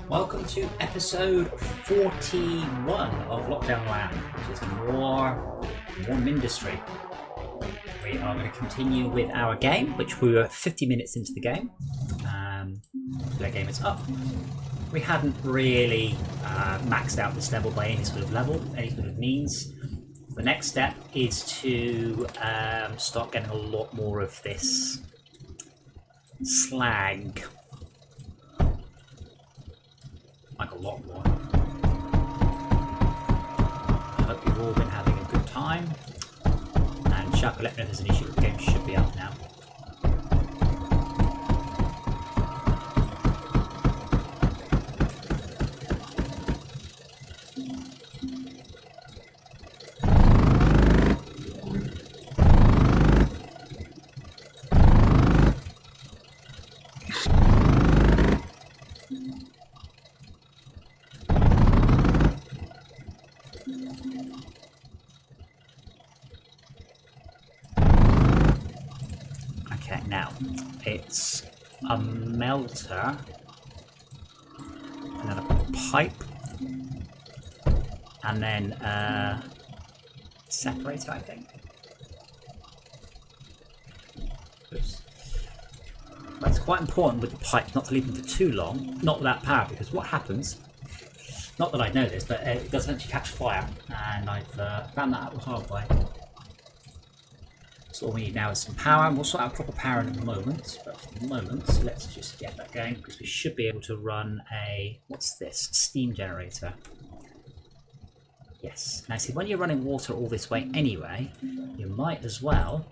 Welcome to episode 41 of LockDown LAN, which is more Mindustry. We are going to continue with our game, which we were 50 minutes into the game. The game is up. We hadn't really maxed out this level by any sort of means. The next step is to start getting a lot more of this slag. Like a lot more. I hope you've all been having a good time. And Chuck, let me know if there's an issue. The game should be up now. Okay, now it's a melter and then a pipe and then a separator, I think. Oops. But it's quite important with the pipe not to leave them for too long, not without power, because what happens, not that I know this, but it does eventually catch fire, and I've found that out the hard way. So all we need now is some power, and we'll sort out proper power in a moment. But for the moment, let's just get that going, because we should be able to run a, what's this, steam generator. Yes. Now see, when you're running water all this way anyway, you might as well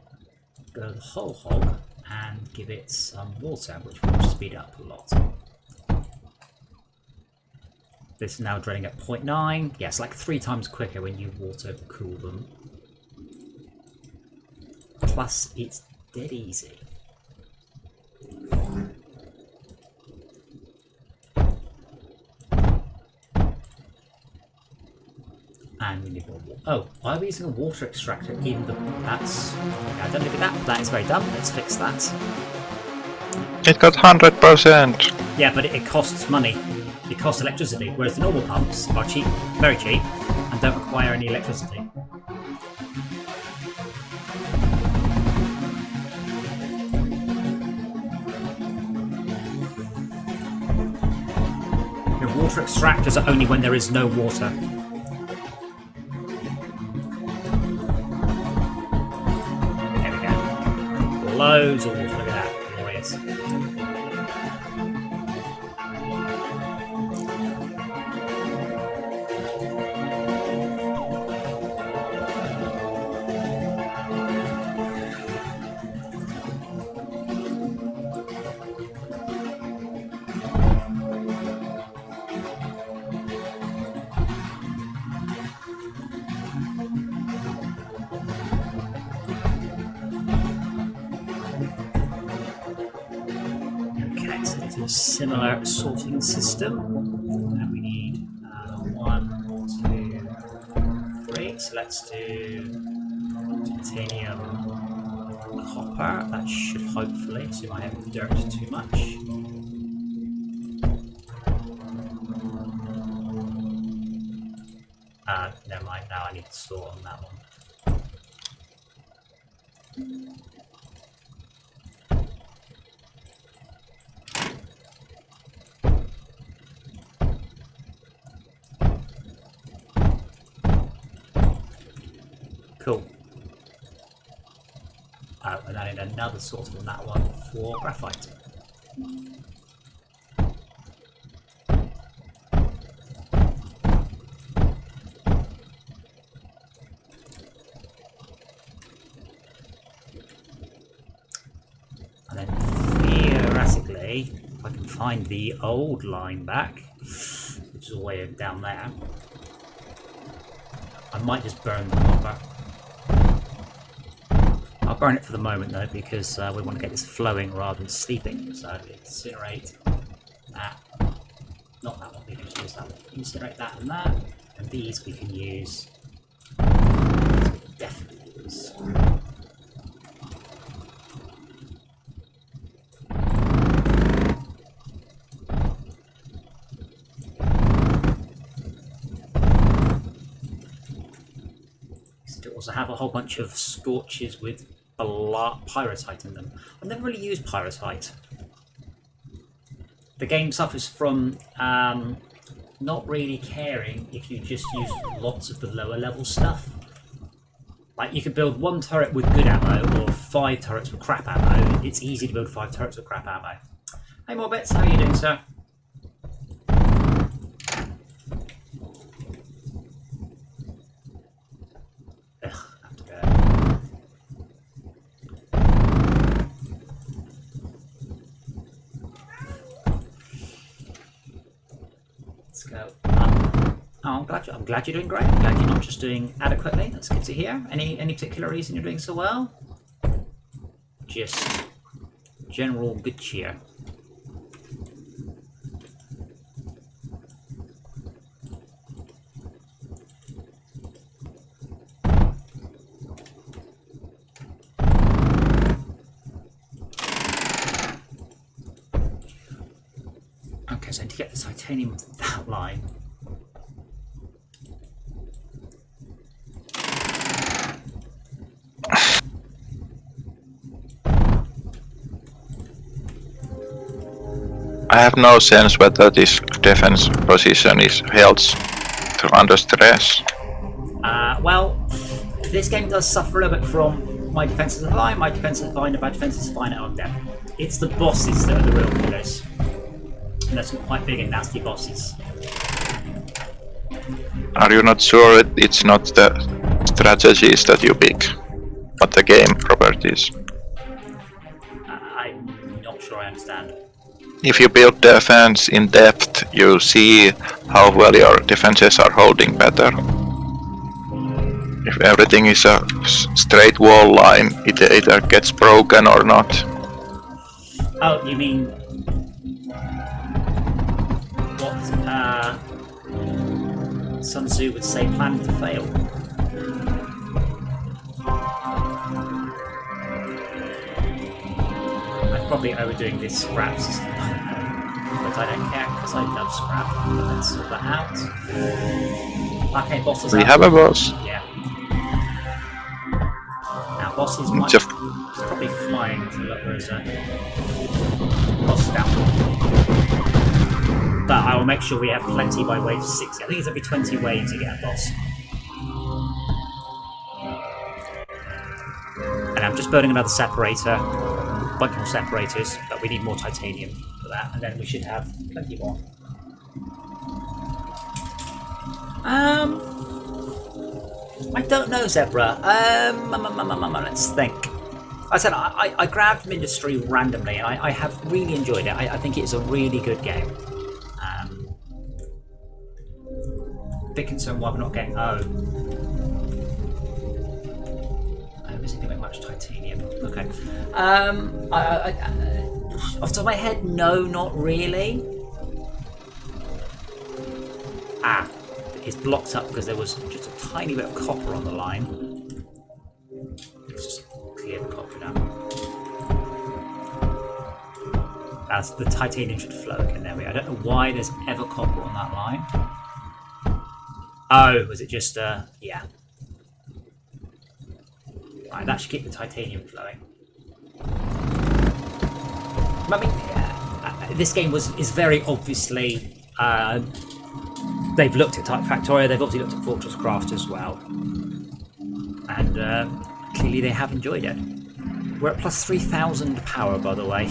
go the whole hog and give it some water, which will speed up a lot. This is now draining at 0.9. Yeah, it's like 3 times quicker when you water cool them. Plus, it's dead easy. And we need more water. Oh, why are we using a water extractor in the... That's... I don't look at that. That is very dumb. Let's fix that. It got 100%. Yeah, but it costs money. It costs electricity, whereas the normal pumps are cheap, very cheap, and don't require any electricity. Water extractors are only when there is no water. There we go. Loads of water, look at that. Glorious. Similar sorting system, and we need 1, 2, 3. So let's do titanium, copper. That should hopefully, so I haven't dirt too much. Never mind. Now I need to store on that one. Cool. And I need another sort on that one for graphite. And then theoretically, if I can find the old line back, which is all the way down there, I might just burn the copper. I'll burn it for the moment though, because we want to get this flowing rather than sleeping. So incinerate that. Not that one, we can use that one. Incinerate that and that. And these we can use. Definitely use. also have a whole bunch of scorches with pyrotite in them. I've never really used pyrotite. The game suffers from not really caring if you just use lots of the lower level stuff. Like, you could build 1 turret with good ammo, or 5 turrets with crap ammo. It's easy to build 5 turrets with crap ammo. Hey Morbits, how are you doing, sir? Ugh, I have to go. Let's go. Oh, I'm glad you're doing great. I'm glad you're not just doing adequately. That's good to hear. Any particular reason you're doing so well? Just general good cheer. Okay, so to get the titanium to that line. I have no sense whether this defense position is held under stress. Well, this game does suffer a little bit from my defenses are fine, my defenses are fine, and my defenses are fine at LockDown. It's the bosses that are the real killers. And there's some quite big and nasty bosses. Are you not sure it's not the strategies that you pick, but the game properties? I'm not sure I understand. If you build defense in depth, you see how well your defenses are holding better. If everything is a straight wall line, it either gets broken or not. Oh, you mean what Sun Tzu would say, plan to fail? I'm probably overdoing this scrap system, but I don't care because I love scrap. Let's sort that out. Okay, bosses. We have a boss. Yeah. Now bosses might. Just He's probably flying. Look, where is that? Boss down. But I will make sure we have plenty by wave 60. I think it's every 20 waves you get a boss. And I'm just building another separator. A bunch more separators, but we need more titanium for that, and then we should have plenty more. I don't know, Zebra. Let's think. I said I grabbed Mindustry randomly, and I have really enjoyed it. I think it's a really good game. Bit concerned why we're not getting. I wasn't getting much titanium. Okay. Off the top of my head, no, not really. It's blocked up because there was just a tiny bit of copper on the line. Let's just clear the copper now. As the titanium should flow again. There we go. I don't know why there's ever copper on that line. Oh, was it just yeah. Right, that should keep the titanium flowing. I mean, this game is very obviously. They've looked at Type Factorio. They've obviously looked at Fortress Craft as well, and clearly they have enjoyed it. We're at plus 3,000 power, by the way.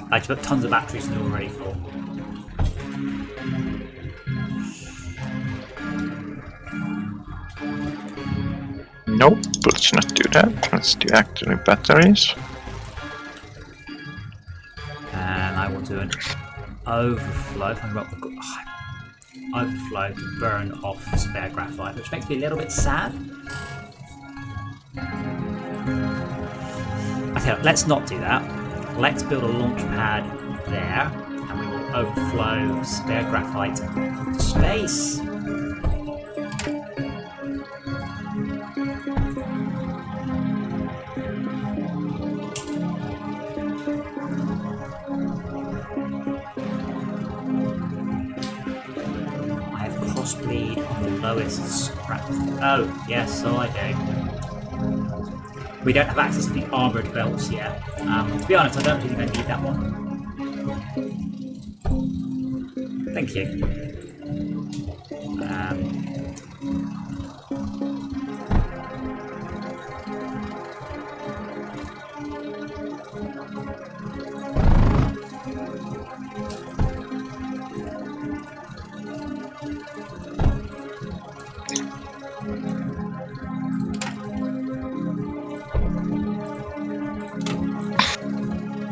I just put tons of batteries and they're already full. nope, let's not do that. Let's deactivate batteries. And I will do an overflow. Overflow to burn off spare graphite, which makes me a little bit sad. Okay, let's not do that. Let's build a launch pad there, and we will overflow spare graphite to space. cross bleed on the lowest scrap. Oh, yes, so I do. We don't have access to the armoured belts yet. To be honest, I don't really think I need that one. Thank you.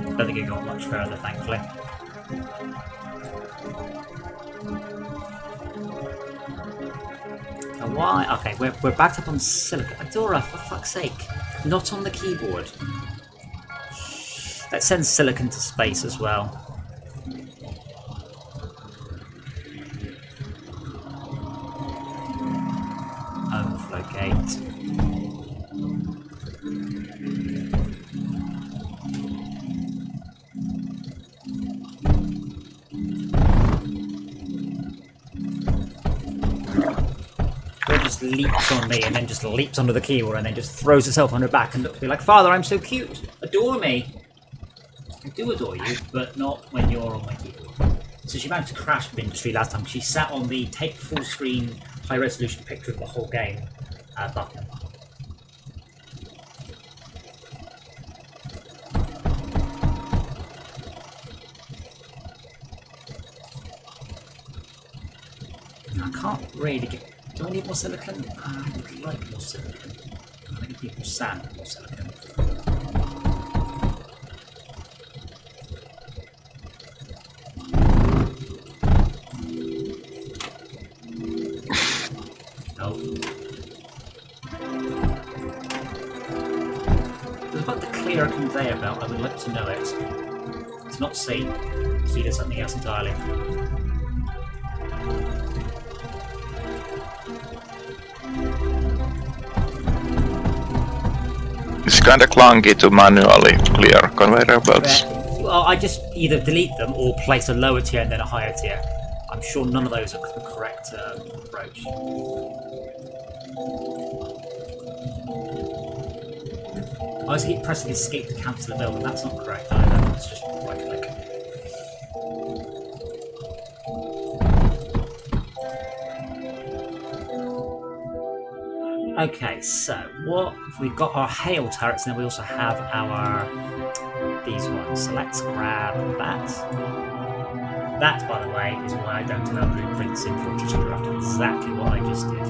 I don't think it got much further, thankfully. Now why? Okay, we're backed up on silicon. Adora, for fuck's sake. Not on the keyboard. Let's send silicon to space as well. Overflow gate. Leaps on me and then just leaps onto the keyboard and then just throws herself on her back and looks at me like, Father, I'm so cute. Adore me. I do adore you, but not when you're on my keyboard. So she managed to crash Mindustry last time. She sat on the take full screen high resolution picture of the whole game button. I can't really get... Do I need more silicon? I would like more silicon. I think people sand more silicon. Oh. There's about to clear a conveyor belt. I would like to know it. It's not C. C does something else entirely. It's kinda clunky to manually clear conveyor belts. Well, I just either delete them or place a lower tier and then a higher tier. I'm sure none of those are the correct approach. I always keep pressing escape to cancel a build, and that's not correct either. It's just right click. Okay, so what we've got our hail turrets, and then we also have our these ones. So let's grab that. That, by the way, is why I don't allow blueprints in Fortress Craft. Exactly what I just did.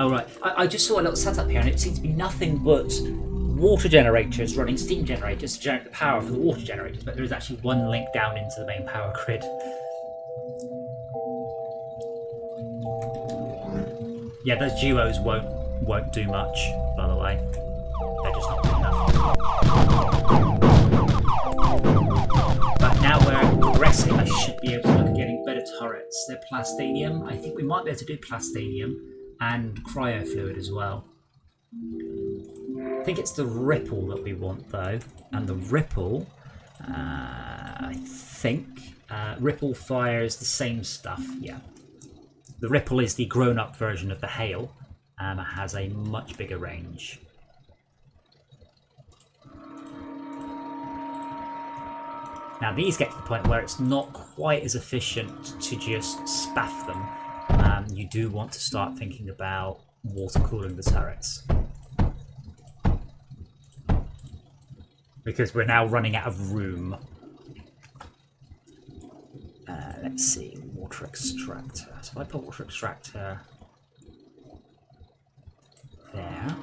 Oh right, I just saw a little setup here and it seems to be nothing but water generators running steam generators to generate the power for the water generators, but there is actually one link down into the main power grid. Yeah, those duos won't do much, by the way. They're just not good enough. But now we're progressing, I should be able to look at getting better turrets. They're plastanium. I think we might be able to do plastanium and cryo fluid as well. I think it's the ripple that we want though, and the ripple, I think, ripple fires the same stuff, yeah. The ripple is the grown-up version of the hail, and it has a much bigger range. Now these get to the point where it's not quite as efficient to just spaff them. You do want to start thinking about water cooling the turrets. Because we're now running out of room. Let's see, water extractor. So if I put water extractor there.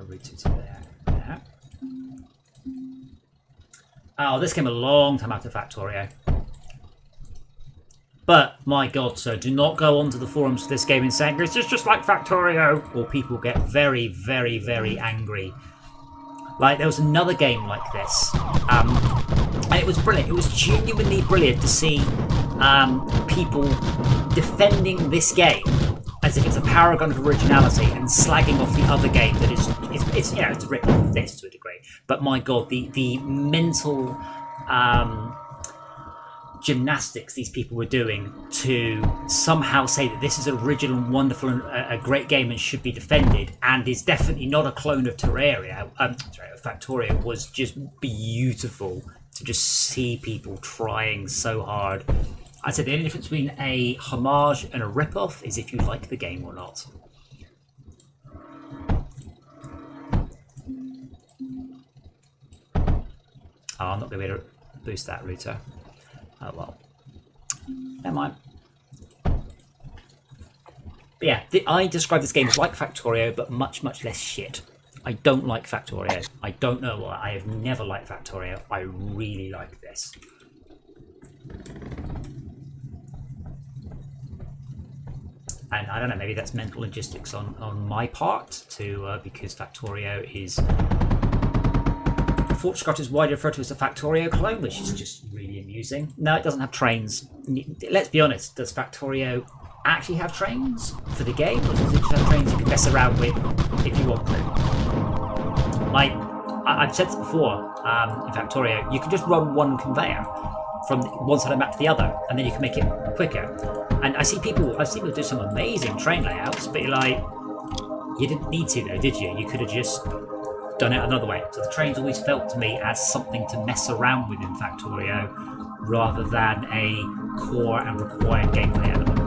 routed to there. Yeah. Oh, this came a long time after Factorio. But, my god, so do not go onto the forums for this game in saying it's just like Factorio, or people get very, very, very angry. Like, there was another game like this, and it was brilliant. It was genuinely brilliant to see people defending this game as if it's a paragon of originality and slagging off the other game that is it's a rip-off of this to a degree. But my god, the mental gymnastics these people were doing to somehow say that this is original and wonderful and a great game and should be defended and is definitely not a clone of Terraria, Factorio, was just beautiful to just see people trying so hard. I'd say the only difference between a homage and a rip-off is if you like the game or not. Oh, I'm not going to be able to boost that router. Oh well. Never mind. But yeah, I describe this game as like Factorio, but much, much less shit. I don't like Factorio. I don't know why. I have never liked Factorio. I really like this. And I don't know, maybe that's mental logistics on my part, because Factorio is... Fortresscraft is widely referred to as a Factorio clone, which is just really amusing. No, it doesn't have trains. Let's be honest, does Factorio actually have trains for the game? Or does it just have trains you can mess around with if you want to? Like, I've said this before, in Factorio, you can just run one conveyor from one side of the map to the other, and then you can make it quicker. And I've seen people do some amazing train layouts, but you're like, you didn't need to though, did you? You could have just done it another way. So the trains always felt to me as something to mess around with in Factorio, rather than a core and required gameplay element.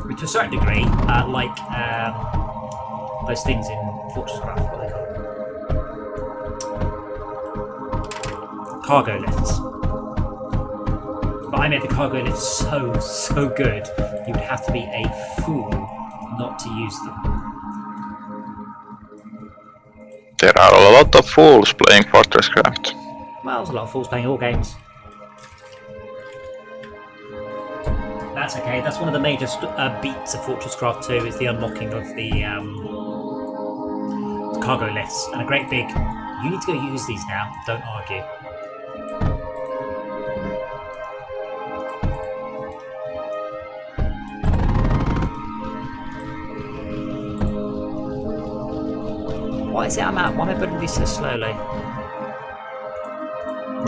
Which to a certain degree, like those things in Fortresscraft, what they call them? Cargo lifts. But I made the cargo lifts so good, you would have to be a fool not to use them. There are a lot of fools playing Fortresscraft. Well, there's a lot of fools playing all games. That's okay. That's one of the major beats of Fortresscraft 2 is the unlocking of the cargo lifts. And a great big, you need to go use these now, don't argue. Why is it I'm out? Why am I building these so slowly?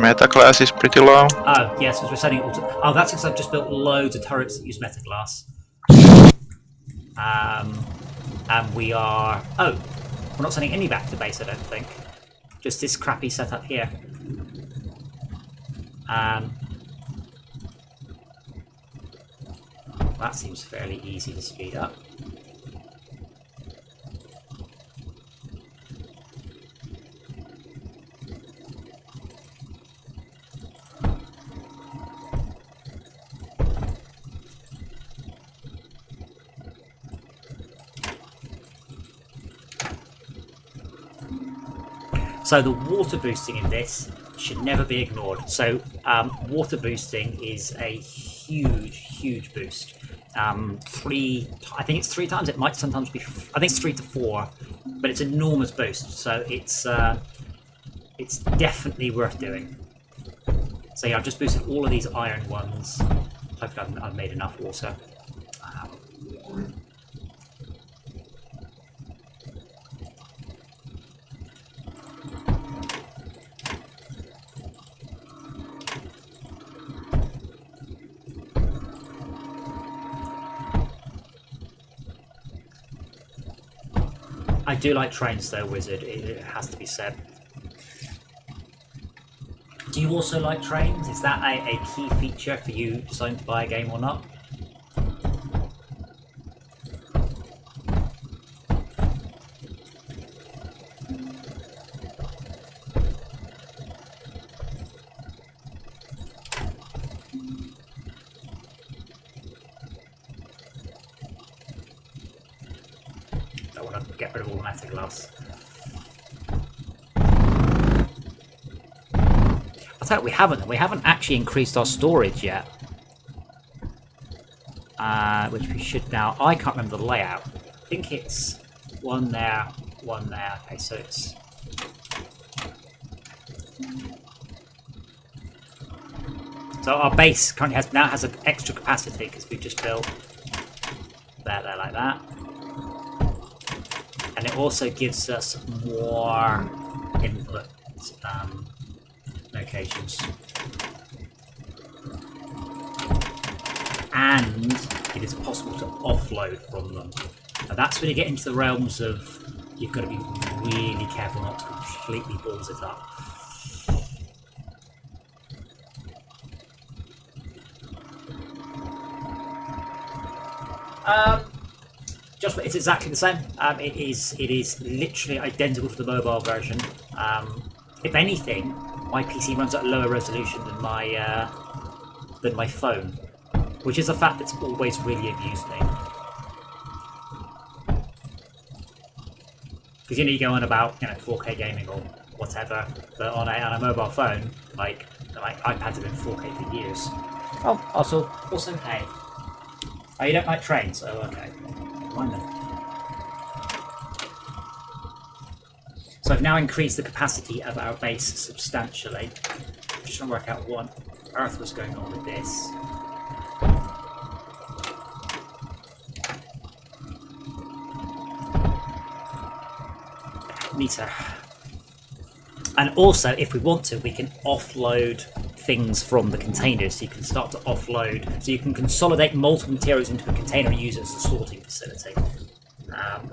Meta class is pretty low. Oh, yes, because we're setting it all to... Oh, that's because I've just built loads of turrets that use meta glass. And we are... Oh, we're not sending any back to base, I don't think. Just this crappy setup here. That seems fairly easy to speed up. So the water boosting in this should never be ignored. So water boosting is a huge boost. I think it's 3 times. It might sometimes be. I think it's 3 to 4, but it's an enormous boost. So it's definitely worth doing. So yeah, I've just boosted all of these iron ones. Hopefully I've made enough water. I do like trains though, Wizard, it has to be said. Do you also like trains? Is that a key feature for you deciding to buy a game or not? I want to get rid of all the metal glass. I'll tell you, we haven't actually increased our storage yet. Which we should now. I can't remember the layout. I think it's one there, one there. Okay, so it's... So our base currently has an extra capacity because we've just built there, like that. And it also gives us more input locations. And it is possible to offload from them. Now that's when you get into the realms of you've got to be really careful not to completely balls it up. It's exactly the same. It is literally identical to the mobile version. If anything, my PC runs at a lower resolution than my phone, which is a fact that's always really amused me. Because you go on about 4K gaming or whatever, but on a mobile phone, like iPads have been 4K for years. Oh, also hey. Oh, you don't like trains? Oh, okay. Fine then. So I've now increased the capacity of our base substantially. I'm just trying to work out what on earth was going on with this. Meter. And also, if we want to, we can offload things from the containers, so you can start to offload, so you can consolidate multiple materials into a container and use it as a sorting facility.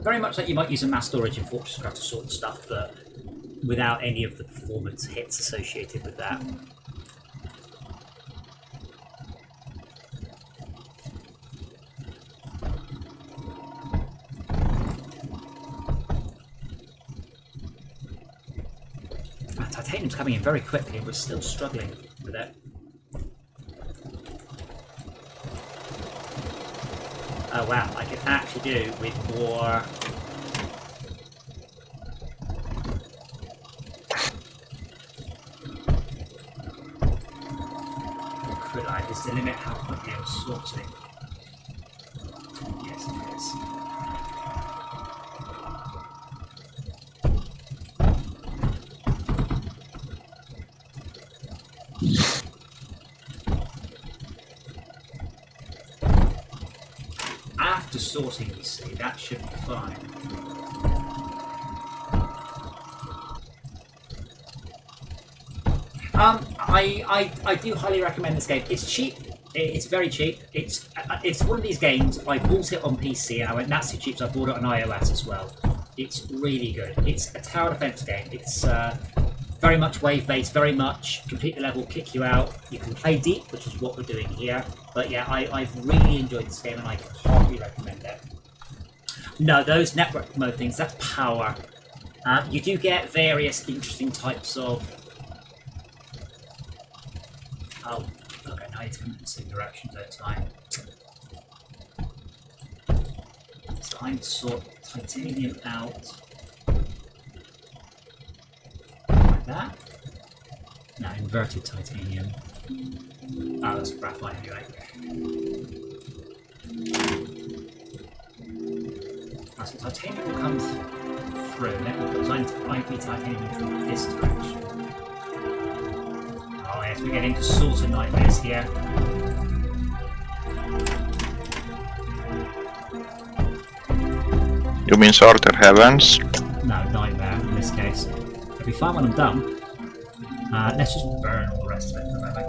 Very much like you might use a mass storage in Fortresscraft to sort stuff, but without any of the performance hits associated with that. Titanium's coming in very quickly and we're still struggling with it. Oh wow, I could actually do with more... Or could I? Is the limit how quickly I'm sorting? Yes, it is. After sorting, you see, that should be fine. I do highly recommend this game. It's cheap. It's very cheap. It's one of these games. I bought it on PC and I went, that's too cheap, so I bought it on iOS as well. It's really good. It's a tower defense game. It's very much wave-based, very much complete the level, kick you out. You can play deep, which is what we're doing here. But yeah, I've really enjoyed this game and I can hardly recommend it. No, those network mode things, that's power. You do get various interesting types of... Oh, okay, now it's coming in the same direction at a time. So I'm to sort titanium out. Like that. Now inverted titanium. Oh, that's graphite anyway. So titanium will come through, and it will put IV titanium from this direction. Oh yes, we're getting into sort of nightmares here. You mean sorted heavens? No, nightmare in this case. It'll be fine when I'm done. Let's just burn all the rest of it for a moment.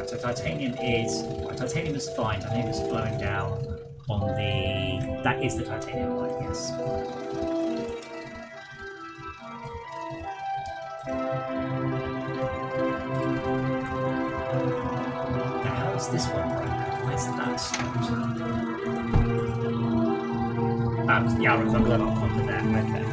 So titanium is fine. Titanium is flowing down on the... That is the titanium line, yes. Now, how is this one broken? Why is that stopped? Yeah, I'll glue up onto there. Okay.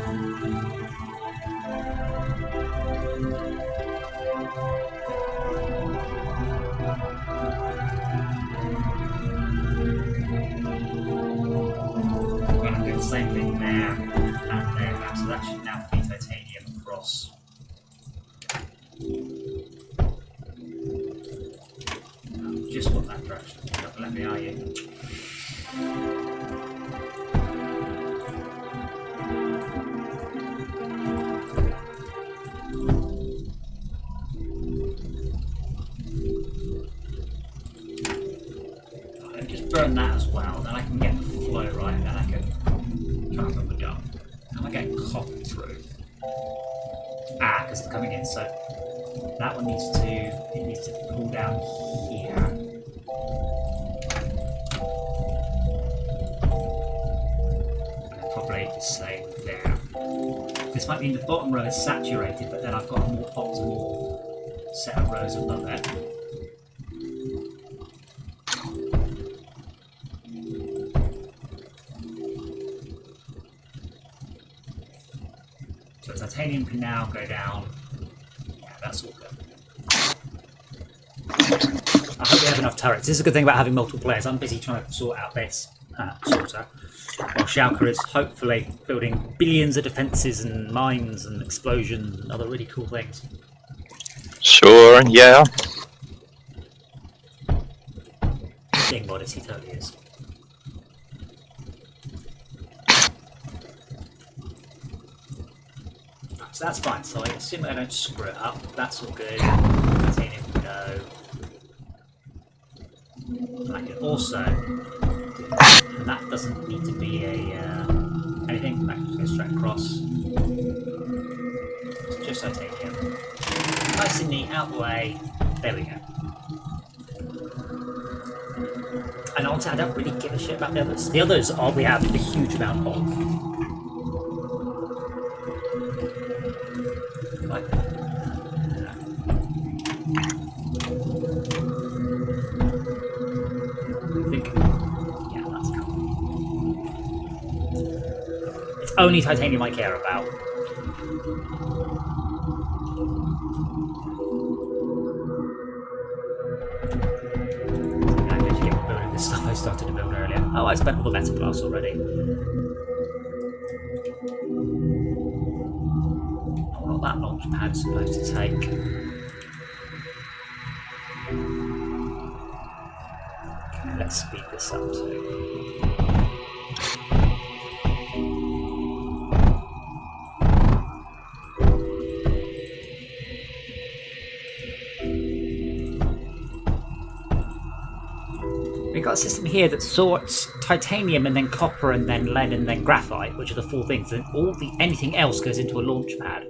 same thing there and there. So that should now feed titanium across. Just want that direction. You're not gonna let me, are you? Burn that as well, then I can get the flow right, and then I can try and put the gun. And I get copper through. Because it's coming in, so that one needs to pull down here. And probably just say there. This might mean the bottom row is saturated, but then I've got a more optimal set of rows above it. Titanium can now go down. Yeah, that's all good. I hope we have enough turrets. This is a good thing about having multiple players. I'm busy trying to sort out this sorter, while Schalke is hopefully building billions of defences and mines and explosions and other really cool things. Sure, yeah. Being modest, he totally is. So that's fine, so I assume I don't screw it up. That's all good. Titanium can go. And I can also, and that doesn't need to be a anything, that can just go straight across. It's just titanium. Nice and neat, out the way. There we go. And honestly, I don't really give a shit about the others. The others are, we have a huge amount of. Only titanium I care about. I'm going to get building this stuff I started to build earlier. Oh, I spent all the metal glass already. What that launch pad's supposed to take. Okay, let's speed this up too. We've got a system here that sorts titanium and then copper and then lead and then graphite, which are the four things, and anything else goes into a launch pad.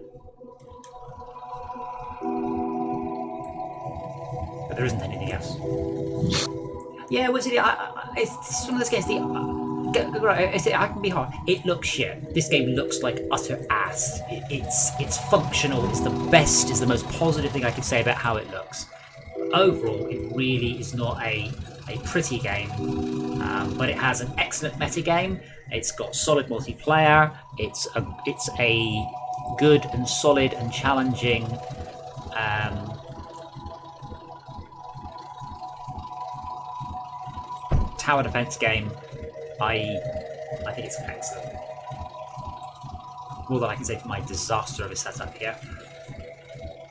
But there isn't anything else. Yeah, what's it? It's one of those games. I can be hard. It looks shit. This game looks like utter ass. It's functional. It's the best. It's the most positive thing I can say about how it looks. Overall, it really is not a pretty game, but it has an excellent meta game. It's got solid multiplayer. It's a good and solid and challenging tower defense game. I think it's excellent. More than I can say for my disaster of a setup here.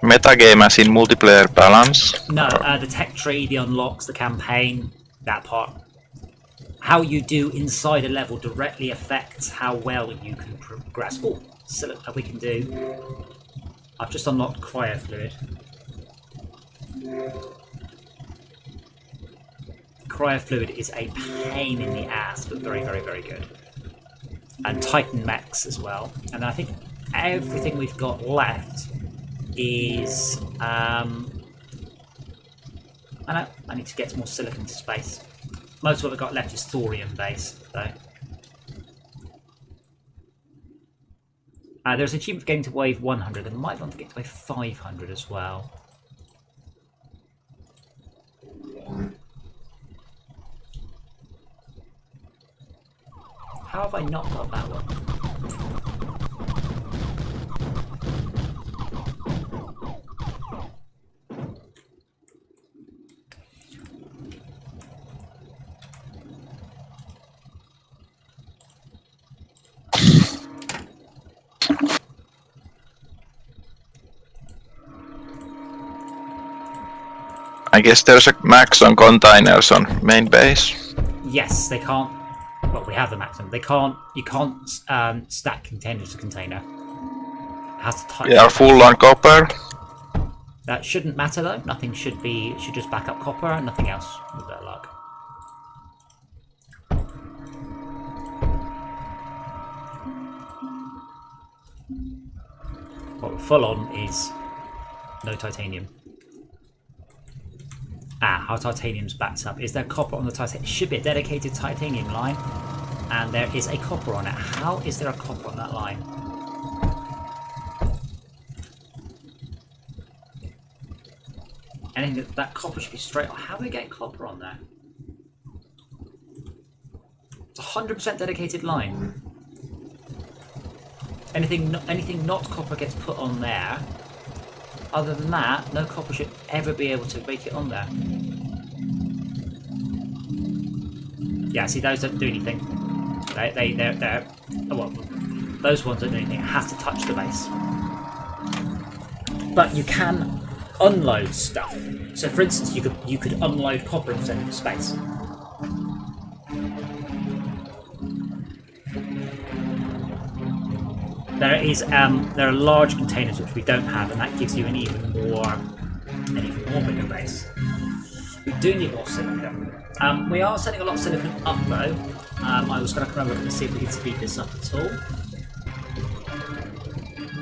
Metagame as in multiplayer balance? No, the tech tree, the unlocks, the campaign, that part. How you do inside a level directly affects how well you can progress. Oh, so we can do. I've just unlocked cryo fluid. Cryo fluid is a pain in the ass, but very, very, very good. And Titan mechs as well. And I think everything we've got left is I need to get some more silicon to space. Most of what I've got left is thorium based, though. There's an achievement for getting to wave 100, and I might want to get to wave 500 as well. How have I not got that one? I guess there's a max on containers on main base. Yes, they can't. Well, we have the maximum. They can't. You can't stack container to container. It has to touch. They are full on copper. That shouldn't matter though. Nothing should be. It should just back up copper and nothing else. With that luck. What we're full on is no titanium. Our titanium's backed up. Is there copper on the titanium? It should be a dedicated titanium line. And there is a copper on it. How is there a copper on that line? Anything that copper should be straight on. How are we getting copper on there? It's a 100% dedicated line. Anything not copper gets put on there. Other than that, no copper should ever be able to make it on there. Yeah, see, those don't do anything. They're well, those ones don't do anything. It has to touch the base. But you can unload stuff. So, for instance, you could unload copper and send it to space. There are large containers which we don't have, and that gives you an even more bigger base. We do need more silicon. We are sending a lot of silicon up though. I was going to come over and see if we can speed this up at all.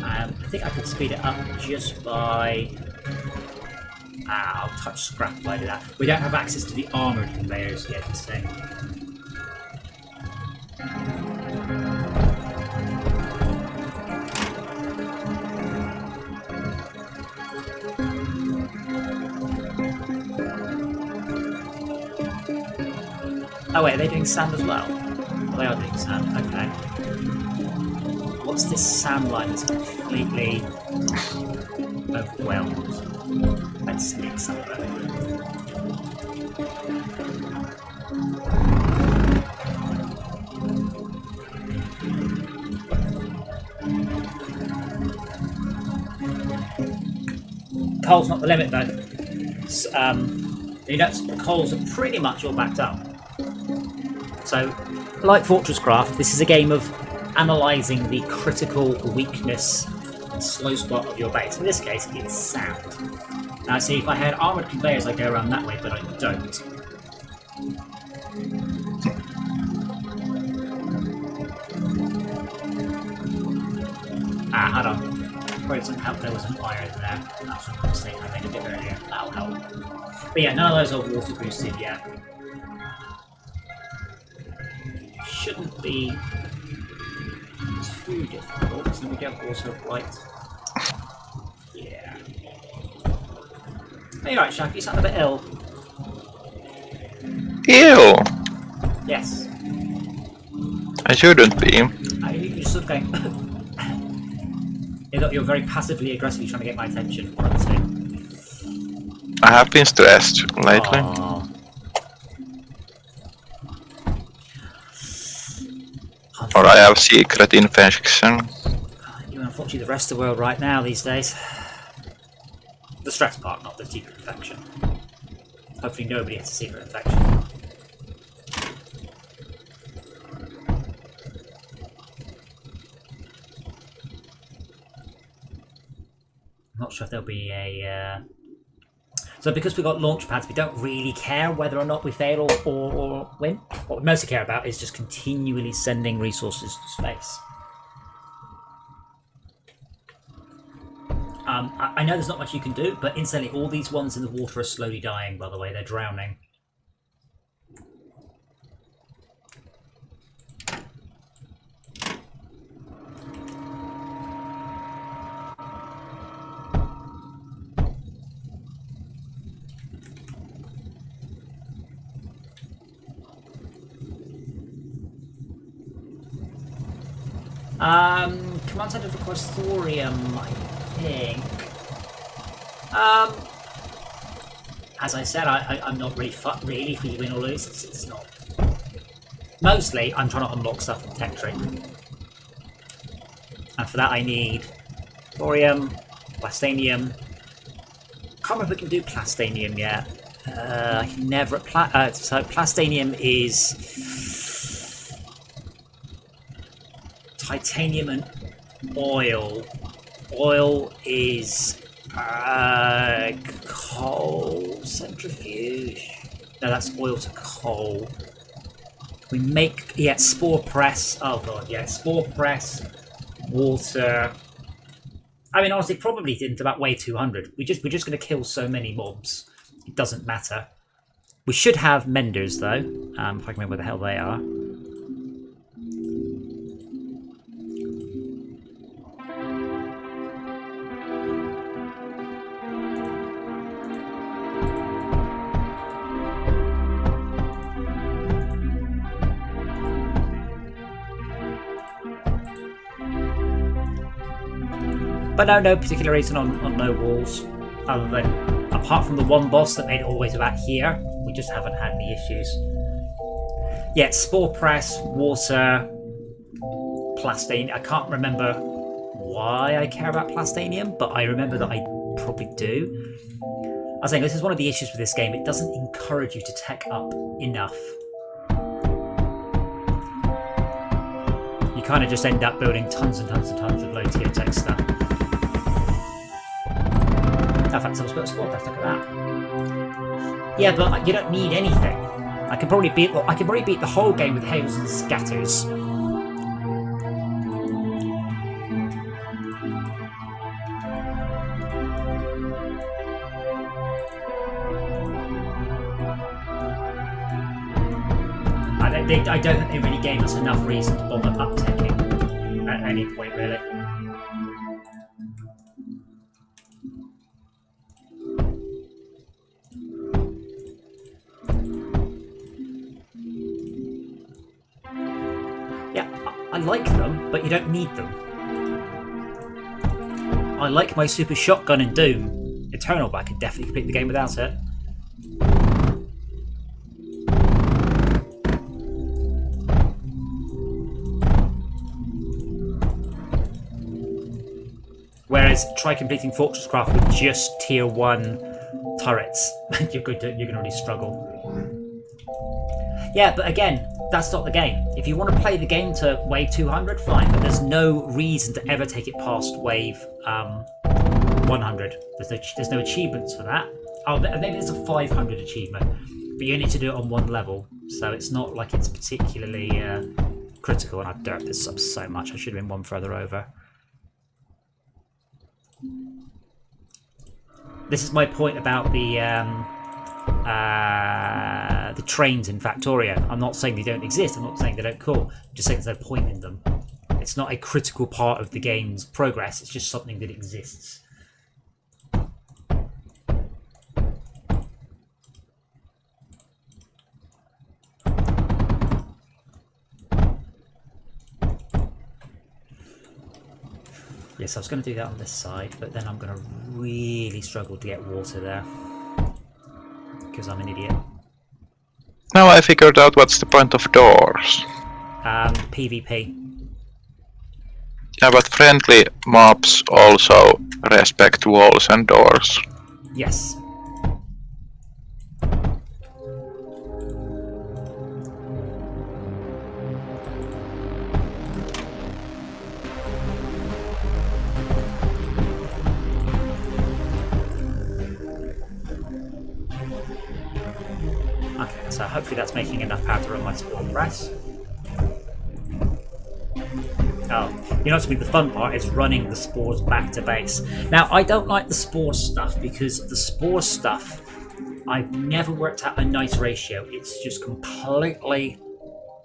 I think I could speed it up just by. I'll touch scrap if I do that. We don't have access to the armoured conveyors yet, you see. Oh wait, are they doing sand as well? Oh, they are doing sand, okay. What's this sand line that's completely overwhelmed? Let's sneak some of it. Coal's not the limit though. You notice the coals are pretty much all backed up. So, like Fortress Craft, this is a game of analysing the critical weakness and slow spot of your base. In this case, it's sand. Now, see, if I had armoured conveyors, I'd go around that way, but I don't. Hold on. Probably doesn't help there was an iron there. That's a mistake I made a bit earlier. That'll help. But yeah, none of those are water boosted yet. Shouldn't be too difficult, so we get water right. Yeah. Are you right, Shaq? You sound a bit ill. Ew! Yes. I shouldn't be. You're just sort of going. You're very passively aggressively trying to get my attention. I have been stressed lately. Aww. Or I have secret infection. You unfortunately the rest of the world right now these days. The stress part, not the secret infection. Hopefully nobody has a secret infection. I'm not sure if there'll be a... So because we've got launch pads, we don't really care whether or not we fail or win. What we mostly care about is just continually sending resources to space. I know there's not much you can do, but incidentally, all these ones in the water are slowly dying, by the way. They're drowning. Command center requires thorium, I think. As I said, I'm not really if we win or lose. It's not. Mostly, I'm trying to unlock stuff from Tech Tree. And for that I need thorium, plastanium. Can't remember if we can do plastanium yet. I can never. So plastanium is titanium and oil. Oil is coal centrifuge. No, that's oil to coal. We make spore press. Oh god, yeah, spore press, water. I mean, honestly, probably didn't about way 200. We're just going to kill so many mobs. It doesn't matter. We should have menders though. If I can remember where the hell they are. But no particular reason on no walls, other than apart from the one boss that made it all the way to about here, we just haven't had any issues. Yeah, spore press, water, plastine. I can't remember why I care about plastanium, but I remember that I probably do. I was saying this is one of the issues with this game. It doesn't encourage you to tech up enough. You kind of just end up building tons and tons and tons of low tier tech stuff. In fact, someone's put a spore press. Look at that. Yeah, but you don't need anything. I can probably beat the whole game with hails and scatters. I don't think they really gave us enough reason to bother up-teching at any point, really. Yeah, I like them, but you don't need them. I like my super shotgun in Doom Eternal, but I could definitely complete the game without it. Whereas try completing Fortress Craft with just tier 1 turrets, you're going to really struggle. Yeah, but again, that's not the game. If you want to play the game to wave 200, fine, but there's no reason to ever take it past wave 100. There's no achievements for that. Oh, maybe there's a 500 achievement, but you need to do it on one level, so it's not like it's particularly critical. And I've derped this up so much. I should have been one further over. This is my point about the trains in Factoria. I'm not saying they don't exist. I'm not saying they don't call. I'm just saying there's no point in them. It's not a critical part of the game's progress. It's just something that exists. Yes, I was going to do that on this side, but then I'm going to really struggle to get water there. Because I'm an idiot. Now I figured out what's the point of doors. PvP. Yeah, but friendly mobs also respect walls and doors. Yes. So hopefully that's making enough power to run my spore press. Oh, you know what's the fun part is running the spores back to base. Now I don't like the spore stuff because the spore stuff, I've never worked out a nice ratio. It's just completely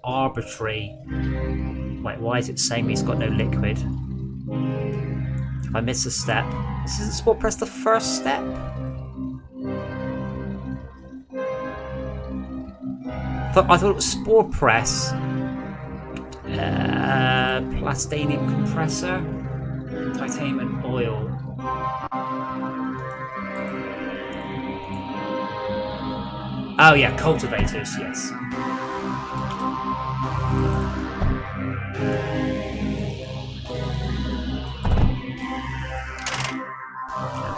arbitrary. Wait, why is it saying he's got no liquid? If I miss a step, this isn't spore press the first step. I thought it was spore press, plastanium compressor, titanium and oil. Oh yeah, cultivators, yes. There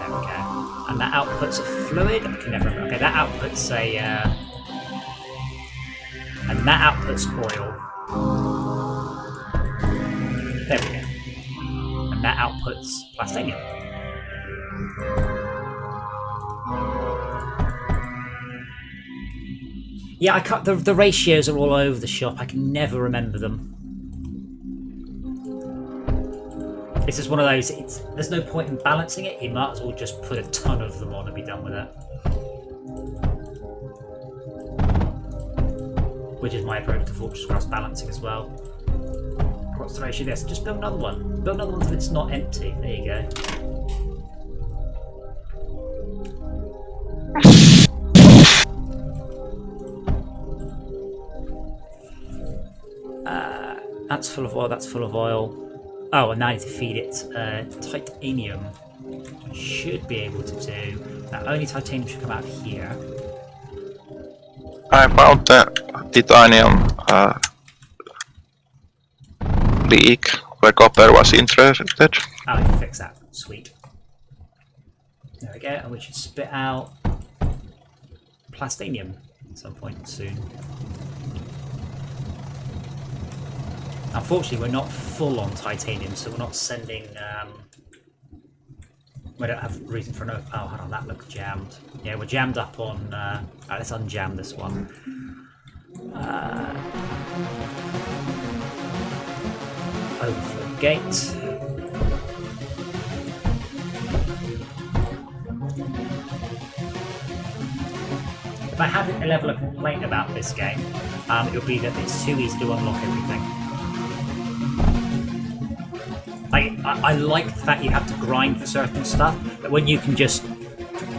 we go. And that output outputs a fluid. I can never remember. Okay, that outputs a, and that outputs oil. There we go. And that outputs plastinium. Yeah, I can't. The ratios are all over the shop. I can never remember them. It's just one of those. There's no point in balancing it. You might as well just put a ton of them on and be done with it. Which is my approach to Fortress Cross balancing as well. What's the ratio of this? Just build another one. Build another one until it's not empty. There you go. That's full of oil, that's full of oil. Oh, and now I need to feed it titanium. Should be able to do. Now, only titanium should come out here. I found the titanium leak where copper was interested. Oh, I can fix that. Sweet. There we go, and we should spit out plastinium at some point soon. Unfortunately, we're not full on titanium, so we're not sending. We don't have reason for enough. Oh, hold on, that looks jammed. Yeah, we're jammed up on. Let's unjam this one. Overflow gate. If I had a level of complaint about this game, it would be that it's too easy to unlock everything. I like the fact you have to grind for certain stuff, but when you can just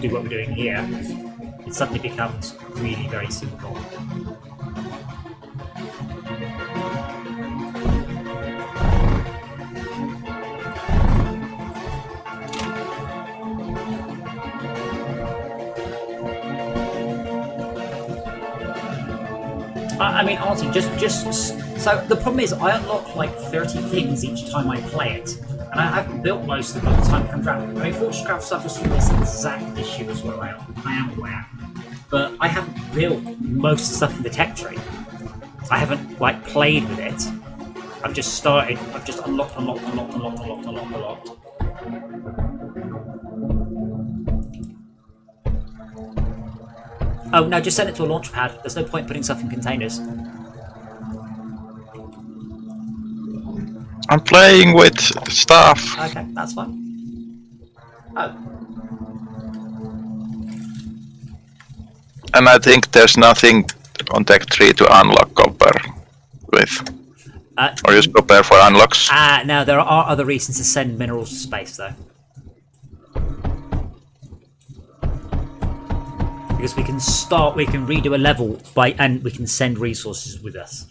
do what we're doing here, it suddenly becomes really very simple. I mean, honestly, just so the problem is I unlock like 30 things each time I play it, and I haven't built most of them by the time it comes around. I mean, Fortress Craft suffers from this exact issue as well. I am aware, but I haven't built most of the stuff in the tech tree. I haven't like played with it. I've just started. I've just unlocked. Oh no, just send it to a launch pad. There's no point putting stuff in containers. I'm playing with stuff. Okay, that's fine. Oh. And I think there's nothing on Tech 3 to unlock copper with. Or use copper for unlocks. No, there are other reasons to send minerals to space though. Because we can redo a level and we can send resources with us.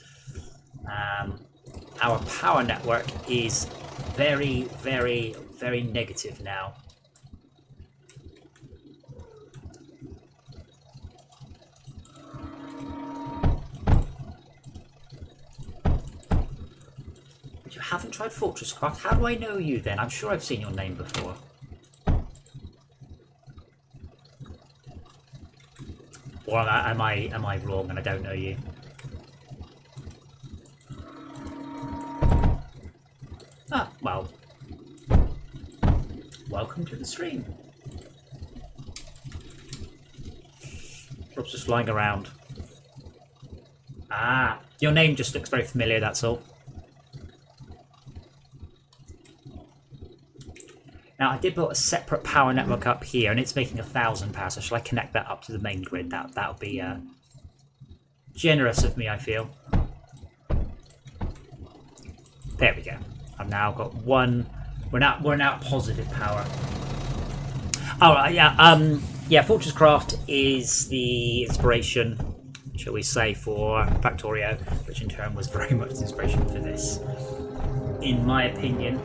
Our power network is very, very, very negative now. But you haven't tried Fortress Craft? How do I know you then? I'm sure I've seen your name before. Or am I wrong and I don't know you? Ah, well. Welcome to the stream. Rob's just flying around. Ah, your name just looks very familiar, that's all. Now, I did build a separate power network up here, and it's making 1,000 power, so shall I connect that up to the main grid? That'll be generous of me, I feel. There we go. I've now got one. We're now at positive power. Oh yeah. Fortress Craft is the inspiration, shall we say, for Factorio, which in turn was very much the inspiration for this, in my opinion.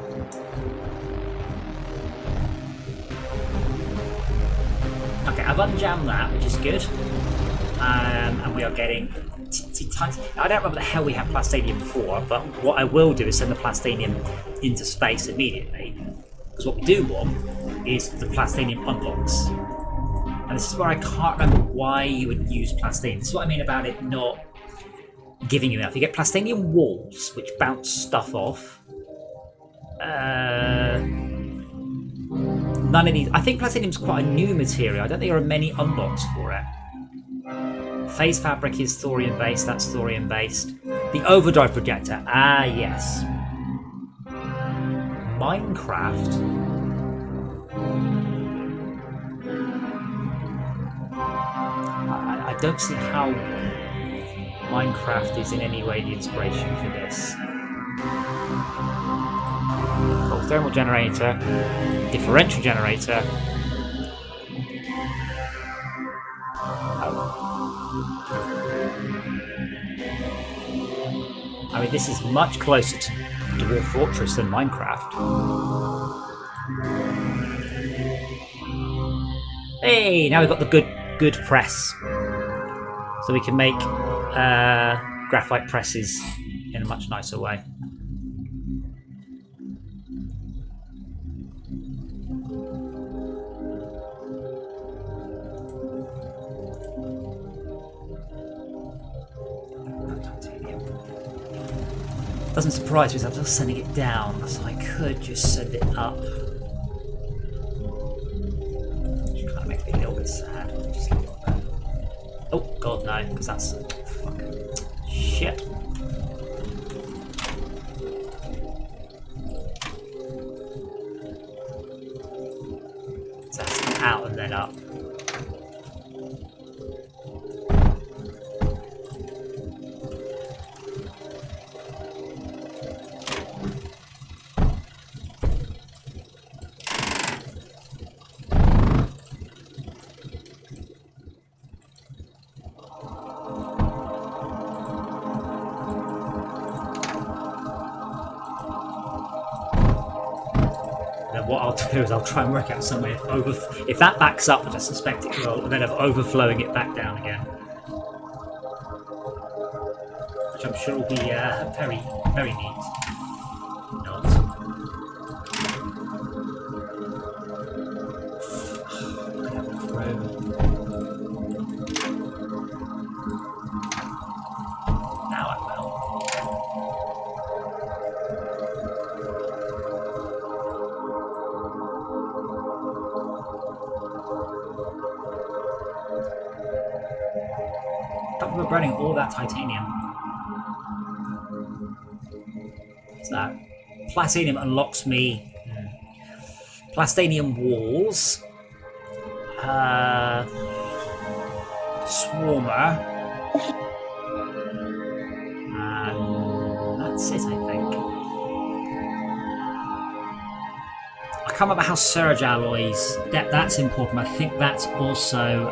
Okay, I've unjammed that, which is good, and we are getting tons. I don't remember the hell we had plastinium before, but what I will do is send the plastinium into space immediately, because what we do want is the plastinium unlocks. And this is where I can't remember why you would use plastine. This is what I mean about it not giving you enough. You get plastinium walls, which bounce stuff off. None of these. I think plastinium's quite a new material. I don't think there are many unlocks for it. Phase fabric is thorium based. That's thorium based. The overdrive projector. Ah, yes. Minecraft. I don't see how Minecraft is in any way the inspiration for this. Oh, thermal generator, differential generator. Oh. I mean, this is much closer to Dwarf Fortress than Minecraft. Hey, now we've got the good press, so we can make graphite presses in a much nicer way. Doesn't surprise me, because I'm just sending it down, so I could just send it up. Which kind of makes me a little bit sad. Just a little bit. Oh god, no, because that's fuck. Shit. So that's out and then up. What I'll do is I'll try and work out some way of if that backs up, which I suspect it will, and then of overflowing it back down again, which I'm sure will be very, very neat. Not. Now I will. We're burning all that titanium. So, plastinium unlocks me plastinium walls, swarmer, and that's it, I think. I can't remember how surge alloys. That's important. I think that's also.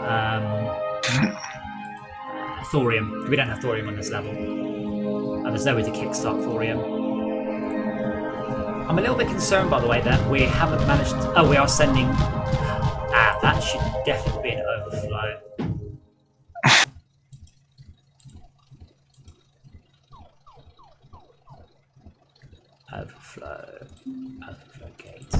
Thorium. We don't have thorium on this level. There's no way to kickstart thorium. I'm a little bit concerned, by the way, that we haven't managed to... Oh, we are sending... Ah, that should definitely be an overflow. Overflow. Overflow gate.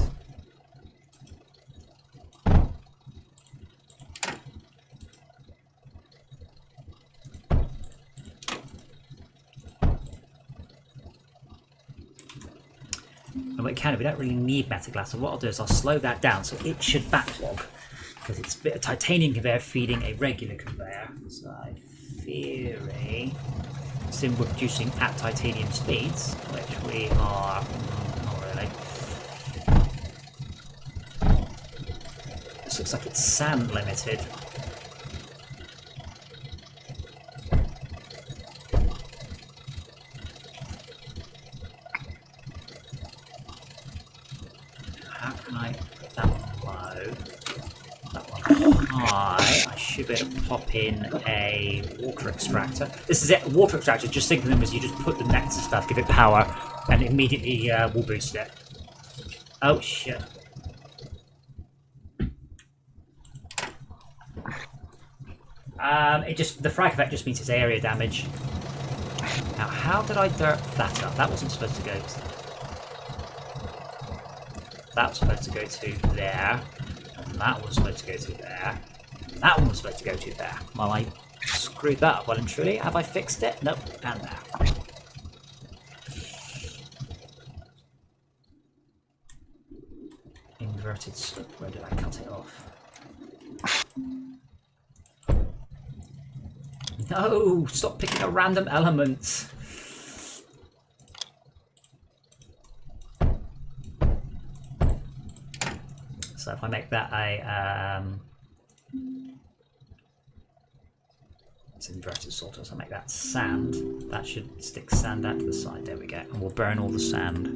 And we can, we don't really need metal glass, so what I'll do is I'll slow that down so it should backlog, because it's a bit of titanium conveyor feeding a regular conveyor. So in theory, since we're producing at titanium speeds, which we are not really. This looks like it's sand limited. I should be able to pop in a water extractor. This is it, a water extractor. Just think of them as you just put them next to stuff, give it power, and it immediately will boost it. Oh shit. The frag effect just means it's area damage. Now, how did I dirt that up? That wasn't supposed to go to... That was supposed to go to there. And that was supposed to go to there. That one was supposed to go to there. Well, I screwed that up well and truly. Have I fixed it? Nope. And there. Inverted slip. Where did I cut it off? No! Stop picking at random elements! So if I make that a... it's inverted sort of, so I make that sand. That should stick sand out to the side. There we go. And we'll burn all the sand.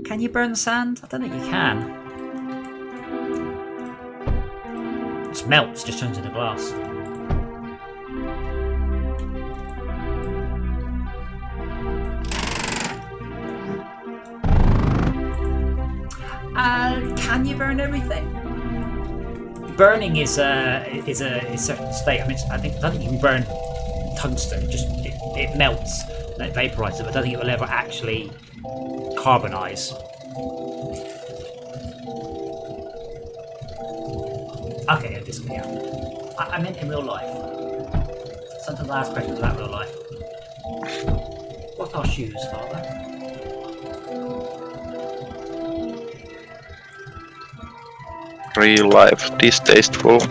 Can you burn the sand? I don't think you can. It just melts, just turns into glass. Can you burn everything? Burning is a certain state. I mean, I don't think you can burn tungsten. It melts and it vaporizes, but I don't think it will ever actually carbonize. Okay, yeah, this one, yeah. I meant in real life. Sometimes I ask questions about real life. What are shoes, Father? Real life, distasteful.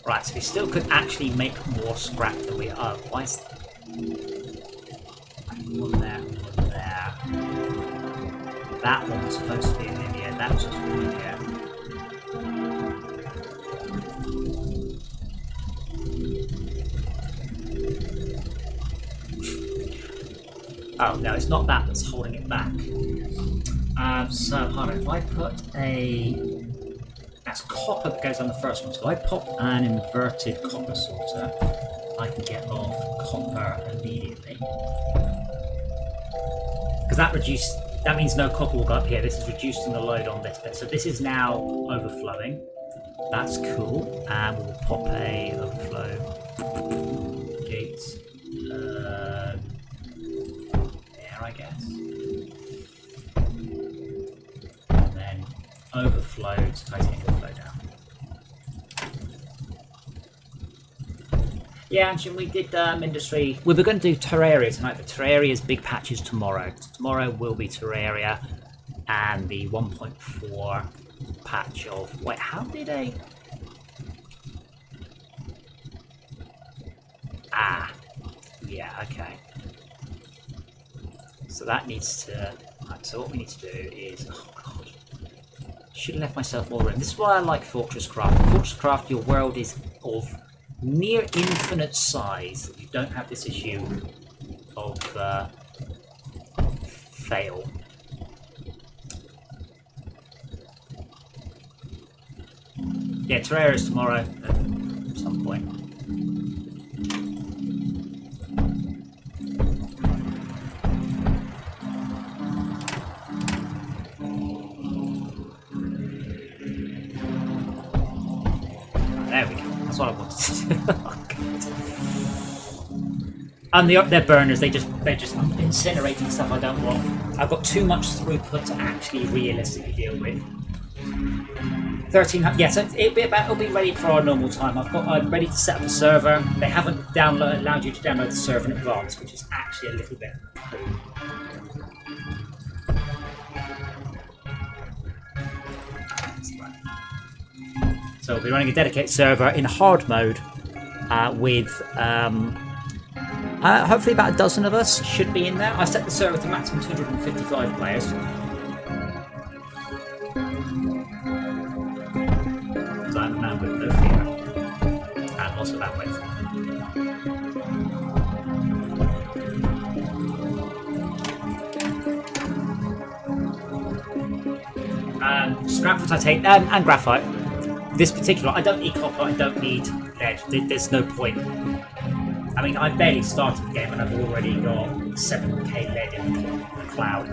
Right, so we still could actually make more scrap than we are. Why is one there, one there? That one was supposed to be in India, that was supposed to be in India. Oh, no, it's not that that's holding it back. So, hold on, if I put a... That's copper that goes on the first one. So if I pop an inverted copper sorter, I can get off copper immediately. Because that means no copper will go up here. This is reducing the load on this bit. So this is now overflowing. That's cool. And we'll pop a overflow gate there, I guess. And then overflow to titanium will flow down. Yeah, actually, we did Mindustry. We were going to do Terraria tonight, but Terraria's big patch is tomorrow. Tomorrow will be Terraria and the 1.4 patch of... Wait, how did I... Ah, yeah, okay. So that needs to... Right, so what we need to do is... Oh, God. Should have left myself more room. This is why I like Fortress Craft. In Fortress Craft, your world is of near infinite size. You don't have this issue of fail. Yeah, Terraria is tomorrow at some point. There we go. That's what I wanted to do. Oh, and they're burners. They're just incinerating stuff I don't want. I've got too much throughput to actually realistically deal with. 1300. Yeah, so it'll be ready for our normal time. I'm ready to set up a server. They haven't allowed you to download the server in advance, which is actually a little bit. So we'll be running a dedicated server in hard mode with hopefully about a dozen of us should be in there. I set the server to maximum 255 players. So I'm a man with no fear and also bandwidth. Scrap for titanium and graphite. this particular, I don't need copper, I don't need lead. There's no point. I mean, I barely started the game and I've already got 7k lead in the cloud.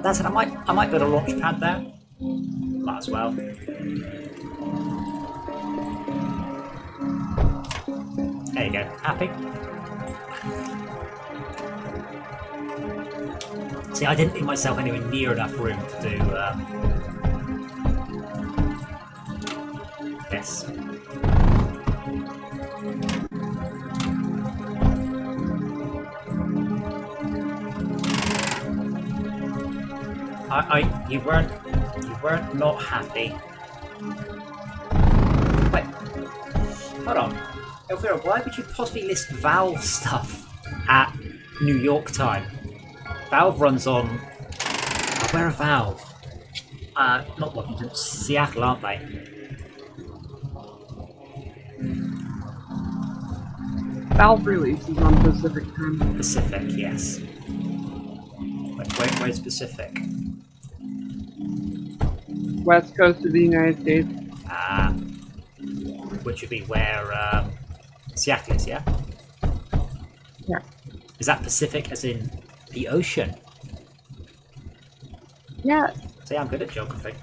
That's it. I might build a launch pad there. Might as well. There you go. Happy? See, I didn't leave myself anywhere near enough room to do this. You weren't not happy. Wait, hold on. Elvira, why would you possibly list Valve stuff at New York time? Valve runs on. Where are Valve? Not Washington, Seattle, aren't they? Valve releases on Pacific time. Pacific, yes. Where's Pacific? West Coast of the United States. Which would be where Seattle is, yeah? Yeah. Is that Pacific as in the ocean? Yeah. See, I'm good at geography.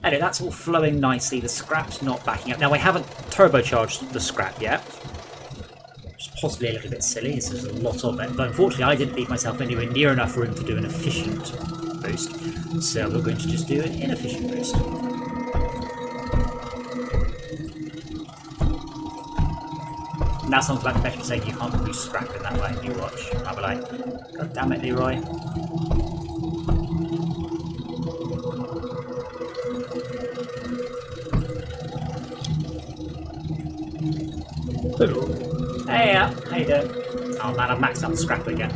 Anyway, that's all flowing nicely. The scrap's not backing up. Now, we haven't turbocharged the scrap yet. Which is possibly a little bit silly. This is a lot of it. But unfortunately, I didn't leave myself anywhere near enough room to do an efficient boost. So we're going to just do an inefficient boost. Now someone's about to message me saying you can't boost scrap in that way. You watch. I'll be like, God damn it, Leroy. Hey, how you doing? Oh man, I've maxed out the scrap again.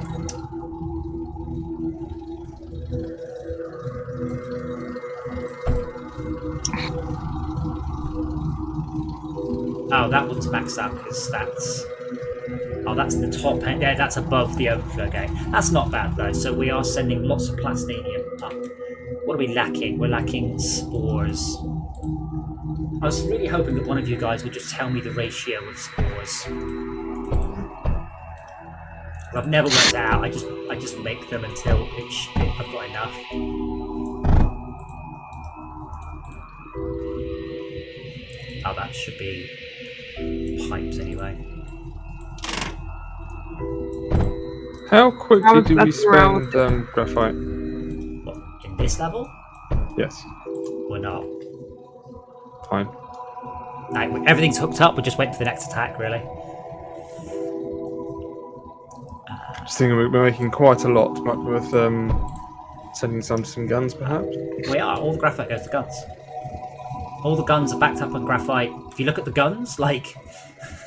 Oh, that one's maxed out because that's... Oh, that's the top end. Yeah, that's above the overflow gate. That's not bad though, so we are sending lots of plastinium up. What are we lacking? We're lacking spores. I was really hoping that one of you guys would just tell me the ratio of spores. I've never worked out. I just make them until I've got enough. Oh, that should be pipes anyway. How quickly do we spend graphite? What, in this level? Yes. Or not? Fine. No, everything's hooked up. We're just waiting for the next attack, really. Just thinking we're making quite a lot. Might be worth sending some guns, perhaps. We are. All the graphite goes to guns. All the guns are backed up on graphite. If you look at the guns, like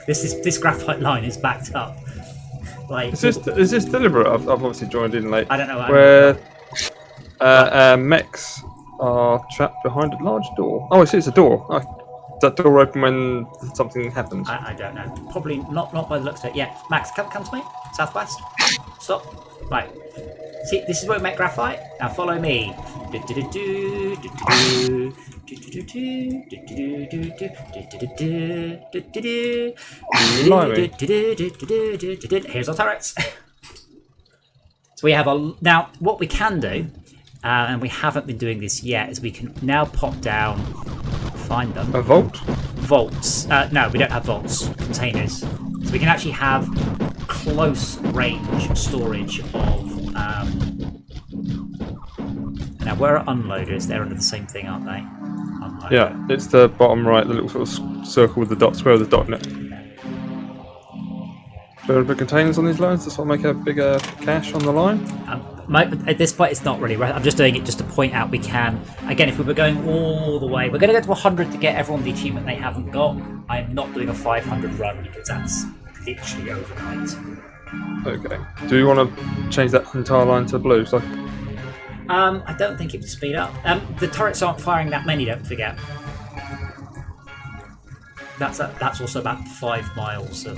this graphite line is backed up. Like, is this deliberate? I've obviously joined in late. I don't know. Where mechs are trapped behind a large door. Oh, I see. It's a door. Oh, does that door open when something happens? I don't know. Probably not by the looks of it. Yeah, Max, come to me. Southwest. Stop. Right. See, this is where we make graphite. Now follow me. Here's our turrets. So we have a... Now, what we can do, and we haven't been doing this yet, is we can now pop down, find them. A vault? Vaults. No, we don't have vaults. Containers. So we can actually have close range storage of... Now, where are unloaders? They're under the same thing, aren't they? Unloader. Yeah, it's the bottom right, the little sort of circle with the dots, where the dot net. Do you put containers on these lines to sort of make a bigger cache on the line? At this point, it's not really right. I'm just doing it just to point out we can. Again, if we were going all the way, we're going to go to 100 to get everyone the achievement they haven't got. I'm not doing a 500 run because that's literally overnight. Okay. Do you want to change that entire line to blue? So I don't think it would speed up. The turrets aren't firing that many, don't forget. That's also about 5 miles of...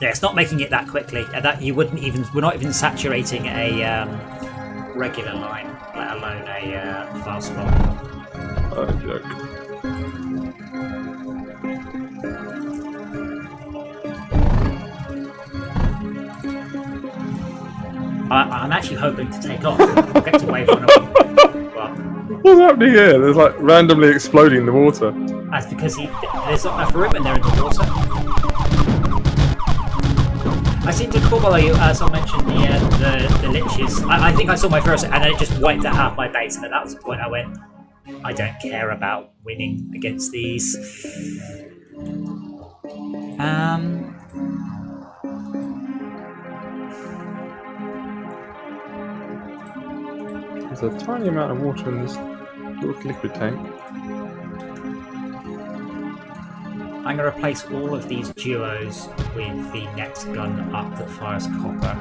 Yeah, it's not making it that quickly. That you wouldn't even... We're not even saturating a regular line. let alone a fast swap. Joke. I'm actually hoping to take off. I'll get to wave 101. Well, What's happening here? There's like randomly exploding in the water. that's because there's not enough room in there in the water. I seem to recall, by the way, as I mentioned, the liches. I think I saw my first, and then it just wiped out half my base, and at that was the point I went, I don't care about winning against these. There's a tiny amount of water in this little liquid tank. I'm going to replace all of these duos with the next gun up that fires copper.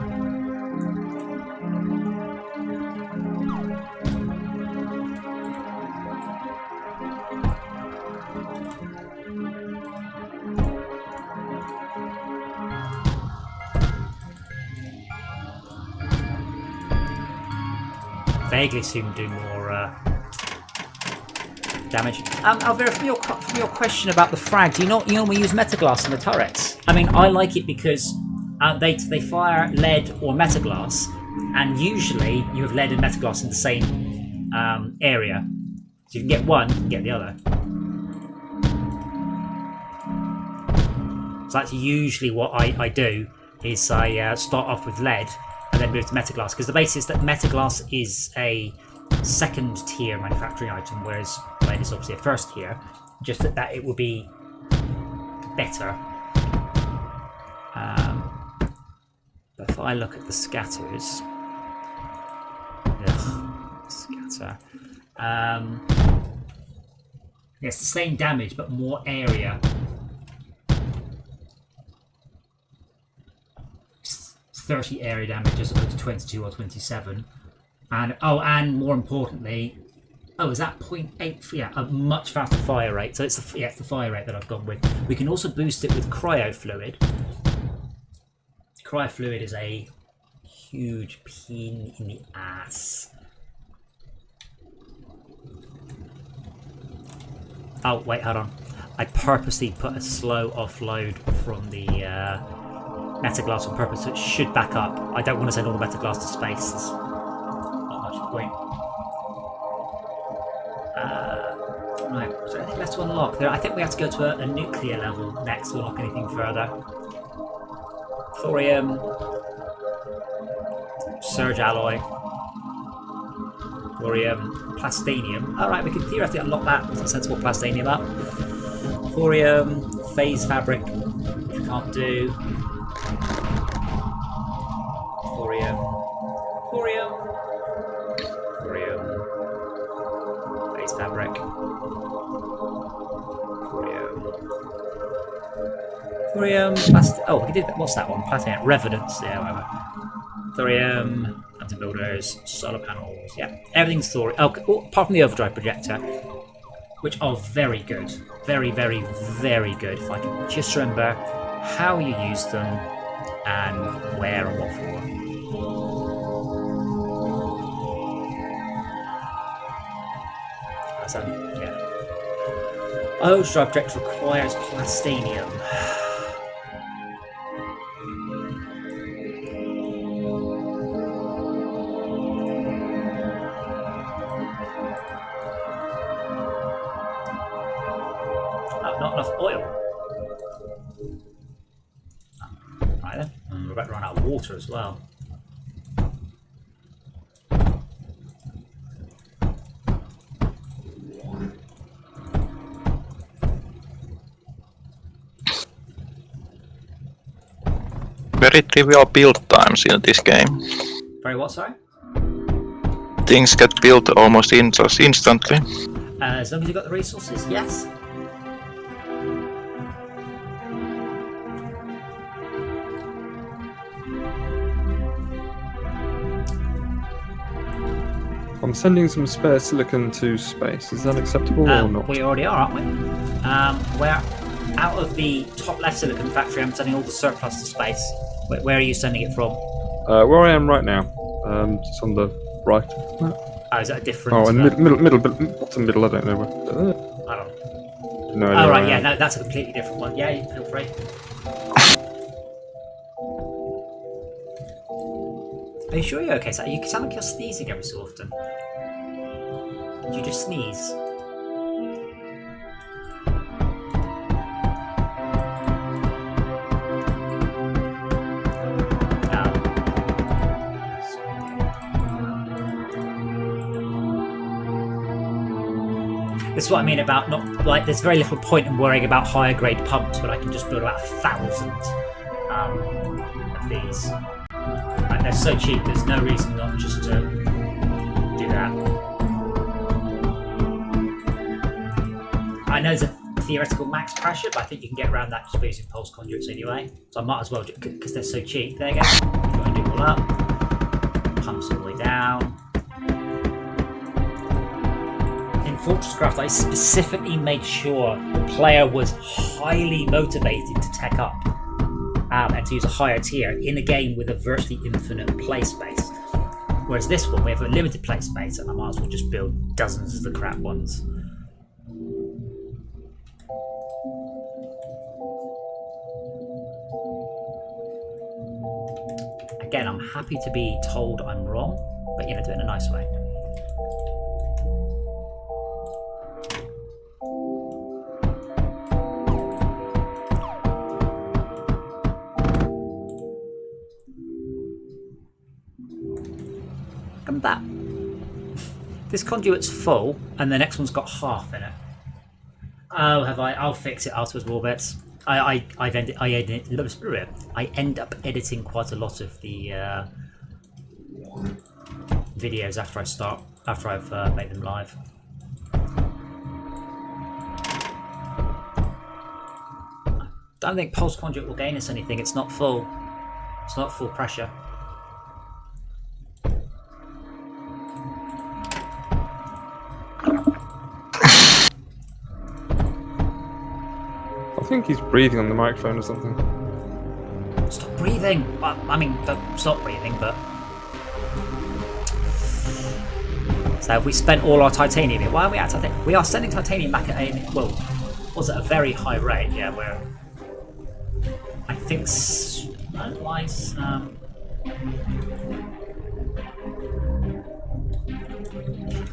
Vaguely assume do more damage. Alvira, from your question about the frag, do you not normally use metaglass in the turrets? I mean, I like it because they fire lead or metaglass, and usually you have lead and metaglass in the same area. So you can get one, you can get the other. So that's usually what I do, is I start off with lead and then move to metaglass, because the basis that metaglass is a second tier manufacturing item, whereas lead is obviously a first tier, just that it will be better. But if I look at the scatters, scatter, it's the same damage but more area. 30 area damage as opposed to 22 or 27, and more importantly, is that 0.8? Yeah, a much faster fire rate. So it's the fire rate that I've gone with. We can also boost it with cryo fluid. Cryo fluid is a huge pain in the ass. Oh wait, hold on. I purposely put a slow offload from the metaglass on purpose, so it should back up. I don't want to send all the metaglass to space. There's not much point. Right, so anything left to unlock? I think we have to go to a nuclear level next to unlock anything further. Thorium, surge alloy, thorium, plastanium. Alright, we can theoretically unlock that with a sensible plastanium up. Thorium, phase fabric, which we can't do. Thorium, phase fabric, thorium, oh, we did, what's that one? Platinum, revenants, yeah, whatever. Thorium, anti builders, solar panels, yeah, everything's thorium. Oh, apart from the overdrive projector, which are very good, very, very, very good. If I can just remember how you use them and where and what for. Yeah. Overdrive projector requires plastanium. Not enough oil. Right then, and we're about to run out of water as well. Very trivial build times in this game. Very what, sorry? Things get built almost just instantly. As long as you've got the resources, yes. I'm sending some spare silicon to space. Is that acceptable or not? We already are, aren't we? We're out of the top left silicon factory. I'm sending all the surplus to space. Where are you sending it from? Where I am right now. Just on the right. Oh, is that a different? Oh, and middle, bottom middle. I don't know. I don't. No. Oh right, yeah, no, that's a completely different one. Yeah, you feel free. Are you sure you're okay? So you sound like you're sneezing every so often. Did you just sneeze? This is what I mean about not like. There's very little point in worrying about higher grade pumps when I can just build about 1,000 of these. Like, they're so cheap. There's no reason not just to do that. I know there's a theoretical max pressure, but I think you can get around that just by using pulse conduits anyway. So I might as well, because they're so cheap. There you go. Join it all up. Pumps all the way down. In Fortresscraft, I specifically made sure the player was highly motivated to tech up and to use a higher tier in a game with a virtually infinite play space. Whereas this one, we have a limited play space, and I might as well just build dozens of the crap ones. Again, I'm happy to be told I'm wrong, but do it in a nice way. Look at that. This conduit's full, and the next one's got half in it. Oh, have I? I'll fix it afterwards, Warbits. I end up editing quite a lot of the videos after I've made them live. I don't think pulse conduit will gain us anything. It's not full. It's not full pressure. I think he's breathing on the microphone or something. Stop breathing! Well, I mean, don't stop breathing, but... So we spent all our titanium. Why are we at titanium? We are sending titanium back at a... Well, was it a very high rate? Yeah, we're... I think... Wise,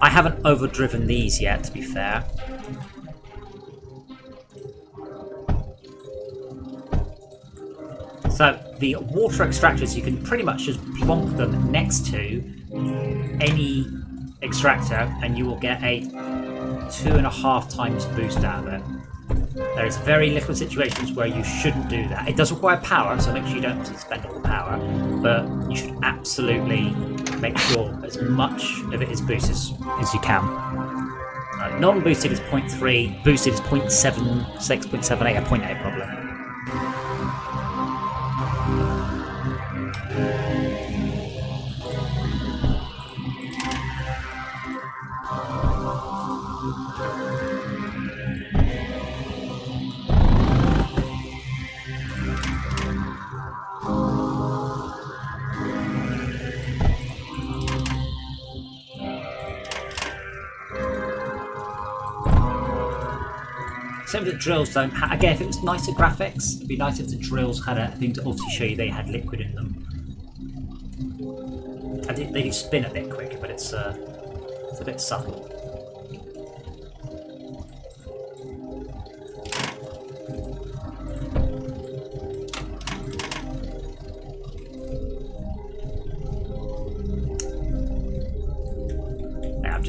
I haven't overdriven these yet, to be fair. So the water extractors, you can pretty much just plonk them next to any extractor and you will get a 2.5 times boost out of it. There is very little situations where you shouldn't do that. It does require power, so make sure you don't spend all the power, but you should absolutely make sure as much of it is boosted as you can. Non-boosted is 0.3, boosted is 0.76, 0.78, or 0.8 probably. Same with the drills don't have... Again, if it was nicer graphics, it'd be nice if the drills had a thing to also show you they had liquid in them. I think they do spin a bit quicker, but it's a bit subtle.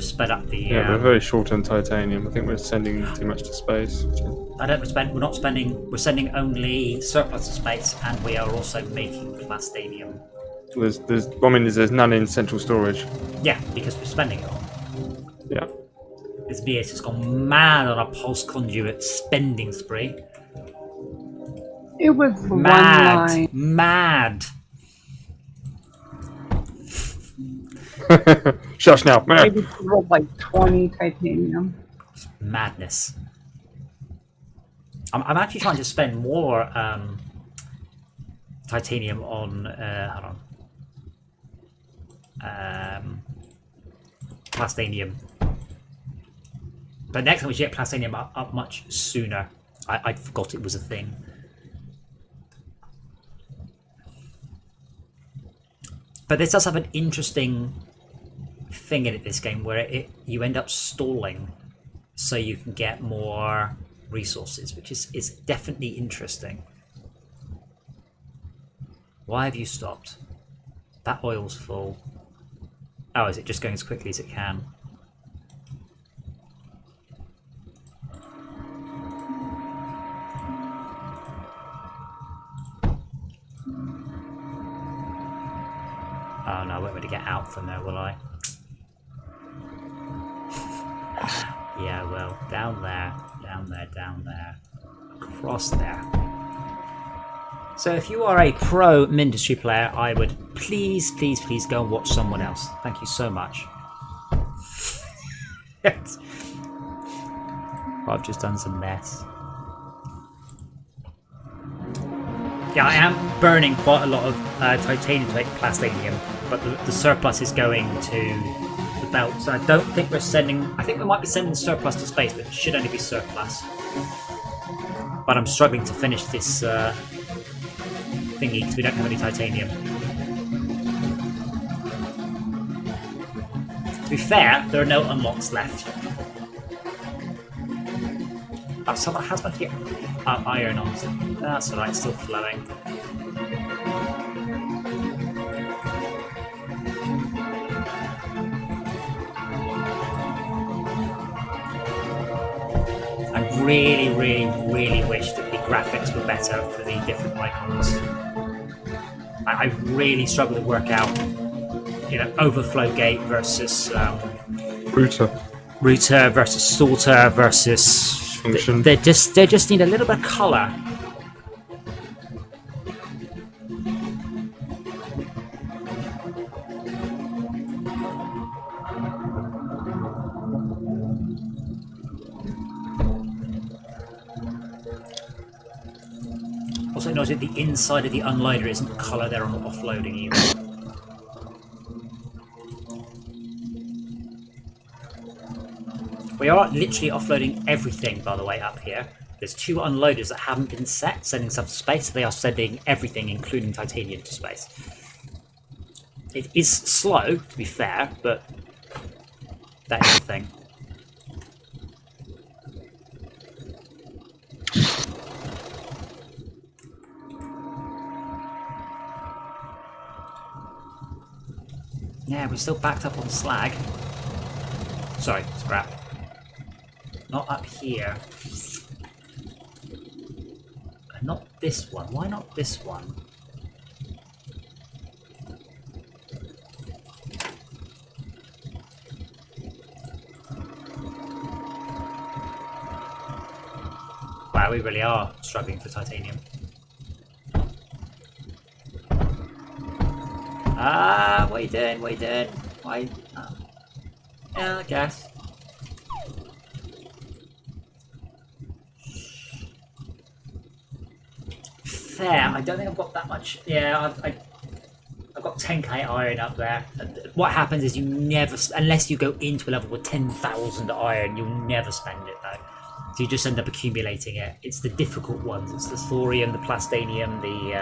Sped up the. Yeah, we're very short on titanium. I think we're sending too much to space. We're sending only surplus to space, and we are also making plastanium. There's none in central storage. Yeah, because we're spending it all. Yeah. This VS has gone mad on a pulse conduit spending spree. It was Mad, one line. mad. Shush now. Maybe rolled like 20 titanium. Madness. I'm actually trying to spend more titanium on. Hold on. plastanium. But next time we should get plastanium up much sooner. I forgot it was a thing. But this does have an interesting thing in it, this game, where you end up stalling so you can get more resources, which is definitely interesting. Why have you stopped? That oil's full. Oh, is it just going as quickly as it can? Oh no, I won't be able to get out from there, will I? Yeah, well, down there, down there, down there, across there. So if you are a pro Mindustry player, I would please, please, please go and watch someone else. Thank you so much. I've just done some mess. Yeah, I am burning quite a lot of titanium to make plastanium, but the surplus is going to the belt. So I don't think we're sending... I think we might be sending surplus to space, but it should only be surplus. But I'm struggling to finish this thingy because we don't have any titanium. To be fair, there are no unlocks left. Oh, someone has one here. Iron on. That's alright, still flowing. I really, really, really wish that the graphics were better for the different icons. I really struggle to work out, you know, overflow gate versus router versus sorter versus function. They just need a little bit of colour. Also note that the inside of the unloader isn't the colour they're offloading either. We are literally offloading everything, by the way, up here. There's 2 unloaders that haven't been set, sending stuff to space. They are sending everything, including titanium, to space. It is slow, to be fair, but that is the thing. Yeah, we're still backed up on slag. Sorry, scrap. Not up here. Not this one. Why not this one? Wow, we really are struggling for titanium. Ah, what are you doing? What are you doing? Why? Yeah, I guess. Fair. I don't think I've got that much. Yeah, I've got 10k iron up there. What happens is you never, unless you go into a level with 10,000 iron, you'll never spend it though. So you just end up accumulating it. It's the difficult ones. It's the thorium, the plastanium, the.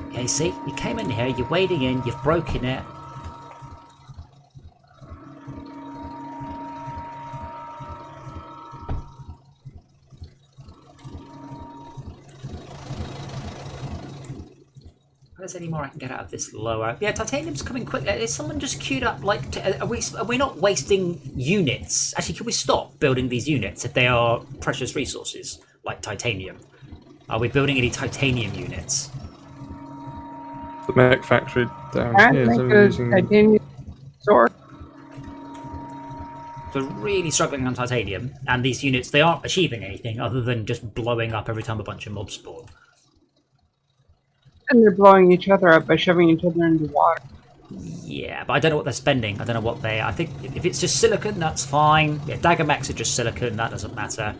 Okay, see, you came in here, you're wading in, you've broken it. If there's any more I can get out of this lower. Yeah, titanium's coming quickly. Is someone just queued up? Like, are we not wasting units? Actually, can we stop building these units if they are precious resources like titanium? Are we building any titanium units? The mech factory down Can't here is make only a using... titanium sword. They're really struggling on titanium, and these units, they aren't achieving anything other than just blowing up every time a bunch of mobs spawn. And they're blowing each other up by shoving each other into water. Yeah, but I don't know what they're spending. I don't know what they... I think if it's just silicon, that's fine. Yeah, dagger mechs are just silicon, that doesn't matter.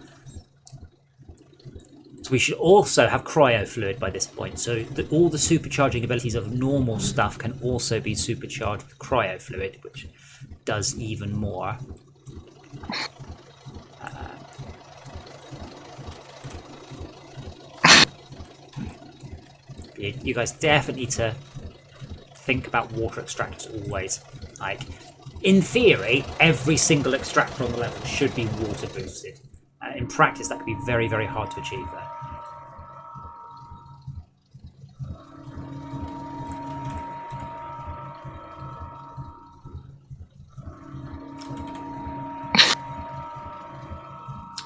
So we should also have cryo fluid by this point. So all the supercharging abilities of normal stuff can also be supercharged with cryo fluid, which does even more. You guys definitely need to think about water extractors always. Like, in theory, every single extractor on the level should be water boosted. In practice, that can be very, very hard to achieve though.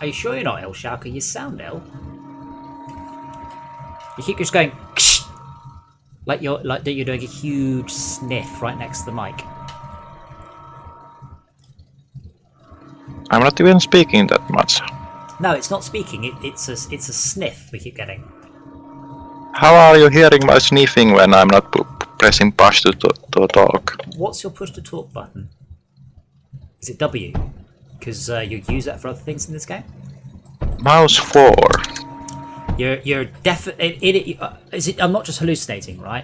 Are you sure you're not ill, Shaka? You sound ill. You keep just going like you're doing a huge sniff right next to the mic. I'm not even speaking that much. No, it's not speaking. It's a sniff we keep getting. How are you hearing my sniffing when I'm not pressing push to talk? What's your push to talk button? Is it W? Because you use that for other things in this game. Mouse 4. You're definitely. I'm not just hallucinating, right?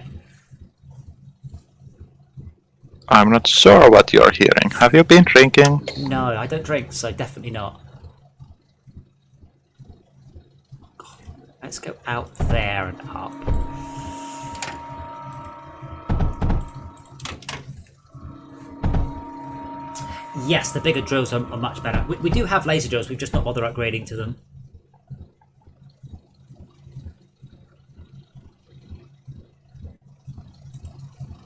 I'm not sure what you're hearing. Have you been drinking? No, I don't drink, so definitely not. God, let's go out there and up. Yes, the bigger drills are much better. We do have laser drills, we've just not bothered upgrading to them.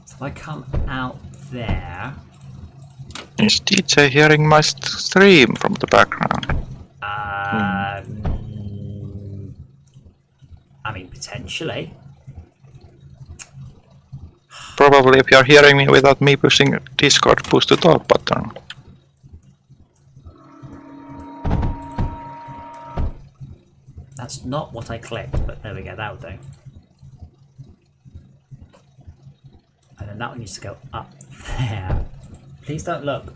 So if I come out there... Is DJ hearing my stream from the background? I mean, potentially. Probably if you're hearing me without me pushing Discord push to talk button. That's not what I clicked, but there we go, that'll do. And then that one needs to go up there. Please don't look.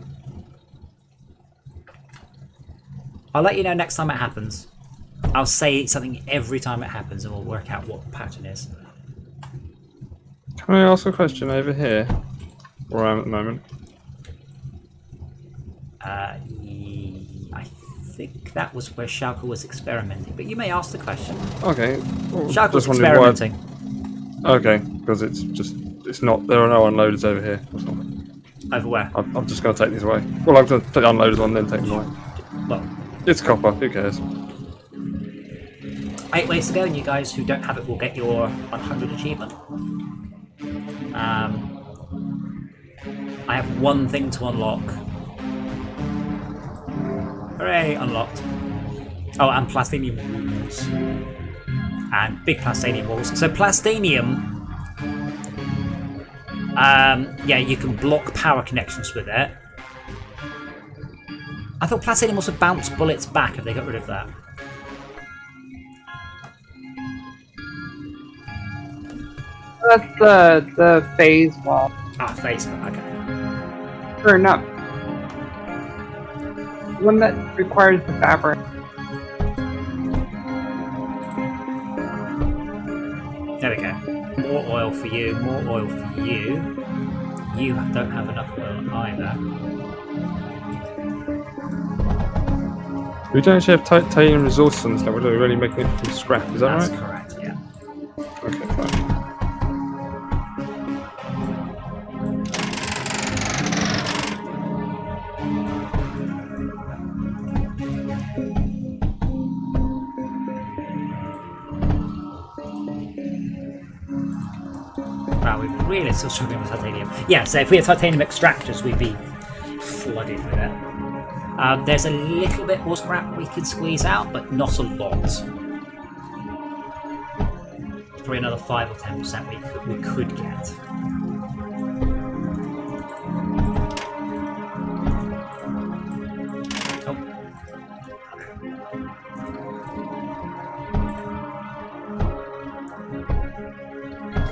I'll let you know next time it happens. I'll say something every time it happens and we'll work out what the pattern is. Can I ask a question over here? Where I am at the moment? I think that was where Schalke was experimenting, but you may ask the question. Okay. Well, Schalke was just wondering why- experimenting. Okay, because it's not. There are no unloaders over here or something. Over where? I'm just going to take these away. Well, I'm going to take the unloaders on, then take them away. Well, It's copper. Who cares? 8 ways to go, and you guys who don't have it will get your 100 achievement. I have one thing to unlock. Hooray, unlocked. Oh, and plastinium walls. And big plastinium walls. So plastinium... yeah, you can block power connections with it. I thought plastinium also bounced bullets back if they got rid of that. That's the phase wall. Ah, phase, okay. Or not. One that requires the fabric. There we go. More oil for you, more oil for you. You don't have enough oil either. We don't actually have titanium resources on this level, we're really making it from scrap, is that That's right? correct, yeah. Okay, fine. Wow, we're really still struggling with titanium. Yeah, so if we had titanium extractors, we'd be flooded with it. There's a little bit more scrap we can squeeze out, but not a lot. Probably another 5 or 10% we could get. Oh.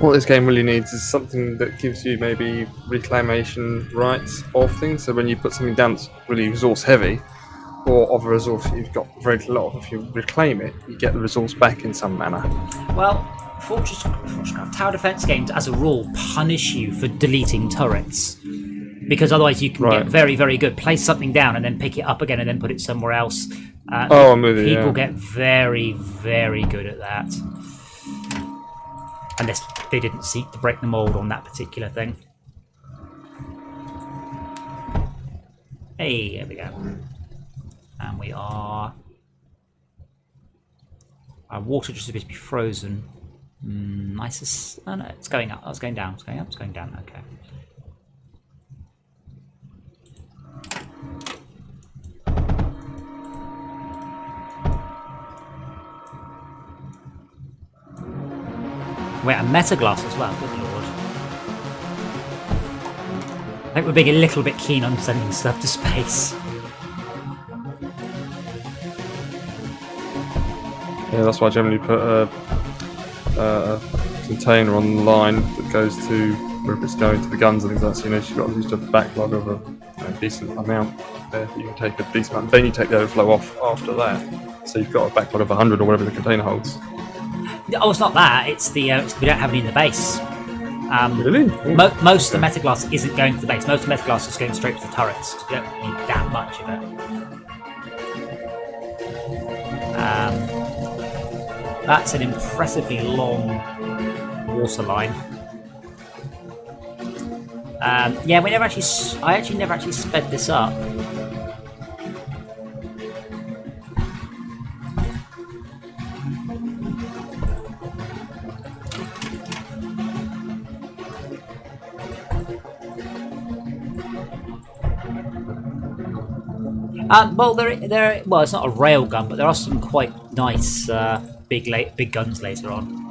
What this game really needs is something that gives you maybe reclamation rights of things. So when you put something down that's really resource heavy, or of a resource that you've got very little of. If you reclaim it, you get the resource back in some manner. Well, Fortresscraft tower defense games, as a rule, punish you for deleting turrets. Because otherwise you can get very, very good. Place something down and then pick it up again and then put it somewhere else. I'm with you, People get very, very good at that. Unless they didn't seek to break the mold on that particular thing. Hey, there we go. And we are... Our water just appears to be frozen. Nice. Oh no, it's going up. Oh, it's going down. It's going up. It's going down. Okay. Wait, and metaglass as well. Good lord. I think we're being a little bit keen on sending stuff to space. Yeah, that's why I generally put a container on the line that goes to wherever it's going to the guns and things like that. So you've got just a backlog of a decent amount there. You can take a decent amount, then you take the overflow off after that. So you've got a backlog of 100 or whatever the container holds. Oh, it's not that. It's the we don't have any in the base. Really? Most of the metaglass isn't going to the base. Most of the metaglass is going straight to the turrets. You don't need that much of it. That's an impressively long water line. Yeah, I actually never actually sped this up. Well, well, it's not a rail gun, but there are some quite nice big guns later on.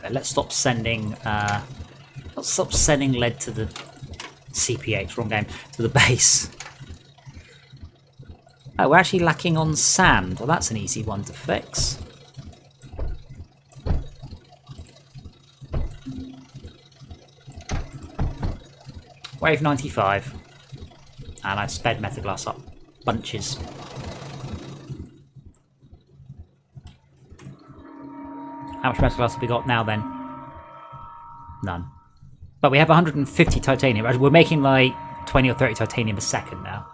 Let's stop sending. Let's stop sending lead to the CPH, wrong game, to the base. Oh, we're actually lacking on sand. Well, that's an easy one to fix. Wave 95. And I've sped metaglass up bunches. How much metaglass have we got now then? None. But we have 150 titanium. We're making like 20 or 30 titanium a second now.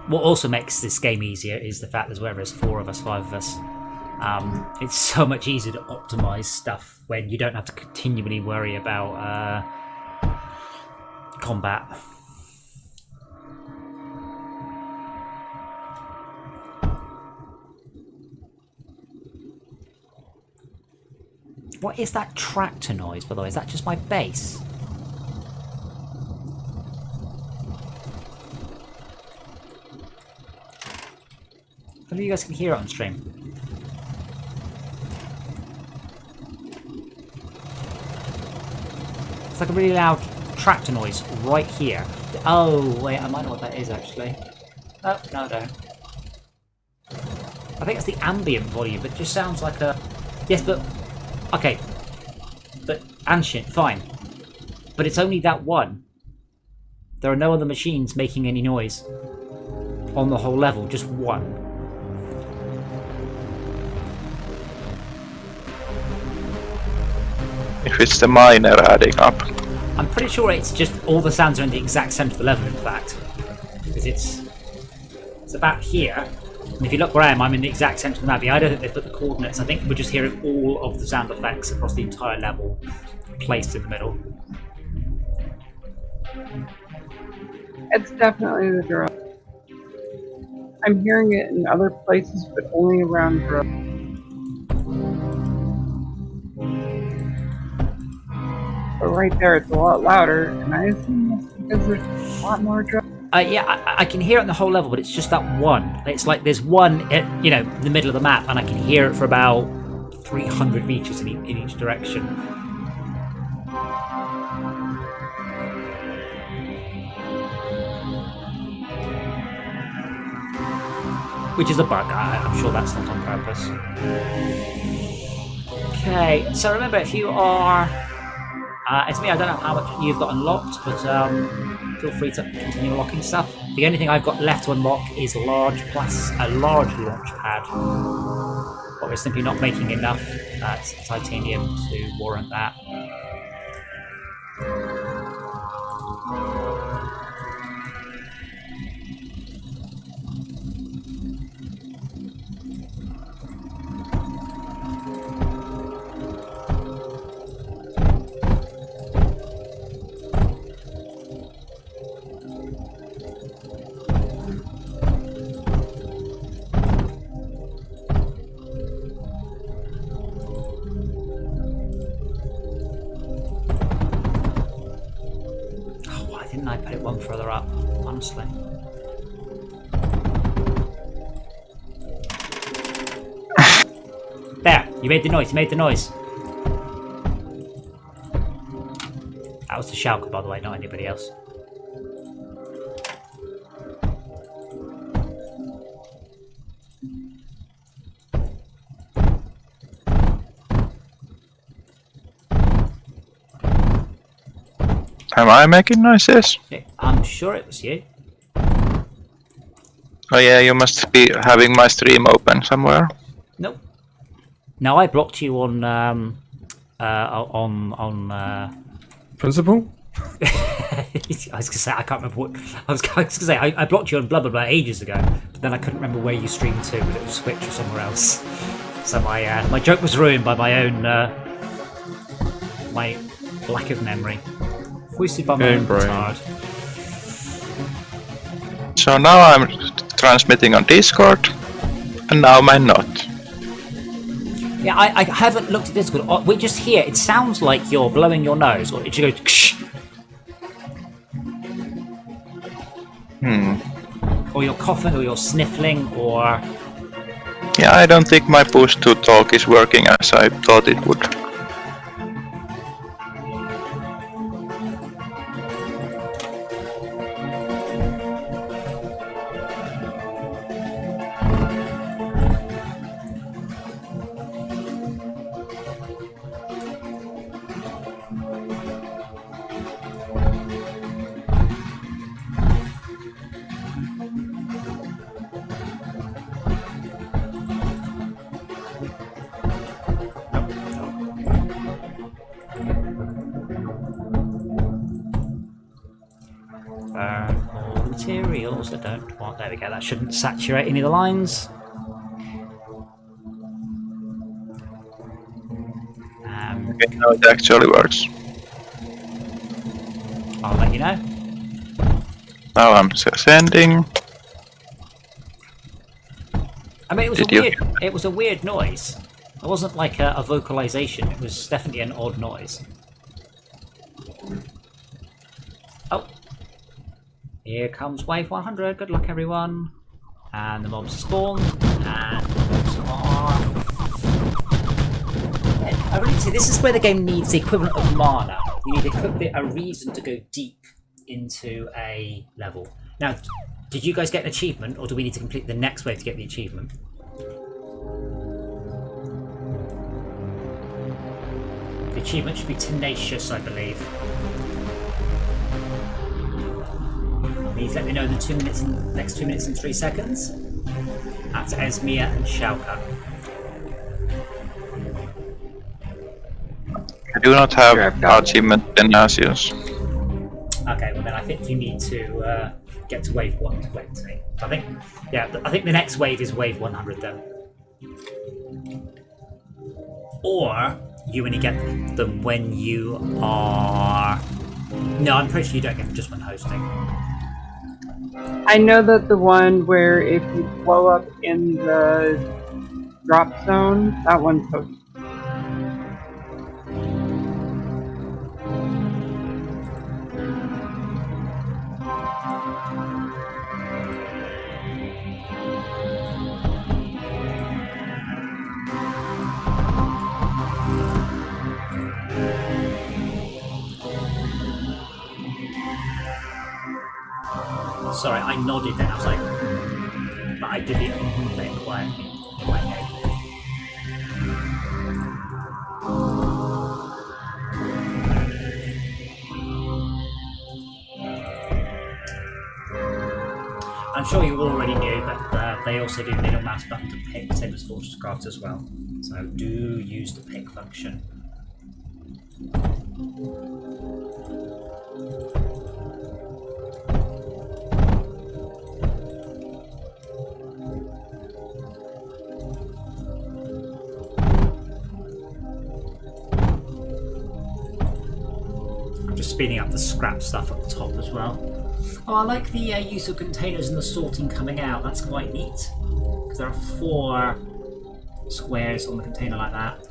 What also makes this game easier is the fact that whether there's 4 of us, 5 of us, it's so much easier to optimize stuff when you don't have to continually worry about combat. What is that tractor noise, by the way? Is that just my bass? Hopefully you guys can hear it on stream. It's like a really loud tractor noise right here. Oh, wait, I might know what that is, actually. Oh, no, I don't. I think it's the ambient volume, but it just sounds like a... Yes, but... Okay, but Ancient, fine. But it's only that one. There are no other machines making any noise on the whole level, just one. If it's the miner adding up. I'm pretty sure it's just all the sounds are in the exact centre of the level, in fact. Because it's about here. And if you look where I am, I'm in the exact centre of the map. I don't think they put the coordinates. I think we're just hearing all of the sound effects across the entire level placed in the middle. It's definitely the drill. I'm hearing it in other places, but only around drill. But right there, it's a lot louder, and I assume that's because there's a lot more drill. Yeah, I can hear it in the whole level, but it's just that one. It's like there's one, in the middle of the map, and I can hear it for about 300 meters in each direction. which is a bug. I'm sure that's not on purpose. Okay, so remember, if you are... it's me, I don't know how much you've got unlocked, but feel free to continue unlocking stuff. The only thing I've got left to unlock is a large launch pad. But we're simply not making enough titanium to warrant that. I put it one further up, honestly. There! You made the noise, That was the Schalke, by the way, not anybody else. Am I making noises? Yeah, I'm sure it was you. Oh yeah, you must be having my stream open somewhere. Nope. No, I blocked you on Principal? I was gonna say I can't remember what I was gonna say. I blocked you on blah blah blah ages ago, but then I couldn't remember where you streamed to. Whether it was Switch or somewhere else. So my joke was ruined by my own my lack of memory. Hoisted by my own petard. So now I'm transmitting on Discord, and now I'm not. Yeah, I haven't looked at Discord. We just hear it sounds like you're blowing your nose, or it just goes. Ksh. Or you're coughing, or you're sniffling, or. Yeah, I don't think my push to talk is working as I thought it would. Materials I don't want. There we go. That shouldn't saturate any of the lines. Okay, now it actually works. I'll let you know. Now I'm sending. I mean, it was a weird noise. It wasn't like a vocalization. It was definitely an odd noise. Oh. Here comes wave 100. Good luck, everyone. And the mobs are spawned. And the mobs are... I really see this is where the game needs the equivalent of mana. You need a reason to go deep into a level. Now, did you guys get an achievement, or do we need to complete the next wave to get the achievement? The achievement should be tenacious, I believe. Please let me know the next 2 minutes and 3 seconds. That's Esmia and Schalke. I do not have achievement tenacious. Okay, well then I think you need to get to wave 120. I think the next wave is wave 100 then. Or you only get them when you are... No, I'm pretty sure you don't get them just when hosting. I know that the one where if you blow up in the drop zone, that one's posted. Sorry, I nodded then. I was like, but I did the thing quietly in my head. I'm sure you already knew, but they also do middle mouse button to pick, same as Fortress Craft as well. So do use the pick function. I'm just speeding up the scrap stuff at the top as well. Oh, I like the use of containers and the sorting coming out. That's quite neat. Because there are 4 squares on the container like that.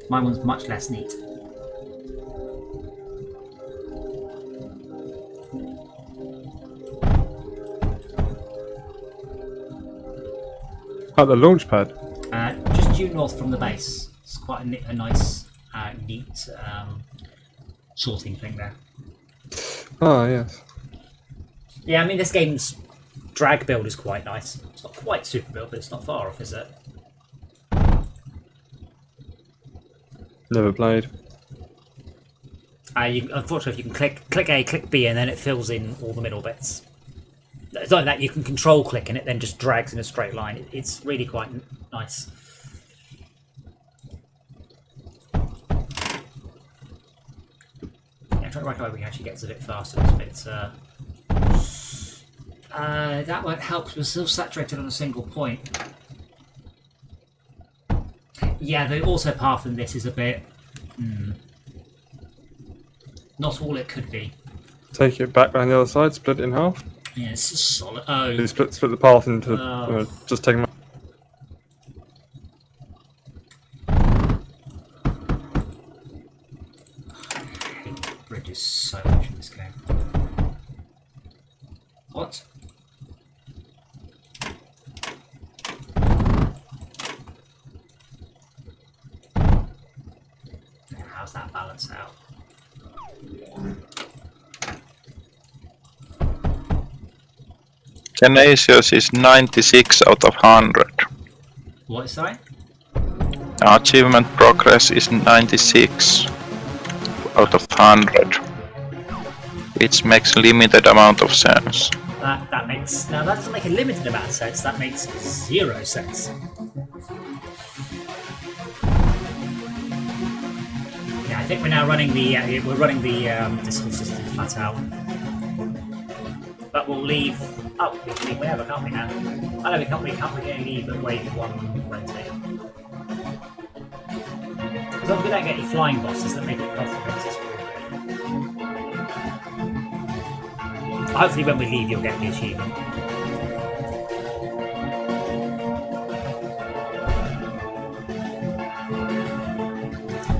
My one's much less neat. At the launch pad. Just due north from the base. It's quite a nice, neat sorting thing there. Oh, yes. Yeah, I mean, this game's drag build is quite nice. It's not quite super build, but it's not far off, is it? Never played. Unfortunately, you can click A, click B, and then it fills in all the middle bits. It's like that. You can control click, and it then just drags in a straight line. It's really quite nice. Yeah, I'm trying to work out where we can actually get a bit faster. It's a bit. That won't help. We're still saturated on a single point. Yeah, the auto path in this is a bit not all it could be. Take it back around the other side, split it in half. Yeah, it's just solid. Oh, You split the path into Oh. just take them out. I hate bridges so much in this game. What? How's that balance out? Tenacious is 96 out of 100. What is that? Achievement progress is 96 out of 100. Which makes limited amount of sense. That makes now that doesn't make a limited amount of sense. That makes 0 sense. Yeah, I think we're now running the discal system flat out. But we'll leave. Oh, we can leave wherever, can't we now? Oh no, we can't. We can't really leave at wave 1 renting. As long as we don't get any flying bosses that make it possible. Hopefully, when we leave, you'll get the achievement.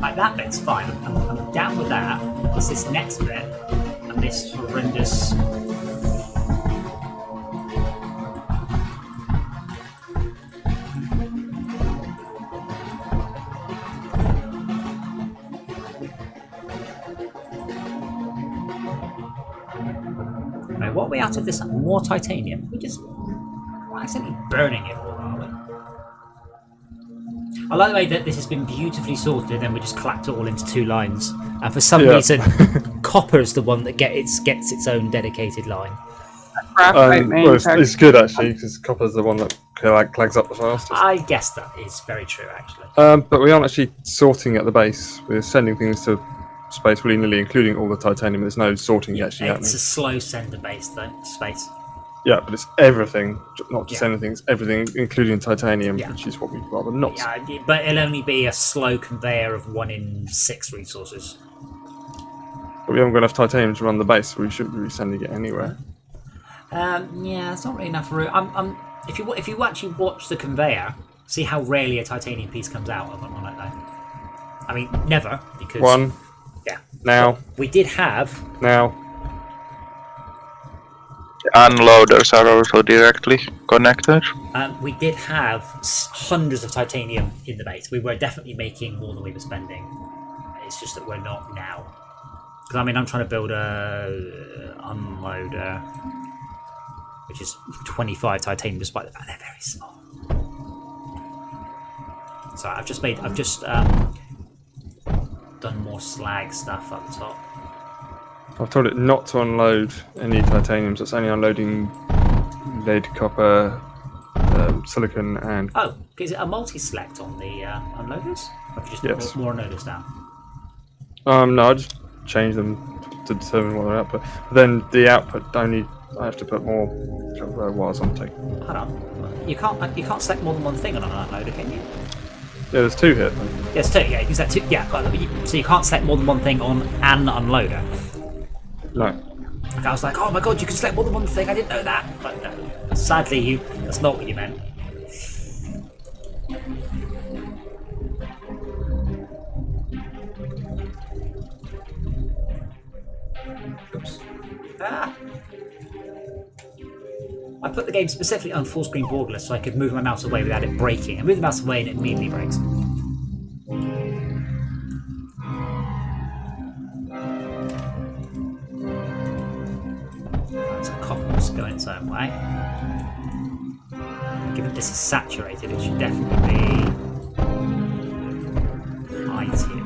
Like that bit's fine. I'm down with that. It's this next bit and this horrendous. Right, what are we out of this? More titanium? We're accidentally burning it all, are we? I like the way that this has been beautifully sorted and then we just clapped it all into 2 lines. And for some reason, copper's the one that gets its own dedicated line. Graphite Well, it's good actually because copper's the one that clags up the fastest. I guess that is very true, actually. But we aren't actually sorting at the base. We're sending things to space willy-nilly, including all the titanium. There's no sorting actually happening. It's a slow sender base, though, to space. Yeah, but it's everything, not just Yeah. anything. It's everything, including titanium, Yeah. which is what we'd rather not. Yeah, but it'll only be a slow conveyor of 1 in 6 resources. But we haven't got enough titanium to run the base, so we shouldn't be sending it anywhere. Yeah, it's not really enough room. If you actually watch the conveyor, see how rarely a titanium piece comes out on it though. I mean, never, because... One. Yeah. Now. We did have... Now. The unloaders are also directly connected. We did have hundreds of titanium in the base. We were definitely making more than we were spending. It's just that we're not now. Because I mean, I'm trying to build a unloader. which is 25 titanium, despite the fact they're very small. So I've just done more slag stuff up the top. I've told it not to unload any titanium, so it's only unloading lead, copper, silicon, and... Oh, is it a multi-select on the unloaders? Or have you just Yes. put more unloaders down? No, I just change them to determine what their output. But then the output only, I have to put more wires on tape. Hold on. You can't select more than one thing on an unloader, can you? Yeah, there's two here. Yes, two. Yeah, you can select two. Yeah, so you can't select more than one thing on an unloader. No. Like I was like, oh my god, you can select more than one thing. I didn't know that. But no, sadly, that's not what you meant. Oops. Ah. I put the game specifically on full screen borderless so I could move my mouse away without it breaking. I move the mouse away and it immediately breaks. So copper must go in its own way. Given this is saturated, it should definitely be high tier.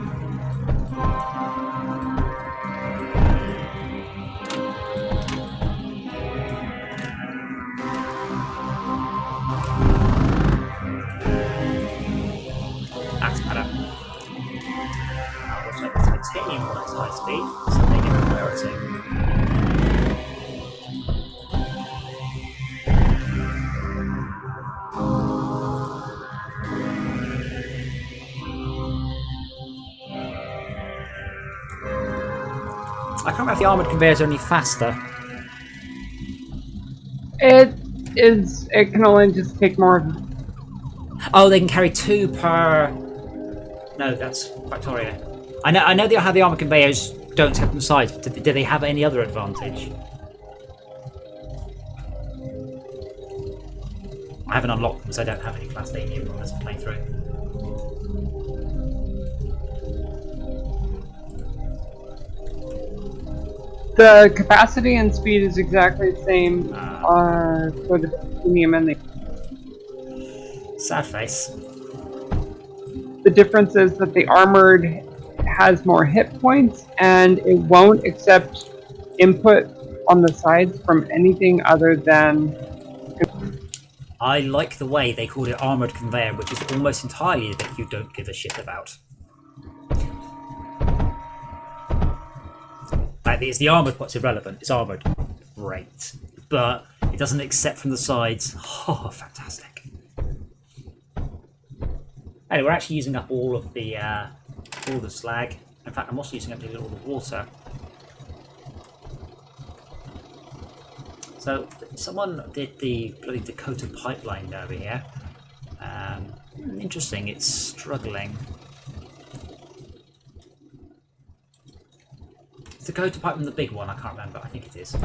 That's better. Also, it's titanium on its high speed, so they get priority. I can't remember if the armoured conveyors are any faster. It can only just take more. Oh, they can carry 2 per... No, that's Factoria. I know they have the armoured conveyors don't set them sides, but do they have any other advantage? I haven't unlocked them, so I don't have any Class A new on this playthrough. The capacity and speed is exactly the same for the titanium and the. Sad face. The difference is that the armored has more hit points and it won't accept input on the sides from anything other than. I like the way they called it armoured conveyor, which is almost entirely the bit you don't give a shit about. Like, it's the armoured what's irrelevant. It's armoured. Great. But it doesn't accept from the sides. Oh, fantastic. Anyway, we're actually using up all the slag. In fact, I'm also using up all the water. So, someone did the bloody Dakota pipeline over here. Interesting, it's struggling. Is Dakota pipeline the big one? I can't remember. I think it is.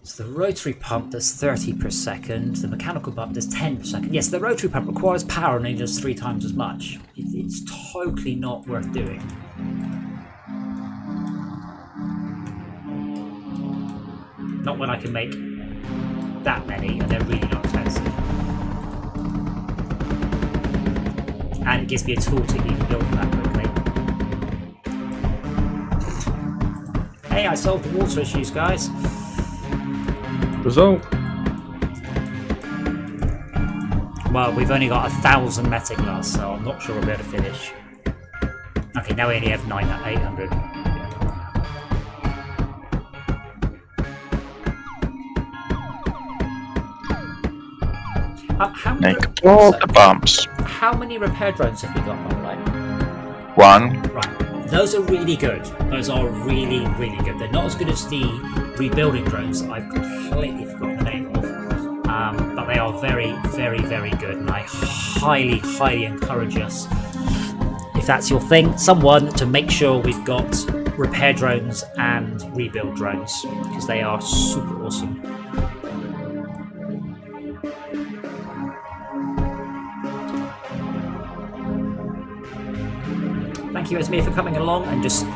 So the rotary pump does 30 per second, the mechanical pump does 10 per second. Yes, the rotary pump requires power and only does 3 times as much. It's totally not worth doing. Not when I can make that many and they're really not expensive. And it gives me a tool to even build them that quickly. Hey, I solved the water issues, guys. Result. Well, we've only got 1,000 metaglass, so I'm not sure we'll be able to finish. Okay, now we only have 800. Make all the bombs. How many repair drones have we got, by the way? 1. Right. Those are really good. Those are really, really good. They're not as good as the rebuilding drones that I've completely forgotten the name of. But they are very, very, very good. And I highly, highly encourage us, if that's your thing, someone to make sure we've got repair drones and rebuild drones because they are super awesome. Thank you, Esmir, for coming along and just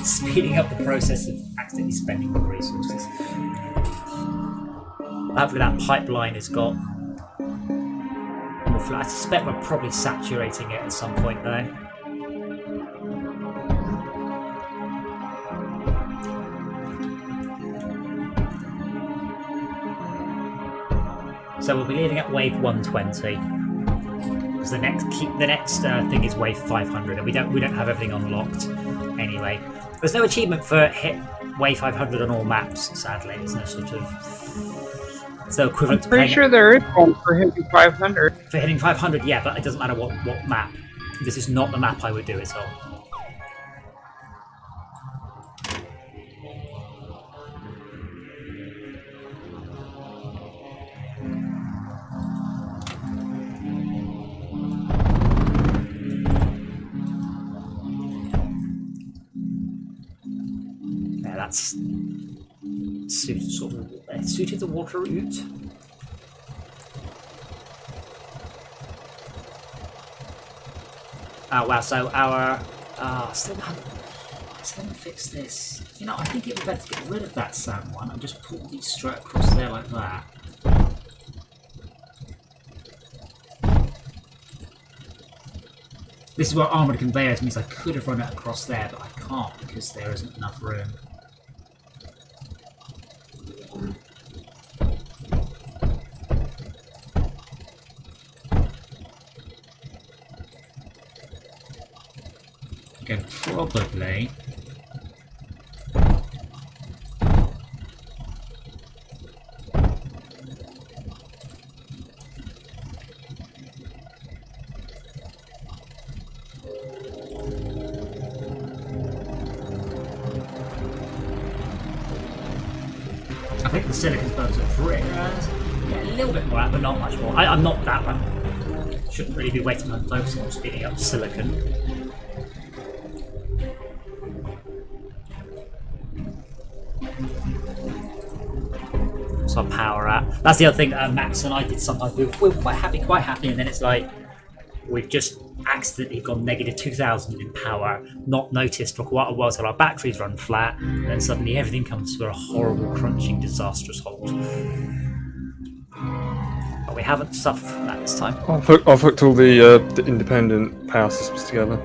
speeding up the process of accidentally spending the resources. Hopefully that pipeline has got more flow. I suspect we're probably saturating it at some point though. So we'll be leaving at wave 120. Because the next thing is wave 500, and we don't have everything unlocked anyway. There's no achievement for hit wave 500 on all maps, sadly. There's no sort of equivalent. I'm pretty sure there is one for hitting 500. For hitting 500, yeah, but it doesn't matter what map. This is not the map I would do it on. That's suited the water route. Oh wow! So our still haven't fixed this. You know, I think it'd be better to get rid of that sand one and just pull these straight across there like that. This is what armoured conveyors means. I could have run it across there, but I can't because there isn't enough room. Again, probably. I think the silicon's bones are pretty yeah, a little bit more out, but not much more. I'm not that one. Shouldn't really be waiting on focusing on speeding up silicon. So power at. That's the other thing Max and I did sometimes. We're quite happy, and then it's like we've just accidentally gone negative 2,000 in power, not noticed for quite a while till our batteries run flat, and then suddenly everything comes to a horrible, crunching, disastrous halt. But we haven't suffered from that this time. I've hooked all the independent power systems together.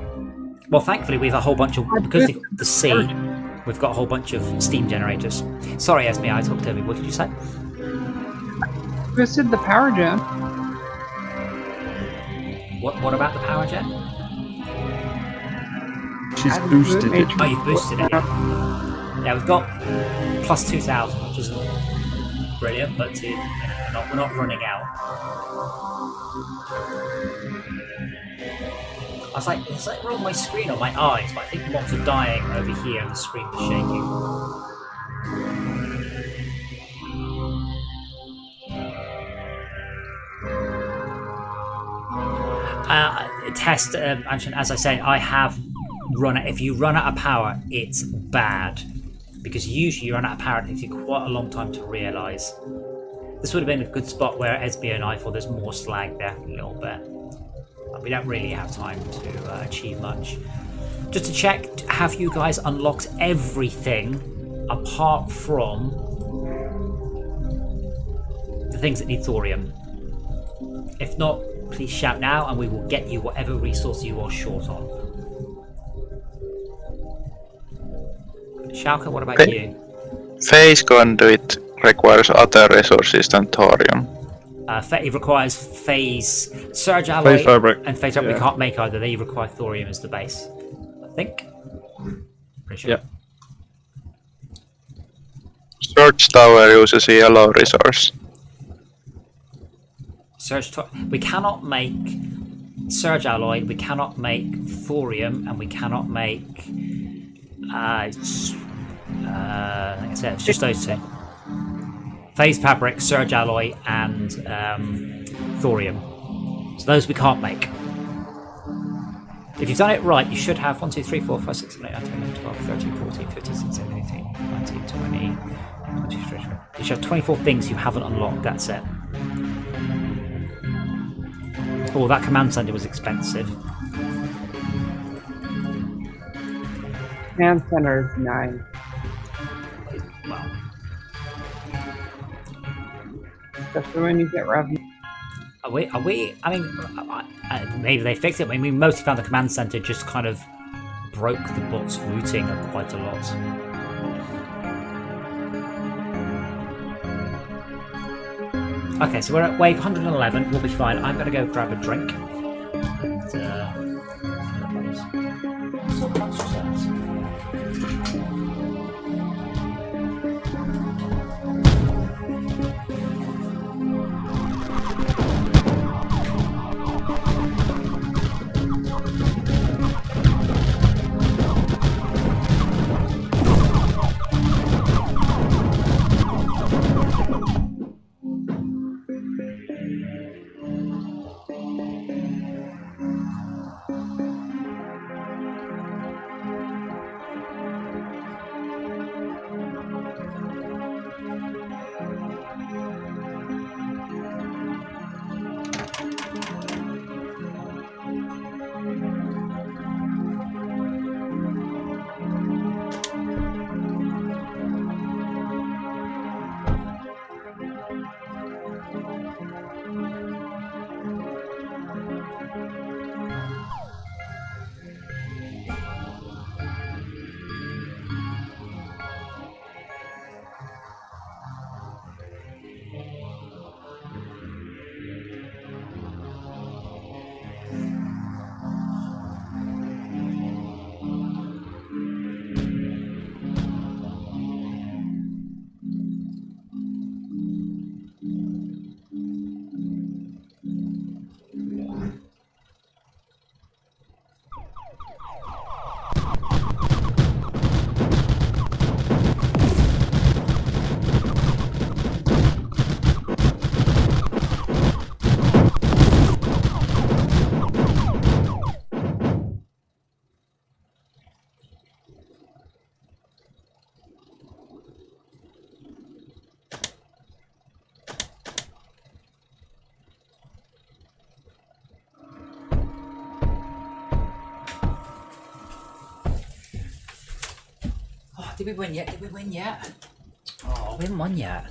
Well, thankfully we have a whole bunch of, because of the sea, we've got a whole bunch of steam generators. Sorry, Esme, I talked over you. What did you say? Boosted the power gen. What about the power gen? She's boosted it. Oh, you've boosted it, yeah. Yeah, we've got plus 2,000, which isn't brilliant, but we're not running out. I was like, is that on my screen or my eyes? But I think lots are dying over here and the screen was shaking. Test, as I say, I have run it. If you run out of power, it's bad. Because usually you run out of power, it takes you quite a long time to realise. This would have been a good spot where SB and I thought there's more slag there a little bit. But we don't really have time to achieve much. Just to check, have you guys unlocked everything apart from the things that need thorium? If not, please shout now and we will get you whatever resource you are short on. Schalke, what about you? Phase conduit requires other resources than thorium. It requires phase surge alloy Phase fabric. and phase fabric. Yeah. We can't make either. They require thorium as the base, I think. Pretty sure. Yep. Search tower uses a yellow resource. We cannot make surge alloy, we cannot make thorium, and we cannot make like I said, it's just those two. Phase fabric, surge alloy, and thorium. So those we can't make. If you've done it right, you should have 1, 2, 3, 4, 5, 6, 7, 8, 9, 10, 11, 12, 13, 14, 15, 16, 17, 18, 19, 20, 1, 2, 3, 4. You should have 24 things you haven't unlocked, that's it. Oh, that command center was expensive. Command center is 9. Well, Especially when you get revenue. are we, I mean, maybe they fixed it. I mean, we mostly found the command center just kind of broke the bot's routing quite a lot. Okay, so we're at wave 111. We'll be fine. I'm going to go grab a drink. Did we win yet? Did we win yet? Oh, we haven't won yet.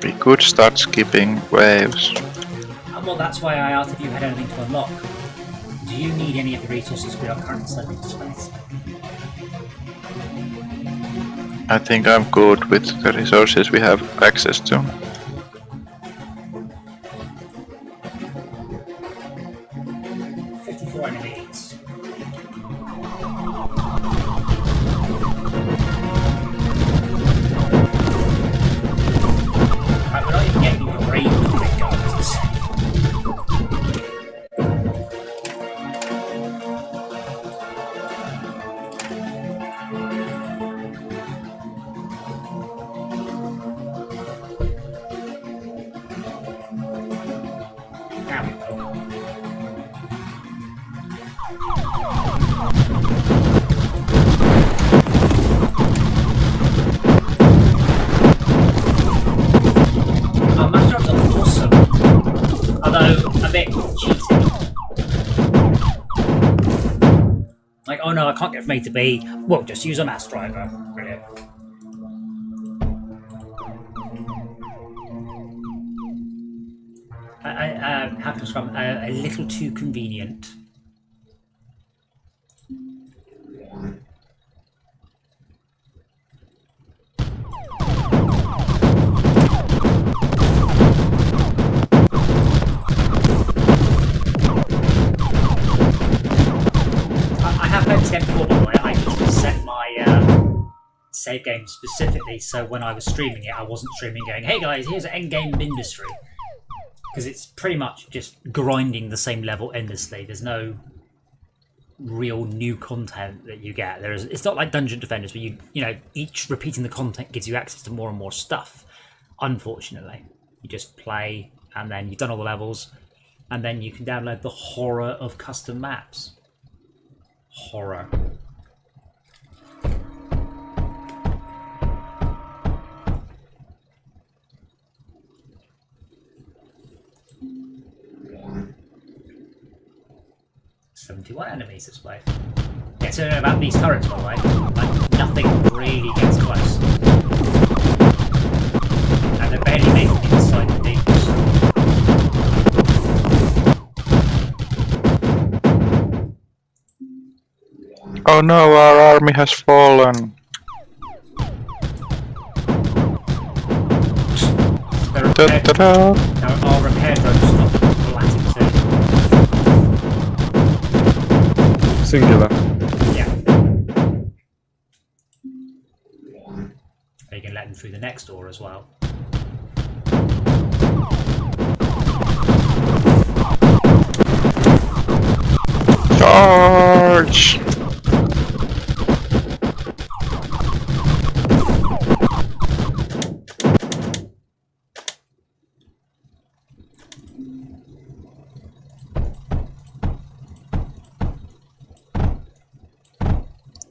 We could start skipping waves. Well, that's why I asked if you had anything to unlock. Do you need any of the resources we are currently sending to space? I think I'm good with the resources we have access to. Oh no, I can't get from A to B. Well, just use a mass driver. Brilliant. How to describe a little too convenient. I need to set my save game specifically so when I was streaming it, I wasn't streaming going, hey guys, here's an endgame Mindustry. Because it's pretty much just grinding the same level endlessly. There's no real new content that you get. It's not like Dungeon Defenders where you know, each repeating the content gives you access to more and more stuff, unfortunately. You just play, and then you've done all the levels, and then you can download the horror of custom maps. Horror. Enemies displayed. Yeah, so about these turrets, by the way, like nothing really gets close, and they're barely making it inside the deeps. Oh no, our army has fallen. Our repair drones stop blatting too. Singular. Yeah. You can let them through the next door as well. Charge!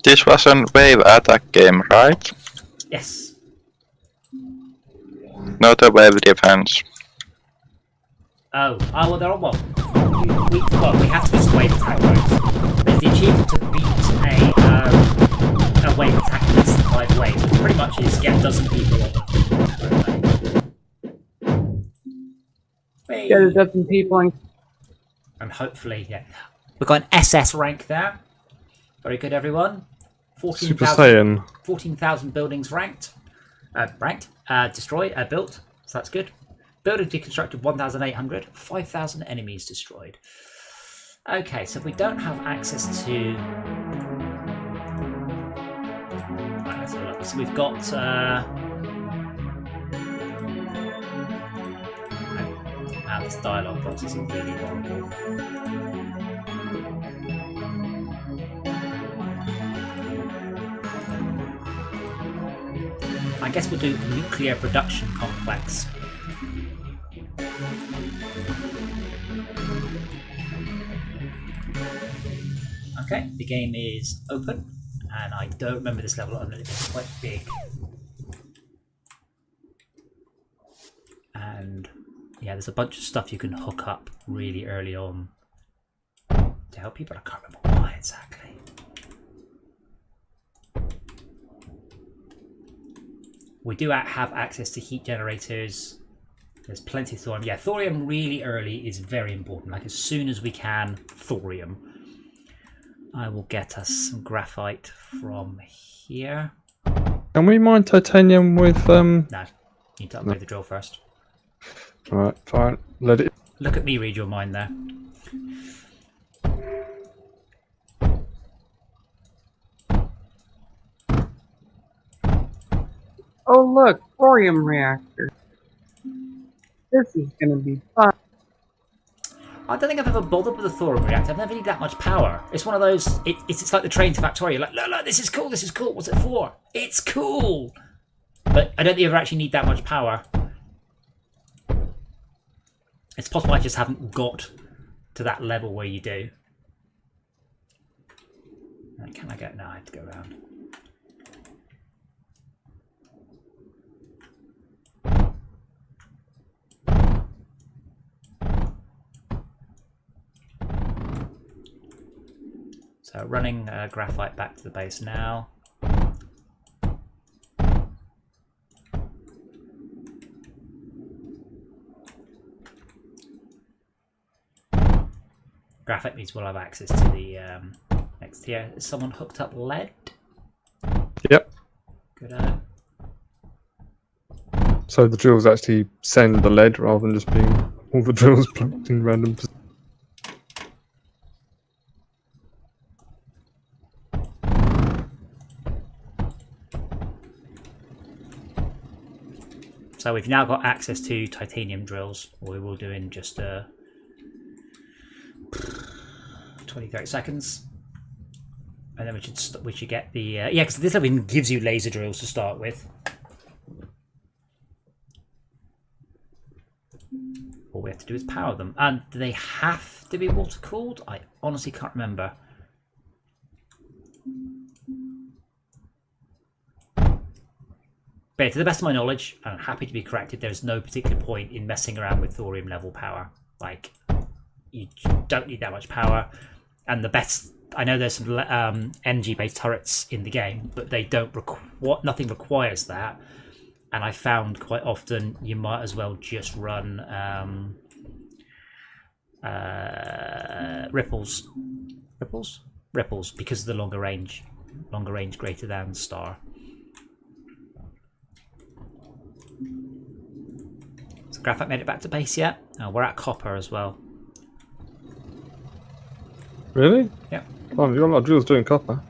This was a wave attack game, right? Yes. Not a wave defense. Oh, well, they're all well. We have to just wave attack those. There's the achievement to beat a wave attack in less than 5 waves. It pretty much is get a dozen people on them. Get a dozen people And hopefully, yeah. We've got an SS rank there. Very good, everyone. Super Saiyan. 14,000 buildings ranked. Destroyed, built. So that's good. Building deconstructed 1,800. 5,000 enemies destroyed. Okay, so we don't have access to... Right, let's have a look. So we've got... this dialogue box isn't really horrible. I guess we'll do nuclear production complex. Okay, the game is open, and I don't remember this level. I know it's quite big, and yeah, there's a bunch of stuff you can hook up really early on to help you, but I can't remember why exactly. We do have access to heat generators. There's plenty of thorium. Yeah, thorium really early is very important. Like as soon as we can, thorium. I will get us some graphite from here. Can we mine titanium with No, you need to upgrade the drill first. Alright, fine. Let it. Look at me read your mind there. Oh look, thorium reactor. This is gonna be fun. I don't think I've ever bothered with a thorium reactor. I've never needed that much power. It's one of those. It's like the train to Factoria. Like, look, this is cool. This is cool. What's it for? It's cool. But I don't think you ever actually need that much power. It's possible I just haven't got to that level where you do. Can I go? No, I have to go around. So running graphite back to the base now. Graphite means we'll have access to the next tier. Is someone hooked up lead? Yep. Good. So the drills actually send the lead rather than just being all the drills plugged in random positions. So we've now got access to titanium drills, or we will do in just 20-30 seconds, and then we should get the yeah, because this level gives you laser drills to start with. all we have to do is power them. And do they have to be water cooled? I honestly can't remember. But to the best of my knowledge, and I'm happy to be corrected, there's no particular point in messing around with thorium level power. Like, you don't need that much power. And the best, I know there's some energy based turrets in the game, but they don't nothing requires that. And I found quite often you might as well just run ripples because of the longer range greater than star. Has graphite made it back to base yet? Oh, we're at copper as well. Really? Yep. Oh, you've got a lot of drills doing copper.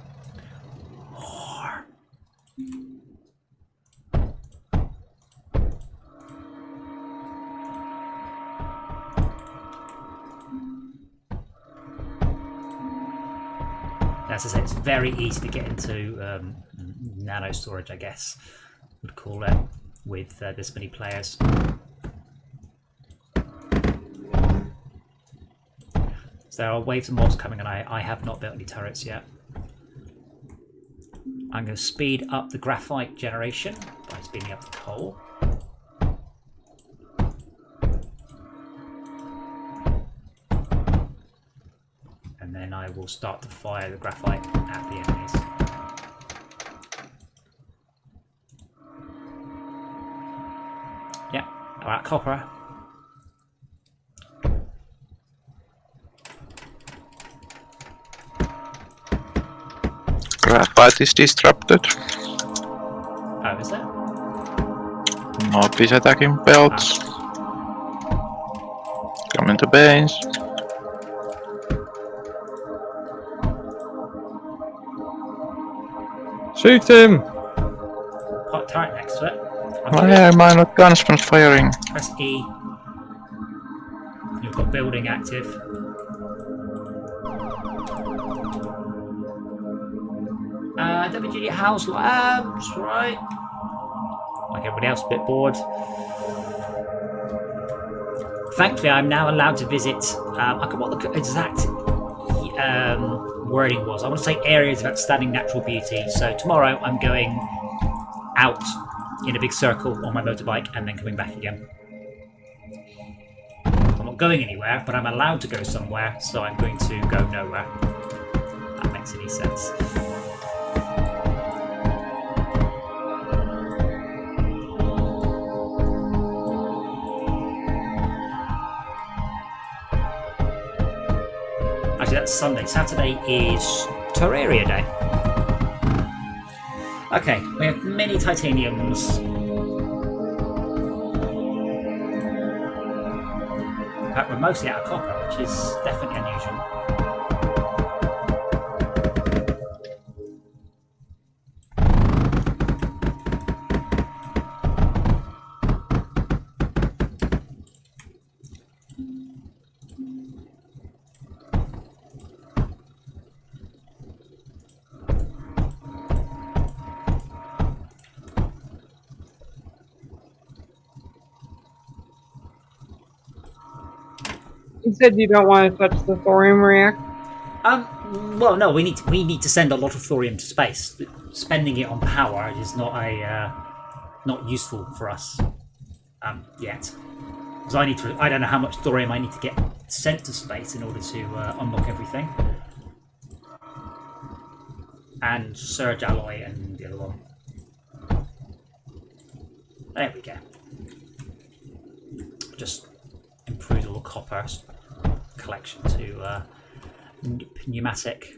More. As I say, it's very easy to get into nano storage, I guess would call it, with this many players. So there are waves of mobs coming, and I have not built any turrets yet. I'm going to speed up the graphite generation by speeding up the coal. And then I will start to fire the graphite at the enemies. Yeah, alright, copper. Graphite is disrupted. Oh, is it? Mob is attacking belts. Come into base. Shoot him! Hot turret next to it. Why are my not guns from firing? Press E. You've got building active. WGD House Labs, right? Like everybody else, a bit bored. Thankfully, I'm now allowed to visit. I forgot what the exact wording was. I want to say areas of outstanding natural beauty. So tomorrow, I'm going out in a big circle on my motorbike and then coming back again. I'm not going anywhere, but I'm allowed to go somewhere, so I'm going to go nowhere. If that makes any sense. Actually, that's Sunday. Saturday is Terraria Day. Okay, we have many titaniums. In fact, we're mostly out of copper, which is definitely unusual. You said you don't want to touch the thorium reactor? Well, no, we need to send a lot of thorium to space. Spending it on power is not not useful for us yet. Because I don't know how much thorium I need to get sent to space in order to unlock everything. And surge alloy and the other one. There we go. Just improve all the copper collection to pneumatic.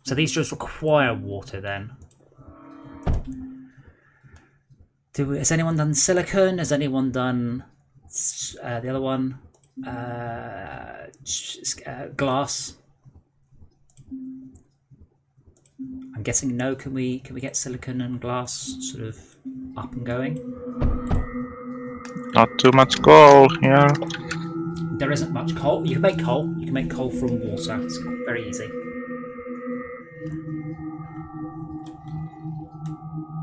So these just require water then. Has anyone done silicon? Has anyone done the other one? Glass. I'm guessing no. Can we get silicon and glass sort of up and going? Not too much coal here. There isn't much coal. You can make coal. You can make coal from water. It's very easy.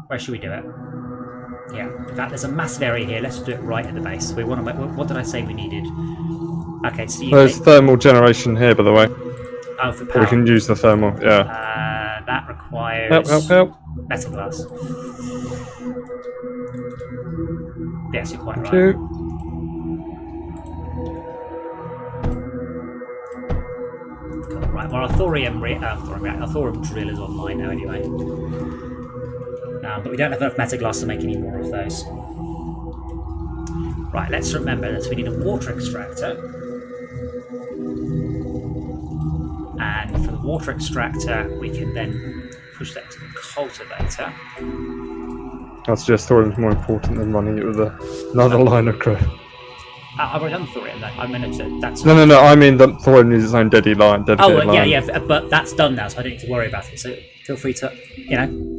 Where should we do it? Yeah. In fact, there's a massive area here. Let's do it right at the base. We want to make. What did I say we needed? Okay, so you There's thermal generation here, by the way. Oh, for power. We can use the thermal. Yeah. That requires Help. metal glass. Yes, you're quite right. Two. Cool, right, well, our thorium drill is online now anyway. But we don't have enough metal glass to make any more of those. Right, let's remember that we need a water extractor. And for the water extractor, we can then push that to the cultivator. I suggest thorium's more important than running it with another line of crew. I've already done thorium though. I mean, that's... No. I mean, the thorium needs its own dedicated line. Yeah, but that's done now, so I don't need to worry about it. So feel free to,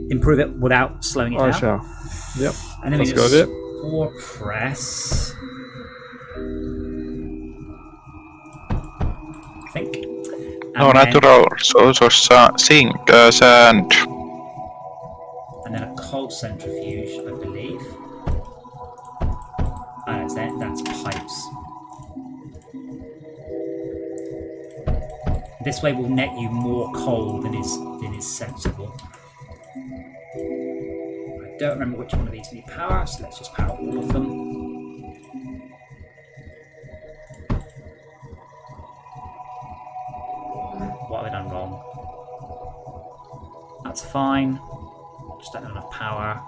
improve it without slowing it down. I shall. Yep. And then That's we a good just idea. spore press. I think. No And then- natural sources, zinc, sand. And then a coal centrifuge, I believe. That's pipes. This way will net you more coal than is sensible. I don't remember which one of these need power, so let's just power all of them. What have I done wrong? That's fine. Just don't have enough power.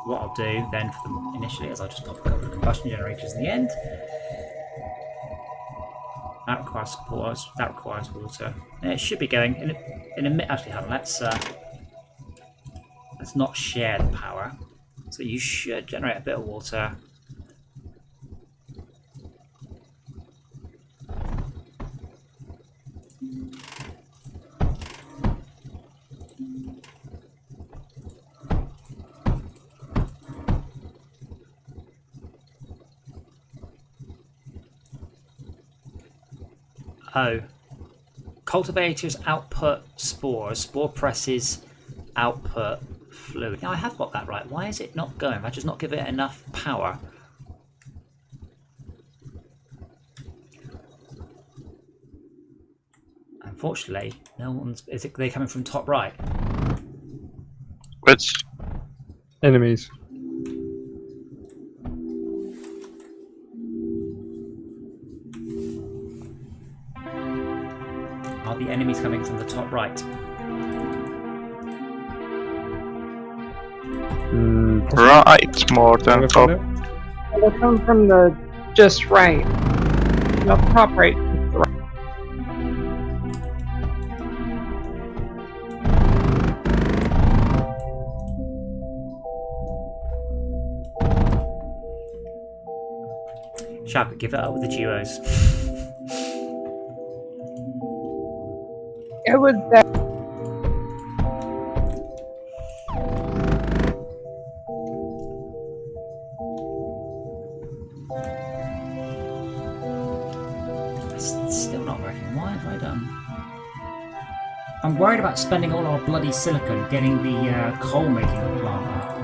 What I'll do then for them initially is I'll just pop a couple of combustion generators in the end. That requires spores. That requires water. And it should be going in a minute. Actually, hold on. Let's not share the power. So you should generate a bit of water. Oh. Cultivators output spores. Spore presses output fluid. Now I have got that right. Why is it not going? Have I just not give it enough power? Unfortunately, no one's... Is it they coming from top right? Which Enemies. Are the enemies coming from the top right? right more than top. They'll come from the just right. Not the top right, just the right. Shab, give it up with the duos. It was that. It's still not working. Why have I done? I'm worried about spending all our bloody silicon getting the coal making plant up.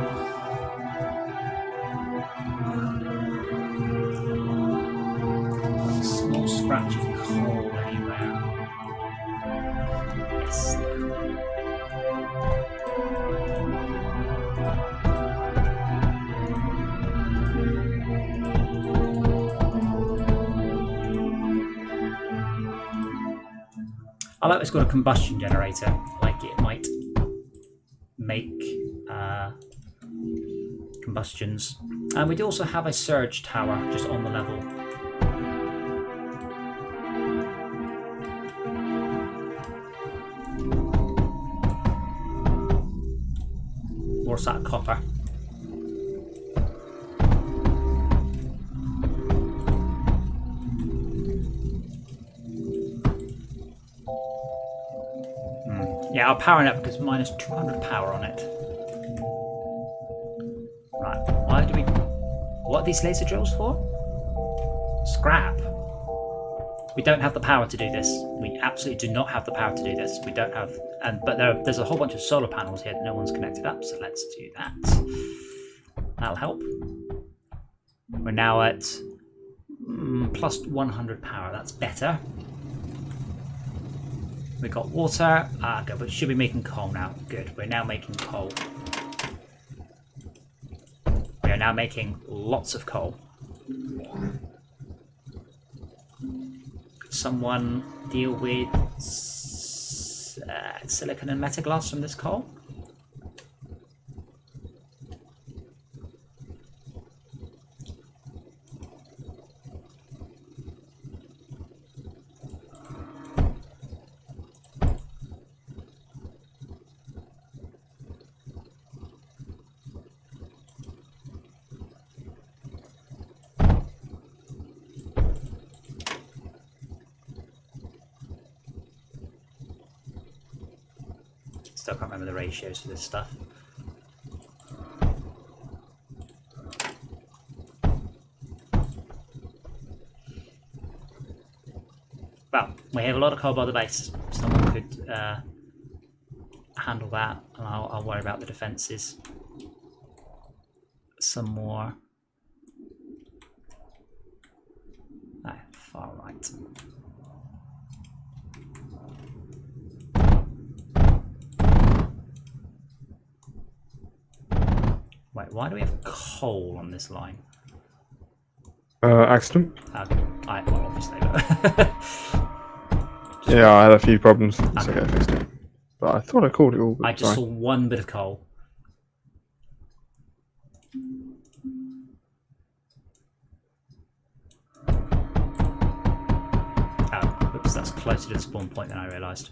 Small scratch of coal anywhere. Yes. I like it's got a combustion generator, like it might make combustions. And we do also have a surge tower just on the level. What's that, copper? Yeah, I'll power it up because minus 200 power on it. Right, why do we... What are these laser drills for? Scrap. We don't have the power to do this. We absolutely do not have the power to do this. We don't have, but there's a whole bunch of solar panels here that no one's connected up. So let's do that. That'll help. We're now at plus 100 power. That's better. We got water. Good. But should be making coal now. Good. We're now making coal. We are now making lots of coal. Could someone deal with silicon and metaglass from this coal? Still can't remember the ratios for this stuff. Well, we have a lot of coal by the base. Someone could handle that, and I'll worry about the defences. Some more. No, far right. Wait, why do we have coal on this line? Accident. Well, obviously, but Yeah, I had a few problems. It's okay, I fixed it. But I thought I called it all. I just saw one bit of coal. Oh, oops, that's closer to the spawn point than I realised.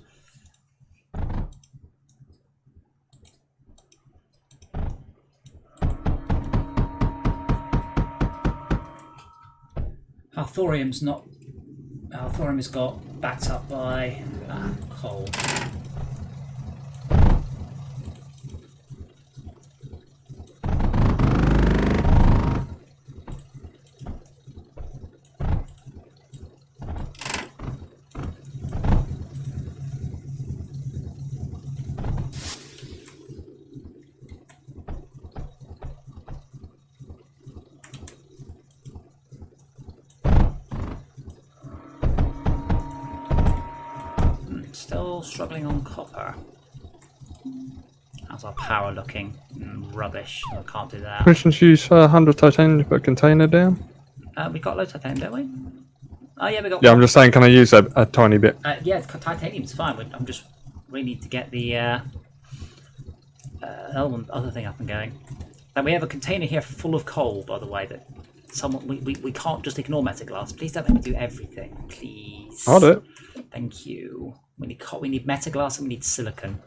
Our thorium's not. Our thorium has got backed up by coal. Still struggling on copper. How's our power looking? Rubbish. I can't do that. Permission to use 100 titanium to put a container down? We got low titanium, don't we? Oh yeah, we got. Yeah, I'm just saying, can I use a tiny bit? Yeah, titanium's fine. I'm just really need to get the other thing up and going. And we have a container here full of coal, by the way. That someone we can't just ignore metaglass. Please don't make me do everything, please. I'll do it. Thank you. We need coal. We need metaglass and we need silicon.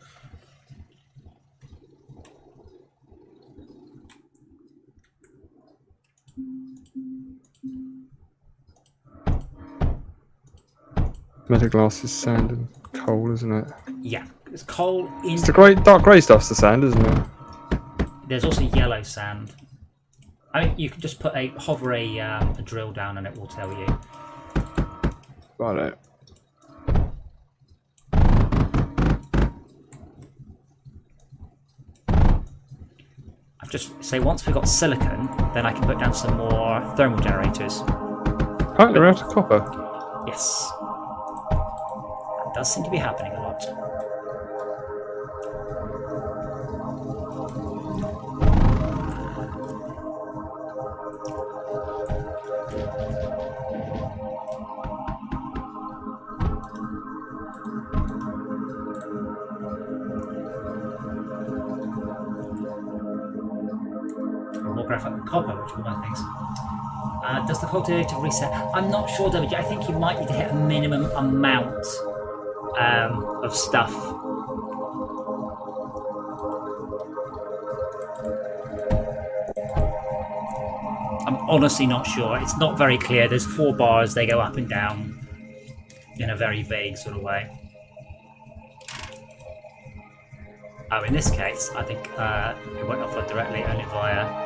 Metaglass is sand and coal, isn't it? Yeah, it's coal in. It's the dark grey stuff's the sand, isn't it? There's also yellow sand. I mean, you can just hover a drill down and it will tell you. Right. I've just say once we've got silicon, then I can put down some more thermal generators. Oh, they're out of copper. Yes, that does seem to be happening a lot. More graphite than copper, which are one things. Does the cultivator reset? I'm not sure, WJ. I think you might need to hit a minimum amount of stuff. I'm honestly not sure. It's not very clear. There's 4 bars. They go up and down in a very vague sort of way. Oh, in this case, I think it won't offload directly, only via.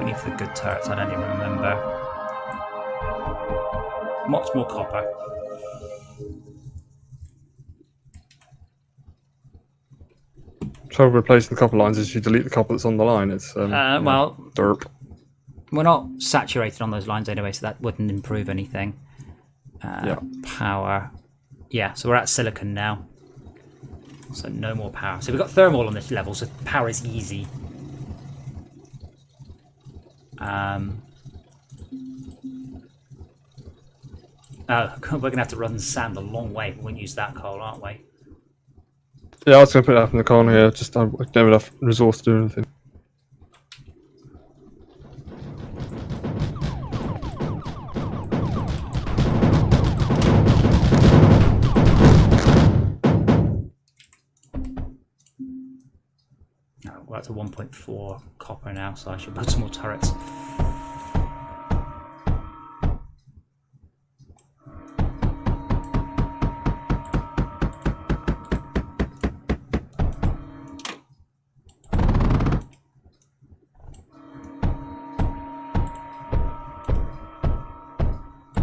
need for the good turrets? I don't even remember. Much more copper. Trouble replacing the copper lines is you delete the copper that's on the line. It's Well, derp. we're not saturated on those lines anyway, so that wouldn't improve anything. Power. Yeah, so we're at silicon now. So no more power. So we've got thermal on this level, so power is easy. Oh, we're going to have to run sand a long way. We won't use that coal, aren't we? Yeah, I was going to put it up in the corner here. Just I don't have enough resource to do anything. No, we're up to 1.4 copper now, so I should build some more turrets.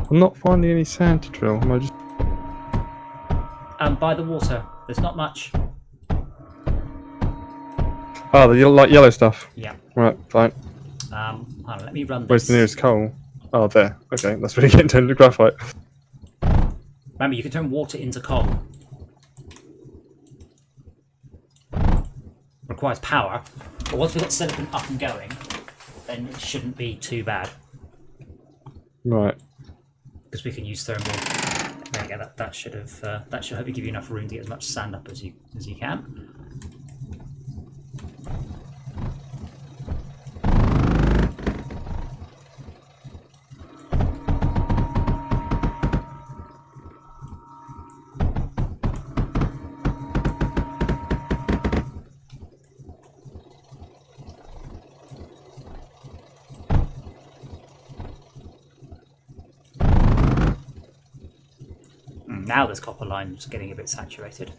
I'm not finding any sand to drill. Am I just... By the water, there's not much. Ah, the yellow stuff. Yeah. Right, fine. Hold on, let me run this. Where's the nearest coal? Oh, there. Okay, that's really getting turned to graphite. Remember, you can turn water into coal. Requires power, but once we've got silicon up and going, then it shouldn't be too bad. Right. Because we can use thermal. There you go. That should hopefully give you enough room to get as much sand up as you can. Now this copper line is getting a bit saturated.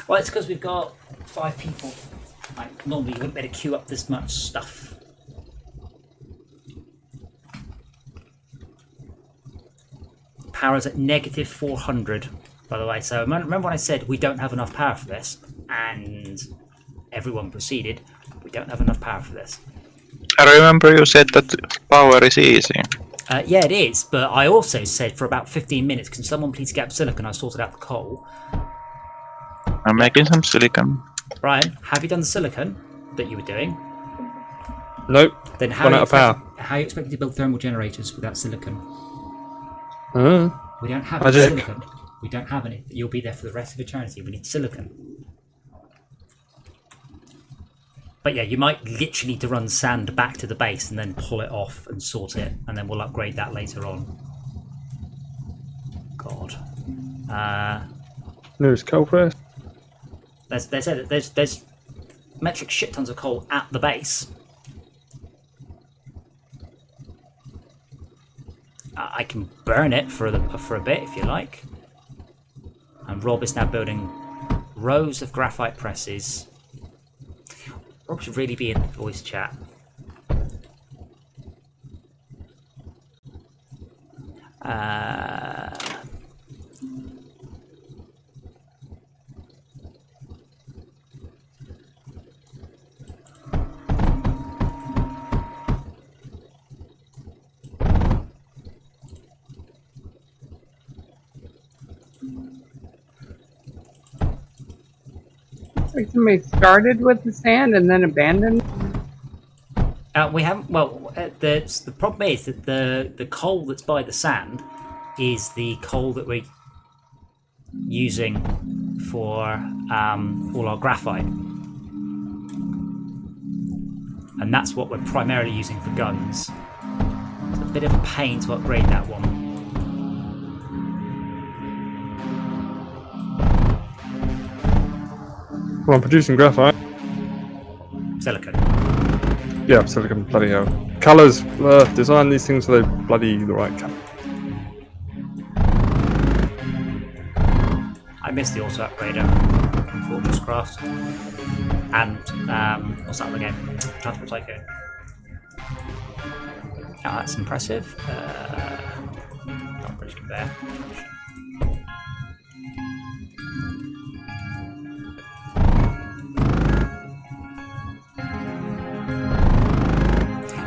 Well, it's because we've got 5 people. Like, normally you wouldn't be able to queue up this much stuff. Power's at negative 400, by the way. So remember when I said we don't have enough power for this, and everyone proceeded. We don't have enough power for this. I remember you said that power is easy. Yeah, it is, but I also said for about 15 minutes, can someone please get up silicon? I sorted out the coal. I'm making some silicon. Brian, have you done the silicon that you were doing? Nope. Then how Run out of power. How are you expecting to build thermal generators without silicon? We don't have any Magic. silicon. We don't have any. You'll be there for the rest of eternity. We need silicon. But yeah, you might literally need to run sand back to the base and then pull it off and sort it, and then we'll upgrade that later on. God. Nearest coal press. There's metric shit tons of coal at the base. I can burn it for a bit if you like. And Rob is now building rows of graphite presses. Rob should really be in the voice chat. Like somebody started with the sand and then abandoned. We haven't. Well, the problem is that the coal that's by the sand is the coal that we're using for all our graphite, and that's what we're primarily using for guns. It's a bit of a pain to upgrade that one. Well, I'm producing graphite. Silicon. Yeah, silicon, bloody hell. Colours, design these things so they're bloody the right colour. missed the auto upgrader from Fortress Craft. And what's that other game? Transport Tycoon. Oh, that's impressive. Not British Conveyor.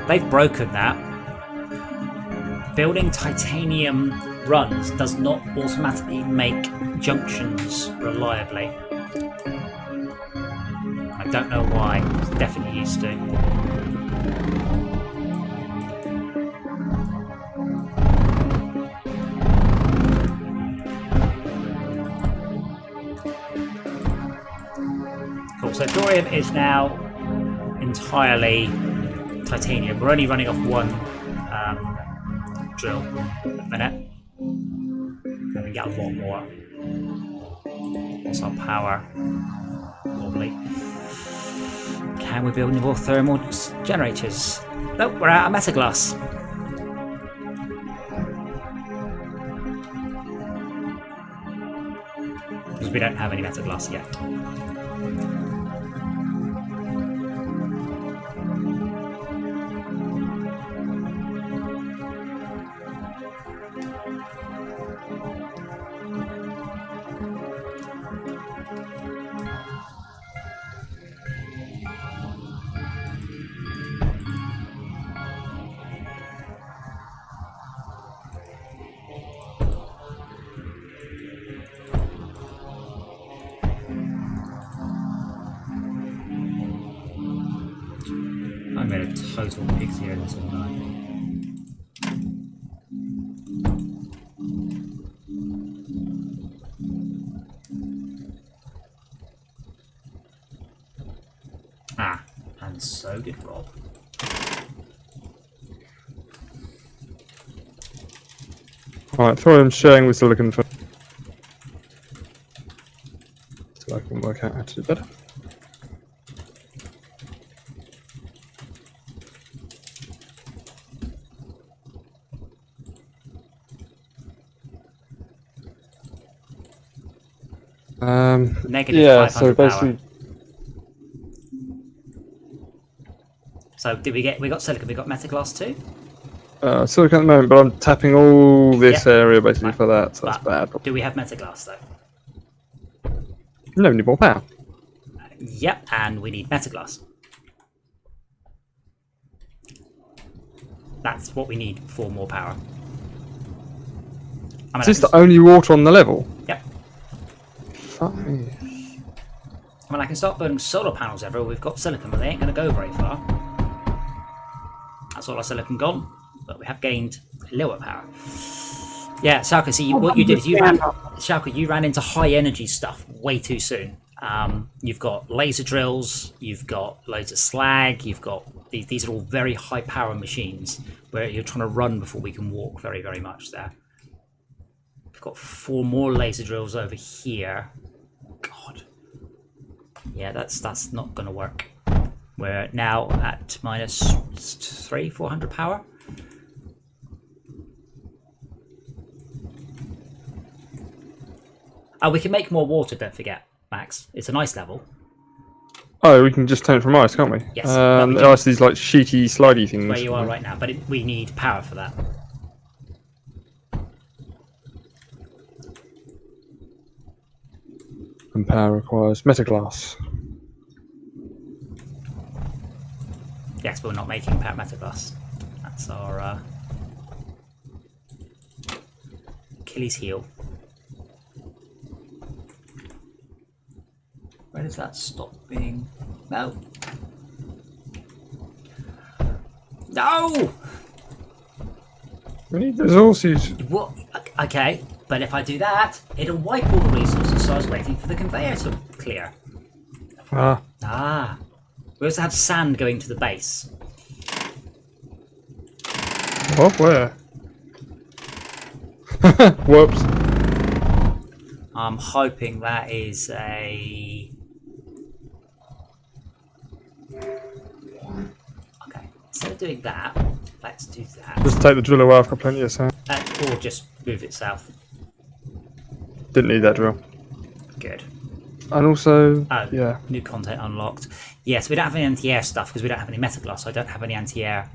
They've broken that. Building titanium runs does not automatically make junctions reliably. I don't know why. It's definitely used to. Cool. So Dorian is now entirely titanium. We're only running off one drill at the minute. And we get a lot more. What's our power? Lovely. Can we build any more thermal generators? Nope, we're out of metaglass. Because we don't have any metaglass yet. I made a total pixie here this one night. Ah, and so did Rob. Alright, thorium sharing with silicon for so I can work out how to do better. Negative yeah, 500 so basically power. So did we got silicon, we got metaglass too? silicon at the moment, but I'm tapping all this area basically for that, so that's bad. Do we have metaglass though? No, we need more power. Yep, and we need metaglass. That's what we need for more power. I mean, Is this the only water on the level? Yep. Fuck me. I mean, I can start building solar panels everywhere. We've got silicon, but they ain't going to go very far. That's all our silicon gone, but we have gained a little bit of power. Yeah, Shaka, see, what you did is you ran into high energy stuff way too soon. You've got laser drills, you've got loads of slag, you've got these are all very high power machines where you're trying to run before we can walk very, very much there. We've got 4 more laser drills over here. God. Yeah, that's not going to work. We're now at minus 400 power. Oh, we can make more water, don't forget, Max. It's an ice level. Oh, we can just turn it from ice, can't we? Yes. Ice, these like sheety, slidey things. Where you are right now, but we need power for that. And power requires metaglass. Yes, but we're not making power metaglass. That's our Achilles heel. Where does that stop being? No. No! We need resources. What? Okay, but if I do that, it'll wipe all the resources, so I was waiting for the conveyor to clear. Ah. Ah. We also have sand going to the base. What? Where? Whoops. I'm hoping that is a... Okay, instead of doing that, let's do that. Just take the drill away, I've got plenty of sand. Or just move it south. Didn't need that drill. good. And also, Oh, yeah. new content unlocked. Yes, we don't have any anti-air stuff because we don't have any metaglass, so I don't have any anti-air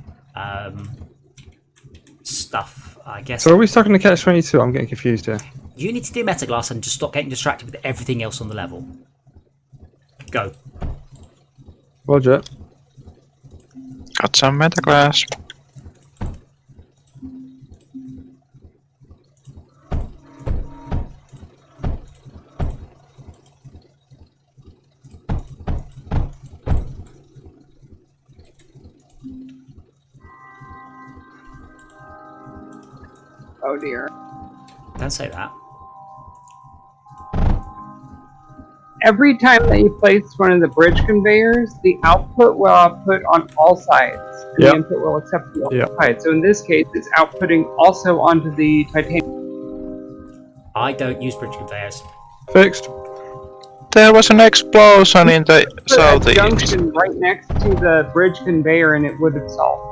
stuff, I guess. So are we stuck in the catch-22? I'm getting confused here. You need to do metaglass and just stop getting distracted with everything else on the level. Go. Roger. Got some metaglass. Oh dear. Don't say that. Every time that you place one of the bridge conveyors, the output will output on all sides. And Yep. the input will accept the Yep. all sides. So in this case, it's outputting also onto the titanium. I don't use bridge conveyors. Fixed. There was an explosion in the Put a southeast. junction right next to the bridge conveyor and it would have solved.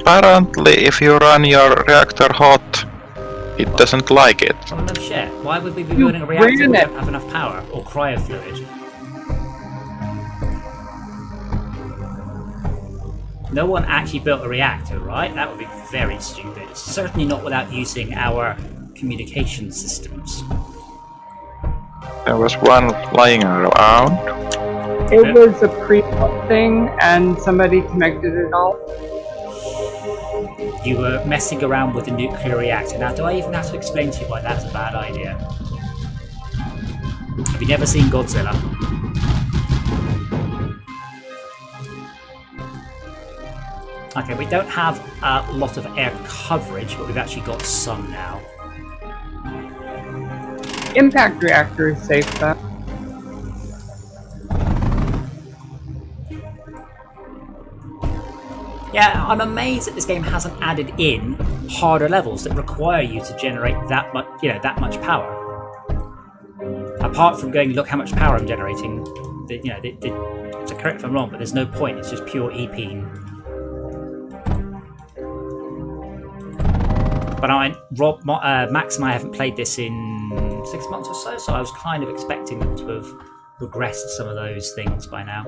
Apparently, if you run your reactor hot, it doesn't like it. Oh no shit. Why would we be You building a reactor if ran we it. don't have enough power? Or cryo fluid? No one actually built a reactor, right? That would be very stupid. Certainly not without using our communication systems. There was one lying around. It was a pre-built thing and somebody connected it all. You were messing around with a nuclear reactor. Now, do I even have to explain to you why that's a bad idea? Have you never seen Godzilla? Okay, we don't have a lot of air coverage, but we've actually got some now. Impact reactor is safe though. Yeah, I'm amazed that this game hasn't added in harder levels that require you to generate that much, that much power. Apart from going, look how much power I'm generating. So correct if I'm wrong, but there's no point. It's just pure EP. But Max and I haven't played this in 6 months or so I was kind of expecting them to have regressed some of those things by now.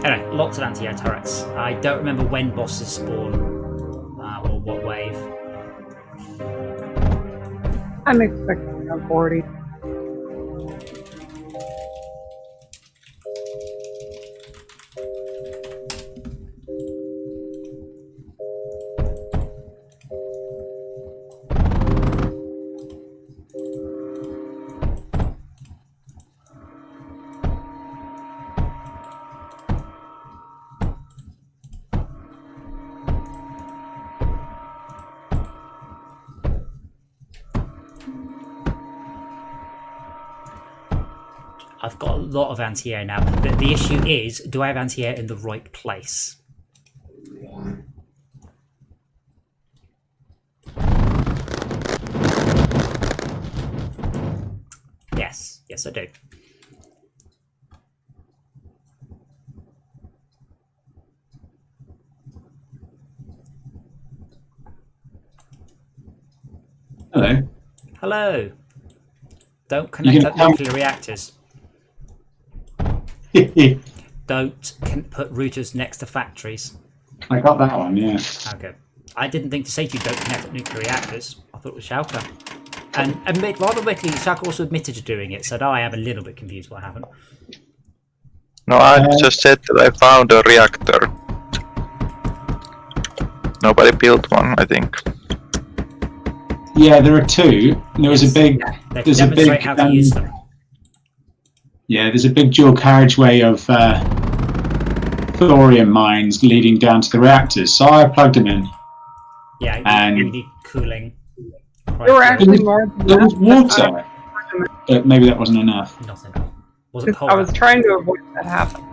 Anyway, lots of anti-air turrets. I don't remember when bosses spawn, or what wave. I'm expecting a 40. I've got a lot of anti-air now. The issue is, do I have anti-air in the right place? Yes I do. Hello. Hello. Don't connect up nuclear reactors. Don't put routers next to factories. I got that one, yeah. Okay. I didn't think to say to you don't connect up nuclear reactors. I thought it was Schalke. And rather quickly, Schalke also admitted to doing it, so now I am a little bit confused what happened. No, I just said that I found a reactor. Nobody built one, I think. Yeah, there are two. There was a big. They can There's a demonstrate big. how to use them. Yeah, there's a big dual carriageway of thorium mines leading down to the reactors. So I plugged them in. Yeah, And- you need cooling. There were actually more than There was that, water, but maybe that wasn't enough. Not enough. Wasn't I polar. was trying to avoid that happening.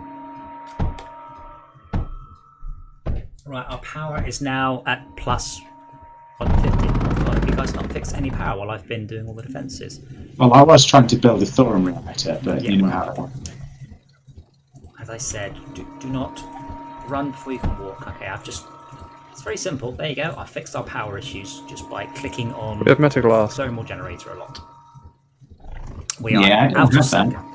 Right, our power is now at plus 150. God, have you guys not fixed any power while I've been doing all the defences? Well, I was trying to build a thorium reactor, but Yeah, you know well, how it went. As I said, do not Run before you can walk. Okay, it's very simple. There you go. I fixed our power issues just by clicking on We have metaglass. thermal generator a lot. We are Yeah, I don't out of have sync. that.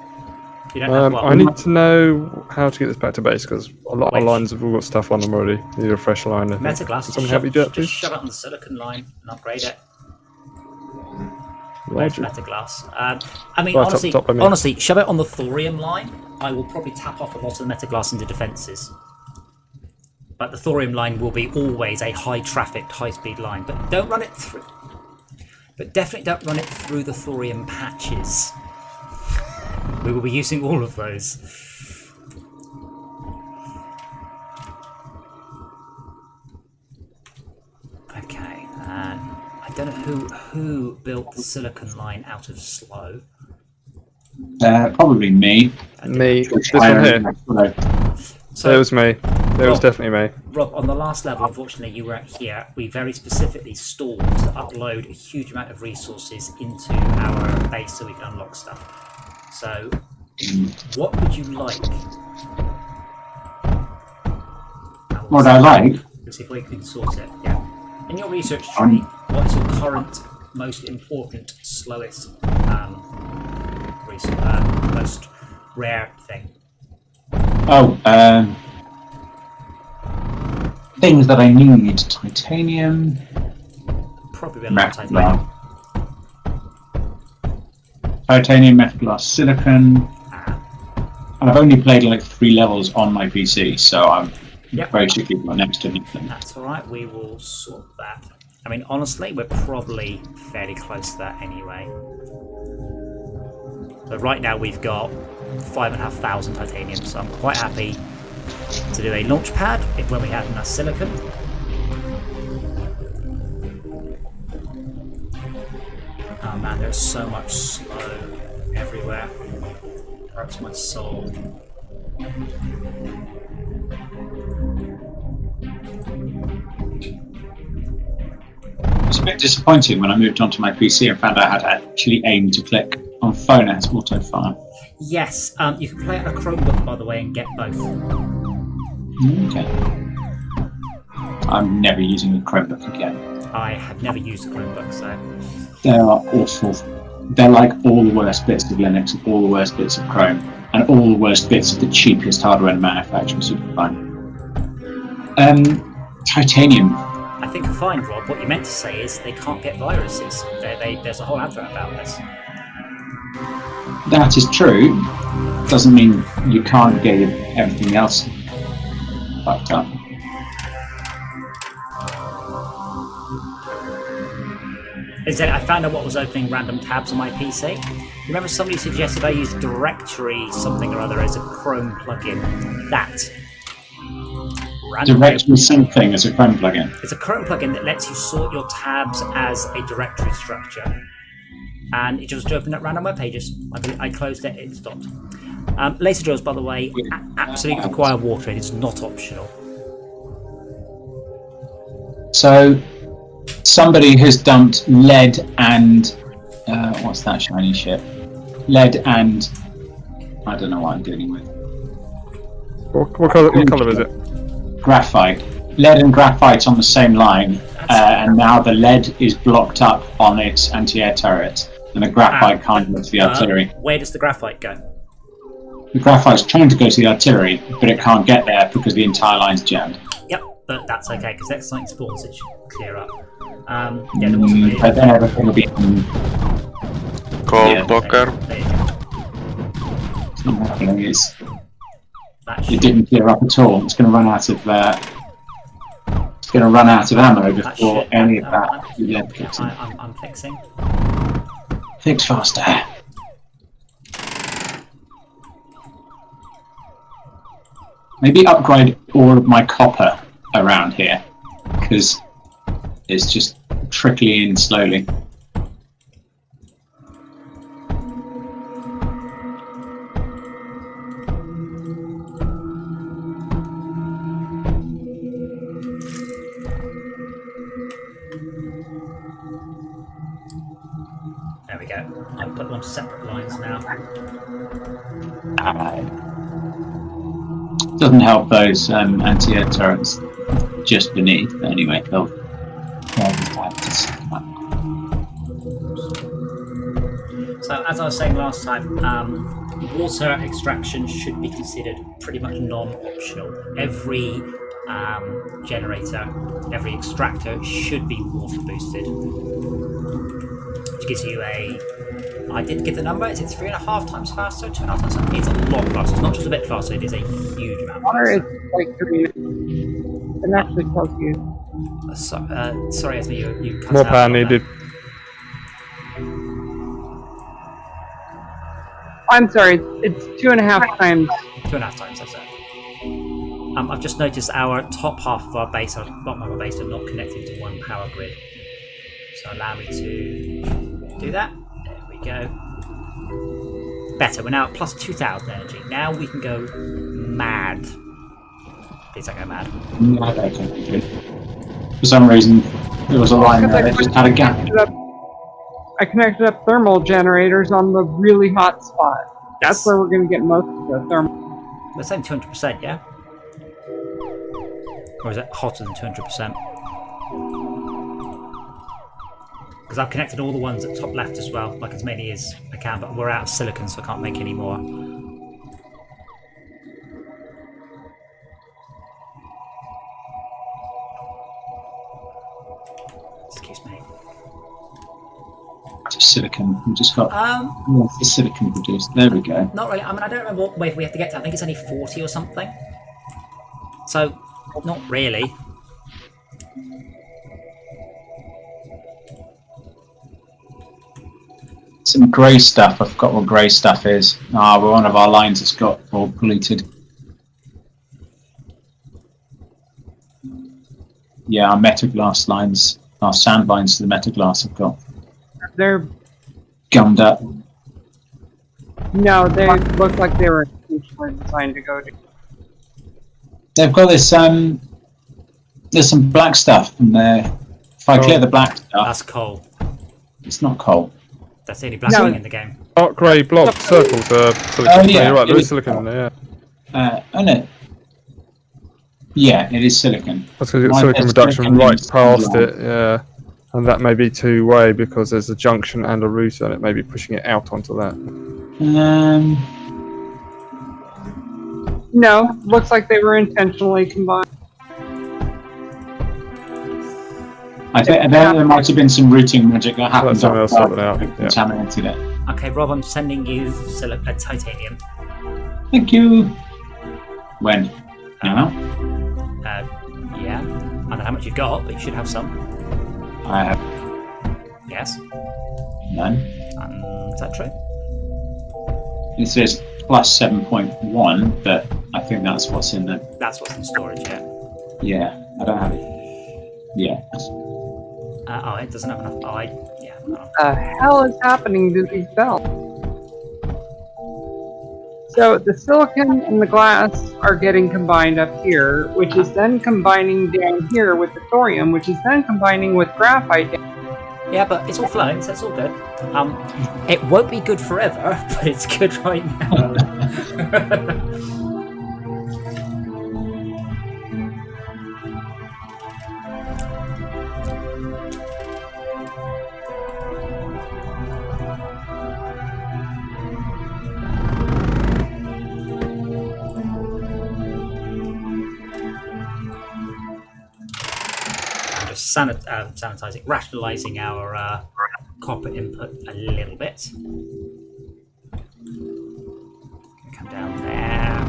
You don't have what? I need to know how to get this back to base because a lot of Which? lines have all got stuff on them already. Need a fresh line. I think. Metaglass. Can someone help me do that, Just please? shove it on the silicon line and upgrade it. Roger. Metaglass. I mean, Right, honestly, top, I mean. honestly, shove it on the thorium line. I will probably tap off a lot of the metaglass into defences. But the thorium line will be always a high-trafficked, high-speed line. But don't run it through. But definitely don't run it through the thorium patches. We will be using all of those. Okay, I don't know who built the silicon line out of slow. Probably me. Me. This one here. So, It was me. It was Rob- definitely me. Rob, on the last level, unfortunately, you weren't here. We very specifically stalled to upload a huge amount of resources into our base so we can unlock stuff. So, what would you like? What I like? Let's see if we can sort it. Yeah. In your research tree, what is your current most important, slowest, most rare thing? Oh, things that I need: titanium, Probably a lot of titanium. titanium, metaglass, silicon. I've only played like 3 levels on my PC, so I'm Yep. basically got next to nothing. That's alright, we will sort that. I mean, honestly, we're probably fairly close to that anyway. So right now we've got 5,500 titanium, so I'm quite happy to do a launch pad when we have enough silicon. Oh man, there's so much slow everywhere. Hurts my soul. It's a bit disappointing when I moved onto my PC and found out how to actually aim to click. On phone, it has auto fire. Yes, you can play it on a Chromebook, by the way, and get both. Okay. I'm never using a Chromebook again. I have never used a Chromebook, so... They are awful. They're like all the worst bits of Linux, all the worst bits of Chrome, and all the worst bits of the cheapest hardware in the manufacturing. Super fun. Titanium. I think you're fine, Rob. What you meant to say is they can't get viruses. There's a whole advert about this. That is true. Doesn't mean you can't get everything else fucked up. Instead, I found out what was opening random tabs on my PC. Remember somebody suggested I use directory something or other as a Chrome plugin. That. Directory something as a Chrome plugin. It's a Chrome plugin that lets you sort your tabs as a directory structure. And it just opened up random web pages. I closed it, it stopped. Laser drills, by the way, absolutely require water. It is not optional. So, somebody has dumped lead and what's that shiny shit? Lead and I don't know what I'm dealing with. What colour is it? Graphite. Lead and graphite on the same line, and now the lead is blocked up on its anti-air turret, and the graphite can't go to the artillery. Where does the graphite go? The graphite's trying to go to the artillery, but it can't get there because the entire line's jammed. Yep, but that's okay, because next time it spawns, it should clear up. Yeah, there wasn't really... But then everything will be Cold Yeah. blocker. There you go. it's not happening. That It should... didn't clear up at all. It's going to run out of. It's going to run out of ammo that before should... any of that lead gets in. I'm fixing. Fix faster. Maybe upgrade all of my copper around here, because it's just trickling in slowly. There we go. I've put them on separate lines now. Doesn't help those anti-air turrets just beneath. But anyway, they'll just have to stick them up. So as I was saying last time, water extraction should be considered pretty much non-optional. Every generator, every extractor should be water boosted, which gives you a. I did give the number. Is it 3.5 times faster? 2.5 times faster? It's a lot faster. It's not just a bit faster. It is a huge amount Water is faster. like 3. It actually tells you. Sorry, Esme, you cut More out power on needed. that. I'm sorry, it's 2.5 times. 2.5 times, that's it. I've just noticed our top half of our base, our bottom of our base, are not connected to one power grid. So allow me to do that. There we go. Better. We're now at plus 2,000 energy. Now we can go mad. Please don't go mad. No, they can't be good. For some reason, there was a line there that just had a gap. I connected up thermal generators on the really hot spot. That's where we're going to get most of the thermal. We're saying 200%, yeah? Or is it hotter than 200%? Because I've connected all the ones at top left as well, like as many as I can, but we're out of silicon, so I can't make any more. Excuse me. Silicon. We just got the silicon produced. There we go. Not really. I mean, I don't remember what wave we have to get to. I think it's only 40 or something. So, not really. Some grey stuff. I forgot what grey stuff is. Ah, well, one of our lines has got all polluted. Yeah, our metaglass lines, our sand lines to the metaglass have got They're gummed up. no, they look like they were intentionally designed to go to. They've got this. There's some black stuff in there. If I clear the black stuff, That's coal. it's not coal. That's the only black No. thing in the game. Dark grey block circles are silicon. Oh, No, yeah. you're right, there is silicon in there, yeah. Oh no. Yeah, it is silicon. That's because it's Mine silicon has reduction silicon right rings past along. it, yeah. And that may be two-way because there's a junction and a router and it may be pushing it out onto that. No, looks like they were intentionally combined. I think there might have been some routing magic that happened. something else sorted out, that yeah. contaminated it. Okay, Rob, I'm sending you titanium. Thank you. When? Now? Yeah. I don't know how much you've got, but you should have some. I have Yes. none. Is that true? It says plus 7.1, but I think that's what's in the. That's what's in storage, yeah. Yeah, I don't have it. Yeah. Oh, it doesn't have enough. Oh, yeah. No. The hell is happening to these belts? So the silicon and the glass are getting combined up here, which is then combining down here with the thorium, which is then combining with graphite. Yeah, but it's all flowing, so it's all good. It won't be good forever, but it's good right now. Sanitizing, rationalizing our copper input a little bit. Come down there.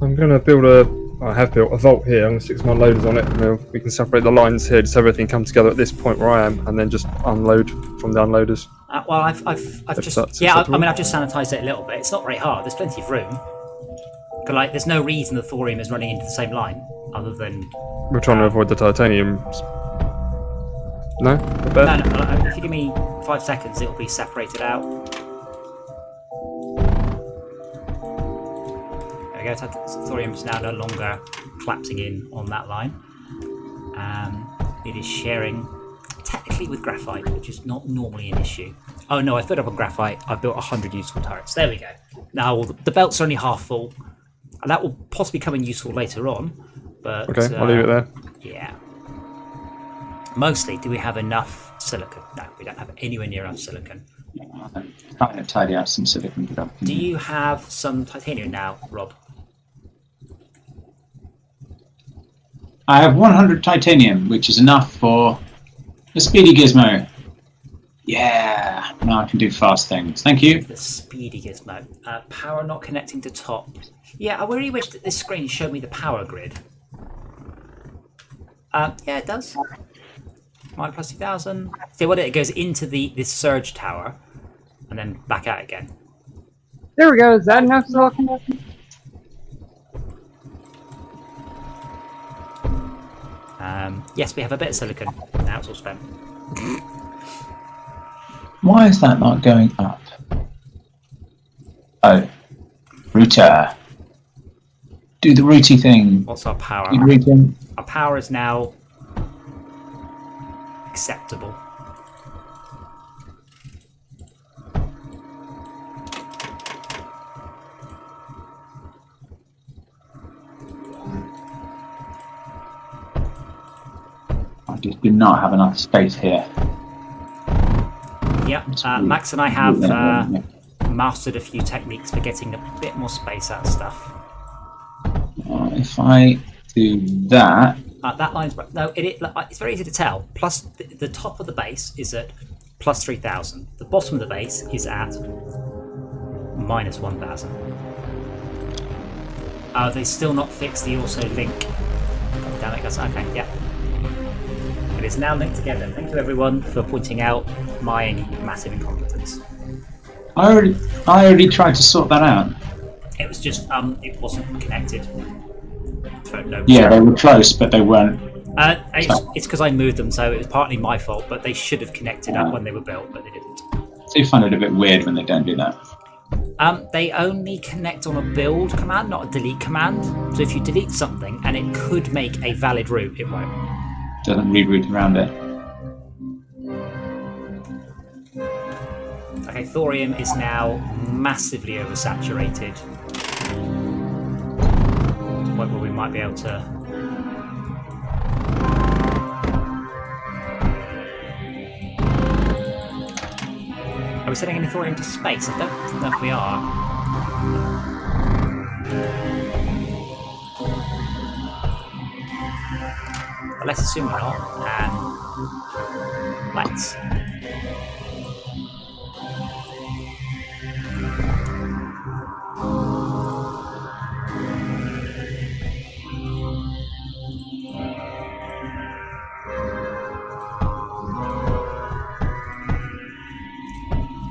I'm going to build I have built a vault here. I'm going to stick some unloaders on it. And we can separate the lines here just so everything comes together at this point where I am and then just unload from the unloaders. Well, I've just that's yeah. I acceptable. mean, I've just sanitized it a little bit. It's not very hard. There's plenty of room. But like, there's no reason the thorium is running into the same line, other than We're trying to avoid the titanium. No? Not bad? no. If you give me 5 seconds, it'll be separated out. There we go. Thorium is now no longer collapsing in on that line. It is sharing technically complete with graphite, which is not normally an issue. Oh no, I filled up on graphite. I built 100 useful turrets. There we go. Now the belts are only half full, and that will possibly come in useful later on. But Okay, I'll leave it there. yeah. Mostly, do we have enough silicon? No, we don't have anywhere near enough silicon. Trying to tidy up some silicon production. Do you have some titanium now, Rob? I have 100 titanium, which is enough for a speedy gizmo. Yeah, now I can do fast things. Thank you. The speedy gizmo. Power not connecting to top. Yeah, I really wish that this screen showed me the power grid. Yeah, it does. Mine plus 2,000. See what it goes into this surge tower, and then back out again. There we go. Is that enough silicon? Yes, we have a bit of silicon. Now it's all spent. Why is that not going up? Oh, router. Do the rooty thing. What's our power? Keep routing. Our power is now acceptable. I just do not have enough space here. Yep, Max and I have mastered a few techniques for getting a bit more space out of stuff. If I do that, That line's no. It's very easy to tell. Plus, the top of the base is at plus 3,000. The bottom of the base is at minus 1,000. They still not fixed the also link. God damn it, guys. Okay, yeah. It is now linked together. Thank you everyone for pointing out my massive incompetence. I already tried to sort that out. It was just it wasn't connected. For no Yeah, they were close, but they weren't. It's because I moved them, so it was partly my fault. But they should have connected up when they were built, but they didn't. I do find it a bit weird when they don't do that. They only connect on a build command, not a delete command. So if you delete something and it could make a valid route, it won't. Doesn't reroute around it. Okay, thorium is now massively oversaturated. Point where we might be able to. Are we sending any thorium to space? I don't know if we are. But let's assume we're not, and let's.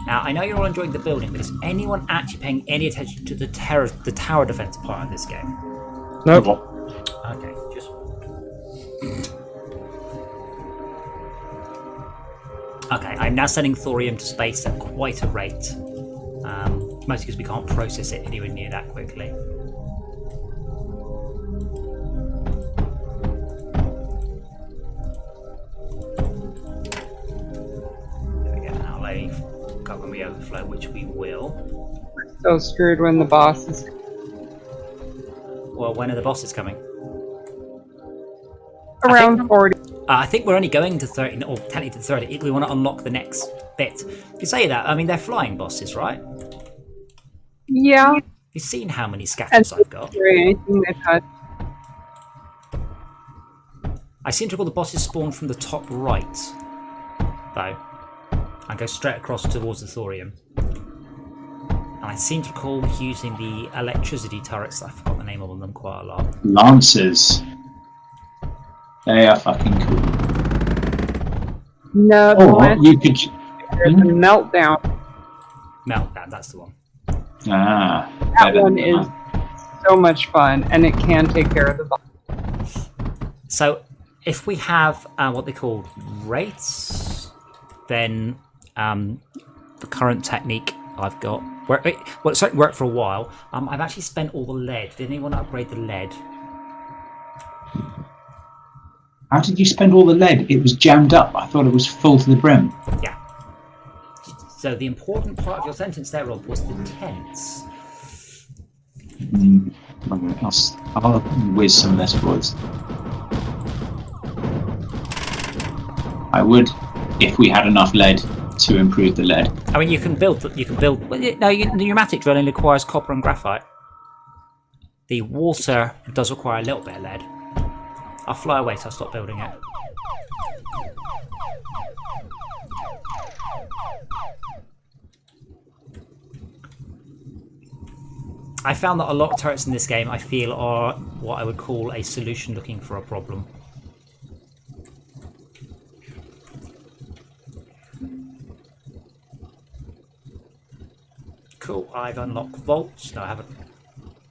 Now, I know you're all enjoying the building, but is anyone actually paying any attention to the tower defense part of this game? Nope. Okay, just. Okay, I'm now sending thorium to space at quite a rate. Mostly because we can't process it anywhere near that quickly. There we go, now leave. Got when we overflow, which we will. So screwed when the boss is. Well, when are the bosses coming? Around 40. I think we're only going to 30, or technically to 30, if we want to unlock the next bit. You say that, I mean, they're flying bosses, right? Yeah. You've seen how many And scatters I've got. anything they touch. I seem to recall the bosses spawn from the top right, though. I go straight across towards the thorium. And I seem to recall using the electricity turrets, I forgot the name of them quite a lot. Lancers. They are fucking cool. No, the Oh, one you could. there's a meltdown. Meltdown, that's the one. Ah, That better one than is so much fun, and it can take care of the boss. So, if we have what they call rates, then the current technique I've got, well, it certainly worked for a while. I've actually spent all the lead. Did anyone upgrade the lead? How did you spend all the lead? It was jammed up. I thought it was full to the brim. Yeah. So the important part of your sentence there, Rob, was the tense. I'll whiz some less words. I would, if we had enough lead to improve the lead. I mean, you can build. Well, no, the pneumatic drilling requires copper and graphite. The water does require a little bit of lead. I'll fly away till I stop building it. I found that a lot of turrets in this game I feel are what I would call a solution looking for a problem. Cool, I've unlocked vaults. No, I haven't.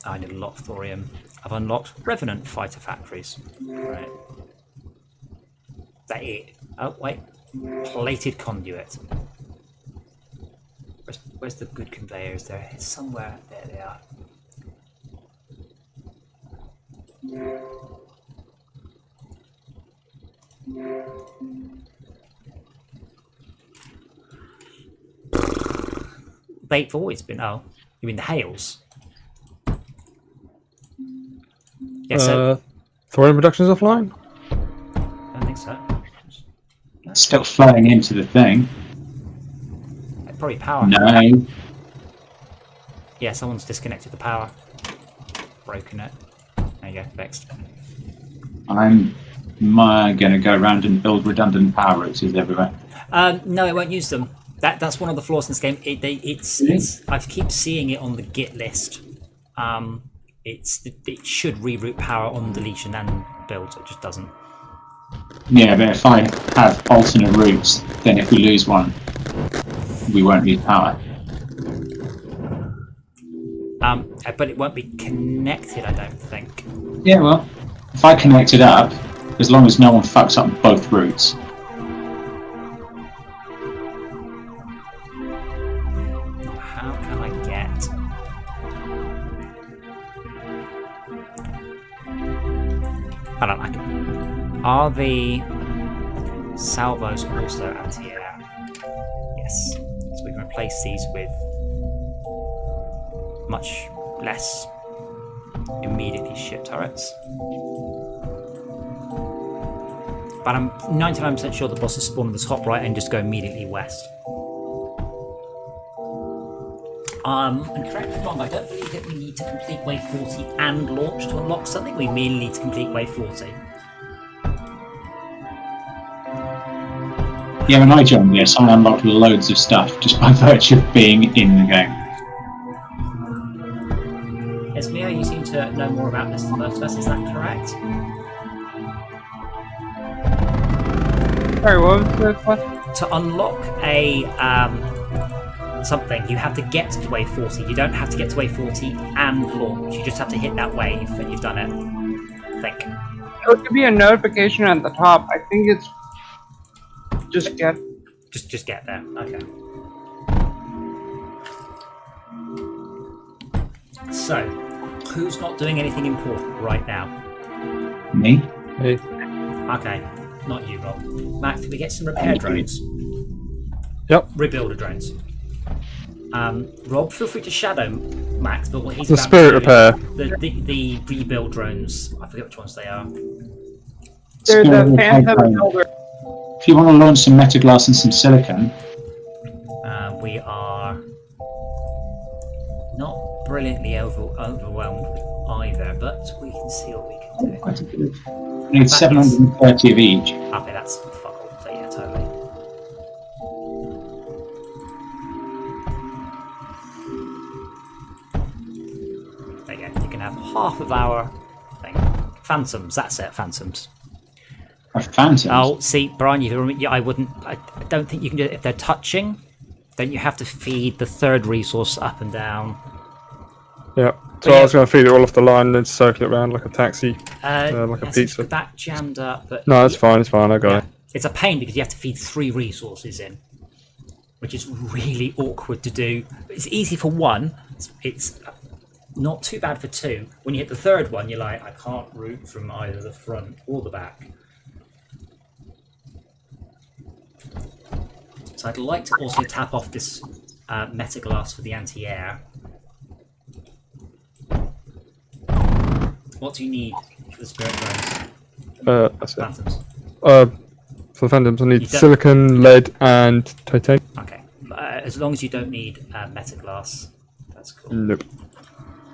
I need a lot of thorium. I've unlocked Revenant fighter factories. Right. That it. Oh, wait. Plated conduit. Where's the good conveyors there? It's somewhere. There they are. They've always been. Oh, you mean the Hales? Yeah, so. Thorium production is offline? I don't think so. Still flowing into the thing. Probably power. No. Yeah, someone's disconnected the power. Broken it. There you go, fixed. I'm going to go around and build redundant power routes everywhere. No, it won't use them. That's one of the flaws in this game. It's I keep seeing it on the Git list. It should reroute power on deletion and build, so it just doesn't. Yeah, but if I have alternate routes, then if we lose one, we won't lose power. But it won't be connected, I don't think. Yeah, well, if I connect it up, as long as no one fucks up both routes. How can I get? Hold on, are the salvos also anti-air? Yes. So we can replace these with much less immediately ship turrets. But I'm 99% sure the bosses spawn on the top right and just go immediately west. And correct me if I'm wrong, I don't believe that we need to complete wave 40 and launch to unlock something. We merely need to complete wave 40. Yeah, when I joined this, I unlocked loads of stuff just by virtue of being in the game. Esmeo, you seem to know more about this than most of us, is that correct? Sorry, what was the question? To unlock a something, you have to get to wave 40. You don't have to get to wave 40 and launch. You just have to hit that wave and you've done it. I think. There could be a notification at the top. I think it's just get. Just get there. Okay. So, who's not doing anything important right now? Me? Hey. Okay, not you, Rob. Mac, did we get some repair drones? Yep. Rebuilder drones. Rob, feel free to shadow Max, but what he's The about spirit to do, repair. the rebuild drones. I forget which ones they are. They're the Spirit Phantom repair. Builder. If you want to launch some metaglass and some silicon, We are not brilliantly overwhelmed with either, but we can see what we can do. quite a good. We need 730 of each. Okay, that's fuck all. So yeah, totally. There you go. You can have half of our thing. Phantoms. That's it. Phantoms. A phantom. Oh, see, Brian, I wouldn't. I don't think you can do it if they're touching. Then you have to feed the third resource up and down. Yeah. So Yeah. I was going to feed it all off the line and then circle it around like a taxi, like a Yes, pizza. That jammed up, but No, it's fine. It's fine. I got yeah, it. it's a pain because you have to feed 3 resources in, which is really awkward to do. It's easy for 1. It's not too bad for 2. When you hit the third one, you're like, I can't route from either the front or the back. So I'd like to also tap off this metaglass for the anti-air. What do you need for the spirit drones? That's it. Phantoms. For the Phantoms, I You need don't- silicon, lead, and titanium. Okay. As long as you don't need metaglass, that's cool. Nope.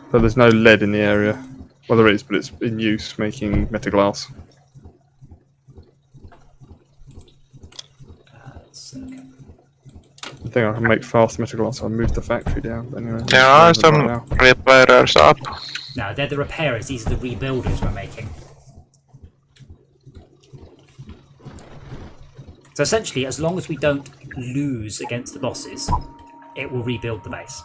But there's no lead in the area. Well, there is, but it's in use making metaglass. Silicon. I think I can make fast metaglass. I'll move the factory down. But anyway, There are right some now. repairers up. No, they're the repairers. These are the rebuilders we're making. So essentially, as long as we don't lose against the bosses, it will rebuild the base.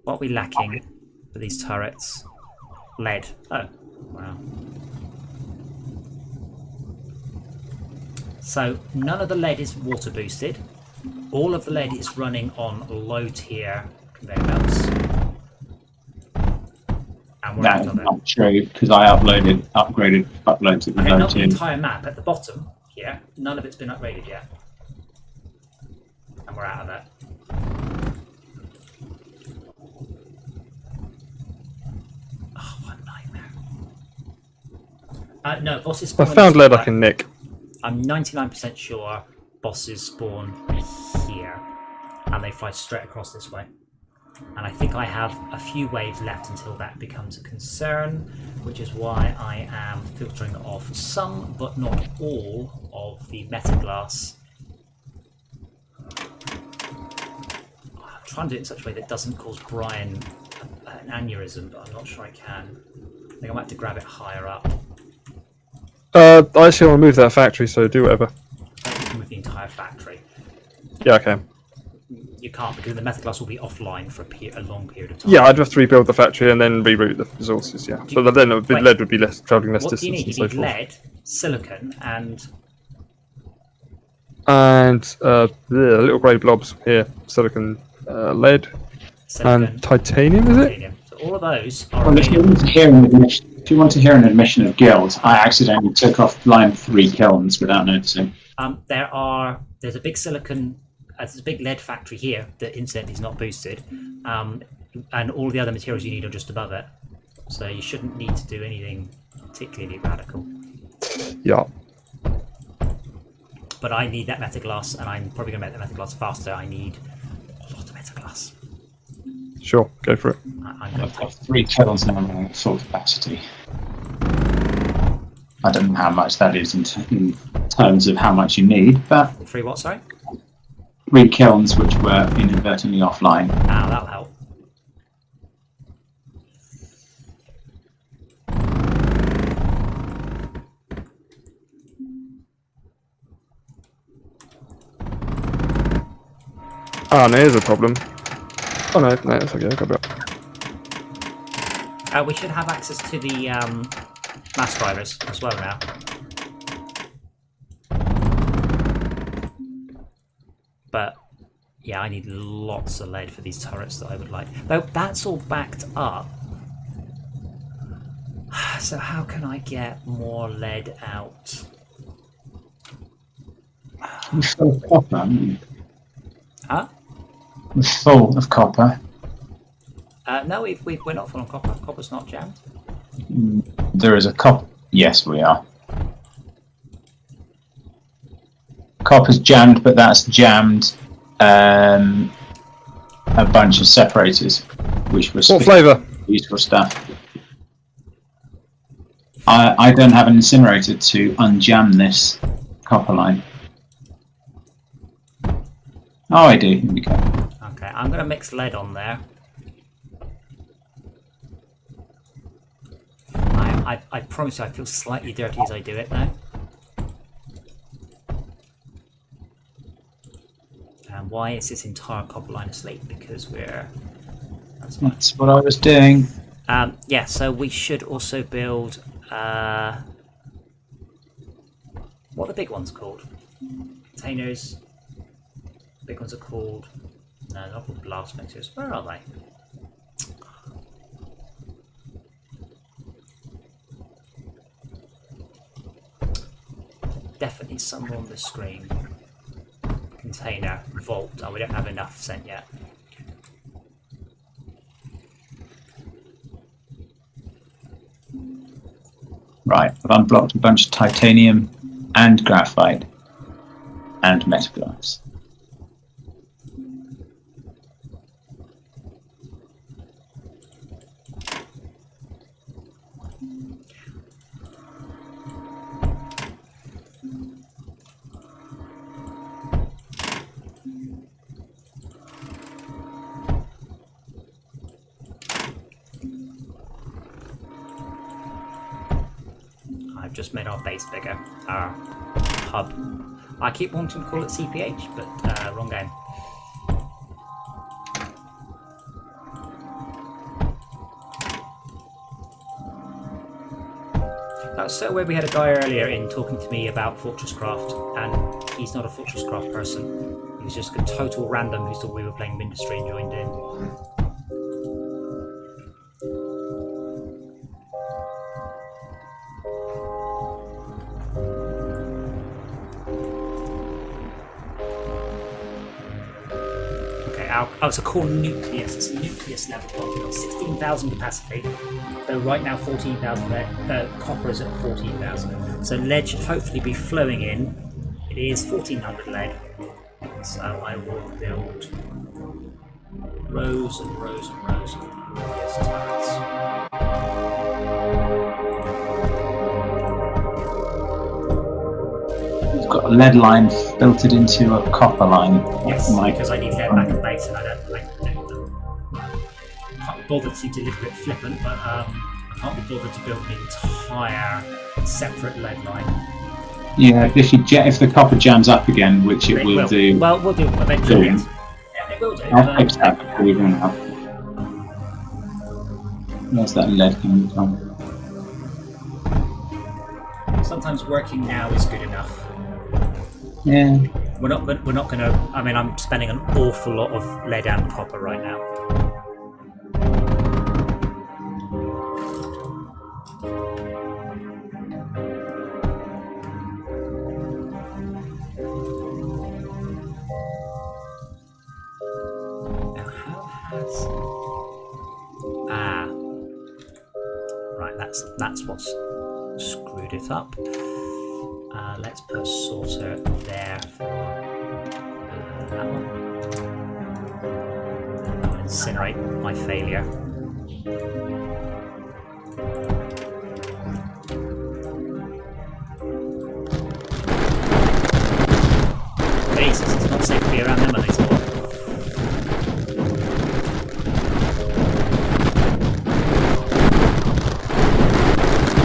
What are we lacking for these turrets? Lead. Oh, wow. So none of the lead is water boosted. All of the lead is running on low tier conveyor belts. And we're That's out of it. not true because I uploaded to the I mean, low not the tier. entire map. At the bottom here, none of it's been upgraded yet. And we're out of it. Oh, what a nightmare. No, bosses I spawn. found lead I can nick. I'm 99% sure bosses spawn here. And they fly straight across this way. And I think I have a few waves left until that becomes a concern, which is why I am filtering off some, but not all, of the metaglass. I'm trying to do it in such a way that doesn't cause Brian an aneurysm, but I'm not sure I can. I think I might have to grab it higher up. I actually want to move that factory, so do whatever. I can move the entire factory. Yeah, okay. You can't, because the metaglass will be offline for a long period of time. Yeah, I'd have to rebuild the factory and then reroute the resources. Yeah, Do you- but then it would be, wait. lead would be less traveling less What do you distance need? and You so need forth. lead, silicon, and And a little grey blobs here: silicon, lead, silicon, and titanium. Is it? titanium. So all of those are Well, if you available. want to hear an admission, if you want to hear an admission of guilt, I accidentally took offline 3 kilns without noticing. There's a big silicon, there's a big lead factory here that incidentally is not boosted, and all the other materials you need are just above it. So you shouldn't need to do anything particularly radical. Yeah. But I need that metaglass, and I'm probably going to make that metaglass faster. I need a lot of metaglass. Sure. Go for it. I'm going I've to got 3 kilns now running at full capacity. I don't know how much that is in terms of how much you need, but free what, sorry? 3 kilns which were inadvertently offline. Ah, that'll help. Ah, no, here's a problem. Oh no, no, it's okay. I got it. We should have access to the mass drivers as well now. But yeah, I need lots of lead for these turrets that I would like. Though that's all backed up. So how can I get more lead out? We're full of copper, aren't we? Huh? We're full of copper. No, we're not full on copper. Copper's not jammed. There is a copper. Yes, we are. Copper's jammed, but that's jammed a bunch of separators, which was What flavour? useful stuff. I don't have an incinerator to unjam this copper line. Oh, I do. Here we go. Okay, I'm going to mix lead on there. I promise you I feel slightly dirty as I do it now. And why is this entire copper line asleep? Because we're... That's fine. That's what I was doing. Yeah, so we should also build... what are the big ones called? Containers. Big ones are called... No, they're not called blast mixers. Where are they? Definitely somewhere on the screen. container vault. Oh, we don't have enough sent yet. Right, I've unblocked a bunch of titanium and graphite and metaglass. I've just made our base bigger. Our hub. I keep wanting to call it CPH, but wrong game. That's so weird. We had a guy earlier in talking to me about Fortress Craft, and he's not a Fortress Craft person. He was just a total random who thought we were playing Mindustry and joined in. Oh, it's a core nucleus. It's a nucleus level bomb. We've got 16,000 capacity. So right now 14,000 lead. Copper is at 14,000. So lead should hopefully be flowing in. It is 1,400 lead. So I will build rows and rows and rows of nucleus turrets. It's got a lead line filtered into a copper line. Yes, because I need lead back at base and I don't connect them. Can't be bothered to be a little bit flippant, but I can't be bothered to build an entire separate lead line. Yeah, if the copper jams up again, which it will do. Well, we'll do eventually. Yes. Yeah, it will do. I'll fix that before we run out. Where's that lead coming from? Sometimes working now is good enough. Yeah. We're not gonna. I mean, I'm spending an awful lot of lead and copper right now. Now, how has? Right. That's what's screwed it up. Let's put a sorter there for that one. And I'll incinerate my failure. Jesus, it's not safe to be around them, are they?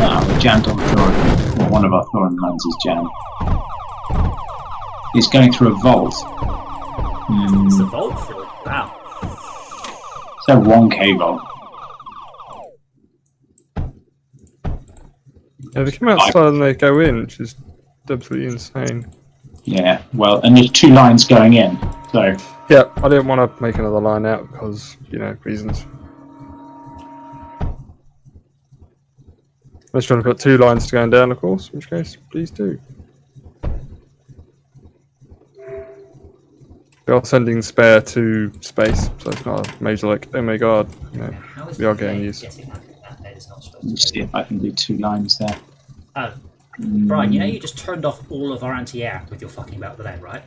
Oh, we jammed on the door. One of our thorn lines is jammed. It's going through a vault. It's the vault for it. Wow. It's a 1K vault. Yeah, they come outside and they go in, which is absolutely insane. Yeah, well, and there's 2 lines going in, so... Yeah, I didn't want to make another line out because, reasons. I was trying to put 2 lines to going down, of course, in which case, please do. We are sending spare to space, so it's not a major oh my god, we are getting used. Let's see if I can do 2 lines there. Oh, Brian, you just turned off all of our anti-air with your fucking about the lead, right?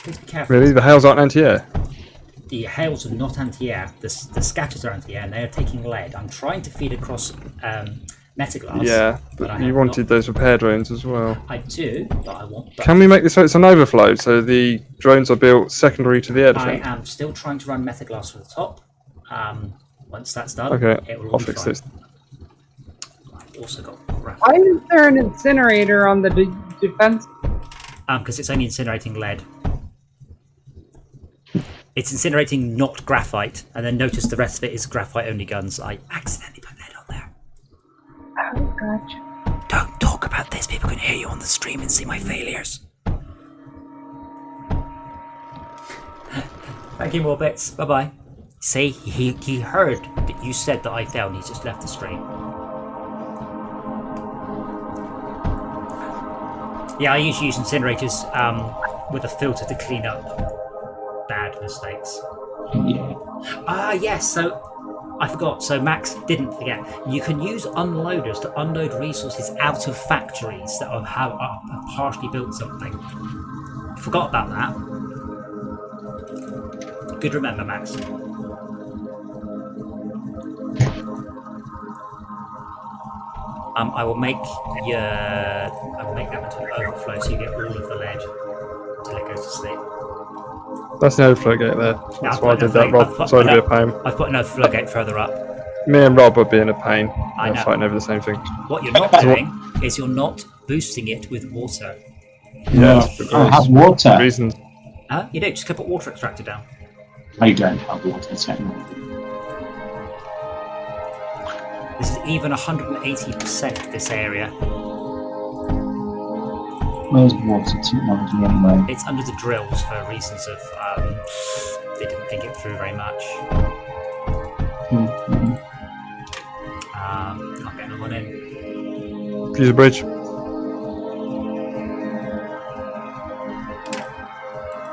Please be careful. Really? The hails aren't anti-air? The hails are not anti-air. The scatters are anti-air, and they are taking lead. I'm trying to feed across metaglass. Yeah, but you wanted those repair drones as well. I do, but I want... Can we make this so it's an overflow, so the drones are built secondary to the air defense? I am still trying to run metaglass from the top. Once that's done, okay, it will I'll be fix fine. this. I've also got graphite. Why is there an incinerator on the defense? Because it's only incinerating lead. It's incinerating not graphite, and then notice the rest of it is graphite-only guns. I accidentally put lead on there. Oh, gotcha. Don't talk about this. People can hear you on the stream and see my failures. Thank you, Morbits. Bye-bye. See, he heard that you said that I failed, and he's just left the stream. Yeah, I usually use incinerators with a filter to clean up bad mistakes. Yeah. Ah, yes. So I forgot. So Max didn't forget. You can use unloaders to unload resources out of factories that have partially built something. Forgot about that. Good remember, Max. I will make that into an overflow so you get all of the lead until it goes to sleep. That's the overflow gate there. That's why I did that, Rob. Sorry to be a pain. I've put an overflow gate further up. Me and Rob would be in a pain. I know. Fighting over the same thing. What you're not doing is you're not boosting it with water. Yes, I have water. Reasons. You do, just go put water extractor down. I don't have water technology. This is even 180% this area. Where's water technology anyway? It's under the drills for reasons of they didn't think it through very much. Mm-hmm. Can't get another one in. Use a bridge.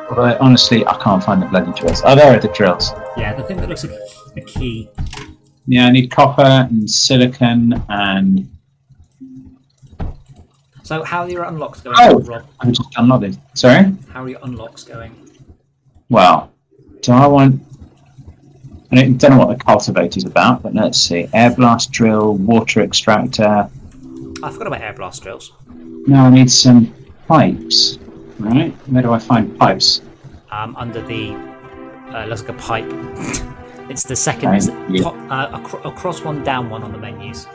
Although, honestly, I can't find the bloody drills. Oh, there are the drills. Yeah, the thing that looks like a key. Yeah, I need copper and silicon and... So how are your unlocks going, Rob? I'm just unlocked. Sorry? How are your unlocks going? Well, do I want... I don't know what the cultivator's about, but let's see. Air blast drill, water extractor. I forgot about air blast drills. Now I need some pipes. Right? Where do I find pipes? Under the... looks like a pipe. It's the second... top, across one, down one on the menus.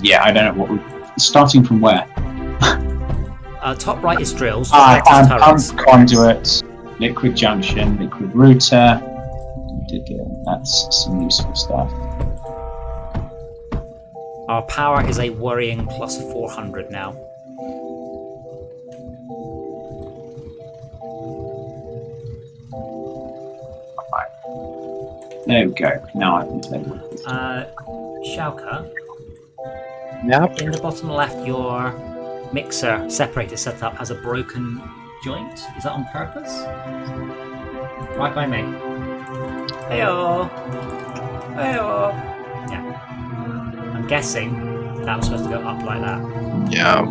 Yeah, I don't know what we... Starting from where? Top right is drills. Pump, conduit, liquid junction, liquid router. That's some useful stuff. Our power is a worrying plus 400 now. Right. There we go. Now I can play with this. Shauka, Yep. in the bottom left, your mixer separator setup has a broken joint. Is that on purpose? Right by me. Heyo! Heyo! Yeah. I'm guessing that was supposed to go up like that. Yeah,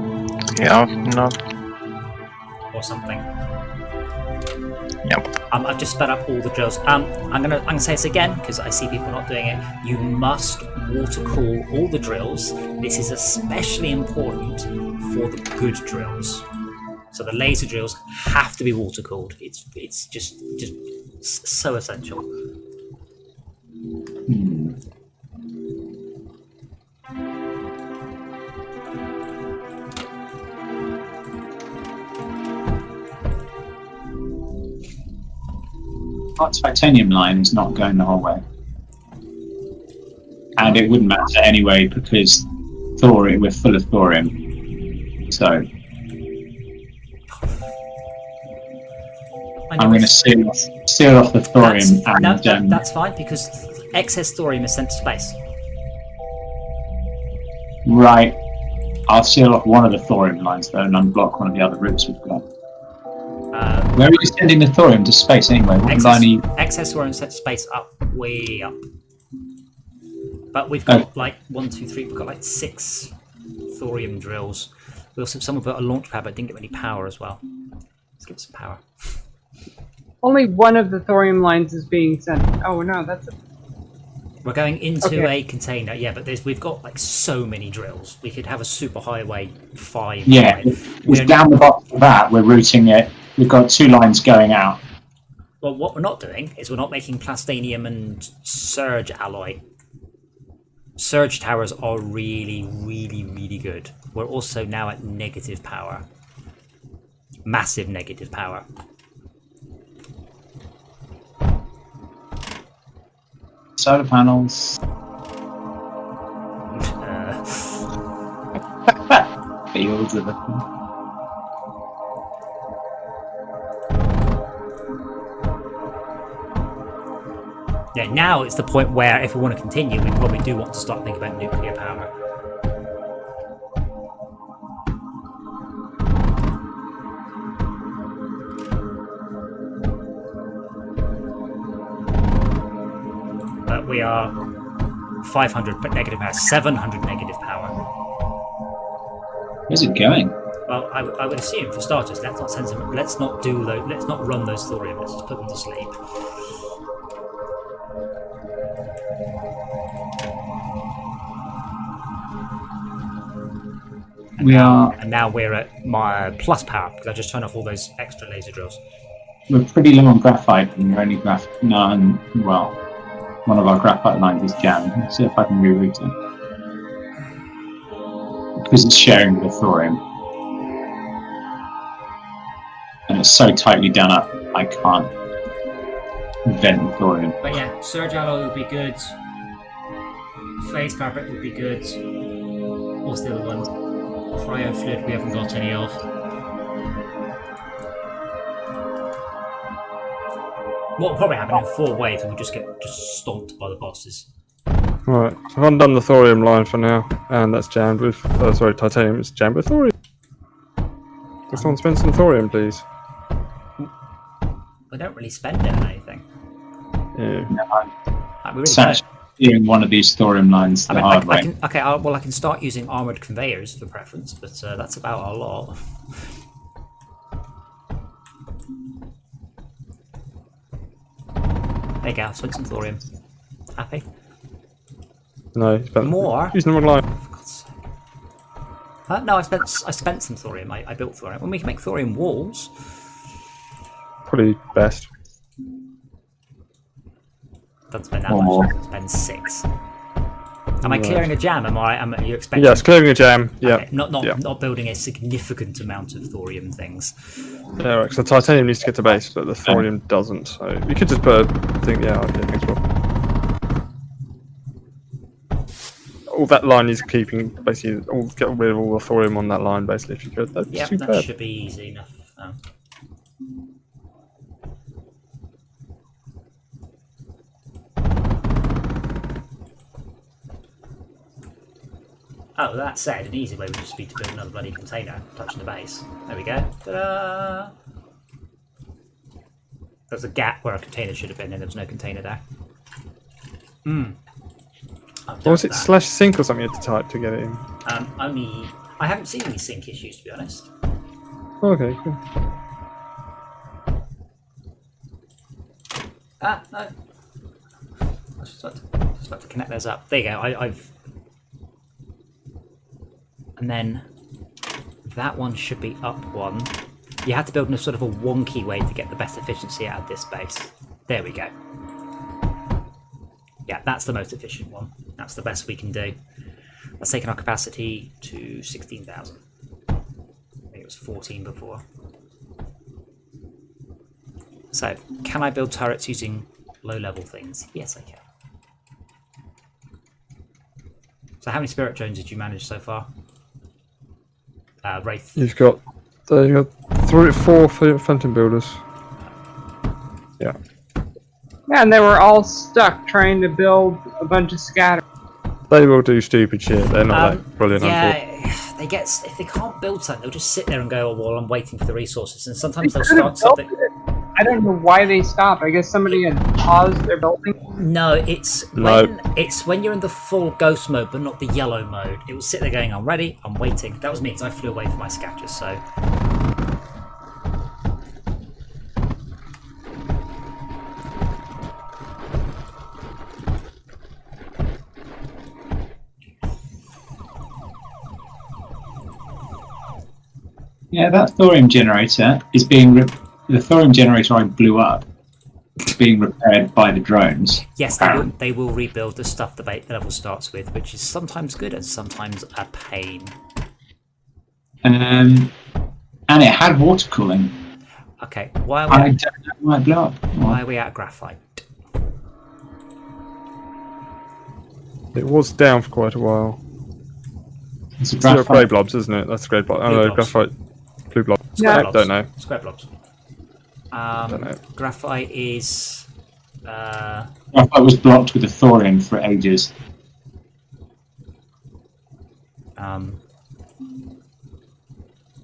no. Or something. Yep. I've just sped up all the drills. I'm gonna say this again because I see people not doing it. You must water cool all the drills. This is especially important for the good drills. So the laser drills have to be water cooled. It's just so essential. That titanium line is not going the whole way. And it wouldn't matter anyway because thorium, we're full of thorium. So I'm going to seal off the thorium that's fine because excess thorium is sent to space. Right. I'll seal off one of the thorium lines though and unblock one of the other routes we've got. Where are you sending the thorium to space anyway? Excess thorium sent to space up, way up. But we've got like 1, 2, 3. We've got like 6 thorium drills. We also someone put a launch pad, but didn't get any power as well. Let's give it some power. Only one of the thorium lines is being sent. Oh no, that's a... We're going into a container, yeah, but we've got like so many drills. We could have a super highway 5. Yeah, it's down the bottom of that. We're routing it. We've got 2 lines going out. Well, what we're not doing is we're not making plastanium and surge alloy. Surge towers are really, really, really good. We're also now at negative power. Massive negative power. Solar panels. Fields of it. Yeah, now it's the point where if we want to continue, we probably do want to start thinking about nuclear power. But we are 500 negative power, 700 negative power. Where's it going? Well, I would assume for starters, let's not send them. Let's not do those. Let's not run those thorium. Let's just put them to sleep. And now we're at my plus power because I just turned off all those extra laser drills. We're pretty low on graphite, and we're only well, one of our graphite lines is jammed. Let's see if I can reroute it. Because it's sharing with the thorium. And it's so tightly done up, I can't vent the thorium. But yeah, surge alloy would be good. Phase fabric would be good. What's the other one? Cryo fluid we haven't got any of. What will probably happen in 4 waves, we'll just get stomped by the bosses. Right, so I've undone the thorium line for now, and that's jammed with. Titanium is jammed with thorium. Can someone spend some thorium, please? We don't really spend it on anything. Yeah. Like, we really It's doing one of these thorium lines the hard way. I can start using armoured conveyors for preference, but that's about a lot. There you go, I've spent some thorium. Happy? No, you spent More? using the wrong line. For God's sake. No, I spent some thorium. I built thorium. When we can make thorium walls. Probably best. Don't spend that much. Spend 6. Am I clearing a jam? Am you expecting? Yes, clearing a jam. Yeah. Okay, not building a significant amount of thorium things. Yeah, right. So titanium needs to get to base, but the thorium doesn't. So we could just put a thing. Yeah. Okay. Thanks, Rob. All that line is keeping basically. Get rid of all the thorium on that line, basically. If you could, that's Yeah, too that bad. should be easy enough. Oh, that said, an easy way would just be to build another bloody container touching the base. There we go. Ta-da! There's a gap where a container should have been, and there was no container there. Or was it /sync or something you had to type to get it in? I haven't seen any sync issues, to be honest. Okay, cool. Ah, no. I was just about to connect those up. There you go. And then that one should be up 1. You have to build in a sort of a wonky way to get the best efficiency out of this base. There we go. Yeah, that's the most efficient one. That's the best we can do. That's taken our capacity to 16,000. I think it was 14 before. So, can I build turrets using low-level things? Yes, I can. So how many Spirit Drones did you manage so far? Wraith. You've got 4 Phantom Builders. Yeah. Yeah, and they were all stuck trying to build a bunch of scatter. They will do stupid shit. They're not that brilliant. Yeah, if they can't build something, they'll just sit there and go, oh, well, I'm waiting for the resources. And sometimes they'll start something. I don't know why they stopped. I guess somebody had paused their building. No, it's when you're in the full ghost mode, but not the yellow mode. It will sit there going, I'm ready, I'm waiting. That was me, because I flew away from my scatters, so... Yeah, that thorium generator is being the thorium generator I blew up is being repaired by the drones. Yes, they will rebuild the stuff the level starts with, which is sometimes good and sometimes a pain. And it had water cooling. Okay, why I don't know why it blew up. Why are we at graphite? It was down for quite a while. It's a It's grey graphite. blobs, isn't it? That's grey blobs. Oh Blue no, blobs. graphite. Blue blobs. Square I blobs. don't know. Square blobs. Don't know. Graphite is Graphite was blocked with a thorium for ages.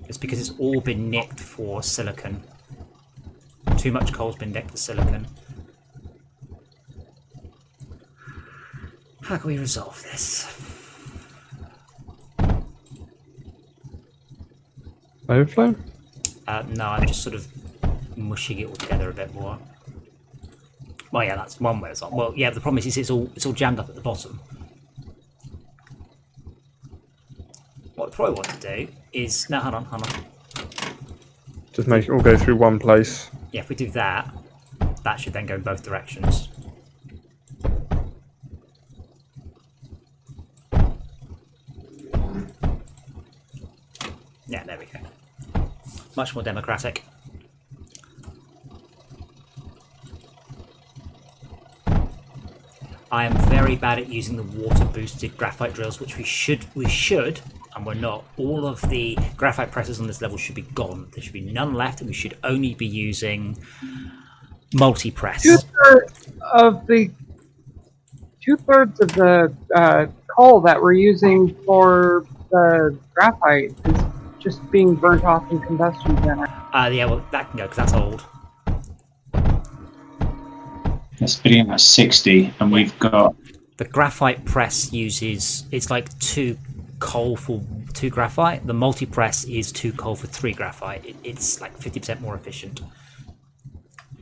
It's because it's all been nicked for silicon. Too much coal's been nicked for silicon. How can we resolve this? Overflow? No, I'm just sort of mushing it all together a bit more. Well, yeah, that's one way. Well, yeah, the problem is it's all jammed up at the bottom. What I probably want to do is no, hold on. Just make it all go through one place. Yeah, if we do that, that should then go in both directions. Yeah, there we go. Much more democratic. I am very bad at using the water-boosted graphite drills, which we should, and we're not. All of the graphite presses on this level should be gone. There should be none left, and we should only be using multi-press. Two-thirds of the coal that we're using for the graphite is just being burnt off in combustion generator. Yeah, well, that can go, because that's old. That's spitting at 60, and we've got... The graphite press uses... It's like 2 coal for 2 graphite. The multi-press is 2 coal for 3 graphite. It's like 50% more efficient.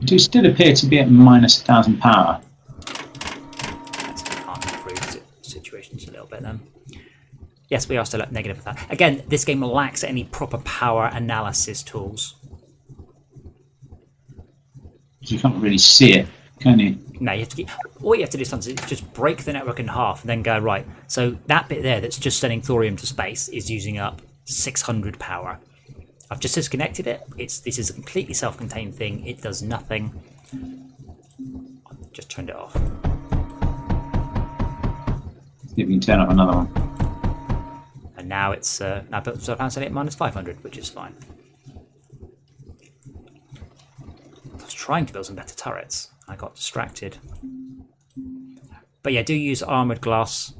We do still appear to be at minus 1,000 power. That's can't improve situations a little bit then. Yes, we are still at negative with that. Again, this game lacks any proper power analysis tools. You can't really see it, can you? No, you have to all you have to do sometimes is just break the network in half and then go, right, so that bit there that's just sending thorium to space is using up 600 power. I've just disconnected it. This is a completely self-contained thing. It does nothing. I've just turned it off. See if we can turn off another one. And now it's now built to power at minus 500, which is fine. I was trying to build some better turrets. I got distracted. But yeah, do use armoured glass,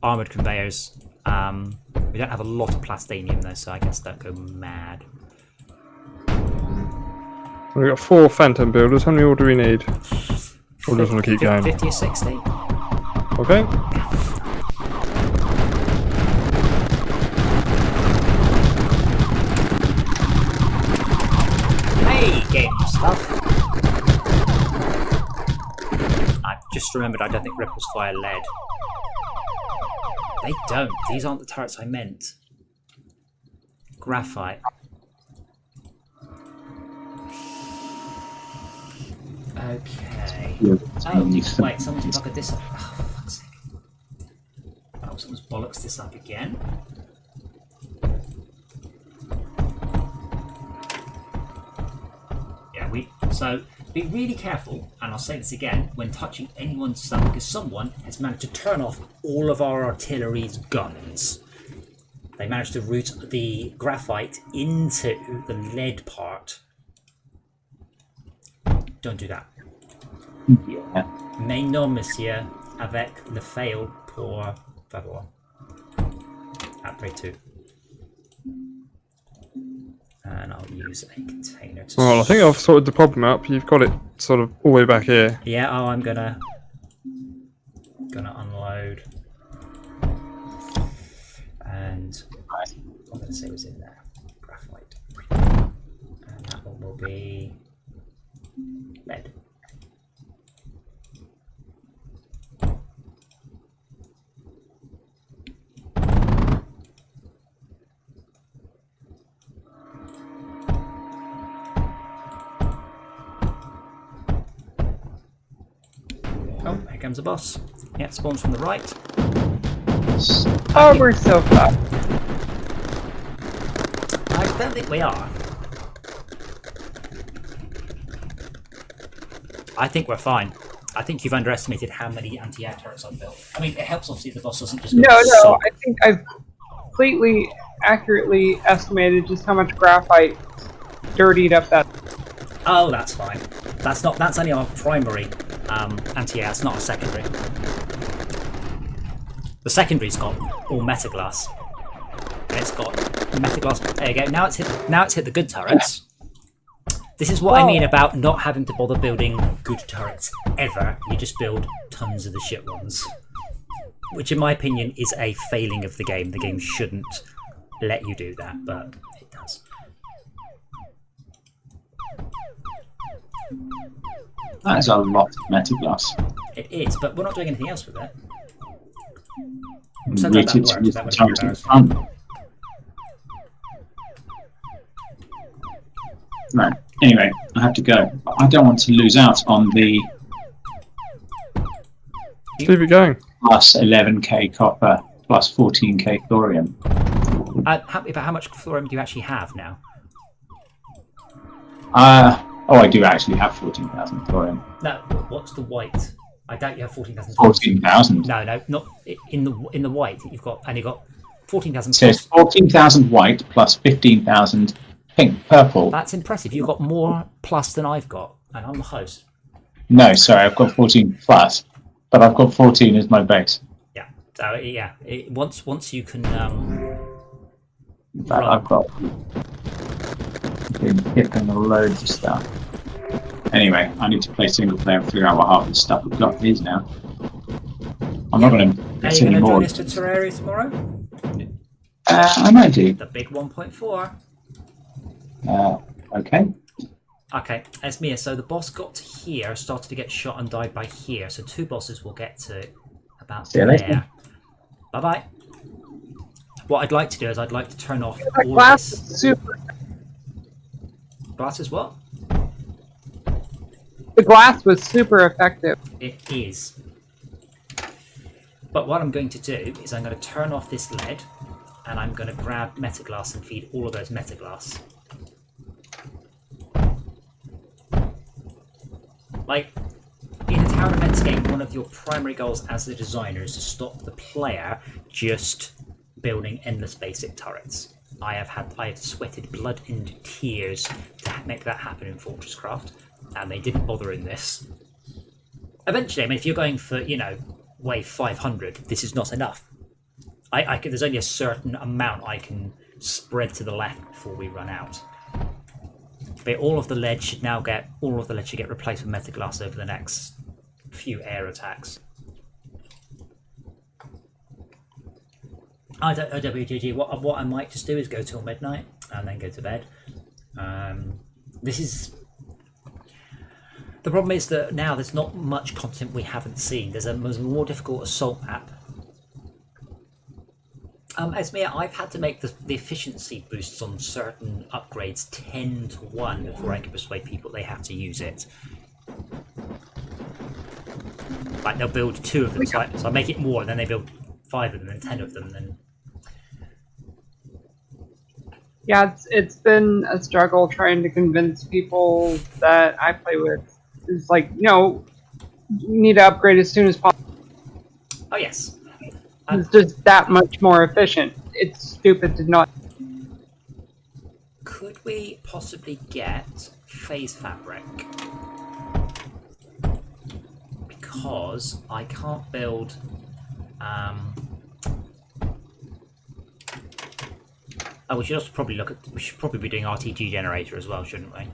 armoured conveyors. We don't have a lot of plastinium though, so I guess don't go mad. We've got 4 phantom builders. How many more do we need? Or just want to keep going? 50 or 60. Okay. Hey, game stuff. I just remembered I don't think ripples fire lead. They don't. These aren't the turrets I meant. Graphite. Okay. Oh, wait, someone's bugged this up. Oh, for fuck's sake. Oh, someone's bollocks this up again. Yeah, so be really careful, and I'll say this again, when touching anyone's stuff, because someone has managed to turn off all of our artillery's guns. They managed to route the graphite into the lead part. Don't do that. Yeah. Mais non, monsieur, avec le fail pour favor. Après tout. And I'll use a container to... Well, I think I've sorted the problem out. You've got it sort of all the way back here. Yeah, oh, I'm gonna unload. And I'm gonna say what's in there. Graphite. And that one will be lead. Oh, here comes the boss. Yeah, it spawns from the right. Oh, we're so fucked. I don't think we are. I think we're fine. I think you've underestimated how many anti-air turrets I've built. I mean, it helps obviously the boss doesn't just go No, I think I've completely accurately estimated just how much graphite dirtied up that. Oh, that's fine. That's only our primary anti-air. It's not a secondary. The secondary's got all metaglass. It's got metaglass. There you go. Now it's hit the good turrets. This is what I mean about not having to bother building good turrets ever. You just build tons of the shit ones, which in my opinion is a failing of the game. The game shouldn't let you do that, but it does. That is a lot of metaglass. It is, but we're not doing anything else with it. I'm And so glad that rated to worked. use That the would be turret in embarrassing. front. Right. Anyway, I have to go. I don't want to lose out on the Keep it going. plus 11k copper, plus 14k thorium. How much thorium do you actually have now? I do actually have 14,000 thorium. No, what's the white? I doubt you have 14,000. 14,000. No, not in the white. You've got 14,000. It says 14,000 white plus 15,000 pink, purple. That's impressive. You've got more plus than I've got, and I'm the host. No, sorry, I've got 14 plus, but I've got 14 as my base. Yeah. So yeah, once you can. But I've got been hipping loads of stuff. Anyway, I need to play single player and figure out what half the stuff I've got is now. I'm not going to Are get you any going to more. join us for Terraria tomorrow? I might do. The big 1.4. Okay. Okay, Esmia, so the boss got to here, started to get shot and died by here, so 2 bosses will get to about See you later. there. Bye-bye. What I'd like to do is I'd like to turn off The all glass of this. is super. Glass is what? The glass was super effective. It is. But what I'm going to do is I'm going to turn off this lead, and I'm going to grab metaglass and feed all of those metaglass. Like, in a tower defense game, one of your primary goals as the designer is to stop the player just building endless basic turrets. I have sweated blood and tears to make that happen in Fortresscraft, and they didn't bother in this. Eventually, I mean, if you're going for, wave 500, this is not enough. There's only a certain amount I can spread to the left before we run out. But all of the lead should get replaced with metaglass over the next few air attacks. WGG, what I might just do is go till midnight and then go to bed. The problem is that now there's not much content we haven't seen. There's a more difficult assault map. Esmia, I've had to make the efficiency boosts on certain upgrades 10 to 1 before I can persuade people they have to use it. Like, they'll build 2 of them, so I make it more, and then they build 5 of them, and 10 of them, then... Yeah, it's been a struggle trying to convince people that I play with. It's like, you need to upgrade as soon as possible. Oh, yes. It's just that much more efficient. It's stupid to not. Could we possibly get phase fabric? Because I can't build. Oh, we should also probably look at. We should probably be doing RTG generator as well, shouldn't we?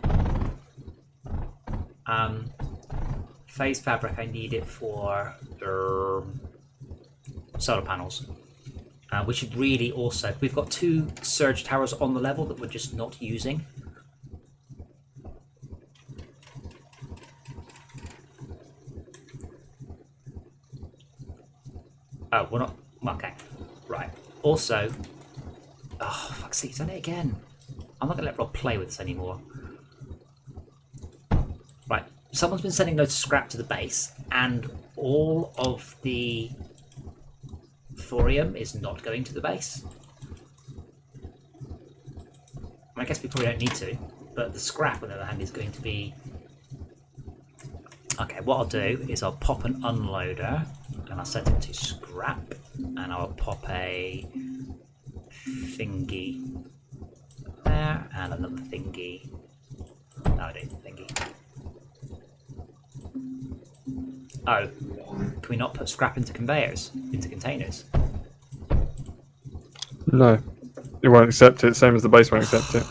Phase fabric. I need it for solar panels. We should really also... We've got 2 surge towers on the level that we're just not using. Oh, we're not... Okay. Right. Also... Oh, fuck's sake, he's done it again. I'm not going to let Rob play with this anymore. Right. Someone's been sending loads of scrap to the base, and all of the thorium is not going to the base. I guess we probably don't need to, but the scrap, on the other hand, is going to be... Okay, what I'll do is I'll pop an unloader, and I'll set it to scrap, and I'll pop a thingy there, and another thingy. No, I don't need a thingy. Oh, can we not put scrap into conveyors, into containers? No. It won't accept it, same as the base won't accept it.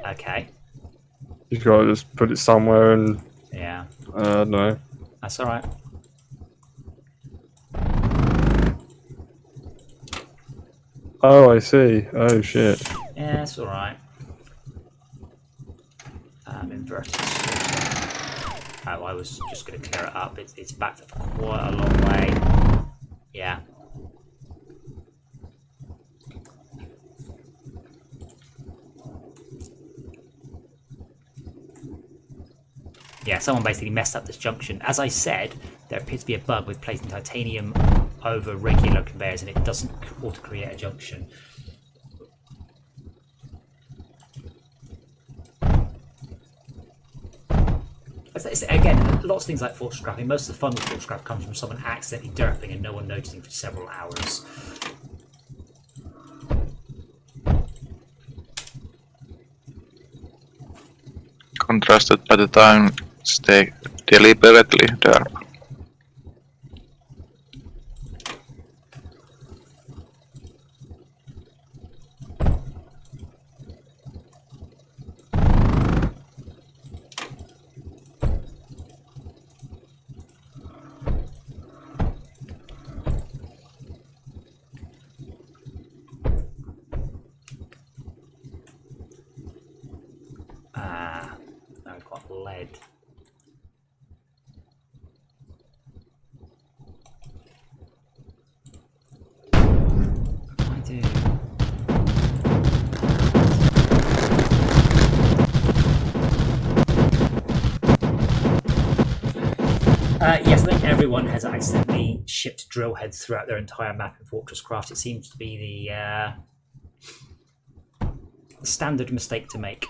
Okay. You've got to just put it somewhere and... Yeah. I don't know. That's alright. Oh, I see. Oh, shit. Yeah, it's alright. Inverted switch. Oh, I was just going to clear it up. It's backed up quite a long way. Yeah. Yeah, someone basically messed up this junction. As I said, there appears to be a bug with placing titanium over regular conveyors and it doesn't auto-create a junction. Again, lots of things like force scrapping. Most of the fun with force scrap comes from someone accidentally derping and no one noticing for several hours. Contrasted by the time they deliberately derp. I've got lead. What do I do? Yes, I think everyone has accidentally shipped drill heads throughout their entire map in Fortress Craft. It seems to be the standard mistake to make.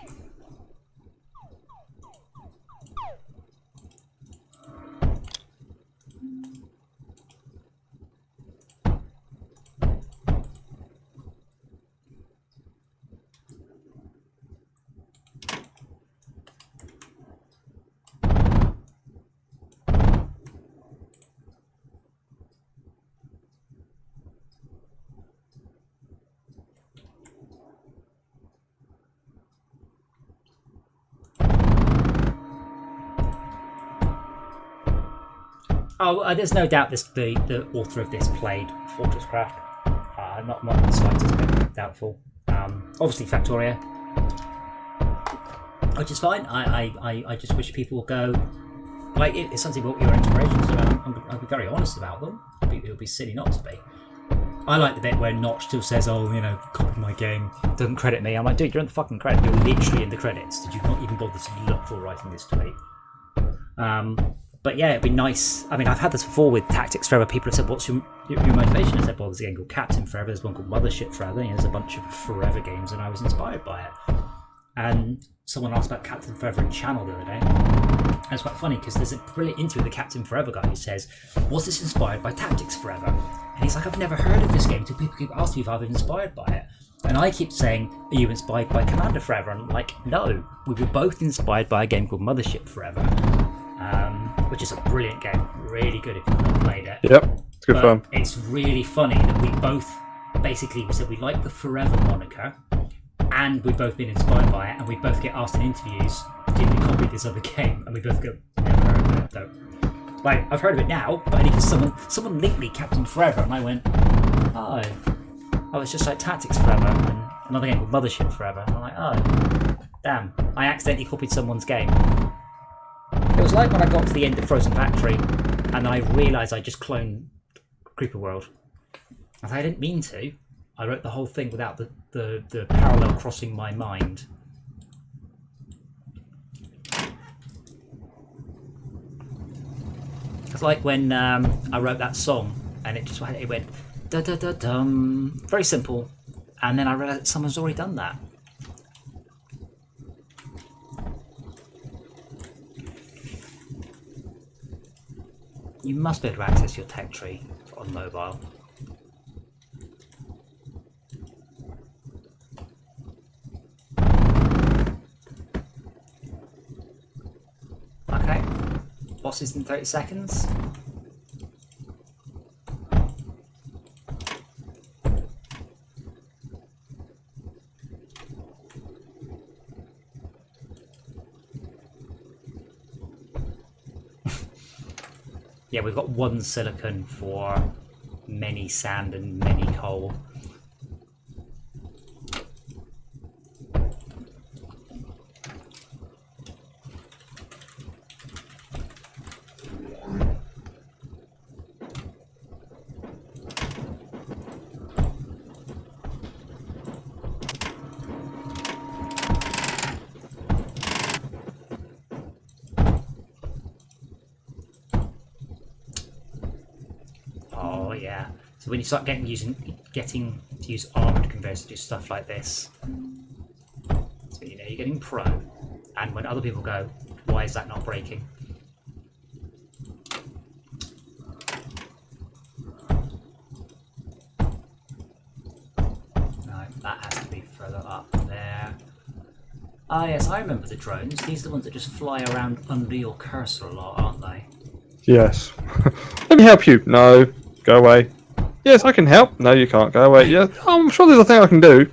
Oh, there's no doubt the author of this played Fortress Craft. Not the slightest bit doubtful. Obviously Factoria, which is fine. I just wish people would go. Like, it's something what your inspirations are. I'll be very honest about them. It would be silly not to be. I like the bit where Notch still says, "Oh, you know, copy my game, doesn't credit me." I'm like, dude, you're in the fucking credit. You're literally in the credits. Did you not even bother to look for writing this tweet? But yeah, it'd be nice. I mean, I've had this before with Tactics Forever. People have said, "What's your motivation?" I said, "Well, there's a game called Captain Forever. There's one called Mothership Forever. You know, there's a bunch of Forever games, and I was inspired by it." And someone asked about Captain Forever in channel the other day. And it's quite funny because there's a brilliant interview with the Captain Forever guy who says, "Was this inspired by Tactics Forever?" And he's like, "I've never heard of this game until people keep asking me if I've been inspired by it." And I keep saying, "Are you inspired by Commander Forever?" And I'm like, no, we were both inspired by a game called Mothership Forever. Which is a brilliant game, really good if you've not played it. Yep, it's good fun. It's really funny that we both basically said we like the Forever moniker, and we've both been inspired by it, and we both get asked in interviews, "Did you copy this other game?" And we both go, "Never heard of it though." Like, I've heard of it now, but only because someone linked me Captain Forever, and I went, "Oh, it's just like Tactics Forever and another game called Mothership Forever." And I'm like, "Oh, damn! I accidentally copied someone's game." It was like when I got to the end of Frozen Factory and then I realised I just cloned Creeper World. I didn't mean to. I wrote the whole thing without the parallel crossing my mind. It's like when I wrote that song and it went da da da dum, very simple, and then I realised that someone's already done that. You must be able to access your tech tree on mobile. bosses in 30 seconds. Yeah, we've got 1 silicon for many sand and many coal. Oh yeah. So when you start getting to use armored converters to do stuff like this, so you know you're getting pro. And when other people go, why is that not breaking? No, that has to be further up there. Ah yes, I remember the drones. These are the ones that just fly around under your cursor a lot, aren't they? Yes. Let me help you. No. Go away. Yes, I can help. No, you can't. Go away. Yeah, I'm sure there's a thing I can do.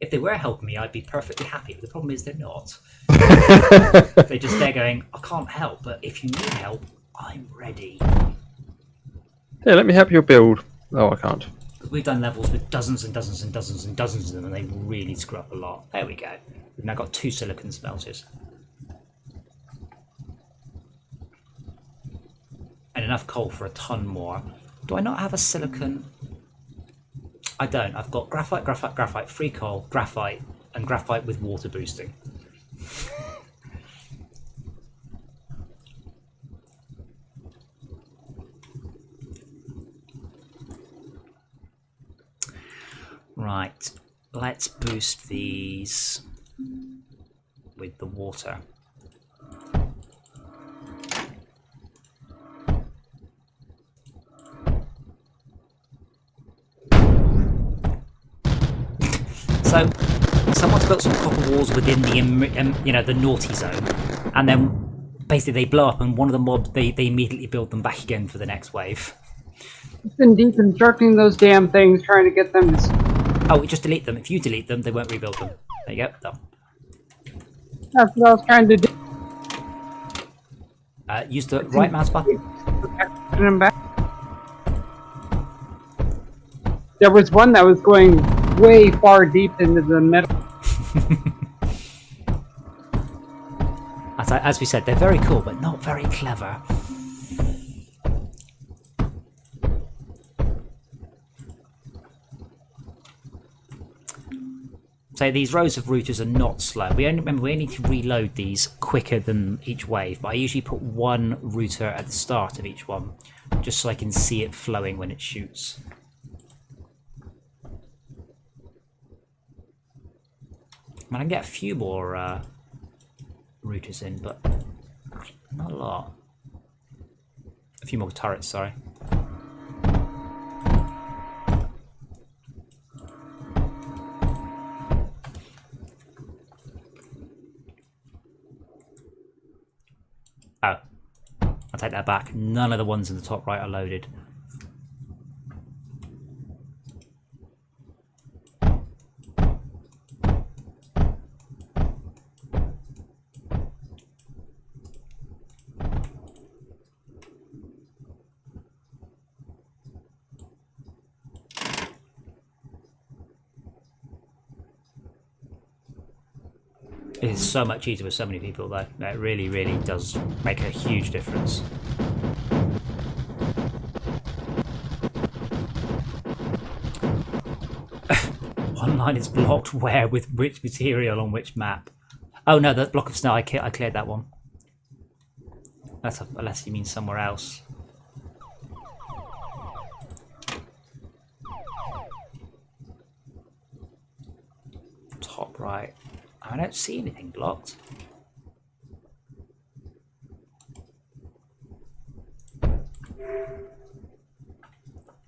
If they were helping me, I'd be perfectly happy. But the problem is they're not. They're going, I can't help, but if you need help, I'm ready. Here, let me help you build. Oh, I can't. We've done levels with dozens and dozens and dozens and dozens of them, and they really screw up a lot. There we go. We've now got 2 silicon smelters. And enough coal for a ton more. Do I not have a silicon? I don't. I've got graphite, graphite, graphite, free coal, graphite, and graphite with water boosting. Right, let's boost these with the water. So, someone's built some copper walls within the, the naughty zone, and then basically they blow up, and one of the mobs they immediately build them back again for the next wave. I've been deconstructing those damn things, trying to get them to... Oh, just delete them. If you delete them, they won't rebuild them. There you go. Done. That's what I was trying to do. Use the right mouse button. Put them back. There was one that was going way far deep into the metal. As we said, they're very cool, but not very clever. So these rows of routers are not slow. We only need to reload these quicker than each wave, but I usually put 1 router at the start of each one, just so I can see it flowing when it shoots. I can get a few more routers in, but not a lot. A few more turrets, sorry. Oh, I'll take that back. None of the ones in the top right are loaded. It is so much easier with so many people though. It really, really does make a huge difference. One line is blocked where with which material on which map. Oh no, the block of snow, I cleared that one. Unless you mean somewhere else. Top right. I don't see anything blocked.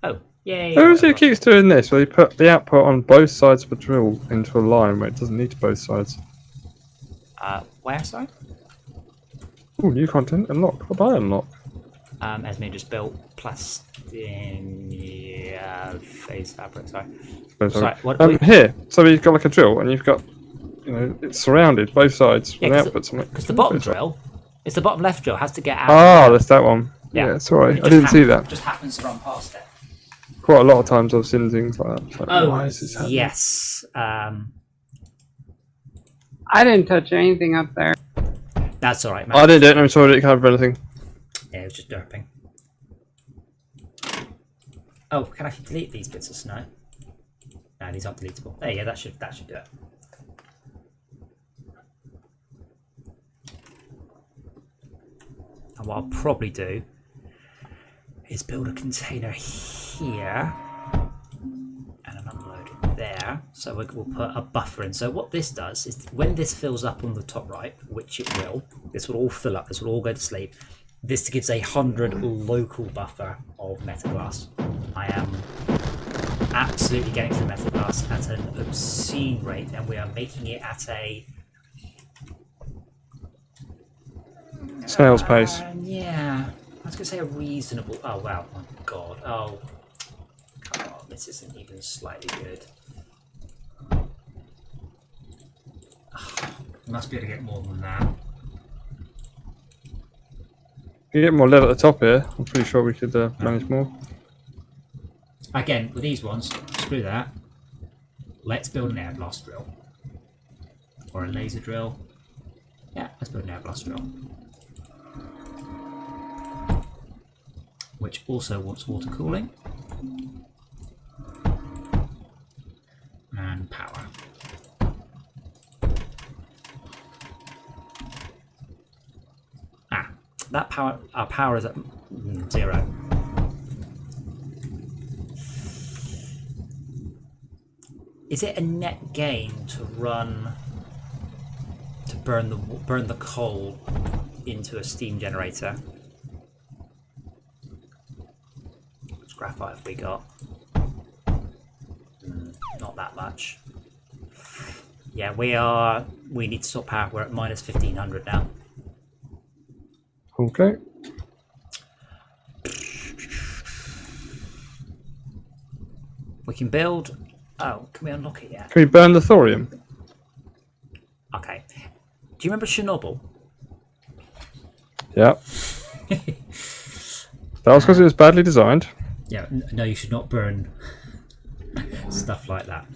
Oh, yay! Who is it keeps doing this? Where you put the output on both sides of a drill into a line where it doesn't need to both sides. Where, sorry? Oh, new content unlocked. What do I unlock? Esme just built phase fabric. Sorry. Oh, Sorry. What? Here, so you've got like a drill, and you've got, it's surrounded both sides with outputs. Because the bottom drill, it's the bottom left drill, has to get out. Ah, that's that one. Yeah. Yeah, sorry, It I didn't see happens- that. Just happens to run past it. Quite a lot of times I've seen things like that. It's like, why is this happening? Yes. I didn't touch anything up there. That's all right, man. I didn't do it. I'm sorry, I didn't cover anything. Yeah, it was just derping. Oh, can I delete these bits of snow? No, these aren't deletable. There you go. That should do it. And what I'll probably do is build a container here and an unload there. So we'll put a buffer in. So what this does is when this fills up on the top right, which it will, this will all fill up, this will all go to sleep. This gives 100 local buffer of metaglass. I am absolutely getting through metaglass at an obscene rate, and we are making it at a Snail's pace. yeah, I was gonna say a reasonable. Oh wow, oh god, oh come on, this isn't even slightly good. Must be able to get more than that. You get more lead at the top here. I'm pretty sure we could manage more. Again, with these ones, screw that. Let's build an air blast drill. Or a laser drill. Yeah, let's build an air blast drill. Which also wants water cooling. And power. Ah, that power, our power is at 0. Is it a net gain to burn the coal into a steam generator? Which graphite have we got? Not that much. Yeah, we need to swap power. We're at minus 1500 now. Okay. We can build. Oh, can we unlock it yet? Can we burn the thorium? Okay. Do you remember Chernobyl? Yeah. That was because it was badly designed. Yeah, no, you should not burn stuff like that.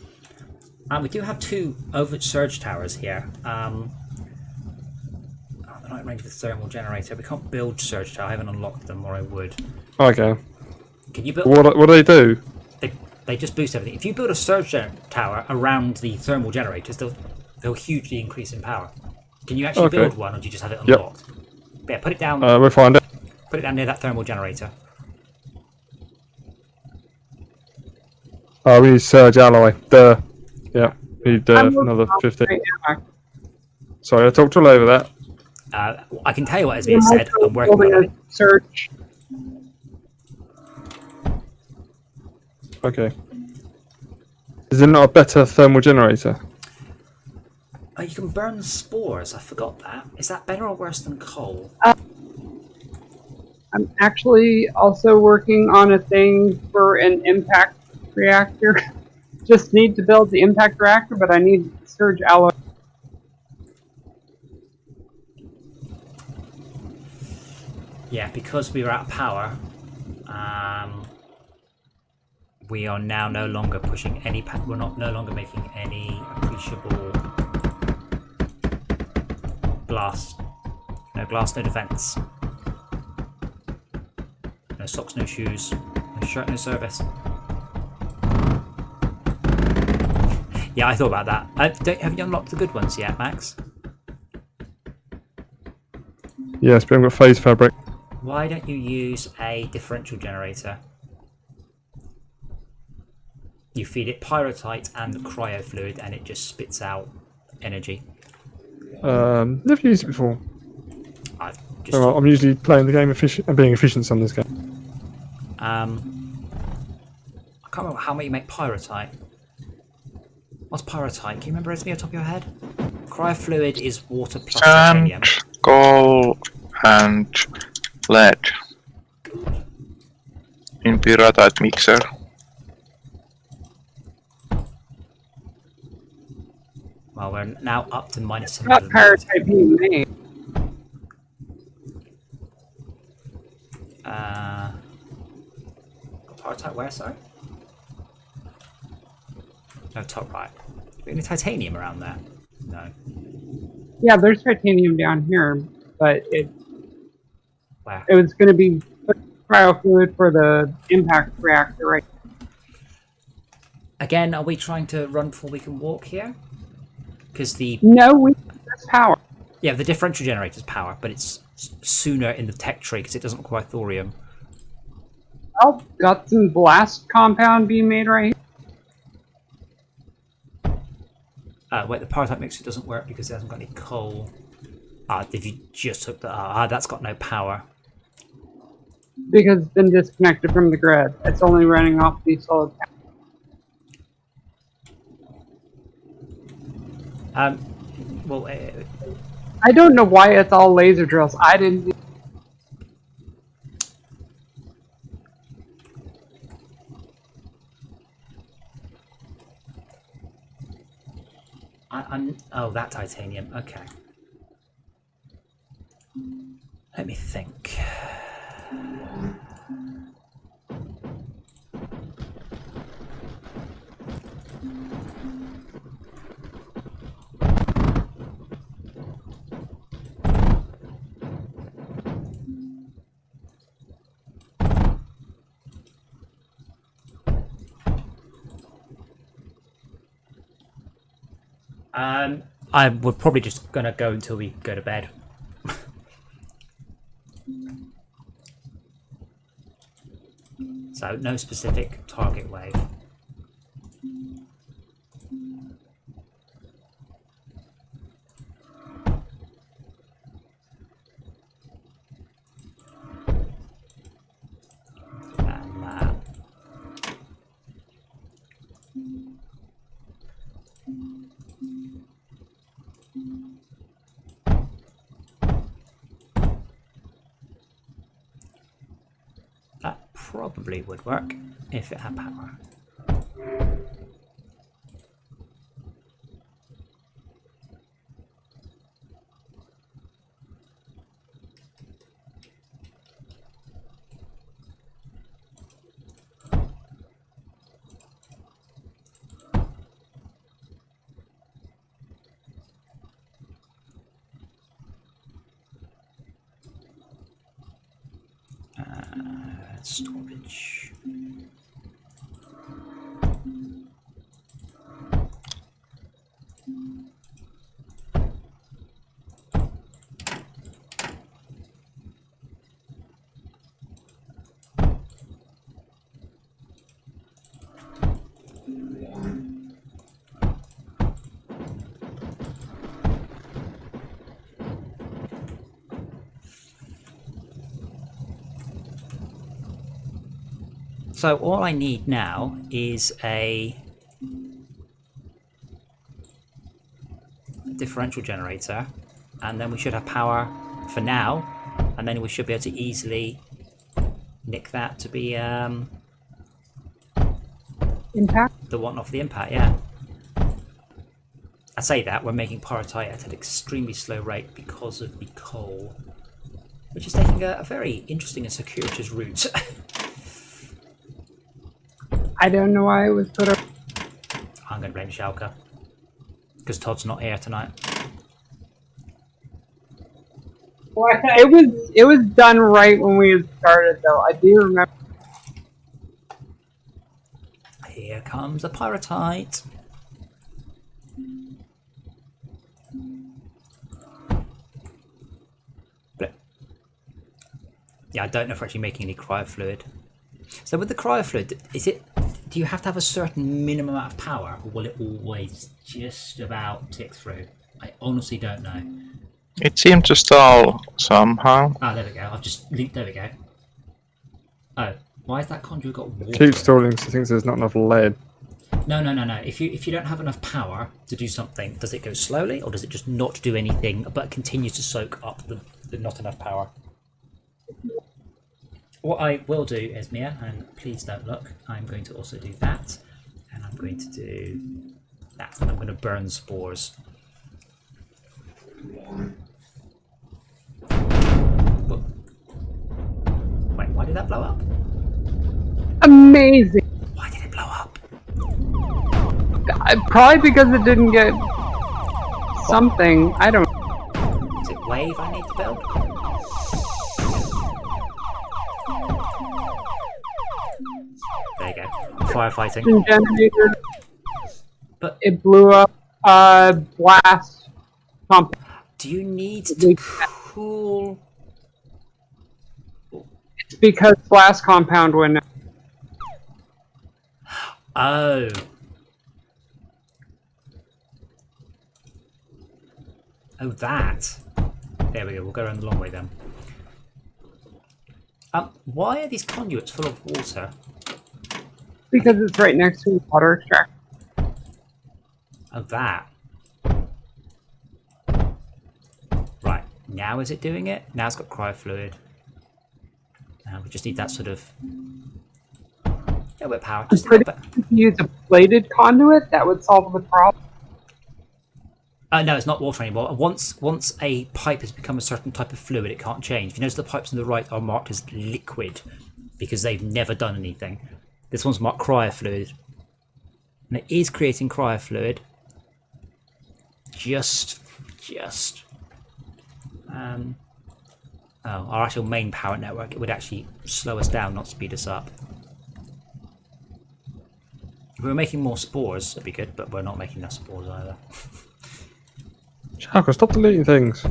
We do have 2 surge towers here. They're not arranged with thermal generator. We can't build surge tower. I haven't unlocked them, or I would. Okay. Can you build? What do they do? They just boost everything. If you build a surge tower around the thermal generators, they'll hugely increase in power. Can you actually build one, or do you just have it unlocked? Yeah, put it down. We'll find it. Put it down near that thermal generator. Oh, we need surge alloy. Duh. Yeah. We need another 50. Right now. Sorry, I talked all over that. I can tell you what Esme said. I'm working Building on it. a search. Okay. Is there not a better thermal generator? Oh, you can burn spores. I forgot that. Is that better or worse than coal? I'm actually also working on a thing for an impact reactor. Just need to build the impact reactor, but I need surge alloy. Yeah, because we were out of power, we are now no longer pushing any. We're no longer making any appreciable glass. No glass, no defense. No socks, no shoes. No shirt, no service. Yeah, I thought about that. Have you unlocked the good ones yet, Max? Yes, but I've got phase fabric. Why don't you use a differential generator? You feed it pyrotite and cryo fluid, and it just spits out energy. Never used it before. I've just So I'm usually playing the game efficient and being efficient on this game. I can't remember how many you make pyrotite. What's pyrotite? Can you remember, Esme, off the top of your head? Cryo fluid is water plus titanium. Sand, coal, and lead in pyritite mixer. Well, we're now up to minus Not 700. pyritite being made. Pyritite where, sorry? No, top right. Any titanium around there? No. Yeah, there's titanium down here, but Where? it was going to be cryo fluid for the impact reactor, right? Again, are we trying to run before we can walk here? Because the No, we have power. the differential generator's power, but it's sooner in the tech tree because it doesn't require thorium. Oh, got some blast compound being made right here. Wait, the pyritite mixer doesn't work because it hasn't got any coal. If you just took the that's got no power. Because it's been disconnected from the grid. It's only running off the solid power. Well, I don't know why it's all laser drills. I didn't. oh, that titanium. Okay. Let me think. We're probably just gonna go until we go to bed. So no specific target wave. And that. That probably would work if it had power. Storage. So all I need now is a differential generator, and then we should have power for now, and then we should be able to easily nick that to be Impact? the one off the impact, yeah. I say that, we're making pyritite at an extremely slow rate because of the coal, which is taking a very interesting and circuitous route. I don't know why it was put up. I'm going to blame Schalke, because Todd's not here tonight. Well, it was done right when we had started, though. I do remember. Here comes the pyritite. Blip. Yeah, I don't know if we're actually making any cryofluid. So with the cryofluid, do you have to have a certain minimum amount of power, or will it always just about tick through? I honestly don't know. It seemed to stall somehow. Ah, there we go. I've just leaped. There we go. Oh, why has that conduit got water? Keep stalling because it thinks there's not enough lead. No. If you don't have enough power to do something, does it go slowly, or does it just not do anything but continue to soak up the not enough power. What I will do is, Mia, and please don't look, I'm going to also do that. And I'm going to do that. And I'm going to burn spores. But, wait, why did that blow up? Amazing. Why did it blow up? Probably because it didn't get something. I don't. Is it wave I need to build? There you go. Firefighting. Generator. But It blew up a blast pump. do you need to cool? It's because blast compound went. Oh. Oh, that. There we go. We'll go around the long way then. Why are these conduits full of water? Because it's right next to a water extractor. Oh, that. Right. Now is it doing it? Now it's got cryo fluid. Now we just need that sort of... a little bit of power. Just a little bit. If you use a plated conduit, that would solve the problem. No, it's not water anymore. Once a pipe has become a certain type of fluid, it can't change. If you notice, the pipes on the right are marked as liquid because they've never done anything. This one's marked cryofluid, and it is creating cryofluid. Our actual main power network, it would actually slow us down, not speed us up. If we were making more spores, that'd be good, but we're not making enough spores either. Shaka, stop deleting things.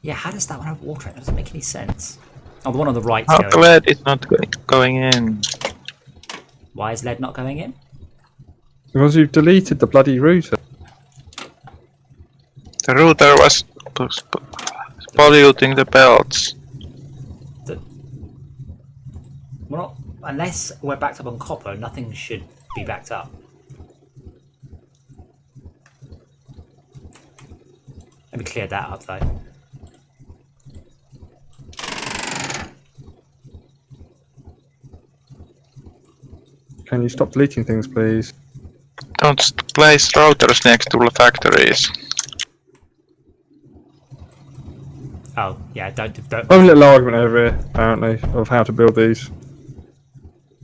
Yeah, how does that one have water in it? That doesn't make any sense. Oh, the one on the right's How going. the lead is not going in? Why is lead not going in? Because you've deleted the bloody router. The router was polluting the belts. We're not, unless we're backed up on copper, nothing should be backed up. Let me clear that up though. Can you stop deleting things, please? Don't place routers next to the factories. Oh, yeah, don't. I have a little argument over here, apparently, of how to build these.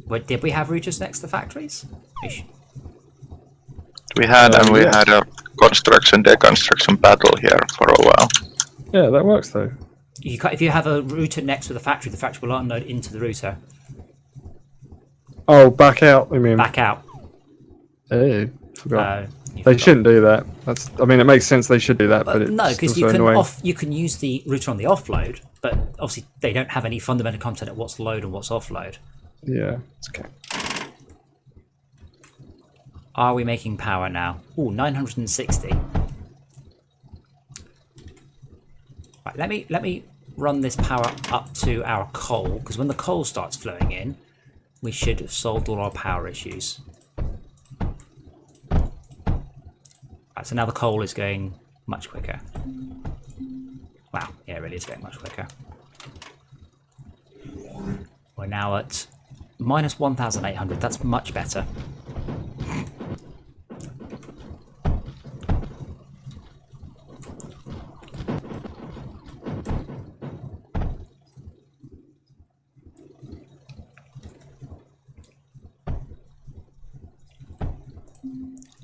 Wait, did we have routers next to factories? We had and we yeah. had a construction-deconstruction battle here for a while. Yeah, that works though. If you have a router next to the factory will unload into the router. Oh, back out, you mean? Back out. Oh, forgot. You They forgot. shouldn't do that. That's. I mean, it makes sense they should do that, but it's no, because still you so can annoying. you can use the router on the offload, but obviously they don't have any fundamental content of what's load and what's offload. Yeah, it's okay. Are we making power now? Ooh, 960. Right, let me run this power up to our coal, because when the coal starts flowing in, we should have solved all our power issues. Right, so now the coal is going much quicker. Wow, yeah, it really is going much quicker. We're now at minus 1,800. That's much better.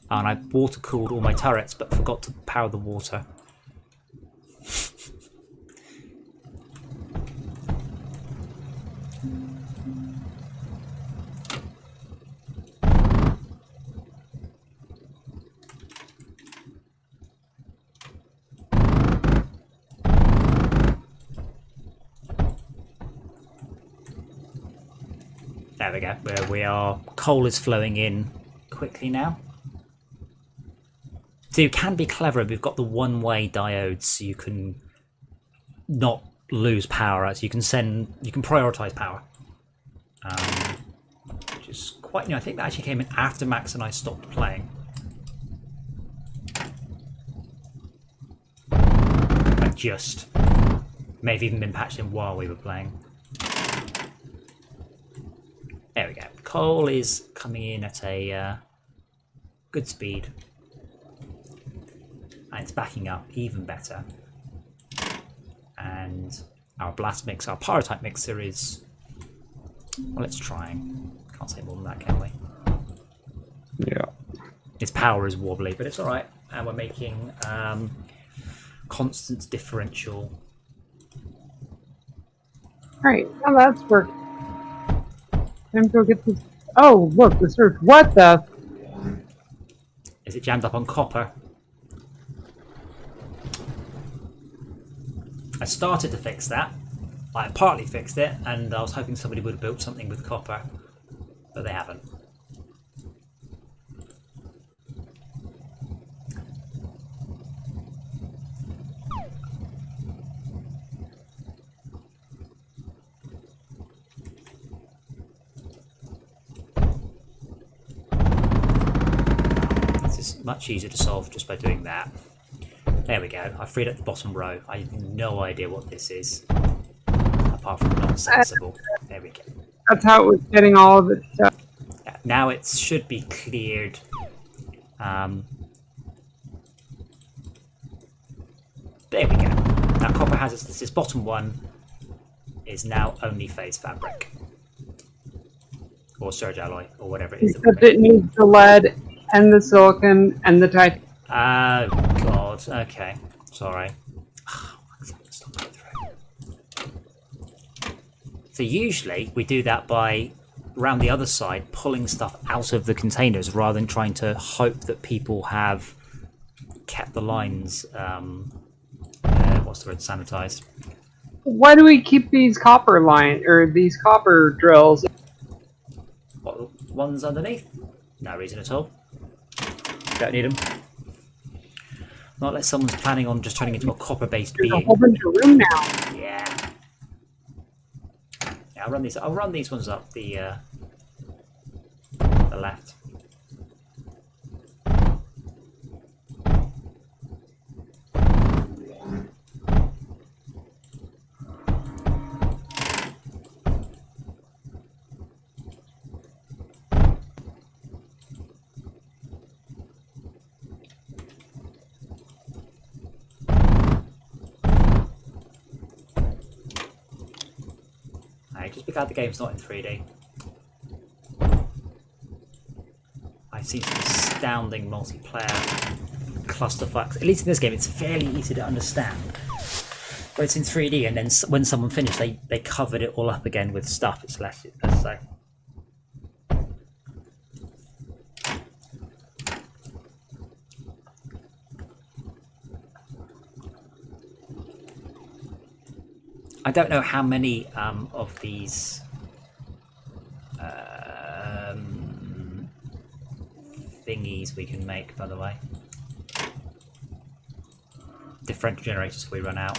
And I water cooled all my turrets, but forgot to power the water. There we go. Where we are, coal is flowing in quickly now. So you can be clever. We've got the one-way diodes, so you can not lose power. So you can prioritize power, which is quite new. I think that actually came in after Max and I stopped playing. just. May have even been patched in while we were playing. There we go. Coal is coming in at a good speed. And it's backing up even better. And our blast mix, our pyrotype mixer is... Well, let's try. Can't say more than that, can we? Yeah. Its power is wobbly, but it's alright. And we're making constant differential. Alright, now that's worked. Time to go get this. Oh, look, the search. What the? Is it jammed up on copper? I started to fix that. I partly fixed it, and I was hoping somebody would have built something with copper, but they haven't. This is much easier to solve just by doing that. There we go. I freed up the bottom row. I have no idea what this is, apart from nonsensible. There we go. That's how it was getting all of its stuff. Now it should be cleared. There we go. Now copper has this bottom one is now only phase fabric. Or surge alloy, or whatever it is. Except it needs the lead and the silicon and the titanium. Oh god, okay. Sorry. So usually we do that by, around the other side, pulling stuff out of the containers rather than trying to hope that people have kept the lines, what's the word, sanitized. Why do we keep these copper these copper drills? What, ones underneath? No reason at all. Don't need them. Not unless someone's planning on just turning into a copper-based There's being. a whole bunch of room now. Yeah. Yeah, I'll run these ones up the left. Just because the game's not in 3D. I've seen some astounding multiplayer clusterfucks. At least in this game, it's fairly easy to understand. But it's in 3D, and then when someone finished, they covered it all up again with stuff. It's left, let's say. I don't know how many of these thingies we can make, by the way. Differential generators if we run out.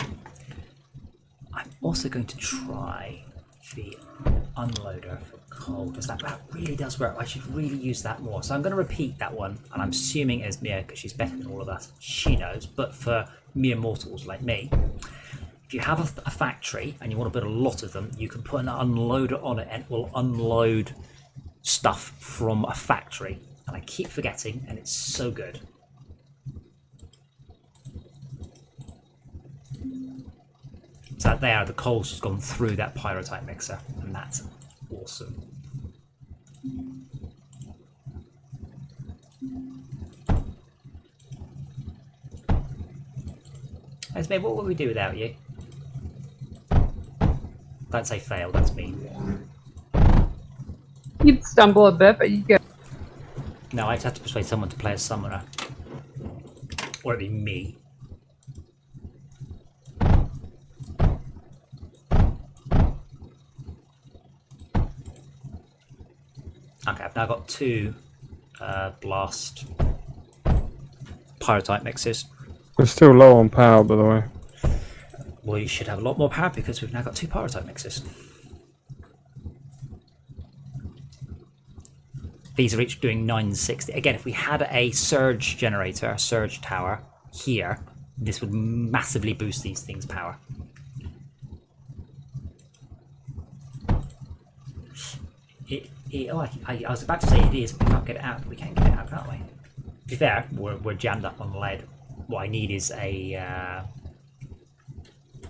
I'm also going to try the unloader for coal, because that really does work. I should really use that more. So I'm going to repeat that one, and I'm assuming as Mia, because she's better than all of us, she knows, but for mere mortals like me, if you have a factory and you want to build a lot of them, you can put an unloader on it and it will unload stuff from a factory. And I keep forgetting, and it's so good. So there, the coal's just gone through that pyrotype mixer, and that's awesome. Esme, what would we do without you? Don't say fail, that's mean. You'd stumble a bit, but you get. No, I'd have to persuade someone to play a summoner. Or it'd be me. Okay, I've now got two blast pyrotype mixes. We're still low on power, by the way. Well, you should have a lot more power because we've now got two pyrotype mixes. These are each doing 960. Again, if we had a surge generator, a surge tower here, this would massively boost these things' power. I was about to say it is, but we can't get it out. We can't get it out, can't we? To be fair, we're jammed up on lead. What I need is a...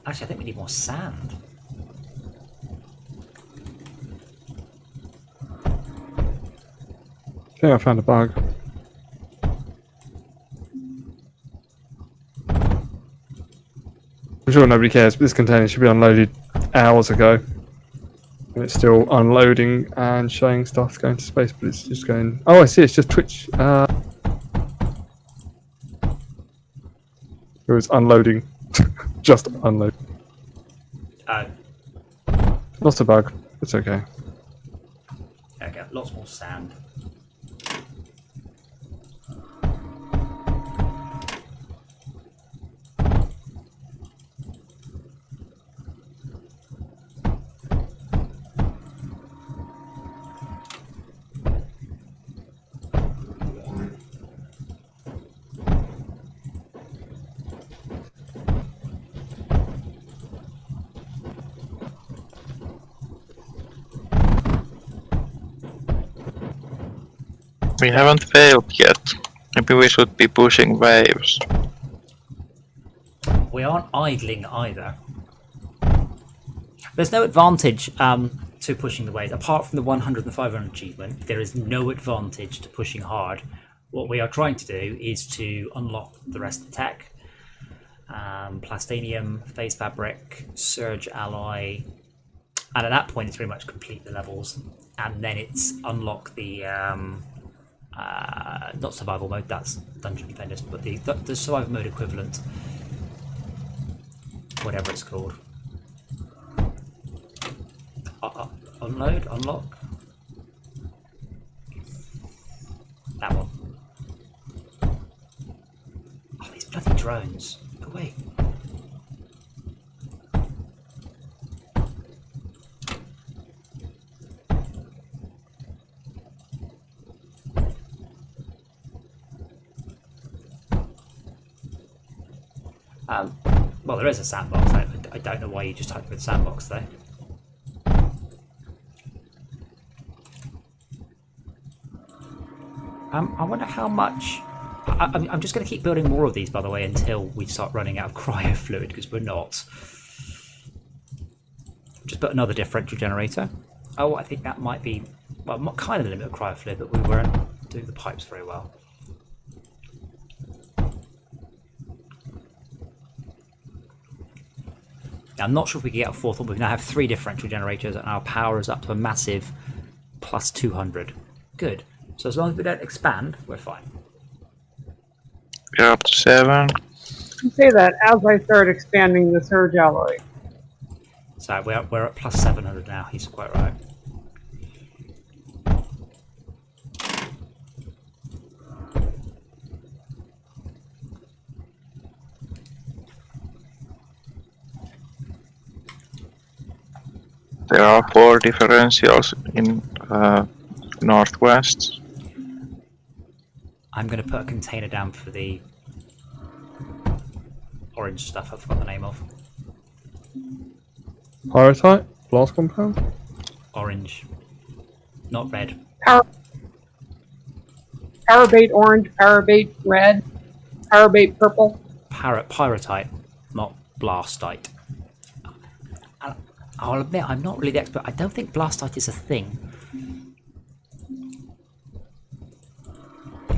Actually, I think we need more sand. I think I found a bug. I'm sure nobody cares, but this container should be unloaded hours ago. And it's still unloading and showing stuff going to space, but it's just going... Oh, I see, it's just Twitch. It was unloading. Just unload. Lost a bug. It's okay. Okay, lots more sand. We haven't failed yet. Maybe we should be pushing waves. We aren't idling either. There's no advantage to pushing the waves. Apart from the 100 and 500 achievement, there is no advantage to pushing hard. What we are trying to do is to unlock the rest of the tech. Plastinium, phase fabric, surge alloy. And at that point, it's pretty much complete the levels. And then it's unlock the... not survival mode, that's Dungeon Defenders, but the survival mode equivalent, whatever it's called. Unload, unlock. That one. Oh, these bloody drones. Go away. Well, there is a sandbox. I don't know why you just typed with sandbox there. I wonder how much... I'm just going to keep building more of these, by the way, until we start running out of cryo fluid, because we're not. Just put another differential generator. Oh, I think that might be... Well, not kind of the limit of cryo fluid, but we weren't doing the pipes very well. Now, I'm not sure if we can get a fourth one. We now have 3 differential generators, and our power is up to a massive plus 200. Good. So as long as we don't expand, we're fine. We're up to 7. You say that as I start expanding the surge alloy. So we're at plus 700 now. He's quite right. There are 4 differentials in northwest. I'm going to put a container down for the orange stuff I forgot the name of. Pyrotite? Blast compound? Orange. Not red. Parabate orange, parabate red, parabate purple. Pyrotite, not blastite. I'll admit, I'm not really the expert. I don't think blastite is a thing.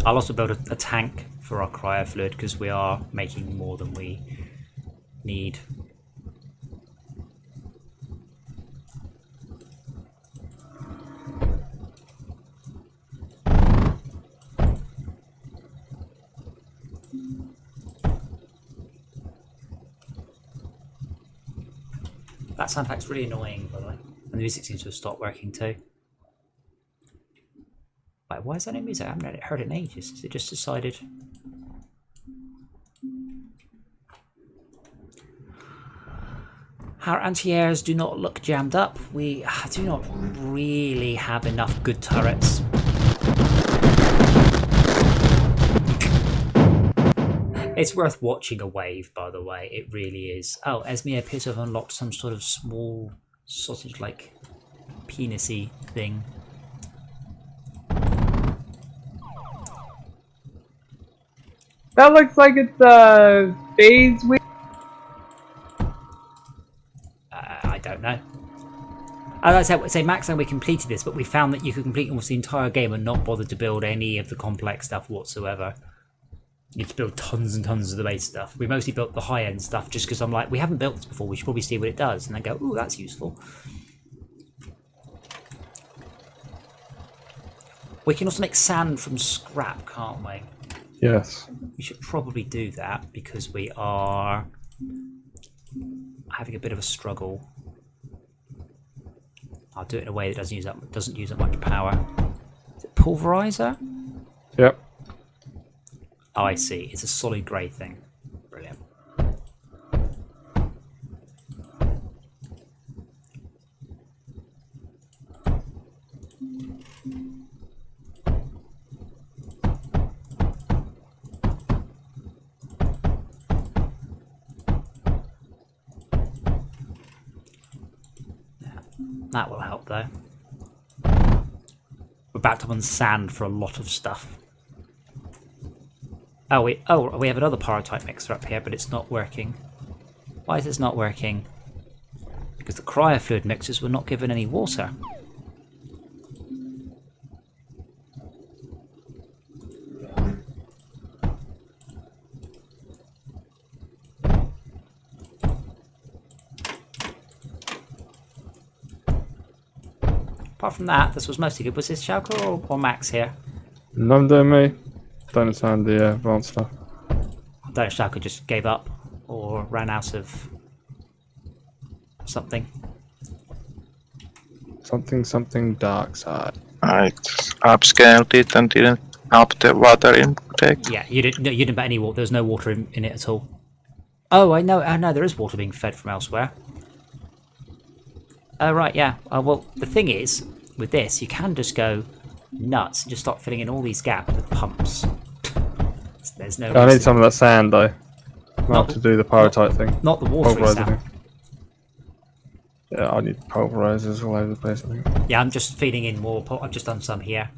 I'll also build a tank for our cryo fluid because we are making more than we need. That sound effect's really annoying, by the way. And the music seems to have stopped working too. Like, why is that no music? I haven't heard it in ages. Has it just decided? Our anti-airs do not look jammed up. We do not really have enough good turrets. It's worth watching a wave, by the way. It really is. Oh, Esme appears to have unlocked some sort of small sausage-like penisy thing. That looks like it's a phase week. I don't know. As I say, Max and we completed this, but we found that you could complete almost the entire game and not bother to build any of the complex stuff whatsoever. You need to build tons and tons of the base stuff. We mostly built the high-end stuff just because I'm like, we haven't built this before, we should probably see what it does. And then go, ooh, that's useful. We can also make sand from scrap, can't we? Yes. We should probably do that because we are having a bit of a struggle. I'll do it in a way that doesn't use up much power. Is it pulverizer? Yep. Oh, I see. It's a solid grey thing. Brilliant. That will help, though. We're backed up on sand for a lot of stuff. Oh, we have another pyrotype mixer up here, but it's not working. Why is this not working? Because the cryofluid mixers were not given any water. Apart from that, this was mostly good. Was this Schalke or Max here? None doing me. Don't understand the advanced stuff. I don't know if Schalke just gave up or ran out of something. Something dark side. I upscaled it and didn't up the water intake. Yeah, you didn't put any water. There was no water in it at all. Oh, I know. There is water being fed from elsewhere. Oh, right, yeah. Well, the thing is, with this, you can just go nuts and just start filling in all these gaps with pumps. There's no. I need some of that sand though. Not to do the pyrotype thing. Not the water Pulverizer sand. thing. Yeah, I need pulverizers all over the place, I think. Yeah, I'm just feeding in more. I've just done some here.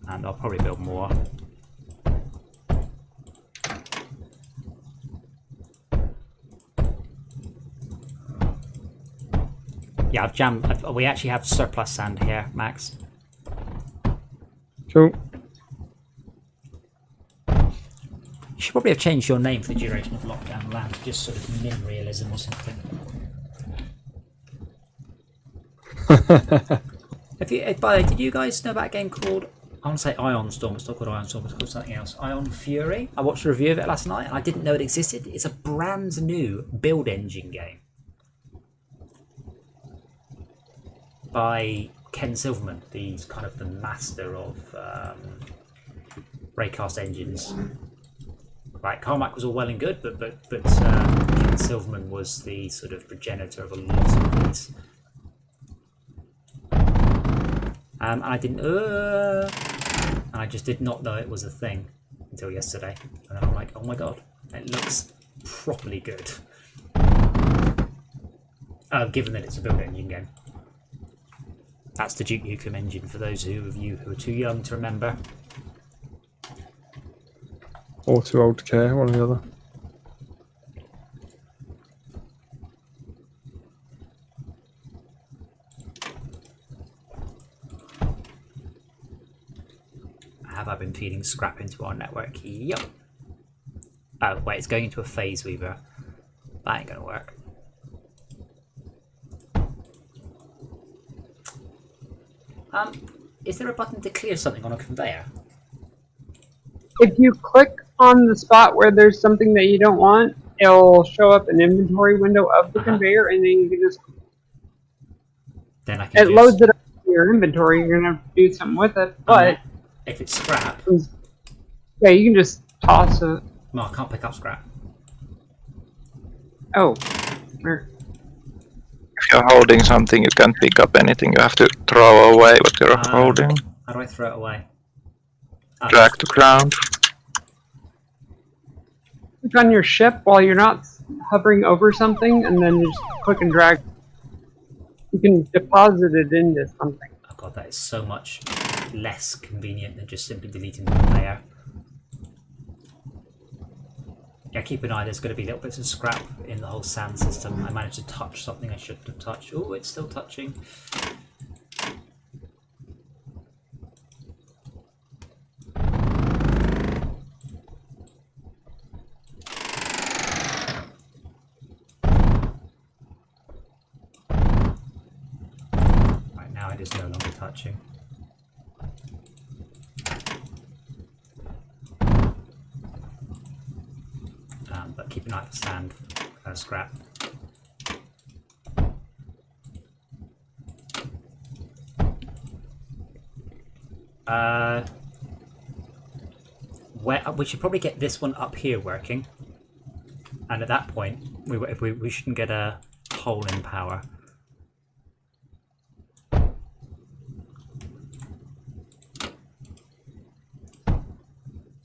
And I'll probably build more. Yeah, I've jammed. We actually have surplus sand here, Max. Cool. You should probably have changed your name for the duration of Lockdown LAN to just sort of min realism or something. By the way, did you guys know about a game called, I want to say Ion Storm, it's not called Ion Storm, it's called something else. Ion Fury? I watched a review of it last night and I didn't know it existed. It's a brand new build engine game. By Ken Silverman, he's kind of the master of raycast engines. Right, Carmack was all well and good, but Ken Silverman was the sort of progenitor of a lot of these. And I didn't, and I just did not know it was a thing until yesterday. And I'm like, oh my god, it looks properly good. Given that it's a build engine game. That's the Duke Nukem engine for those of you who are too young to remember. Or too old to care, one or the other. Have I been feeding scrap into our network? Yup. Oh, wait, it's going into a phase weaver. That ain't gonna work. Is there a button to clear something on a conveyor? If you click on the spot where there's something that you don't want, it'll show up an inventory window of the conveyor, and then you can just. Then I can. It loads it up to your inventory. You're gonna have to do something with it, but if it's scrap, yeah, you can just toss it. No, I can't pick up scrap. Oh. If you're holding something, you can't pick up anything. You have to throw away what you're holding. How do I throw it away? Drag to ground. Click on your ship while you're not hovering over something, and then just click and drag. You can deposit it into something. Oh god, that is so much less convenient than just simply deleting the layer. Yeah, keep an eye, there's going to be little bits of scrap in the whole sand system. I managed to touch something I shouldn't have touched. Oh, it's still touching. Right now it is no longer touching. But keep an eye for sand, scrap. We should probably get this one up here working, and at that point, we shouldn't get a hole in power.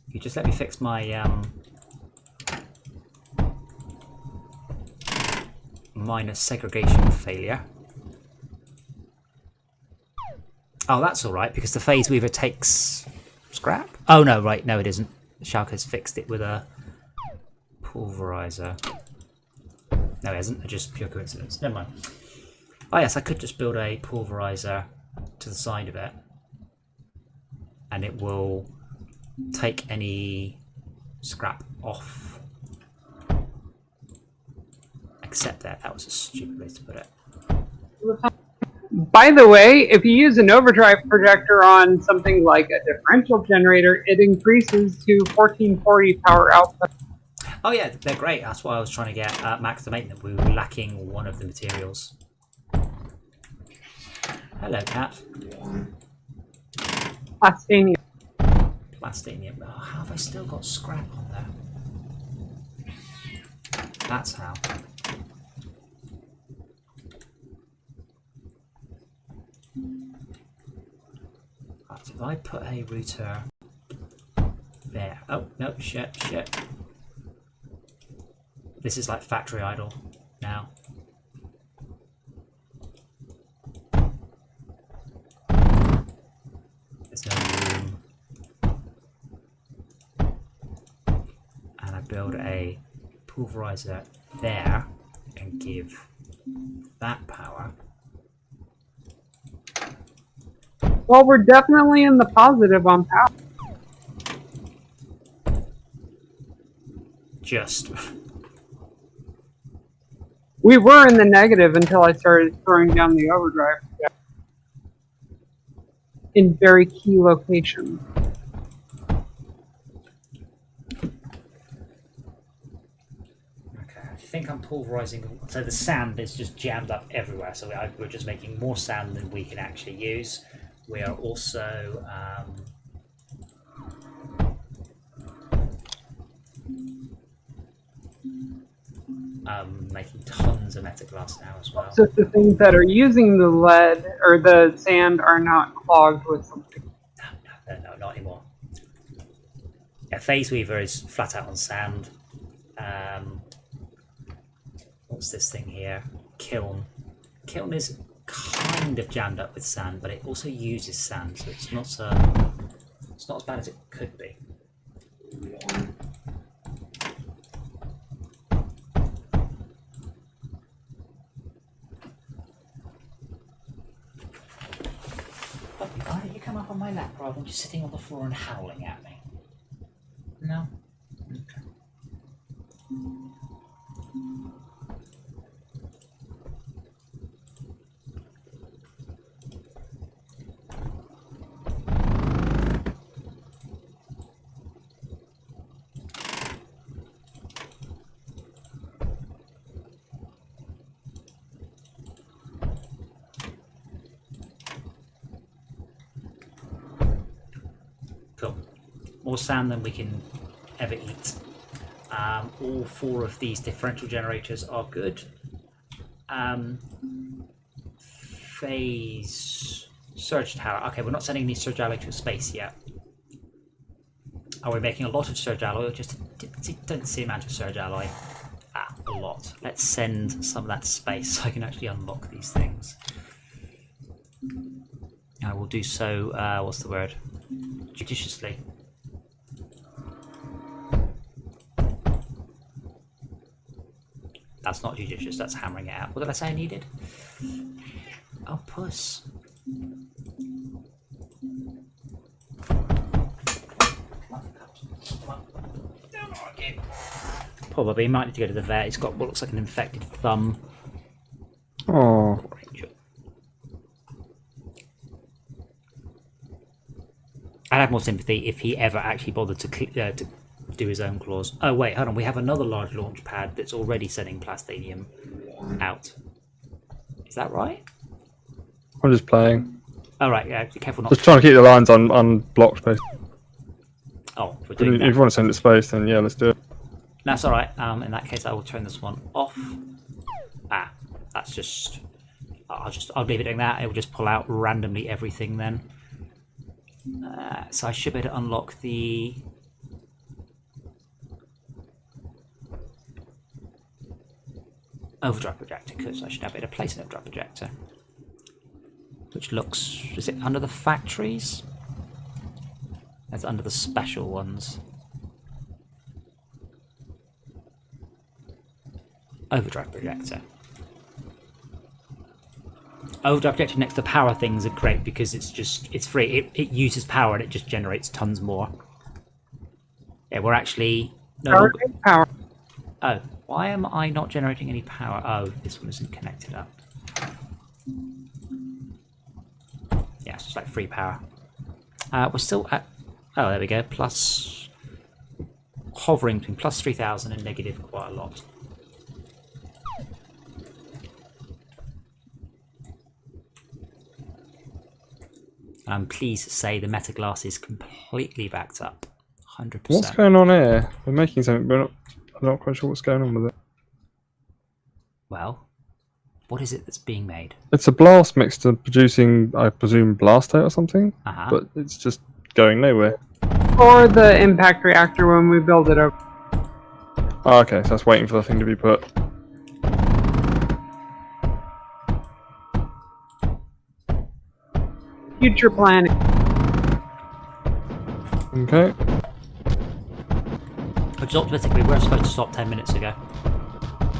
You just let me fix my minus segregation failure. Oh, that's all right because the phase weaver takes scrap. Oh no, right, no, it isn't. Shark has fixed it with a pulverizer. No, it hasn't. It's just pure coincidence. Never mind. Oh yes, I could just build a pulverizer to the side of it, and it will take any scrap off. Except that was a stupid way to put it. By the way, if you use an overdrive projector on something like a differential generator, it increases to 1440 power output. Oh yeah, they're great. That's why I was trying to get Max to make them. We were lacking one of the materials. Hello, cat. Plastinium. Plastinium. Oh, how have I still got scrap on there? That's how. Right, if I put a router there. Oh, no, shit. This is like factory idle now. There's no room. And I build a pulverizer there and give that power. Well, we're definitely in the positive on power. Just. We were in the negative until I started throwing down the overdrive in very key locations. Okay, I think I'm pulverizing. So the sand is just jammed up everywhere. So we're just making more sand than we can actually use. We are also making tons of metaglass now as well. So the things that are using the lead or the sand are not clogged with something. No, not anymore. Yeah, Phase Weaver is flat out on sand. What's this thing here? Kiln. Kiln is kind of jammed up with sand, but it also uses sand, so it's not as bad as it could be. Why don't you come up on my lap rather than just sitting on the floor and howling at me? No? Okay. Cool. More sand than we can ever eat. All four of these differential generators are good. Phase surge tower. Okay, we're not sending any surge out to space yet. Are we making a lot of surge alloy or just don't see amount of surge alloy? Ah, a lot. Let's send some of that to space so I can actually unlock these things. I will do so, what's the word? Judiciously. That's not judicious, that's hammering it out. What did I say I needed? Oh, puss. Probably might need to go to the vet. It's got what looks like an infected thumb. Oh, I'd have more sympathy if he ever actually bothered to do his own claws. Oh wait, hold on. We have another large launch pad that's already sending plastinium out. Is that right? I'm just playing. Oh right, yeah. Be careful not. Just trying to keep the lines unblocked, basically. Oh, we're If doing you that. want to send it to space, then yeah, let's do it. That's all right. In that case, I will turn this one off. Ah, that's just. I'll leave it doing that. It will just pull out randomly everything then. So I should be able to unlock the. Overdrive projector, because I should have it to place an overdrive projector. Which looks. Is it under the factories? That's under the special ones. Overdrive projector. Overdrive projector next to power things are great because it's free. It uses power and it just generates tons more. Yeah, we're actually no longer... Power. Oh, why am I not generating any power? Oh, this one isn't connected up. Yeah, it's just like free power. We're still at. Oh, there we go. Plus, hovering between plus 3,000 and negative quite a lot. I'm pleased to say the meta glass is completely backed up. 100%. What's going on here? We're making something, but I'm not quite sure what's going on with it. Well, what is it that's being made? It's a blast mixture producing, I presume, blastate or something, Uh-huh. but it's just going nowhere. Or the impact reactor when we build it up. Oh, okay, so that's waiting for the thing to be put. Future planning. Okay. Which is optimistic, we were supposed to stop 10 minutes ago.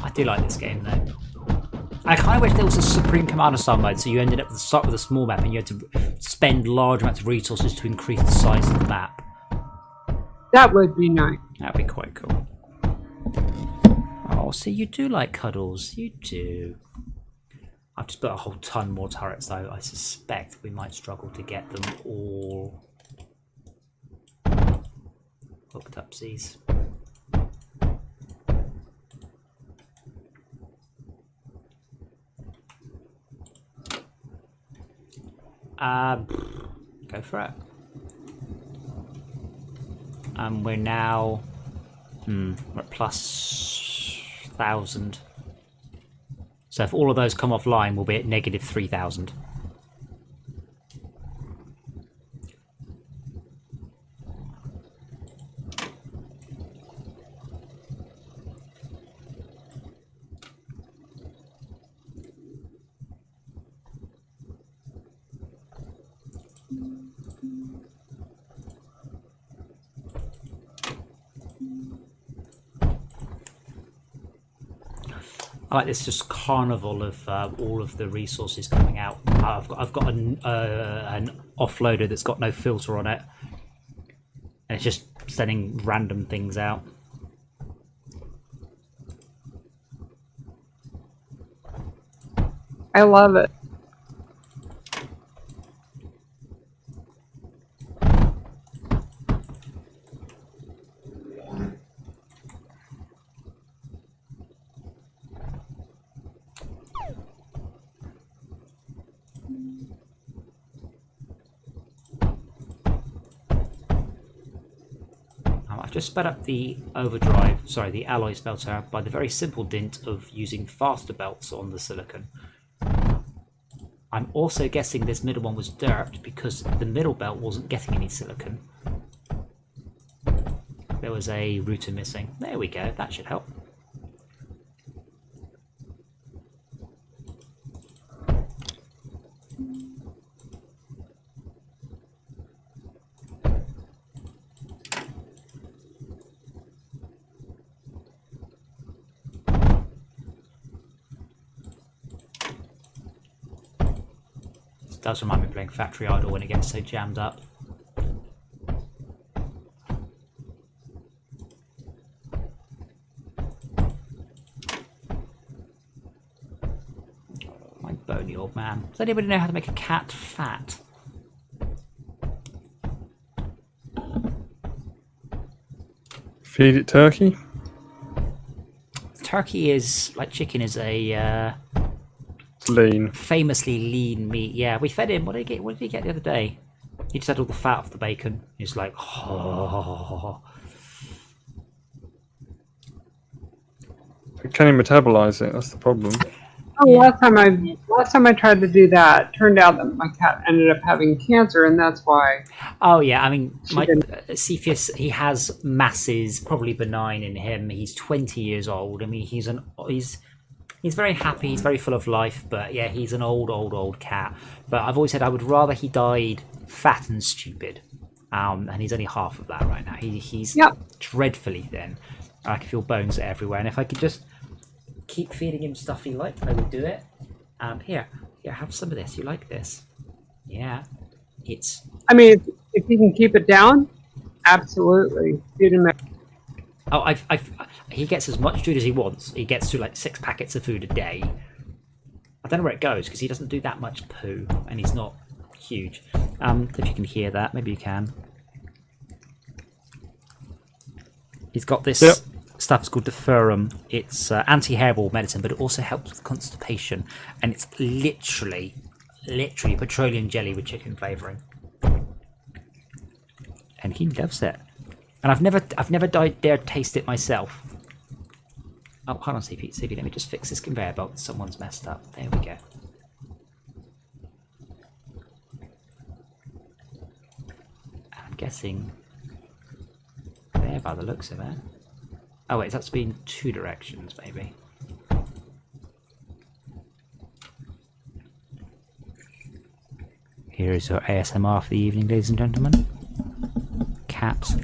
I do like this game though. I kind of wish there was a Supreme Commander style mode, so you ended up at the start with a small map and you had to spend large amounts of resources to increase the size of the map. That would be nice. That'd be quite cool. Oh, so you do like cuddles, you do. I've just built a whole ton more turrets though. I suspect we might struggle to get them all hooked up, seas. Go for it. We're now we're at plus 1,000. So if all of those come offline, we'll be at negative 3,000. I like this just carnival of all of the resources coming out. I've got an offloader that's got no filter on it, and it's just sending random things out. I love it. I've just sped up the the alloy smelter by the very simple dint of using faster belts on the silicon. I'm also guessing this middle one was derped because the middle belt wasn't getting any silicon. there was a router missing. There we go, that should help. This does remind me of playing Factory Idle when it gets so jammed up. Bony old man. Does anybody know how to make a cat fat? Feed it turkey. Turkey is like chicken is a It's lean. famously lean meat. Yeah, we fed him. What did he get? What did he get the other day? He just had all the fat off the bacon. He's like, oh. Can you metabolize it? That's the problem. Oh, last time I tried to do that, turned out that my cat ended up having cancer, and that's why. Oh yeah, I mean, my didn't. Cepheus, he has masses, probably benign in him. He's 20 years old. I mean, he's very happy. He's very full of life. But yeah, he's an old cat. But I've always said I would rather he died fat and stupid. And he's only half of that right now. He's dreadfully thin. I can feel bones everywhere. And if I could just keep feeding him stuff he liked, I would do it. Here, have some of this. You like this? Yeah, it's. I mean, if you can keep it down, absolutely. Feed him. Oh, he gets as much food as he wants. He gets to like 6 packets of food a day. I don't know where it goes because he doesn't do that much poo, and he's not huge. If you can hear that, maybe you can. He's got this. Yep. Stuff is called deferrum. It's anti-hairball medicine, but it also helps with constipation, and it's literally petroleum jelly with chicken flavouring, and he loves it. And I've never dared taste it myself. Oh, hold on, CP, let me just fix this conveyor belt that someone's messed up. There we go. I'm guessing there by the looks of it. Oh wait, that's been 2 directions, maybe. Here is your ASMR for the evening, ladies and gentlemen. Cats.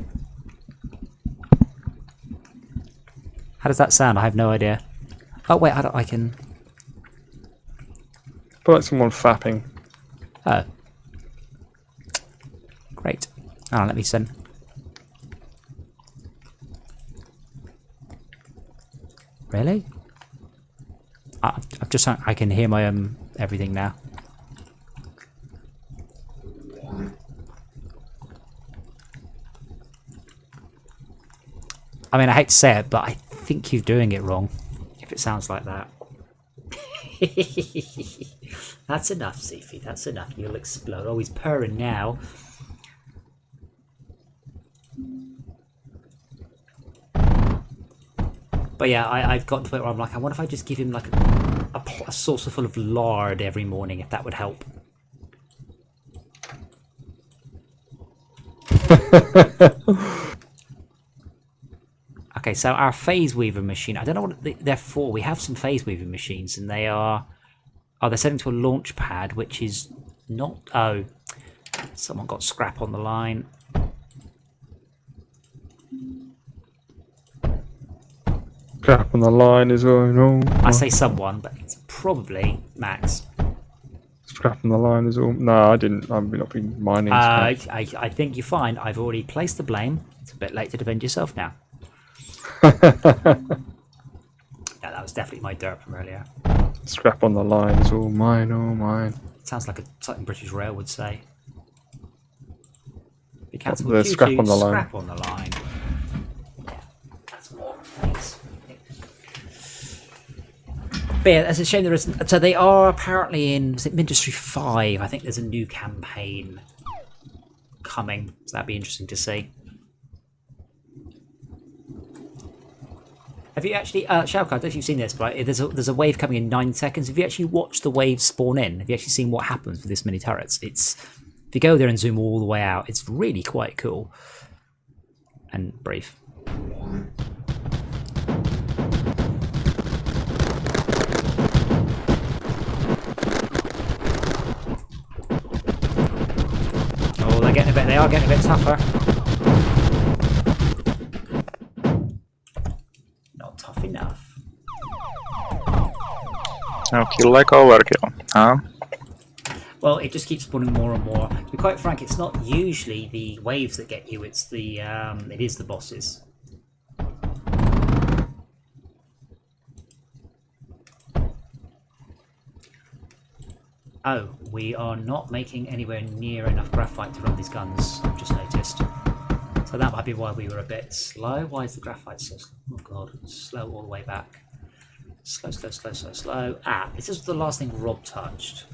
How does that sound? I have no idea. Oh wait, I can... It's like someone fapping. Oh. Great. Oh, let me send... Really? I've just... I can hear my everything now. I mean, I hate to say it, but I think you're doing it wrong. If it sounds like that. That's enough, Sifi. That's enough. You'll explode. Oh, he's purring now. But yeah, I've gotten to the point where I'm like, I wonder if I just give him like a saucer full of lard every morning, if that would help. Okay, so our phase weaver machine, I don't know what they're for. We have some phase weaver machines, and they are... Oh, they're sent to a launch pad, which is not... Oh, someone got scrap on the line. Crap on the line is going on. I say someone, but it's probably Max. Scrap on the line is all. No, I didn't. I've not been mining. I think you're fine. I've already placed the blame. It's a bit late to defend yourself now. Yeah, that was definitely my dirt from earlier. Scrap on the line is all mine, all mine. It sounds like something British Rail would say. Be cancelled. The scrap on the line. Scrap on the line. Yeah, that's more face. But yeah, it's a shame there isn't. So they are apparently in, was it Mindustry 5? I think there's a new campaign coming. So that'd be interesting to see. Have you actually, Shalka, I don't know if you've seen this, but there's a wave coming in 9 seconds. Have you actually watched the wave spawn in? Have you actually seen what happens with this many turrets? It's, if you go there and zoom all the way out, it's really quite cool and brief. Oh, they are getting a bit tougher. Not tough enough. No kill like overkill, huh? Well, it just keeps spawning more and more. To be quite frank, it's not usually the waves that get you, it's the it is the bosses. Oh, we are not making anywhere near enough graphite to run these guns, I've just noticed. So that might be why we were a bit slow. Why is the graphite so slow? Oh god, slow all the way back. Slow, slow, slow, slow, slow. Ah, this is the last thing Rob touched.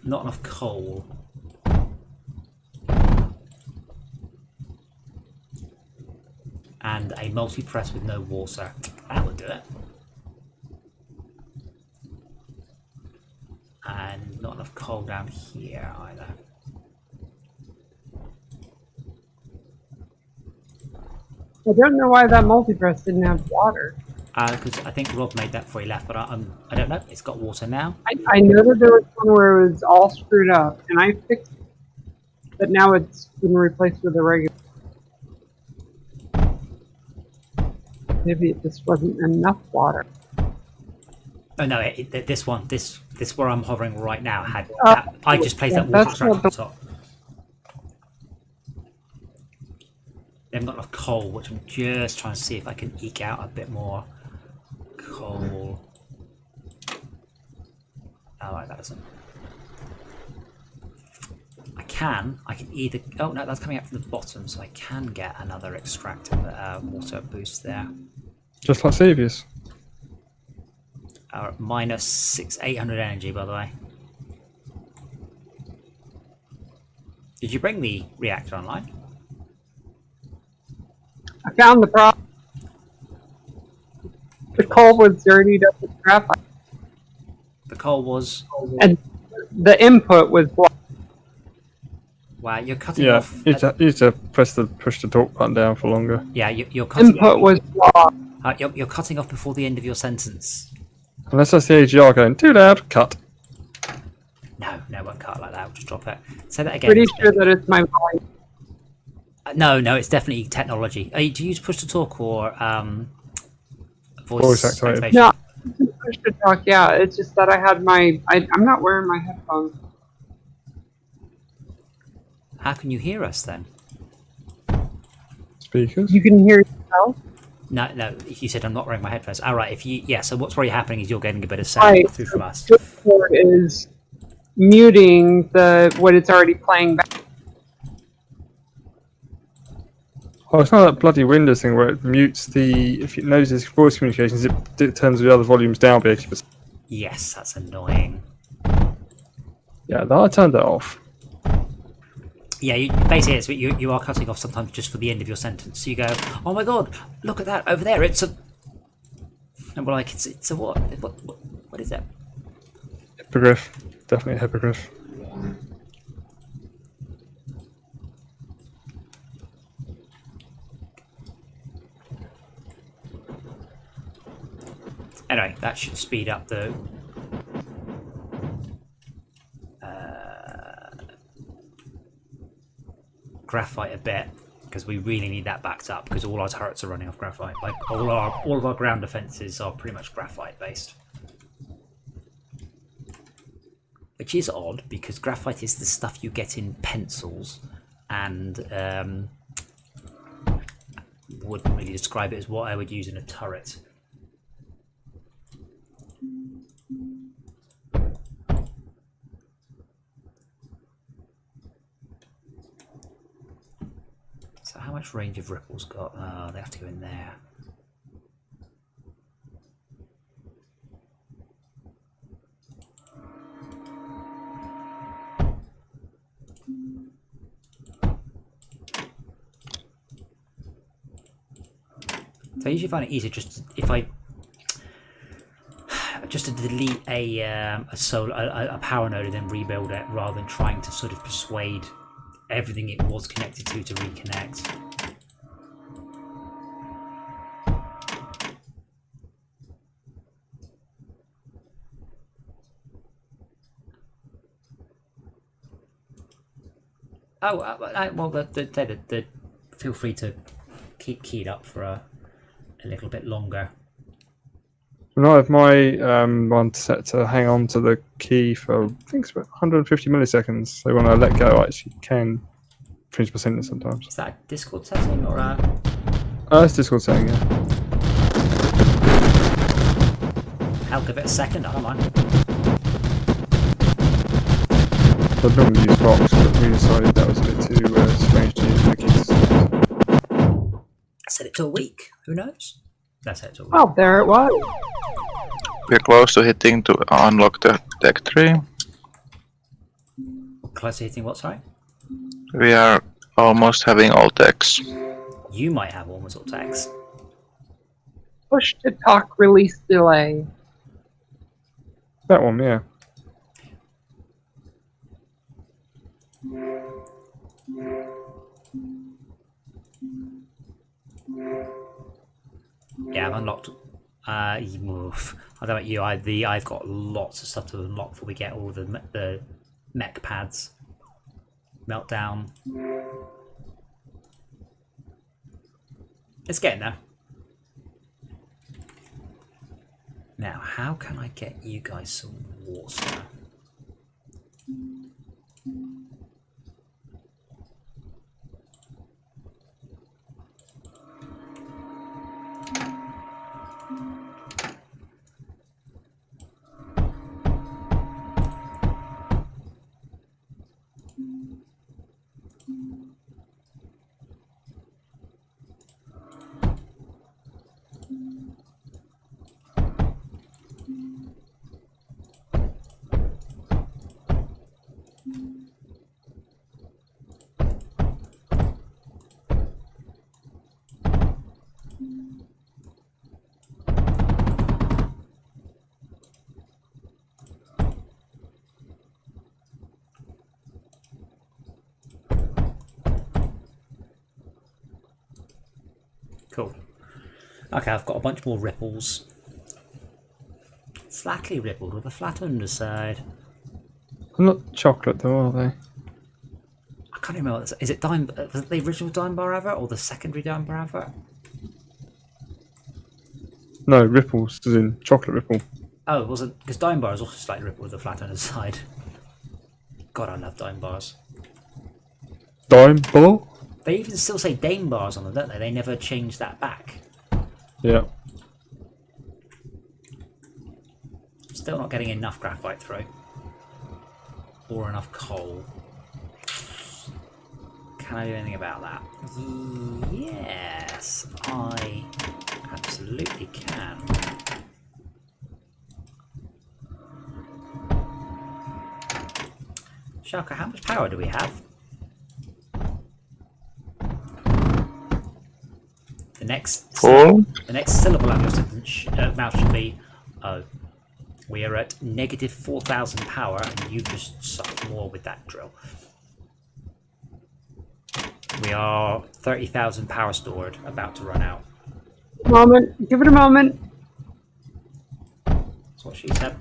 Not enough coal. And a multi-press with no water. That would do it. And not enough coal down here either. I don't know why that multi-press didn't have water. Because I think Rob made that before he left, but I don't know. It's got water now. I know that there was one where it was all screwed up, and I fixed it, but now it's been replaced with a regular. Maybe it just wasn't enough water. Oh no! This one, this where I'm hovering right now had. I just placed that water extractor on the top. They haven't got enough coal, which I'm just trying to see if I can eke out a bit more coal. Oh, right, that doesn't. I can either. Oh no, that's coming out from the bottom, so I can get another extractor water boost there. Just like Savius. Minus 800 energy, by the way. Did you bring the reactor online? I found the problem. The coal was dirtied up with graphite. The coal was. And the input was blocked. Wow, you're cutting off. You need to push the talk button down for longer. Yeah, you're cutting. Input was blocked. You're cutting off before the end of your sentence. Unless that's the AGR going too loud, cut. No, it won't cut like that. We'll just drop it. Say that again. Pretty sure that it's my volume. No, it's definitely technology. Do you use push to talk or voice activated? activation? No, push to talk. Yeah, it's just that I had my. I'm not wearing my headphones. How can you hear us then? Speakers. You can hear yourself. No. You said I'm not wearing my headphones. All right. So what's probably happening is you're getting a bit of sound Right. through from us. Discord is muting what it's already playing back. Oh, it's not that bloody Windows thing where it mutes if it knows there's voice communications, it turns the other volumes down by 80%. Yes, that's annoying. Yeah, I turned that off. Yeah, basically you are cutting off sometimes just for the end of your sentence. So you go, oh my god, look at that over there. It's a. And we're like, it's a what? What is that? Hippogriff. Definitely a hippogriff. Anyway, that should speed up the graphite a bit, because we really need that backed up, because all our turrets are running off graphite. Like all of our ground defenses are pretty much graphite based, which is odd because graphite is the stuff you get in pencils, and wouldn't really describe it as what I would use in a turret. So how much range have ripples got? Oh, they have to go in there. So I usually find it easier just to delete a power node and then rebuild it, rather than trying to sort of persuade everything it was connected to reconnect. Oh, well, feel free to keep keyed up for a little bit longer. And I have my one set to hang on to the key for, I think it's about 150 milliseconds. So when I let go, I actually can finish my sentence sometimes. Is that a Discord setting or a... It's Discord setting, yeah. I'll give it a second, I don't mind. I'd normally use Fox, but we decided that was a bit too strange to use for the kids. Set it to a week, who knows? That's it to a week. Oh, there it was. We're close to hitting to unlock the deck tree. Close to hitting what, sorry? We are almost having all decks. You might have almost all tags. Push to talk release delay. That one, yeah. Yeah, I've unlocked. I don't know about you. I've got lots of stuff to unlock before we get all the mech pads. Meltdown. It's getting there. Now, how can I get you guys some water? Cool. Okay, I've got a bunch more ripples. Flatly rippled with a flat underside. They're not chocolate though, are they? I can't remember. Is it Dime? Was it the original Dime Bar advert or the secondary Dime Bar advert? No, ripples, as in chocolate ripple. Oh, was it? Because Dime Bar is also slightly rippled with a flat underside. God, I love Dime Bars. Dime ball? They even still say Dame Bars on them, don't they? They never change that back. Yeah. Still not getting enough graphite through. Or enough coal. Can I do anything about that? Yes, I absolutely can. Shaka, how much power do we have? The next syllable of your sentence mouth should be, oh, we are at negative 4,000 power and you just sucked more with that drill. We are 30,000 power stored, about to run out. Moment, give it a moment. That's what she said.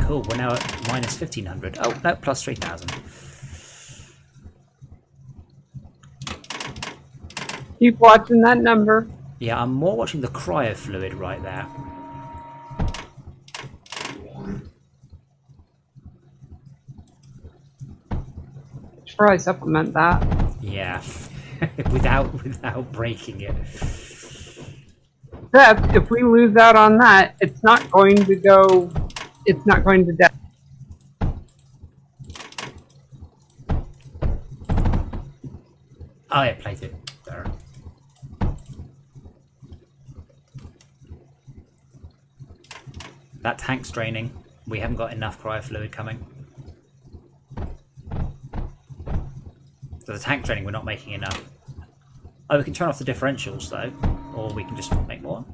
Cool, we're now at minus 1,500. Oh, no, plus 3,000. Keep watching that number. Yeah, I'm more watching the cryo fluid right there. Should probably supplement that. Yeah, without breaking it. Except if we lose out on that, it's not going to go. It's not going to death. Oh yeah, plated. There. That tank's draining. We haven't got enough cryo fluid coming. So the tank draining, we're not making enough. Oh, we can turn off the differentials though, or we can just make more.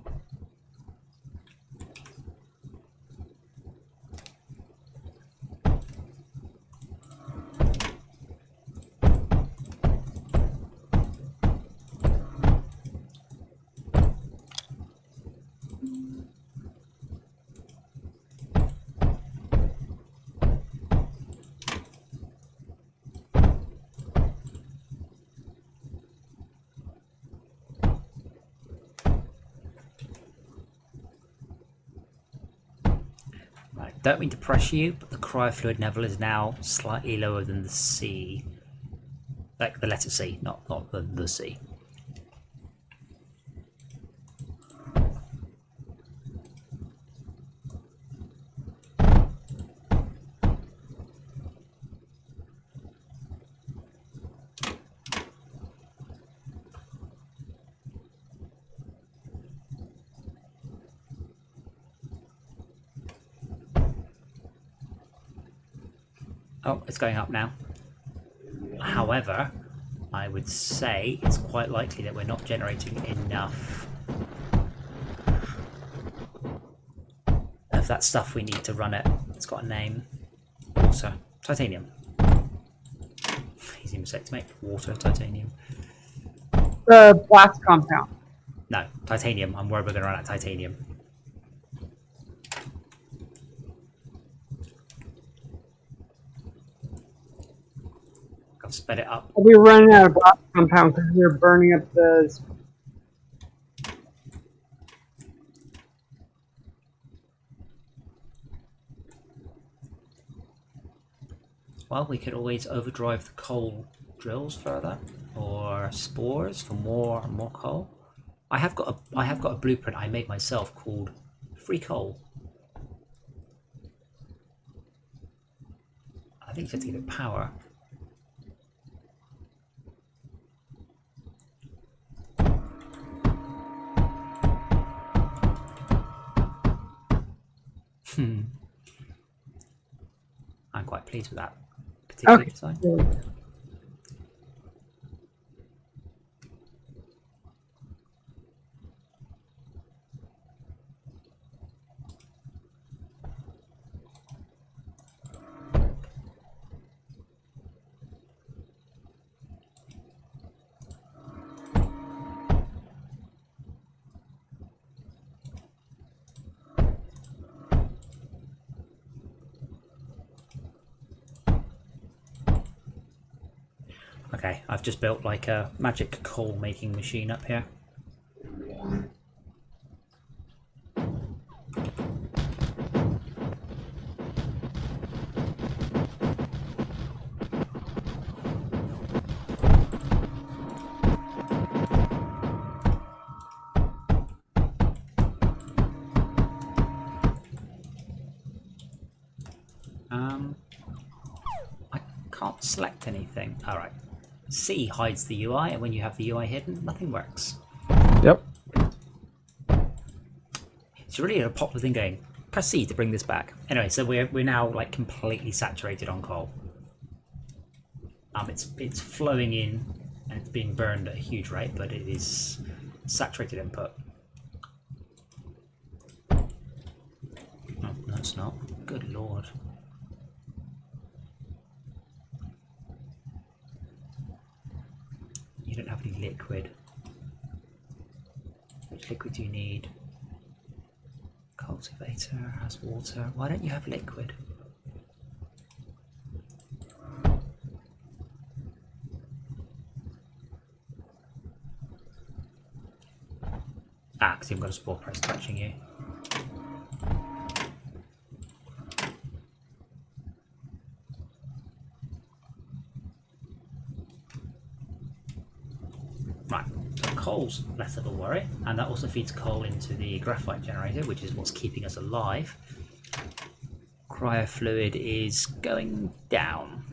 don't mean to pressure you, but the cryofluid level is now slightly lower than the sea. Like the letter C, not the sea. Oh, it's going up now. However, I would say it's quite likely that we're not generating enough of that stuff we need to run it. It's got a name. Water. Titanium. Easy mistake to make. Water, titanium. The blast compound. No, titanium. I'm worried we're going to run out of titanium. I've sped it up. We were running out of blast compound because we were burning up the. Well, we could always overdrive the coal drills further, or spores for more and more coal. I have got a blueprint I made myself called Free Coal. I think it's to give it power. I'm quite pleased with that particular design. Okay, I've just built like a magic coal making machine up here. I can't select anything. All right. C hides the UI, and when you have the UI hidden, nothing works. Yep. It's really a popular thing going, press C to bring this back. Anyway, so we're now like completely saturated on coal. It's flowing in and it's being burned at a huge rate, but it is saturated input. No, it's not. Good lord. You don't have any liquid. Which liquid do you need? Cultivator has water. Why don't you have liquid? Ah, because you've got a spore press touching you. Right, so coal's less of a worry, and that also feeds coal into the graphite generator, which is what's keeping us alive. Cryofluid is going down.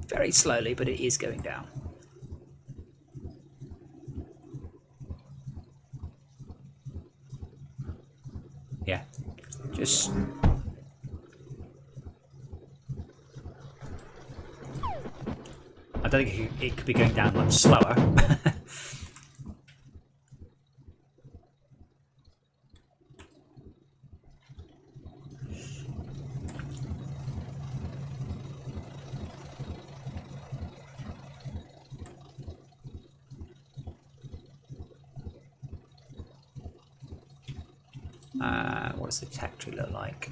Very slowly, but it is going down. Yeah, just... I don't think it could be going down much slower. What does the tech tree look like?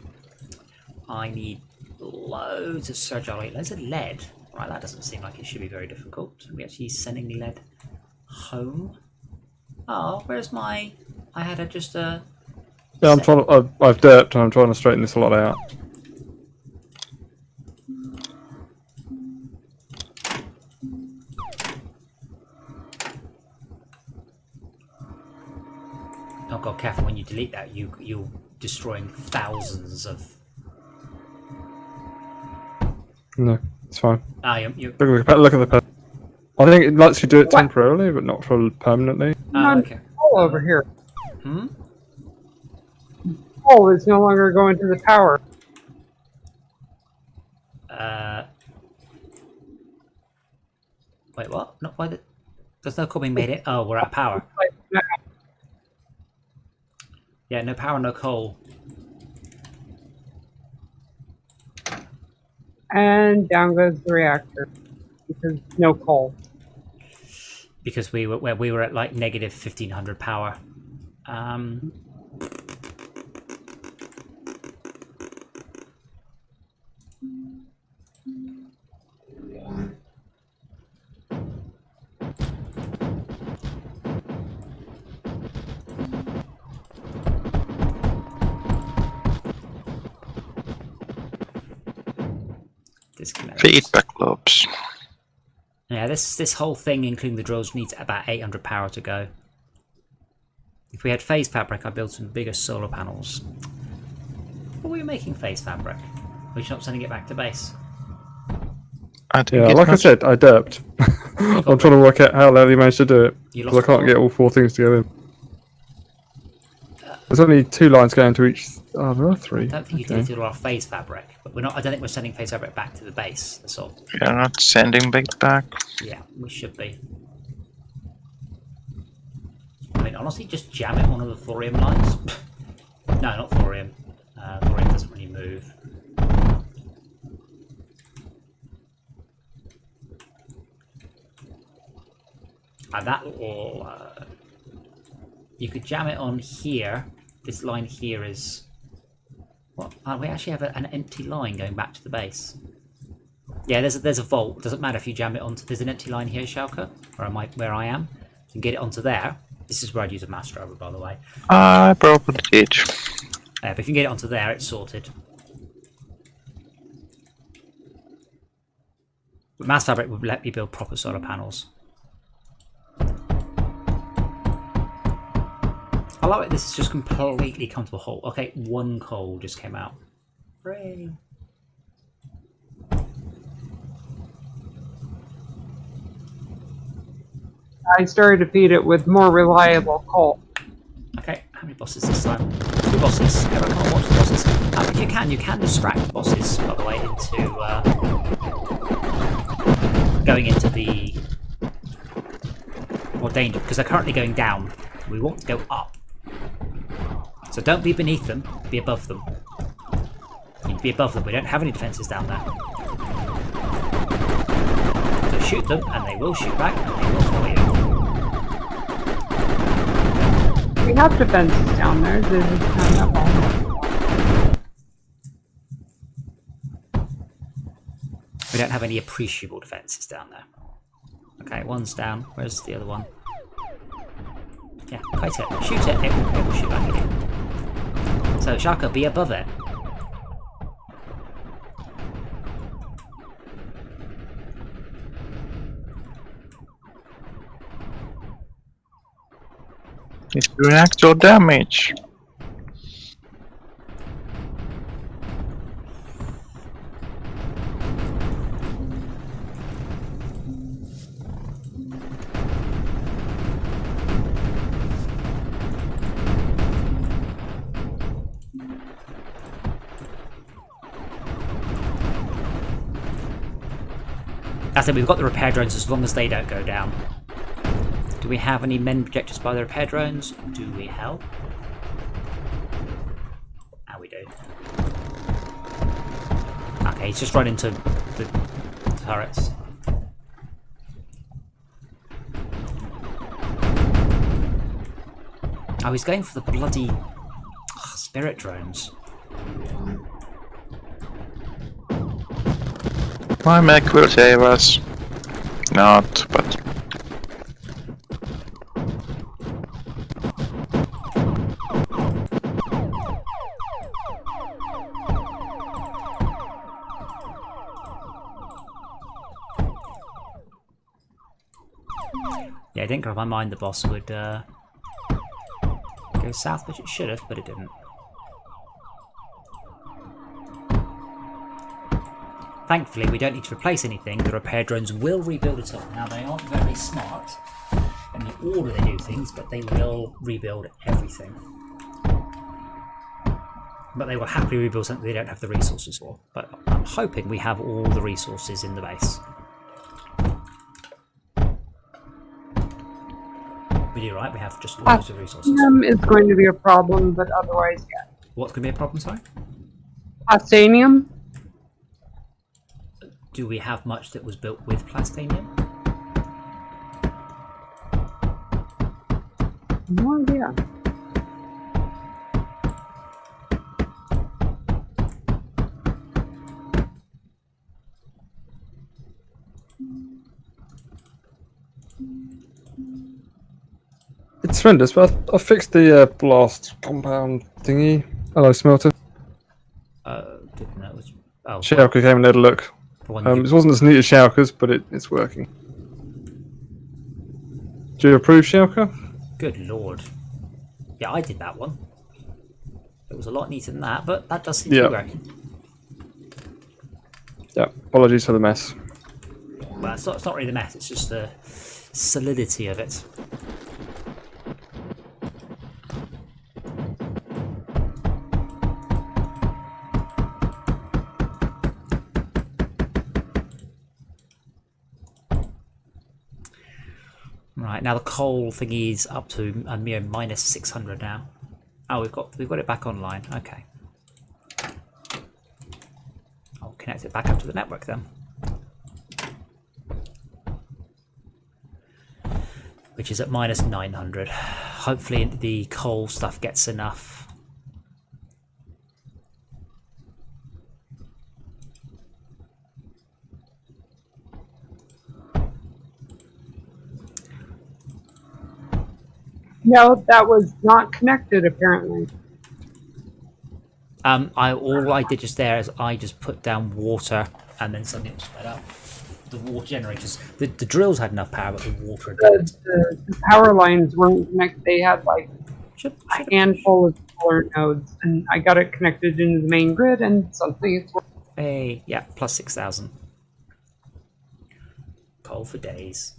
I need loads of surgery, loads of lead. Right, that doesn't seem like it should be very difficult. Are we actually sending lead home? Oh, where's my... I had just a Yeah, I'm trying to. I've derped and I'm trying to straighten this lot out. Oh god, careful when you delete that. You're destroying thousands of. No, it's fine. Ah, you. Look at the pet. I think it lets you do it temporarily, but not for permanently. Ah, okay. Coal over here. Hmm. Coal is no longer going to the tower. Wait, what? Not why the. There's no coal being made it. Oh, we're out of power. Yeah, no power, no coal. And down goes the reactor because no coal. Because we were at like negative 1500 power. Disconnect. Feedback loops. Yeah, this whole thing, including the drills, needs about 800 power to go. If we had phase fabric, I'd build some bigger solar panels. But we were making phase fabric. We're not sending it back to base. I think Yeah, it's like I not- said, I derped. I'm trying to work out how Larry managed to do it. You Because I lost can't all- get all 4 things together. There's only 2 lines going to each. Oh, there are 3. I don't think you Okay. deleted all our phase fabric, but we're not. I don't think we're sending phase fabric back to the base. That's all. We are not sending back. Yeah, we should be. I mean, honestly, just jam it on one of the thorium lines. No, not thorium. Thorium doesn't really move. And that will. You could jam it on here. This line here is. What? We actually have an empty line going back to the base. Yeah, there's a vault. Doesn't matter if you jam it onto. There's an empty line here, Schalke, where I am. You can get it onto there. This is where I'd use a mass driver, by the way. I probably did. But if you can get it onto there, it's sorted. But mass fabric would let me build proper solar panels. I like it. This is just completely come to a halt. Okay, 1 coal just came out. Hooray! I started to feed it with more reliable coal. Okay, how many bosses this time? 2 bosses. Everyone can't watch the bosses. If you can distract bosses, by the way, into going into the more danger, because they're currently going down. We want to go up. So don't be beneath them, be above them. You need to be above them. We don't have any defences down there. So shoot them, and they will shoot back, and they will follow you. We have defenses down there. They're just not that long. We don't have any appreciable defences down there. Okay, 1's down. Where's the other one? Yeah, kite it. Shoot it. It will shoot back again. So, Shaka, be above it. It's doing actual damage. That's it, we've got the repair drones as long as they don't go down. Do we have any men projectors by the repair drones? Do we help? Ah, we do. Okay, he's just run into the turrets. Oh, he's going for the bloody spirit drones. My mech will save us. Not, but didn't cross my mind the boss would go south, which it should have, but it didn't. Thankfully, we don't need to replace anything. The repair drones will rebuild it up. Now, they aren't very smart in the order they do things, but they will rebuild everything. But they will happily rebuild something they don't have the resources for. But I'm hoping we have all the resources in the base. We do, right? We have just loads of resources. Is going to be a problem, but otherwise, yeah. What's going to be a problem, sorry? Plastanium? Do we have much that was built with plastanium? No idea. It's horrendous, but I fixed the blast compound thingy. Hello, Smelter. Didn't know it was... Oh, Shauka came and had a look. the one you... It wasn't as neat as Shauka's, but it's working. Do you approve, Shauka? Good lord. Yeah, I did that one. It was a lot neater than that, but that does seem to be working. Yeah, apologies for the mess. Well, it's not really the mess, it's just the solidity of it. Right, now the coal thingy is up to a mere minus 600 now. Oh, we've got it back online. Okay. I'll connect it back up to the network then. Which is at minus 900. Hopefully the coal stuff gets enough. No, that was not connected apparently. All I did just there is I just put down water and then something else sped up. The water generators, the drills had enough power, but the water didn't. The power lines weren't connected. They had like a handful of solar nodes, and I got it connected into the main grid, and suddenly it's working. Hey, yeah, plus 6,000. Coal for days.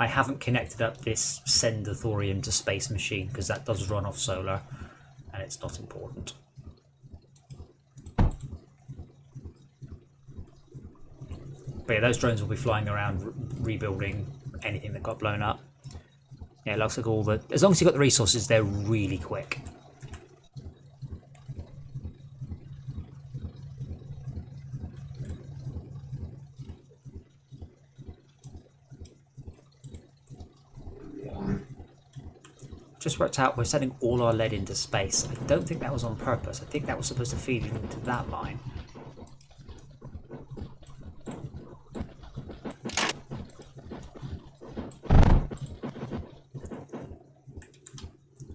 I haven't connected up this send the thorium to space machine because that does run off solar and it's not important. But yeah, those drones will be flying around rebuilding anything that got blown up. Yeah, it looks like all the... As long as you've got the resources, they're really quick. Just worked out we're sending all our lead into space. I don't think that was on purpose. I think that was supposed to feed into that line.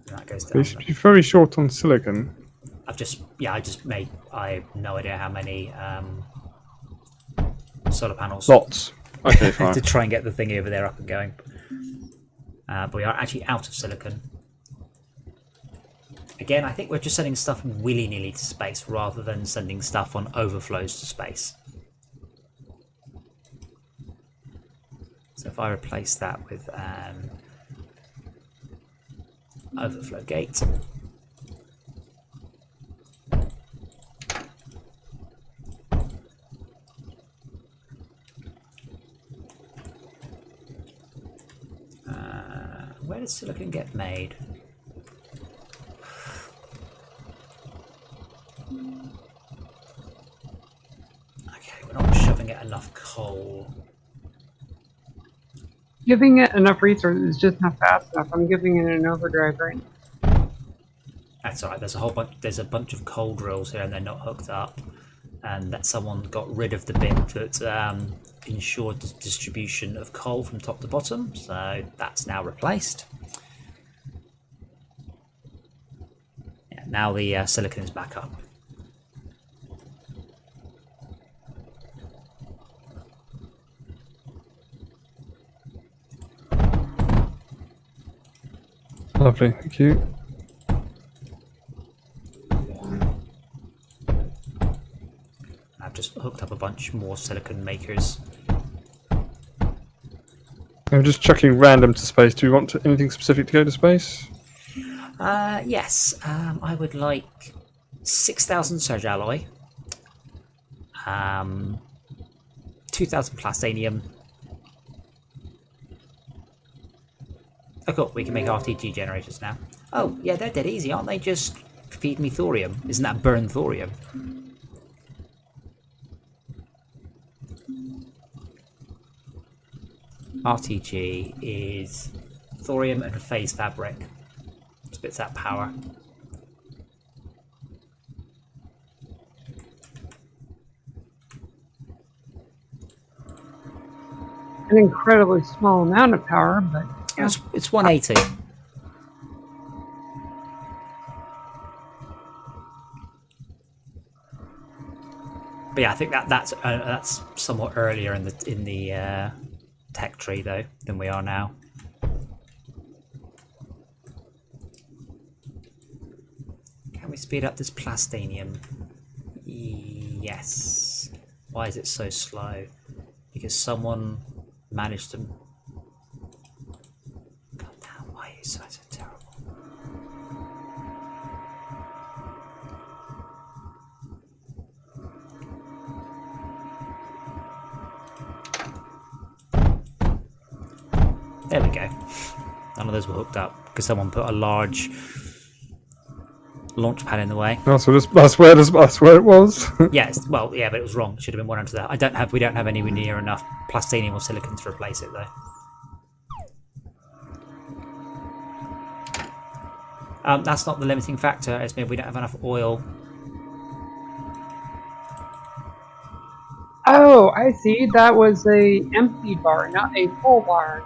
And that goes down. You're very short on silicon. I have no idea how many solar panels. Lots. Okay, fine. To try and get the thing over there up and going. But we are actually out of silicon. Again, I think we're just sending stuff willy-nilly to space rather than sending stuff on overflows to space. So if I replace that with overflow gate. Where does silicon get made? Okay, we're not shoving it enough coal. Giving it enough resources is just not fast enough. I'm giving it an overdrive right now. That's alright, there's a bunch of coal drills here and they're not hooked up. And that someone got rid of the bit that ensured the distribution of coal from top to bottom, so that's now replaced. Yeah, now the silicon is back up. Lovely, thank you. I've just hooked up a bunch more silicon makers. I'm just chucking random to space. Do you want anything specific to go to space? Yes, I would like 6,000 surge alloy, 2,000 plastanium. Oh cool, we can make RTG generators now. Oh, yeah, they're dead easy, aren't they? Just feed me thorium. Isn't that burn thorium? RTG is thorium and phase fabric. Spits out power. An incredibly small amount of power, but yeah. It's 180. But yeah, I think that's somewhat earlier in the tech tree though than we are now. Can we speed up this plastanium? Yes. Why is it so slow? Because someone managed to. God damn! Why are you so terrible? There we go. None of those were hooked up because someone put a large launch pad in the way. Oh, so that's where it was. Yes, well, yeah, but it was wrong. It should have been one under that. We don't have anywhere near enough plastinium or silicon to replace it though. That's not the limiting factor. It's maybe we don't have enough oil. Oh, I see. That was a empty bar, not a full bar.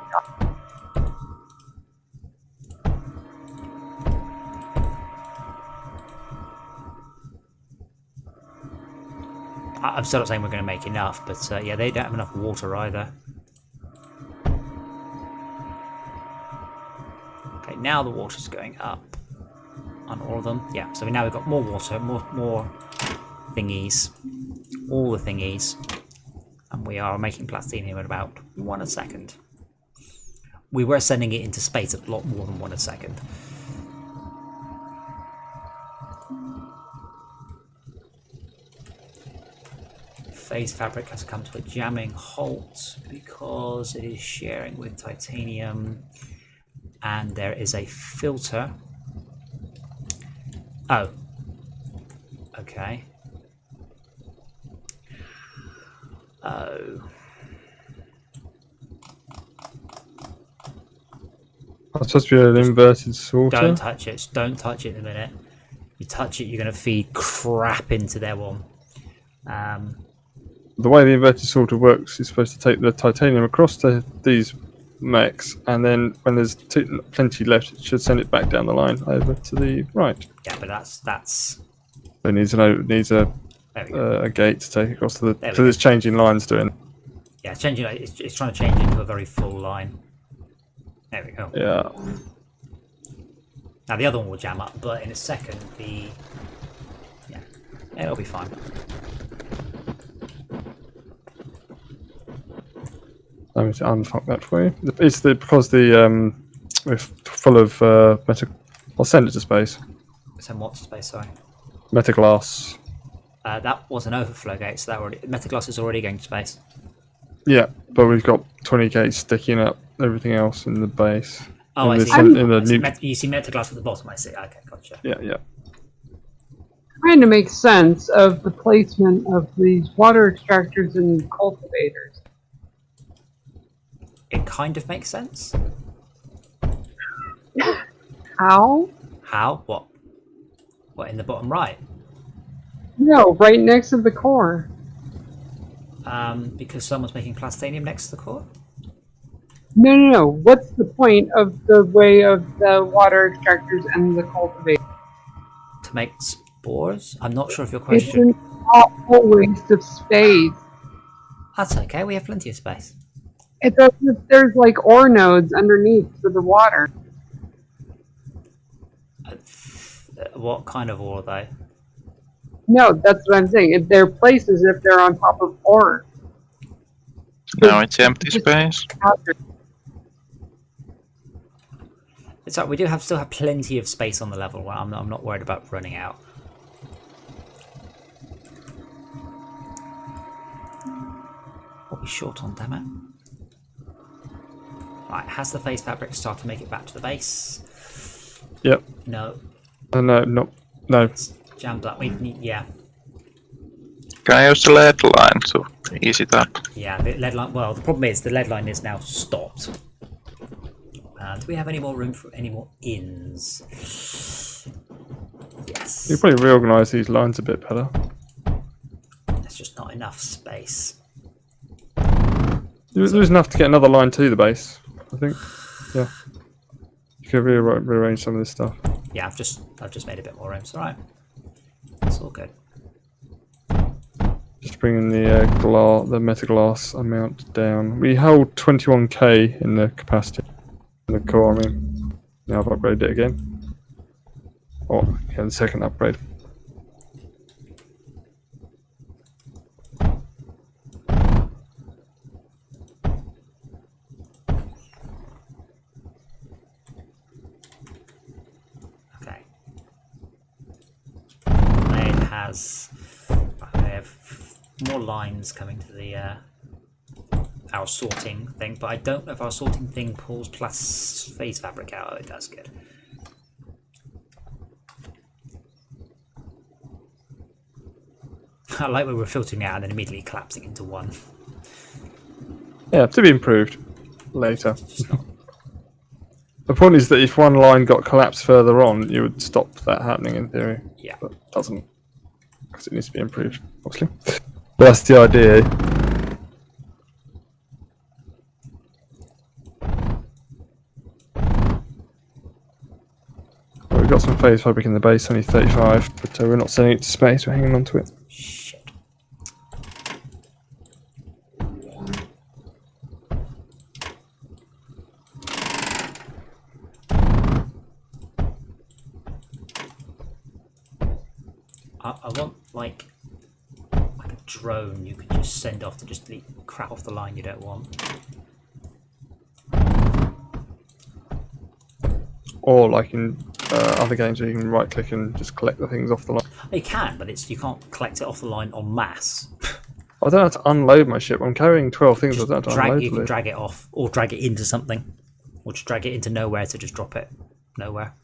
I'm still not saying we're going to make enough, but yeah, they don't have enough water either. Okay, now the water's going up on all of them. Yeah, so now we've got more water, more thingies, all the thingies, and we are making plastinium at about 1 a second. We were sending it into space at a lot more than 1 a second. Phase fabric has come to a jamming halt because it is sharing with titanium, and there is a filter. Oh, okay. Oh, That's supposed to be an inverted sorter. don't touch it! Don't touch it in a minute. You touch it, you're going to feed crap into their one. The way the inverted sorter works is supposed to take the titanium across to these mechs, and then when there's plenty left, it should send it back down the line over to the right. Yeah, but that's. It needs a There we go. a gate to take across to the There we because it's changing lines doing. Yeah, it's changing. It's trying to change into a very full line. There we go. Yeah. Now the other one will jam up, but in a second yeah, it'll be fine. Let me unfuck that for you. It's because we're full of metal. I'll send it to space. Send what to space? Sorry. Metaglass. That was an overflow gate, so Metaglass is already going to space. Yeah, but we've got 20 gates sticking up everything else in the base. Oh, I see. You see Metaglass at the bottom. I see. Okay, gotcha. Yeah. Trying to make sense of the placement of these water extractors and cultivators. It kind of makes sense. How? How? What? What, in the bottom right? No, right next to the core. Because someone's making plastanium next to the core? No. What's the point of the way of the water extractors and the cultivators? To make spores? I'm not sure of your It's question. an awful waste of space. That's okay, we have plenty of space. It's as if there's like ore nodes underneath for the water. What kind of ore though? No, that's what I'm saying. If they're placed as if they're on top of ore. Now it's empty space. It's like we do still have plenty of space on the level. Well, I'm not worried about running out. What we short on, damn it. Right, has the phase fabric started to make it back to the base? Yep. No. No. It's jammed up. We need, yeah. Can I use the lead line to ease it up? Yeah, the lead line. Well, the problem is the lead line is now stopped. Do we have any more room for any more inns? Yes. You probably reorganise these lines a bit better. There's just not enough space. There's enough to get another line to the base, I think. Yeah. You could rearrange some of this stuff. Yeah, I've just made a bit more room. It's all right. It's all good. Just bringing the meta glass amount down. We hold 21k in the capacity in the core. I mean, now I've upgraded it again. Oh, yeah, the second upgrade. Okay. I have more lines coming to the our sorting thing, but I don't know if our sorting thing pulls plus phase fabric out. Oh, it does. Good. I like where we're filtering out and then immediately collapsing into one. Yeah, to be improved later. The point is that if one line got collapsed further on, you would stop that happening in theory. Yeah. But it doesn't, because it needs to be improved, obviously. But that's the idea. Well, we've got some phase fabric in the base, only 35, but we're not sending it to space, we're hanging on to it. Shit. I want like a drone you could just send off to just delete crap off the line you don't want. Or like in other games where you can right click and just collect the things off the line. You can, but you can't collect it off the line en masse. I don't have to unload my ship. I'm carrying 12 things. I don't have to unload You can it. drag it off, or drag it into something, or just drag it into nowhere to just drop it nowhere.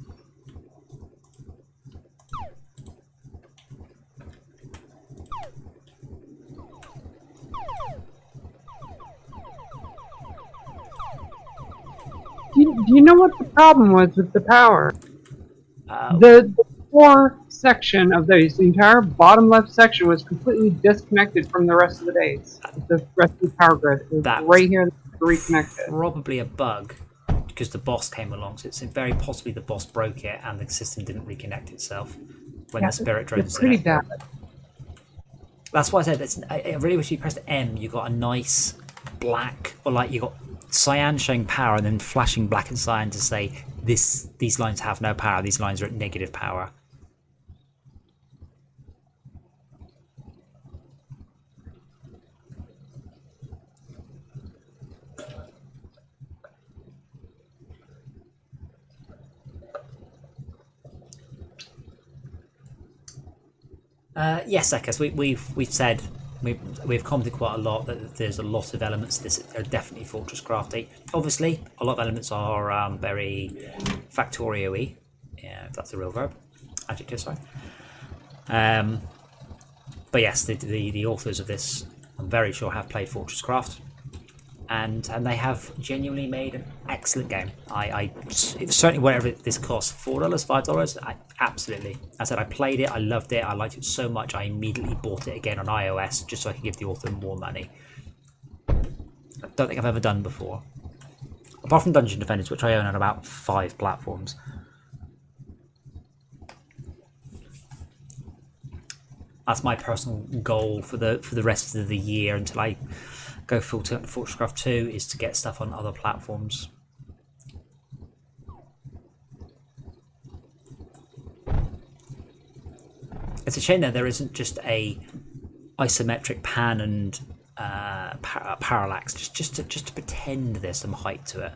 Do you know what the problem was with the power? Uh, The core section of the entire bottom left section was completely disconnected from the rest of the base. The rest of the power grid. It was That- right here to reconnect it. Probably a bug because the boss came along, so it's very possibly the boss broke it and the system didn't reconnect itself when Yeah, the spirit It's drones pretty did it. bad. That's why I said I really wish you pressed M. You got a nice black, or like you got cyan showing power and then flashing black and cyan to say these lines have no power. These lines are at negative power. Yes, Ekas, we've said we've commented quite a lot that there's a lot of elements to this that are definitely Fortress crafty. Obviously, a lot of elements are very Factorio-y, if that's a real verb, adjective, sorry. But yes, the authors of this, I'm very sure, have played Fortress Craft, and they have genuinely made an excellent game. It's certainly whatever this costs, $4, $5. Absolutely. I said I played it, I loved it, I liked it so much, I immediately bought it again on iOS just so I could give the author more money. I don't think I've ever done before, apart from Dungeon Defenders, which I own on about 5 platforms. That's my personal goal for the rest of the year until I go full to Fortress Craft 2, is to get stuff on other platforms. It's a shame that there isn't just a isometric pan and parallax, just to pretend there's some height to it.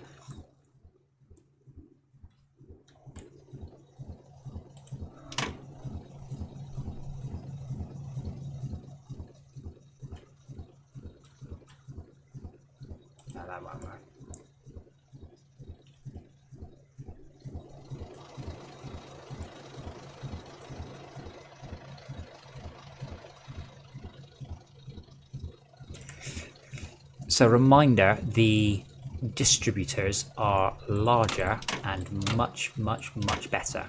No, that won't work. So reminder, the distributors are larger and much better.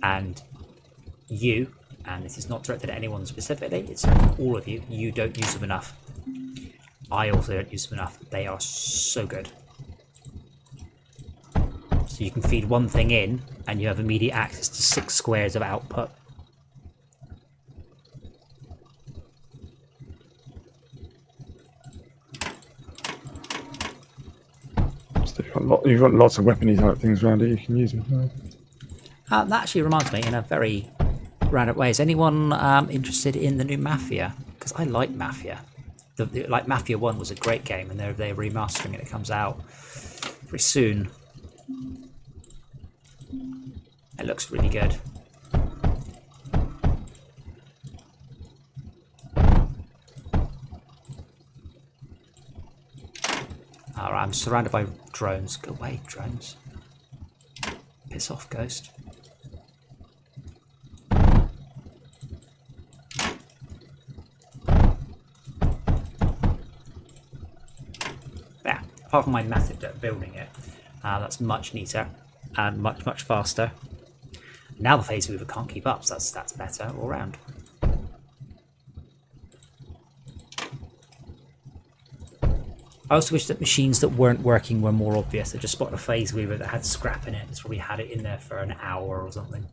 And you, and this is not directed at anyone specifically, it's all of you, you don't use them enough. I also don't use them enough. They are so good. So you can feed one thing in and you have immediate access to 6 squares of output. You've got lots of weapony type things around here you can use them. That actually reminds me, in a very roundabout way, is anyone interested in the new Mafia? Because I like Mafia. Like Mafia 1 was a great game, and they're remastering it. It comes out very soon. It looks really good. Alright, I'm surrounded by drones. Go away, drones. Piss off, Ghost. Yeah, apart from my massive building it, that's much neater and much faster. Now the phase mover can't keep up, so that's better all round. I also wish that machines that weren't working were more obvious. I just spotted a phase weaver that had scrap in it. It's probably had it in there for an hour or something.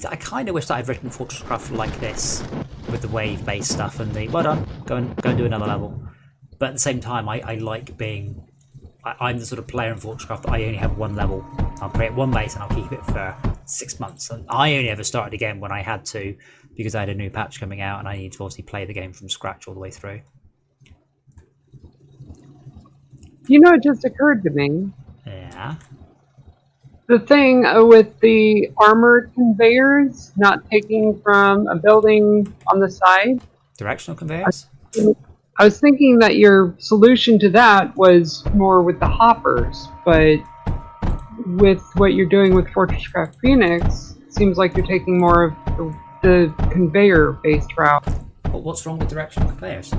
I kind of wish that I'd written Fortresscraft like this, with the wave-based stuff and the, well done, go and do another level. But at the same time, I like being, I'm the sort of player in Fortresscraft that I only have one level. I'll create one base and I'll keep it for 6 months. And I only ever started again when I had to, because I had a new patch coming out and I needed to obviously play the game from scratch all the way through. You know, it just occurred to me. Yeah. The thing with the armored conveyors not taking from a building on the side. Directional conveyors? I was thinking that your solution to that was more with the hoppers, but with what you're doing with Fortresscraft Phoenix, it seems like you're taking more of the conveyor-based route. But what's wrong with directional conveyors?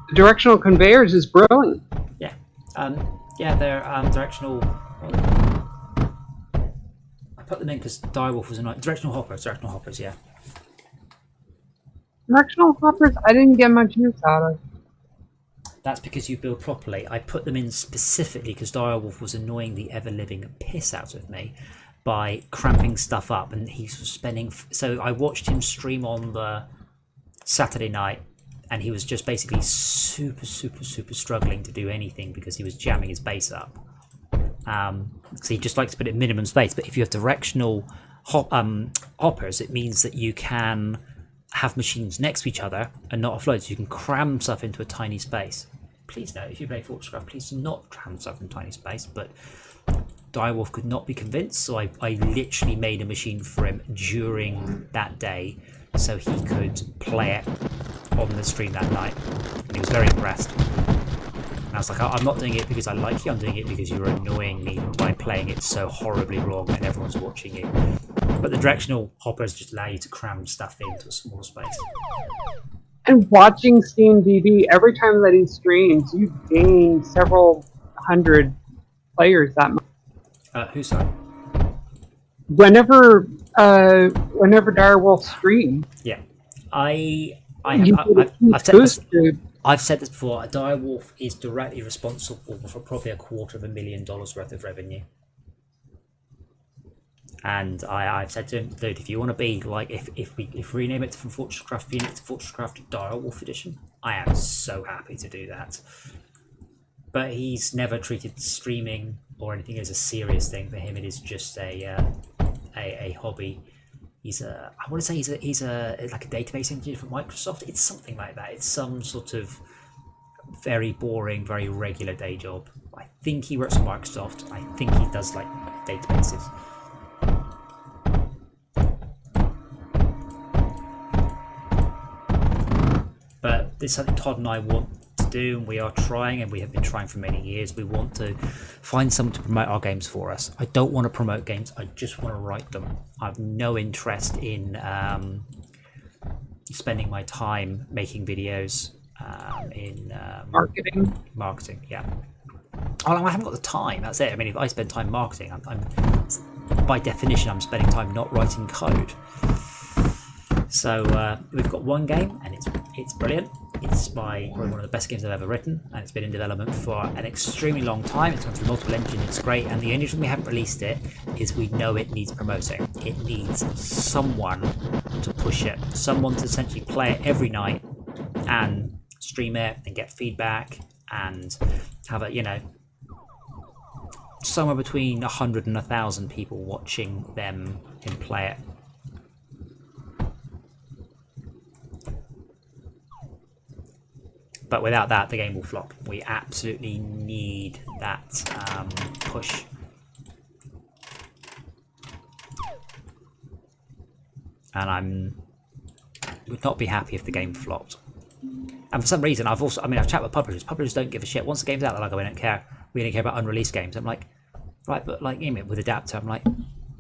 The directional conveyors is brilliant. Yeah. Yeah, they're directional. I put them in because Direwolf was annoying. Directional hoppers, yeah. Directional hoppers, I didn't get much use out of. That's because you build properly. I put them in specifically because Direwolf was annoying the ever-living piss out of me by cramping stuff up, and he was spending. So I watched him stream on the Saturday night. And he was just basically super struggling to do anything because he was jamming his base up. So he just likes to put it in minimum space. But if you have directional hoppers, it means that you can have machines next to each other and not offload. So you can cram stuff into a tiny space. Please note, if you play Fortresscraft, please do not cram stuff in a tiny space. But Direwolf could not be convinced, so I literally made a machine for him during that day so he could play it on the stream that night, and he was very impressed. And I was like, I'm not doing it because I like you, I'm doing it because you're annoying me by playing it so horribly wrong and everyone's watching you. But the directional hoppers just allow you to cram stuff into a small space. And watching Steam DB, every time that he streams, you gain several hundred players that month. Who's that? Whenever Direwolf streams, Yeah, I you have, get a huge I've said this. boost to- I've said this before. Direwolf is directly responsible for probably $250,000 worth of revenue. And I've said to him, dude, if you want to be like, if we rename it from Fortresscraft Phoenix to Fortresscraft Direwolf Edition, I am so happy to do that. But he's never treated streaming or anything as a serious thing. For him, it is just a hobby. I want to say he's a like a database engineer for Microsoft. It's something like that. It's some sort of very boring, very regular day job. I think he works for Microsoft. I think he does like databases. But this is something Todd and I want to do, and we are trying, and we have been trying for many years. We want to find someone to promote our games for us. I don't want to promote games, I just want to write them. I have no interest in spending my time making videos in marketing, yeah. I haven't got the time, that's it. I mean, if I spend time marketing, I'm by definition, I'm spending time not writing code. So we've got one game, and it's brilliant. It's probably one of the best games I've ever written, and it's been in development for an extremely long time. It's gone through multiple engines. It's great, and the only reason we haven't released it is we know it needs promoting. It needs someone to push it, someone to essentially play it every night and stream it and get feedback and have somewhere between 100 and 1,000 people watching him play it. But without that, the game will flop. We absolutely need that push. And would not be happy if the game flopped. And for some reason, I've chatted with publishers. Publishers don't give a shit. Once the game's out, they're like, oh, we don't care. We only care about unreleased games. I'm like, right, but like with Adapter, I'm like,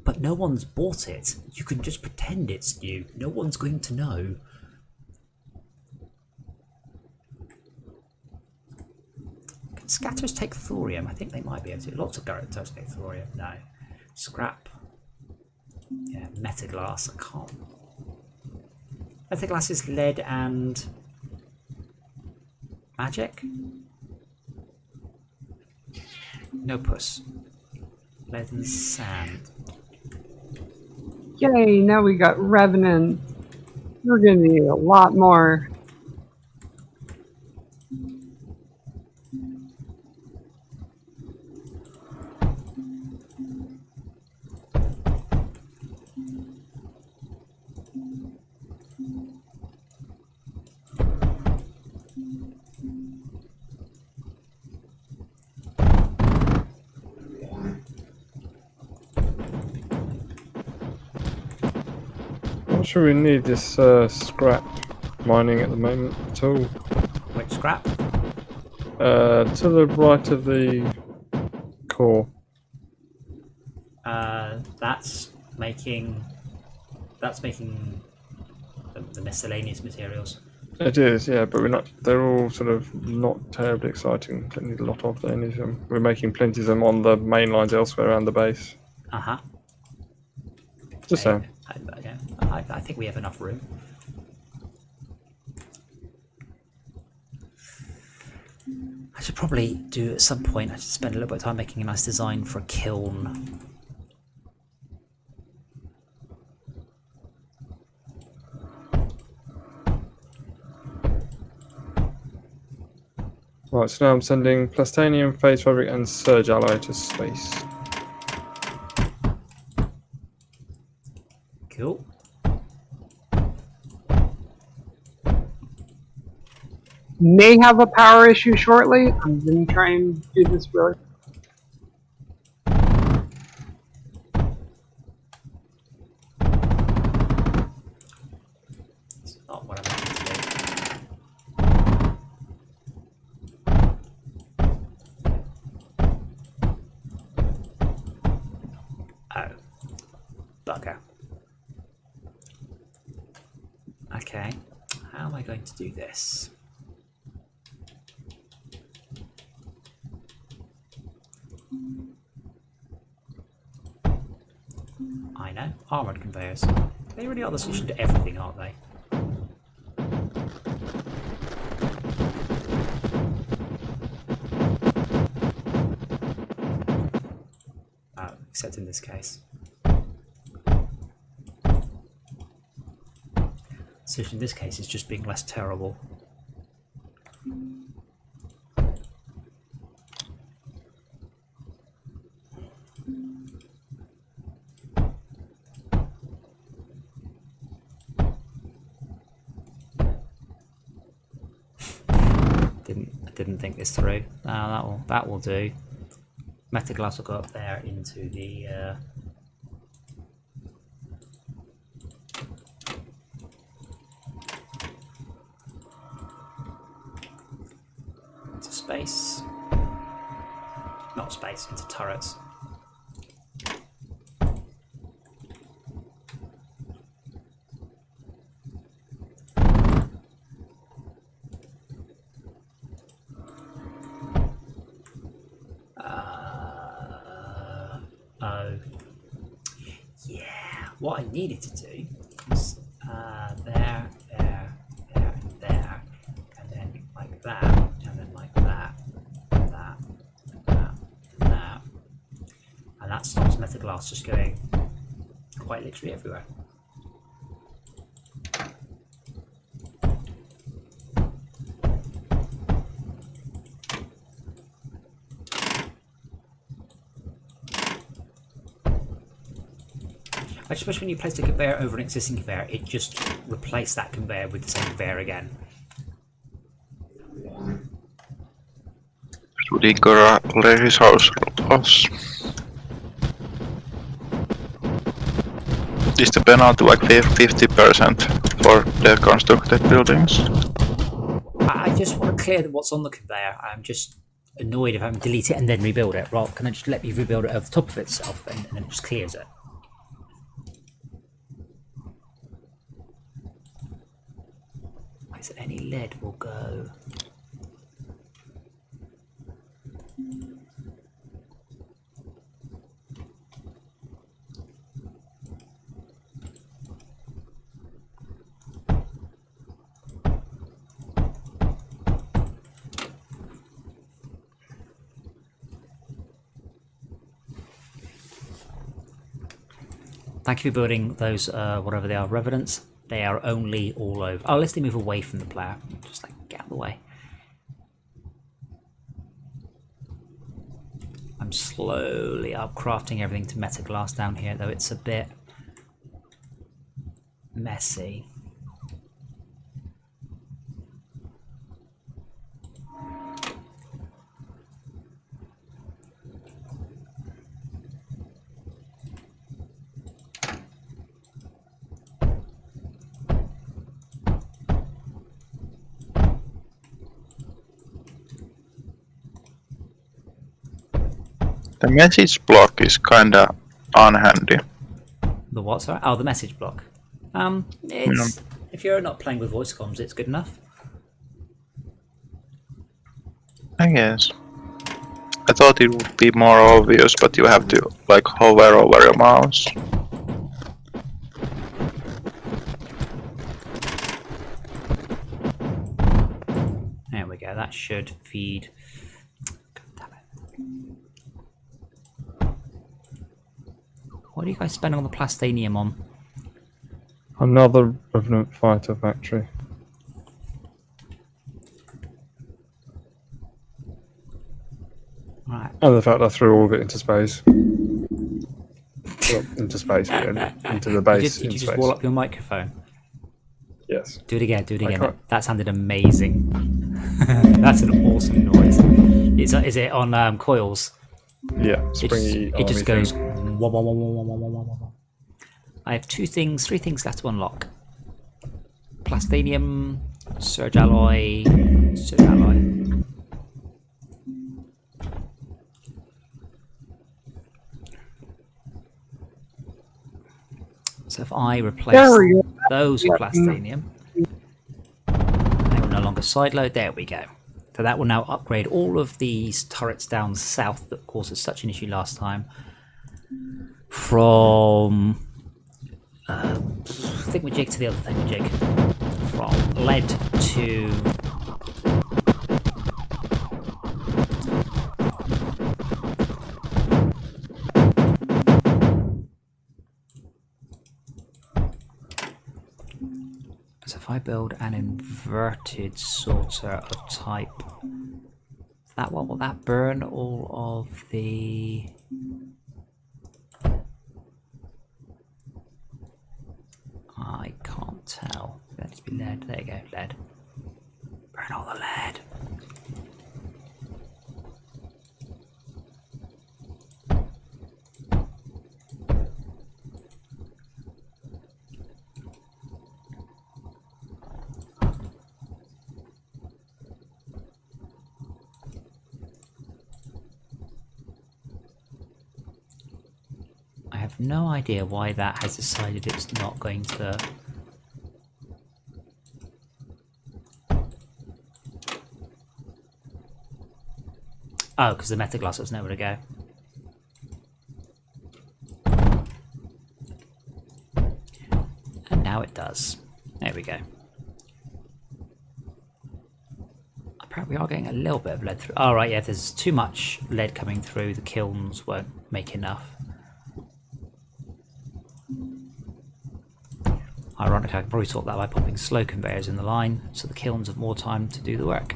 but no one's bought it. You can just pretend it's new. No one's going to know. Can scatters take thorium? I think they might be able to. Lots of characters take thorium. No. Scrap. Yeah, metaglass. I can't. Metaglass is lead and magic? No puss. Lead and sand. Yay, now we got Revenant. We're gonna need a lot more. Not sure we need this scrap mining at the moment at all. Which scrap? To the right of the core. That's making the miscellaneous materials. It is, yeah, but we're not. They're all sort of not terribly exciting. Don't need a lot of any of them. We're making plenty of them on the main lines elsewhere around the base. Just saying. I think we have enough room. I should probably do at some point. I should spend a little bit of time making a nice design for a kiln. Right, so now I'm sending plastanium, phase fabric, and surge alloy to space. Cool. May have a power issue shortly. I'm gonna try and do this really. It's not what I meant to do. Oh. Bugger. Okay. how am I going to do this? I know, armoured conveyors. They really are the solution to everything, aren't they? Except in this case. The solution in this case is just being less terrible. Didn't think this through. That will do. Metaglass will go up there into the into space. Not space, into turrets. What I needed to do was there, and there, and then like that, and then like that, and that, and that, and that. And that stops Metaglass just going quite literally everywhere. I just wish when you placed a conveyor over an existing conveyor, it just replaced that conveyor with the same conveyor again. Ridiculous resource loss. Is the penalty like 50% for deconstructed buildings? I just want to clear what's on the conveyor. I'm just annoyed if I delete it and then rebuild it. Well, can I just let me rebuild it over the top of itself and then it just clears it? So any lead will go. Thank you for building those, whatever they are, revenants. They are only all over. Oh, let's move away from the player. Just like get out of the way. I'm slowly upcrafting everything to Metaglass down here, though it's a bit messy. The message block is kinda unhandy. The what, sorry? Oh, the message block. It's if you're not playing with voice comms, it's good enough. I guess. I thought it would be more obvious, but you have to like hover over your mouse. There we go, that should feed. What are you guys spending on the plastanium on? Another Revenant fighter factory. Right. And the fact I threw all of it into space. Well, into space, but into the base. Did you in just space. wall up your microphone? Yes. Do it again, do it I again. can't. That sounded amazing. That's an awesome noise. Is it on coils? Yeah, springy. It just army goes. thing. Wah, wah, wah, wah, wah, wah, wah, wah, wah. I have three things left to unlock. Plastanium, surge alloy. So if I replace those with plastanium, side load. There we go. So that will now upgrade all of these turrets down south that caused us such an issue last time. From thingamajig to the other thingamajig. From lead to so if I build an inverted sorter of type that one, will that burn all of the I can't tell. That needs to be lead. There you go, lead. Burn all the lead. I have no idea why that has decided it's not going to. Oh, because the metaglass has nowhere to go. And now it does. There we go. Apparently we are getting a little bit of lead through. Oh, right, yeah, if there's too much lead coming through, the kilns won't make enough. Ironically, I can probably sort that by popping slow conveyors in the line, so the kilns have more time to do the work.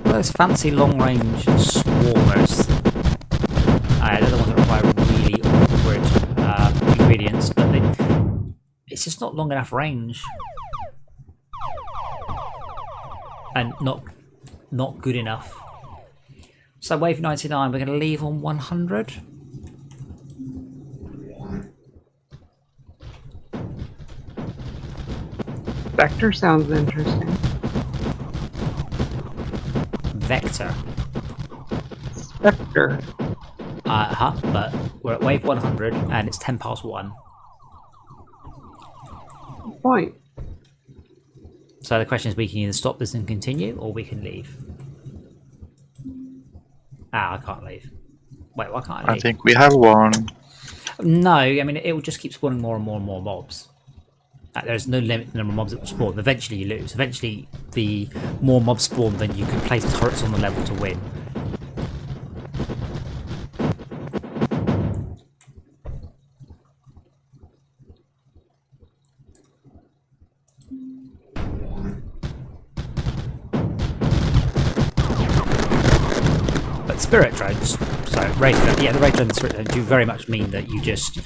Those fancy long-range swarmers. They're the ones that require really awkward ingredients, but it's just not long enough range, and not good enough. So wave 99, we're going to leave on 100. Vector sounds interesting. Vector. Spectre. But we're at wave 100 and it's 10 past 1. Point. So the question is, we can either stop this and continue, or we can leave. I can't leave. Wait, why can't I leave? I think we have one. No, I mean, it will just keep spawning more and more and more mobs. There's no limit to the number of mobs that will spawn. Eventually you lose. Eventually the more mobs spawn, then you can place turrets on the level to win. But spirit drones, so raid drones, yeah, the raid drones and spirit drones do very much mean that you just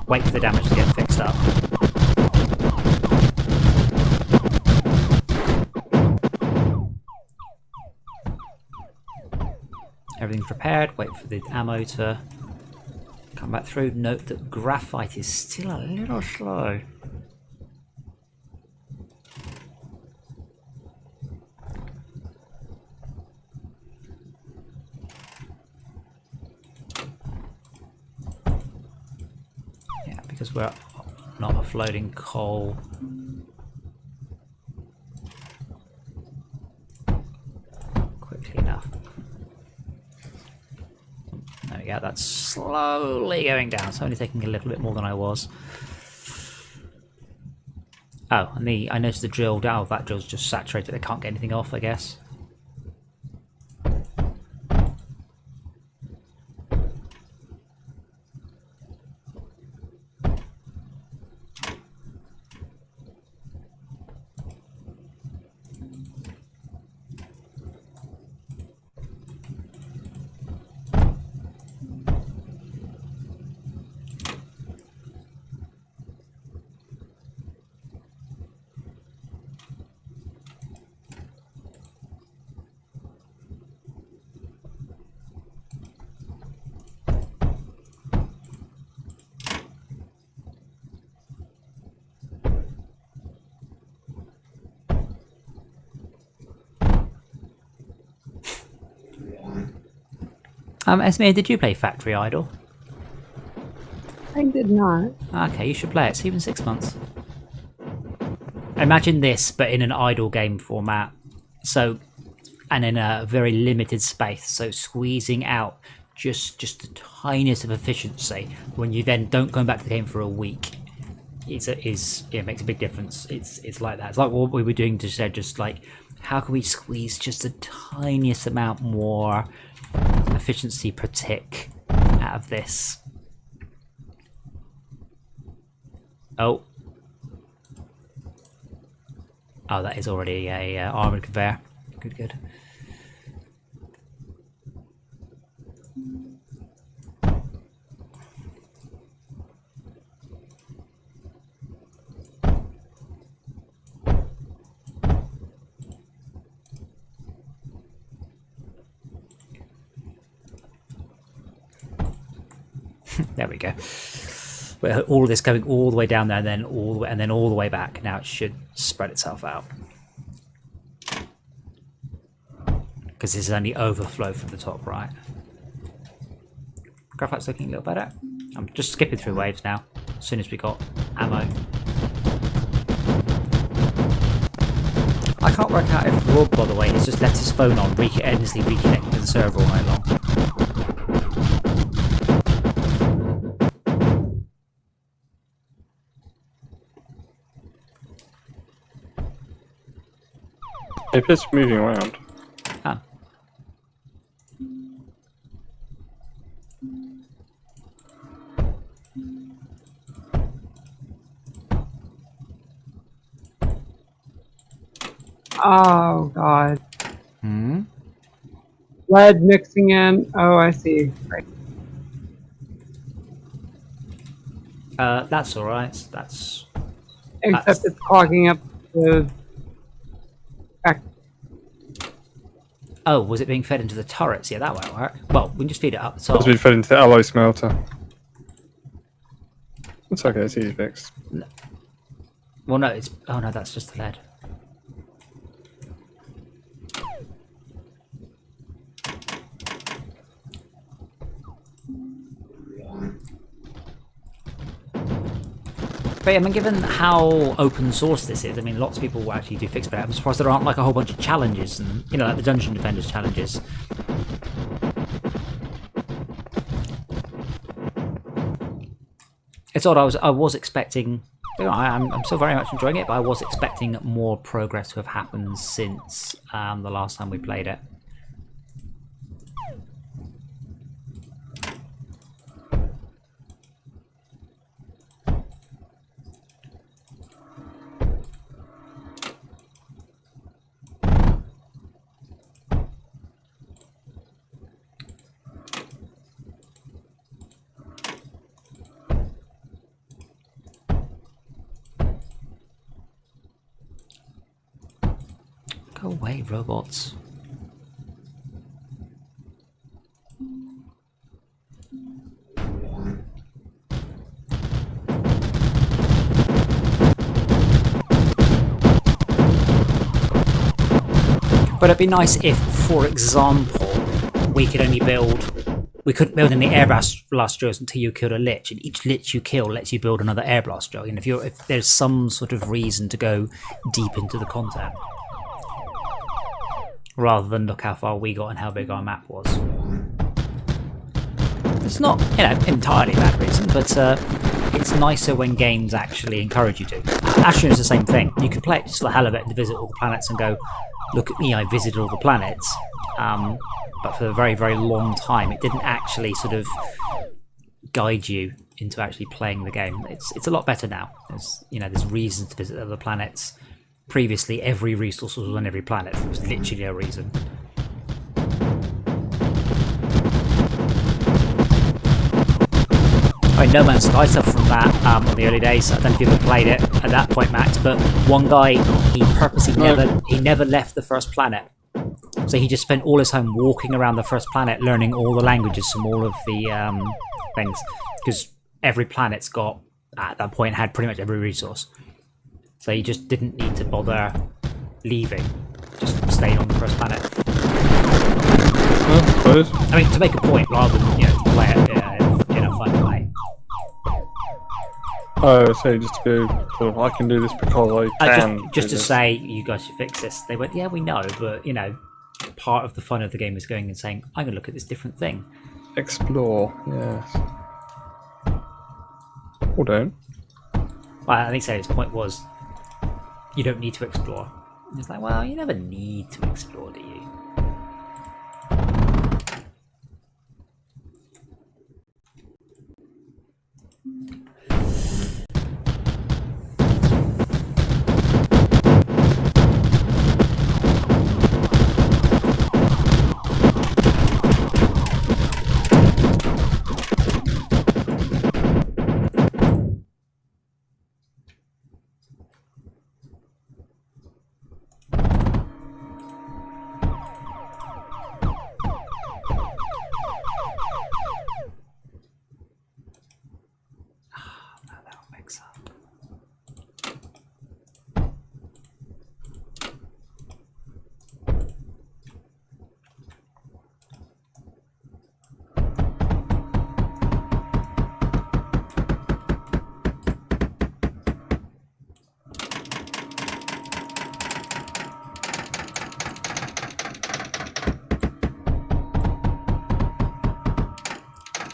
wait for the damage to get fixed up. Everything's prepared, wait for the ammo to come back through. Note that graphite is still a little slow. Yeah, because we're not offloading coal. Quickly enough. There we go, that's slowly going down. It's only taking a little bit more than I was. Oh, and I noticed the drill down. That drill's just saturated. I can't get anything off, I guess. Esme, did you play Factory Idol? I did not. Okay, you should play it. It's even 6 months. Imagine this, but in an idle game format. So, and in a very limited space. So squeezing out just the tiniest of efficiency when you then don't go back to the game for a week. It makes a big difference. It's like that. It's like what we were doing just like, how can we squeeze just the tiniest amount more efficiency per tick out of this? Oh, that is already a armored conveyor. Good. There we go. All of this coming all the way down there, and then all the way back. Now it should spread itself out, because this is only overflow from the top right. Graphite's looking a little better. I'm just skipping through waves now. As soon as we got ammo, I can't work out if Rob, by the way, has just left his phone on, endlessly reconnecting to the server all night long. It appears to be moving around. Ah. Oh god. Hmm. Lead mixing in. Oh, I see. Right. That's all right. That's Except it's clogging up the back. Oh, was it being fed into the turrets? Yeah, that won't work. Well, we can just feed it up the top. It's been fed into the alloy smelter. It's okay, it's easy fixed. Well, no, it's... Oh, no, that's just the lead. But yeah, I mean, given how open source this is, I mean, lots of people will actually do fix it. I'm surprised there aren't like a whole bunch of challenges and, you know, like the Dungeon Defenders challenges. It's odd, I was expecting... You know, I'm still very much enjoying it, but I was expecting more progress to have happened since the last time we played it. Go away, robots. But it'd be nice if, for example, we couldn't build any air blast drills until you killed a lich, and each lich you kill lets you build another air blast drill. And if there's some sort of reason to go deep into the content, rather than look how far we got and how big our map was. It's not, you know, entirely bad reason, but it's nicer when games actually encourage you to. Ashen is the same thing. You can play it just for the hell of it and visit all the planets and go, look at me, I visited all the planets. But for a very, very long time, it didn't actually sort of guide you into actually playing the game. It's a lot better now. There's reasons to visit other planets. Previously, every resource was on every planet. There was literally no reason. I mean, No Man's Sky suffered from that in the early days. I don't know if you ever played it at that point, Max, but one guy, he purposely never left the first planet. So he just spent all his time walking around the first planet, learning all the languages from all of the things. Because every planet's got, at that point, had pretty much every resource. So he just didn't need to bother leaving, just stayed on the first planet. Well, suppose. I mean, to make a point rather than play it in a fun way. Oh, so just to go, sort of, I can do this because I can. Just do to this. say, you guys should fix this. They went, yeah, we know, but part of the fun of the game is going and saying, I'm going to look at this different thing. Explore, yes. Or don't. Well, I think so. His point was, you don't need to explore. And it's like, well, you never need to explore, do you?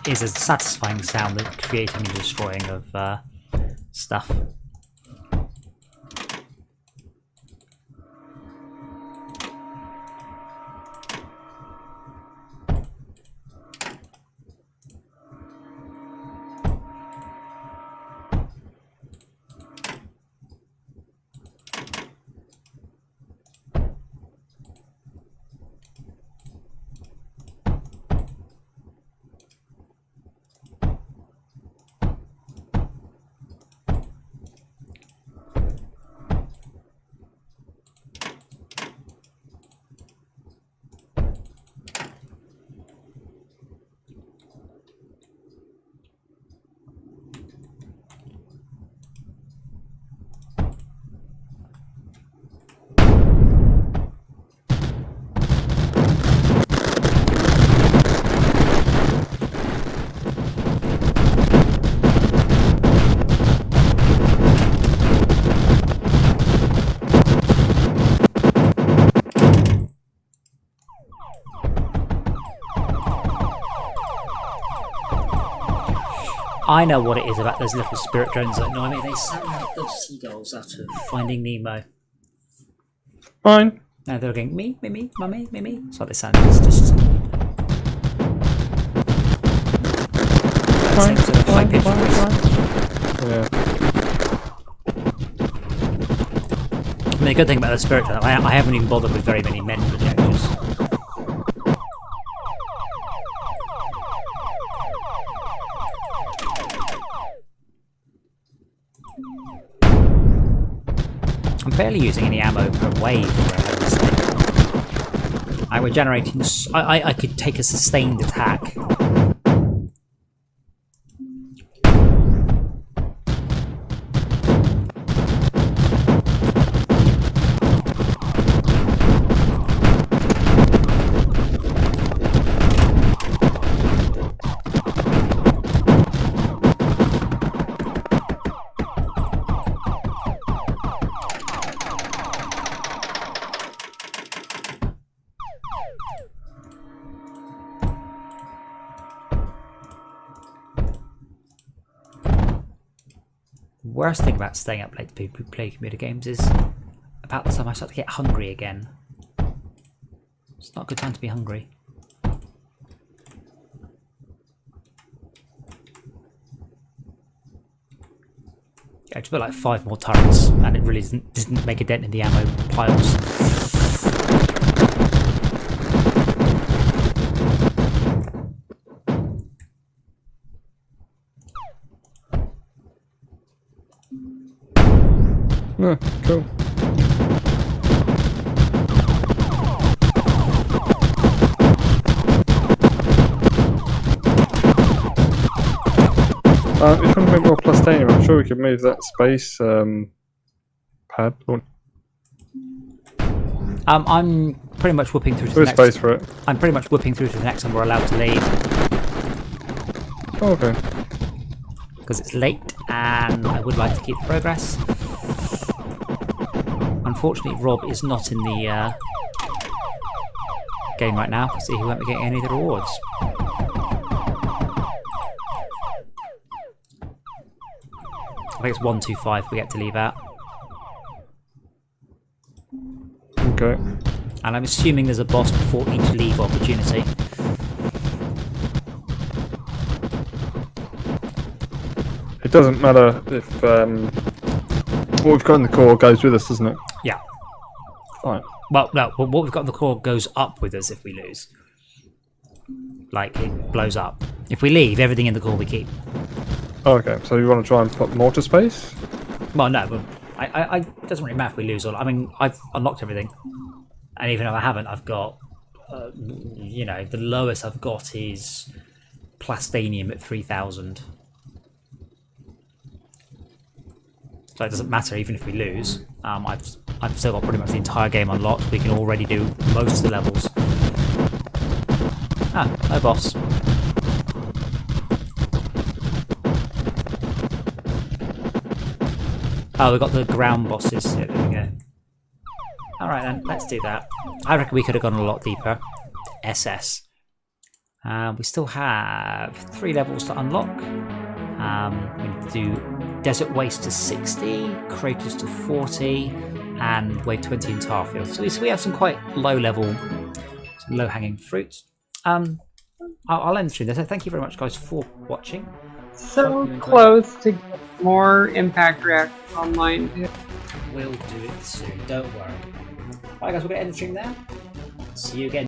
Is a satisfying sound, the creating and destroying of stuff. I know what it is about those little spirit drones that annoy me. They sound like those seagulls out of Finding Nemo. Fine. No, they're going me, mummy, me. That's what they sound. It's just Fine. sort of high-pitched Fine. voice. Yeah. I mean, the good thing about the spirit drone, I haven't even bothered with very many men projectors. I'm barely using any ammo per wave. I were generating. I could take a sustained attack. Worst thing about staying up late to people who play computer games is about the time I start to get hungry again. It's not a good time to be hungry. Yeah, I just put like 5 more turrets and it really doesn't make a dent in the ammo piles. Oh, cool. If I'm a bit more plastanium, I'm sure we could move that space pad. I'm pretty much whipping through to There the is next. space for it. I'm pretty much whipping through to the next one. We're allowed to leave Oh, okay. because it's late, and I would like to keep the progress. Unfortunately, Rob is not in the game right now, so he won't be getting any of the rewards. I think it's 125 we get to leave out. Okay. And I'm assuming there's a boss before each leave opportunity. It doesn't matter if what we've got in the core goes with us, doesn't it? Yeah. Fine. Well, no, what we've got in the core goes up with us if we lose. Like, it blows up. If we leave, everything in the core we keep. Oh, okay, so you want to try and put more to space? Well, no, but it doesn't really matter if we lose or... I mean, I've unlocked everything. And even if I haven't, I've got... you know, the lowest I've got is Plastanium at 3,000. So it doesn't matter even if we lose. I've still got pretty much the entire game unlocked. We can already do most of the levels. Ah, no boss. Oh, we've got the ground bosses. Yeah, there we go. Alright then, let's do that. I reckon we could have gone a lot deeper. SS. We still have 3 levels to unlock. We need to do Desert Waste to 60, Craters to 40, and Wave 20 in Tarfield. So we have some quite low level, some low hanging fruits. I'll end the stream there. So thank you very much, guys, for watching. So close to get more Impact React online. We'll do it soon, don't worry. Alright guys, we're going to end the stream there. See you again.